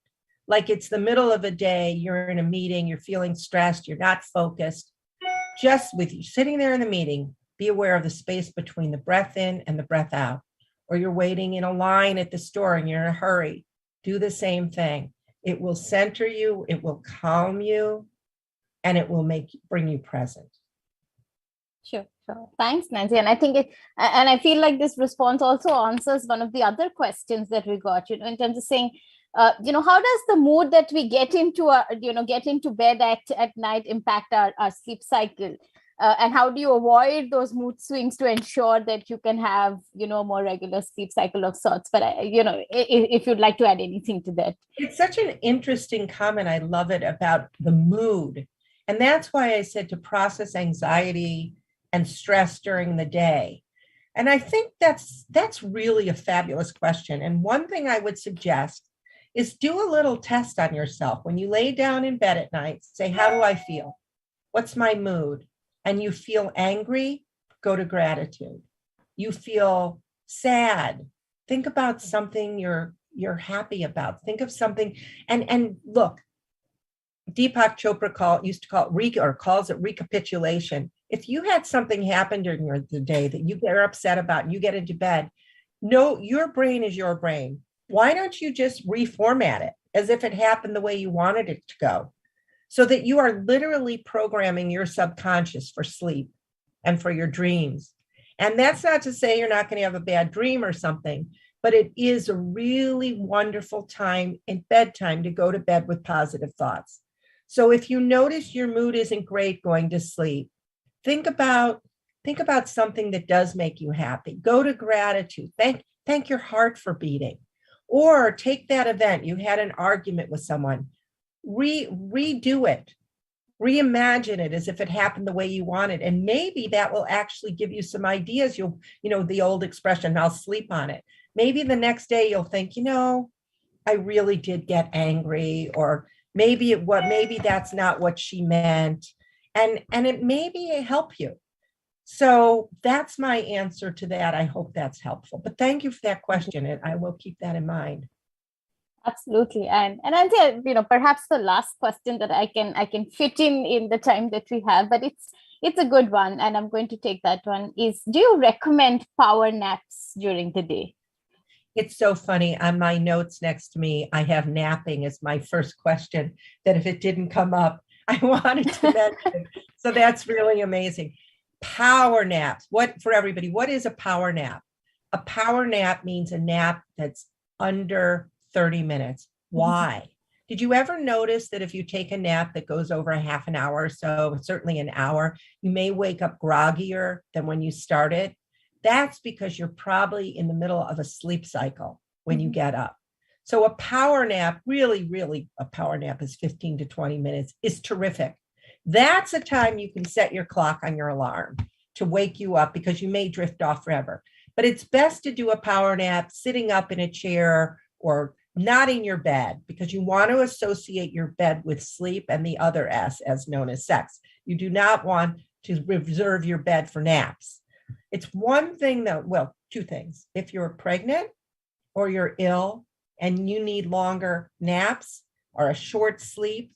Like it's the middle of a day, you're in a meeting, you're feeling stressed, you're not focused. Just with you sitting there in the meeting, be aware of the space between the breath in and the breath out. Or you're waiting in a line at the store and you're in a hurry. Do the same thing. It will center you, it will calm you, and it will bring you present. Sure. Thanks, Nancy. And I think and I feel like this response also answers one of the other questions that we got, in terms of saying, how does the mood that we get into bed at night impact our sleep cycle? And how do you avoid those mood swings to ensure that you can have, more regular sleep cycle of sorts? But, if you'd like to add anything to that. It's such an interesting comment. I love it about the mood. And that's why I said to process anxiety and stress during the day. And I think that's really a fabulous question. And one thing I would suggest is do a little test on yourself. When you lay down in bed at night, say, how do I feel? What's my mood? And you feel angry, go to gratitude. You feel sad, think about something you're happy about. Think of something, and look, Deepak Chopra calls it recapitulation. If you had something happen during the day that you get upset about and you get into bed, no, your brain is your brain. Why don't you just reformat it as if it happened the way you wanted it to go? So that you are literally programming your subconscious for sleep and for your dreams. And that's not to say you're not going to have a bad dream or something, but it is a really wonderful time in bedtime to go to bed with positive thoughts. So if you notice your mood isn't great going to sleep, think about something that does make you happy. Go to gratitude. Thank your heart for beating. Or take that event. You had an argument with someone. Redo it. Reimagine it as if it happened the way you wanted. And maybe that will actually give you some ideas. The old expression, I'll sleep on it. Maybe the next day you'll think, I really did get angry, or maybe that's not what she meant. And it maybe help you. So that's my answer to that. I hope that's helpful. But thank you for that question. And I will keep that in mind. Absolutely. And I'll say, perhaps the last question that I can fit in the time that we have, but it's a good one. And I'm going to take that one is, do you recommend power naps during the day? It's so funny. On my notes next to me, I have napping as my first question, that if it didn't come up, I wanted to mention. So that's really amazing. Power naps. For everybody, what is a power nap? A power nap means a nap that's under 30 minutes. Why? Did you ever notice that if you take a nap that goes over a half an hour or so, certainly an hour, you may wake up groggier than when you started? That's because you're probably in the middle of a sleep cycle when you get up. So a power nap, really a power nap is 15 to 20 minutes, is terrific. That's a time you can set your clock on your alarm to wake you up because you may drift off forever. But it's best to do a power nap sitting up in a chair or not in your bed, because you want to associate your bed with sleep and the other S, as known as sex. You do not want to reserve your bed for naps. It's one thing that, well, two things. If you're pregnant or you're ill and you need longer naps or a short sleep,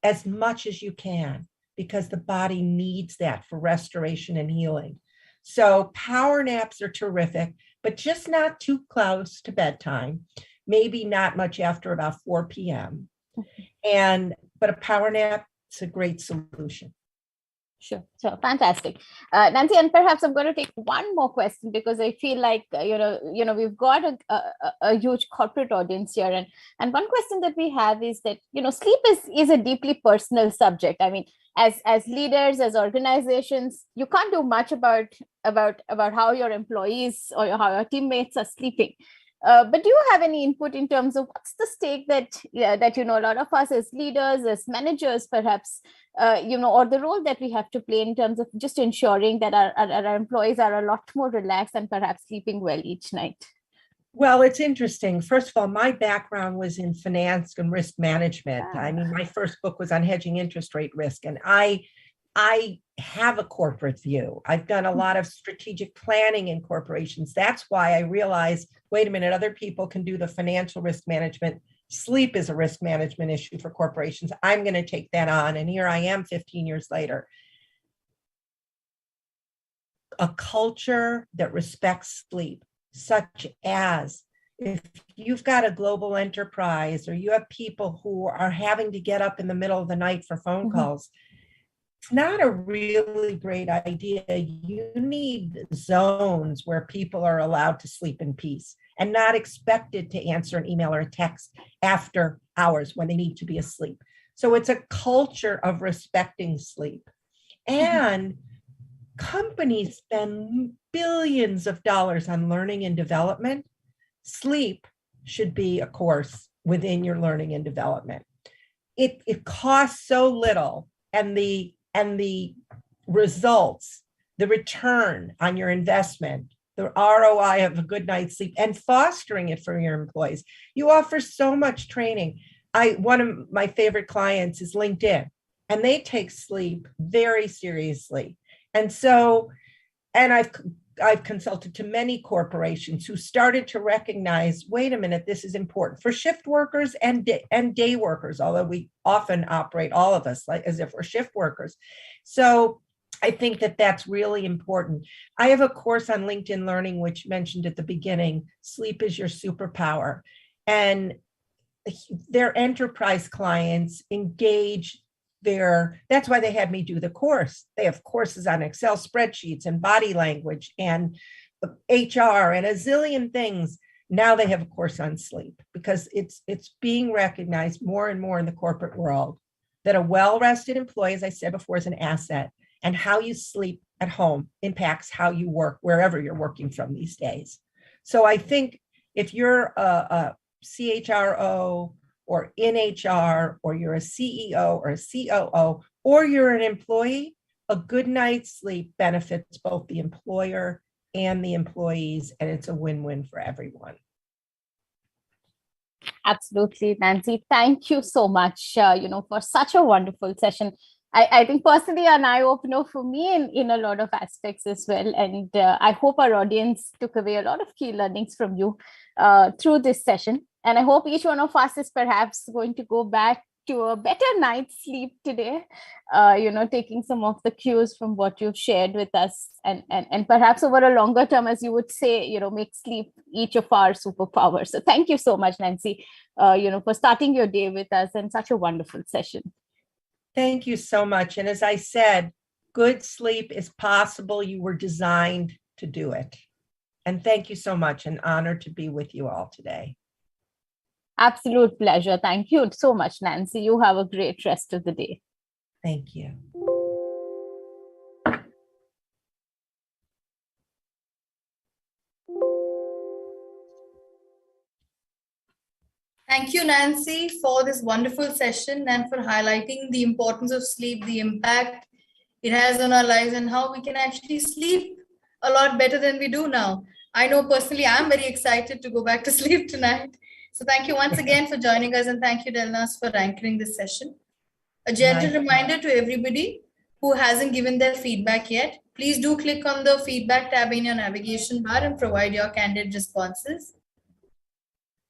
as much as you can, because the body needs that for restoration and healing. So power naps are terrific, but just not too close to bedtime. Maybe not much after about 4 p.m. But a power nap is a great solution. Sure. Fantastic. Nancy, and perhaps I'm going to take one more question because I feel like, we've got a huge corporate audience here. And one question that we have is that, sleep is a deeply personal subject. I mean, as leaders, as organizations, you can't do much about how your employees or how your teammates are sleeping. But do you have any input in terms of what's the stake that a lot of us as leaders, as managers, perhaps, or the role that we have to play in terms of just ensuring that our employees are a lot more relaxed and perhaps sleeping well each night? Well, it's interesting. First of all, my background was in finance and risk management. I mean, my first book was on hedging interest rate risk, and I have a corporate view. I've done a lot of strategic planning in corporations. That's why I realized, wait a minute, other people can do the financial risk management. Sleep is a risk management issue for corporations. I'm going to take that on. And here I am 15 years later. A culture that respects sleep, such as if you've got a global enterprise or you have people who are having to get up in the middle of the night for phone calls, it's not a really great idea. You need zones where people are allowed to sleep in peace and not expected to answer an email or a text after hours when they need to be asleep. So it's a culture of respecting sleep. And companies spend billions of dollars on learning and development. Sleep should be a course within your learning and development. It costs so little, and the results, the return on your investment, the ROI of a good night's sleep, and fostering it for your employees. You offer so much training. One of my favorite clients is LinkedIn, and they take sleep very seriously. And I've consulted to many corporations who started to recognize, wait a minute, this is important for shift workers and day workers, although we often operate, all of us, like as if we're shift workers. So I think that that's really important. I have a course on LinkedIn Learning, which mentioned at the beginning, sleep is your superpower. And their enterprise clients engage that's why they had me do the course. They have courses on Excel spreadsheets and body language and HR and a zillion things. Now they have a course on sleep because it's being recognized more and more in the corporate world that a well-rested employee, as I said before, is an asset, and how you sleep at home impacts how you work wherever you're working from these days. So I think if you're a CHRO or in HR, or you're a CEO or a COO, or you're an employee, a good night's sleep benefits both the employer and the employees, and it's a win-win for everyone. Absolutely, Nancy. Thank you so much, for such a wonderful session. I think personally an eye-opener for me in a lot of aspects as well. And I hope our audience took away a lot of key learnings from you through this session. And I hope each one of us is perhaps going to go back to a better night's sleep today, taking some of the cues from what you've shared with us, and perhaps over a longer term, as you would say, make sleep each of our superpowers. So thank you so much, Nancy, for starting your day with us and such a wonderful session. Thank you so much. And as I said, good sleep is possible. You were designed to do it. And thank you so much. An honor to be with you all today. Absolute pleasure. Thank you so much, Nancy. You have a great rest of the day. Thank you. Thank you, Nancy, for this wonderful session and for highlighting the importance of sleep, the impact it has on our lives, and how we can actually sleep a lot better than we do now. I know personally, I'm very excited to go back to sleep tonight. So thank you once again for joining us, and thank you, Delnas, for anchoring this session. A gentle reminder to everybody who hasn't given their feedback yet, please do click on the feedback tab in your navigation bar and provide your candid responses.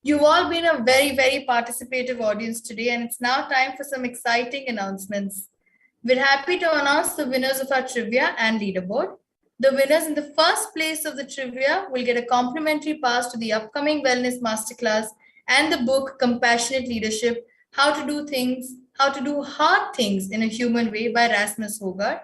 You've all been a very, very participative audience today, and it's now time for some exciting announcements. We're happy to announce the winners of our trivia and leaderboard. The winners in the first place of the trivia will get a complimentary pass to the upcoming Wellness Masterclass and the book Compassionate Leadership, How to Do Hard Things in a Human Way by Rasmus Hogard.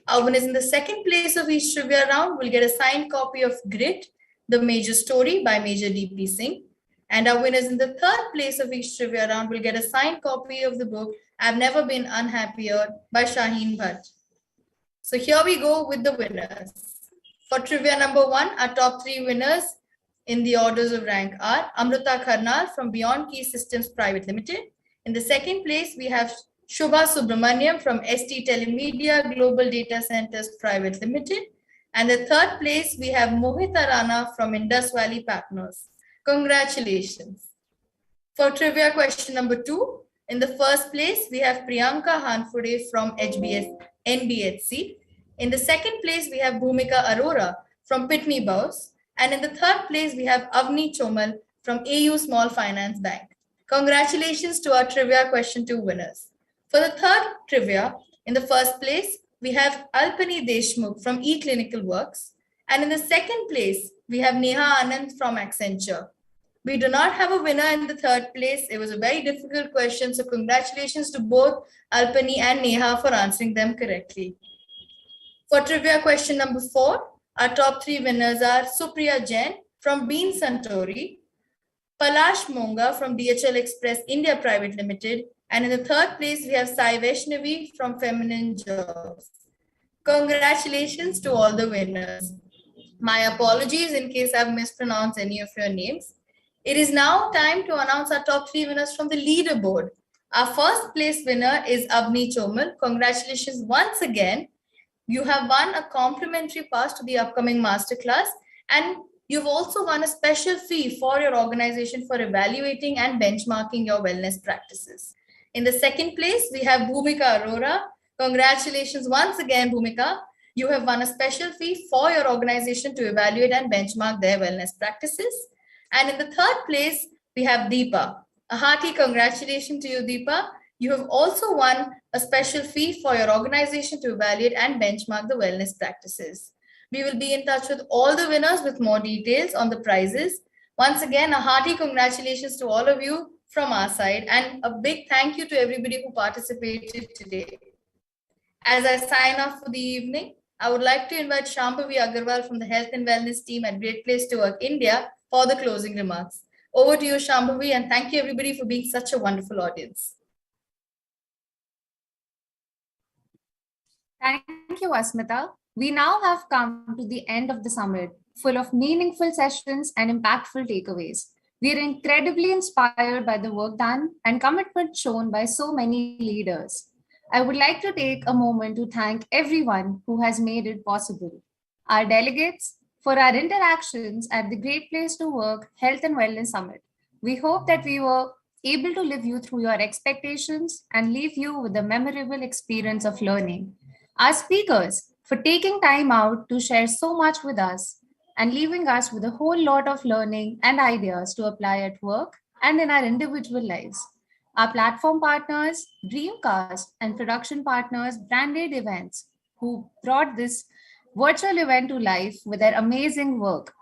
Our winners in the second place of each trivia round will get a signed copy of Grit, The Major Story by Major D.P. Singh. And our winners in the third place of each trivia round will get a signed copy of the book I've Never Been Unhappier by Shaheen Bhatt. So here we go with the winners. For trivia number 1, our top 3 winners in the orders of rank are Amruta Karnal from Beyond Key Systems Private Limited. In the second place, we have Shubha Subramaniam from ST Telemedia Global Data Centers Private Limited. And the third place, we have Mohita Rana from Indus Valley Partners. Congratulations. For trivia question number 2, in the first place, we have Priyanka Hanfude from NBHC. In the second place, we have Bhumika Arora from Pitney Bowes. And in the third place, we have Avni Chomal from AU Small Finance Bank. Congratulations to our trivia question 2 winners. For the third trivia, in the first place, we have Alpani Deshmukh from eClinical Works. And in the second place, we have Neha Anand from Accenture. We do not have a winner in the third place. It was a very difficult question. So congratulations to both Alpani and Neha for answering them correctly. For trivia question number 4, our top 3 winners are Supriya Jain from Bean Suntory, Palash Monga from DHL Express India Private Limited, and in the third place, we have Sai Vaishnavi from Feminine Jobs. Congratulations to all the winners. My apologies in case I've mispronounced any of your names. It is now time to announce our top 3 winners from the leaderboard. Our first place winner is Avni Chomal. Congratulations once again. You have won a complimentary pass to the upcoming masterclass, and you've also won a special fee for your organization for evaluating and benchmarking your wellness practices. In the second place, we have Bhumika Arora. Congratulations once again, Bhumika. You have won a special fee for your organization to evaluate and benchmark their wellness practices. And in the third place, we have Deepa. A hearty congratulations to you, Deepa. You have also won a special fee for your organization to evaluate and benchmark the wellness practices. We will be in touch with all the winners with more details on the prizes. Once again, a hearty congratulations to all of you from our side, and a big thank you to everybody who participated today. As I sign off for the evening, I would like to invite Shambhavi Agarwal from the Health and Wellness team at Great Place to Work India for the closing remarks. Over to you, Shambhavi, and thank you everybody for being such a wonderful audience. Thank you, Asmita. We now have come to the end of the summit, full of meaningful sessions and impactful takeaways. We are incredibly inspired by the work done and commitment shown by so many leaders. I would like to take a moment to thank everyone who has made it possible. Our delegates, for our interactions at the Great Place to Work Health and Wellness Summit. We hope that we were able to live you through your expectations and leave you with a memorable experience of learning. Our speakers, for taking time out to share so much with us and leaving us with a whole lot of learning and ideas to apply at work and in our individual lives. Our platform partners, Dreamcast, and production partners, Branded Events, who brought this virtual event to life with their amazing work.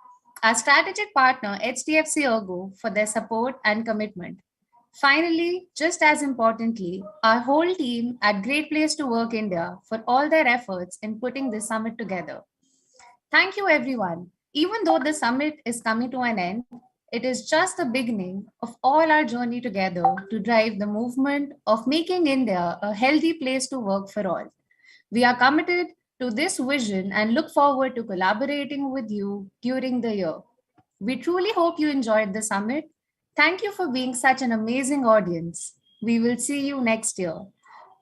Our strategic partner, HDFC Ergo, for their support and commitment. Finally, just as importantly, our whole team at Great Place to Work India for all their efforts in putting this summit together. Thank you, everyone. Even though the summit is coming to an end, It is just the beginning of all our journey together to drive the movement of making India a healthy place to work for all. We are committed to this vision and look forward to collaborating with you during the year. We truly hope you enjoyed the summit. Thank you for being such an amazing audience. We will see you next year.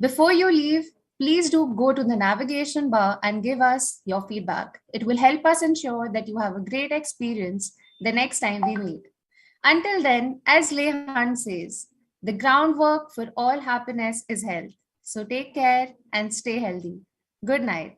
Before you leave, please do go to the navigation bar and give us your feedback. It will help us ensure that you have a great experience the next time we meet. Until then, as Leigh Hunt says, the groundwork for all happiness is health. So take care and stay healthy. Good night.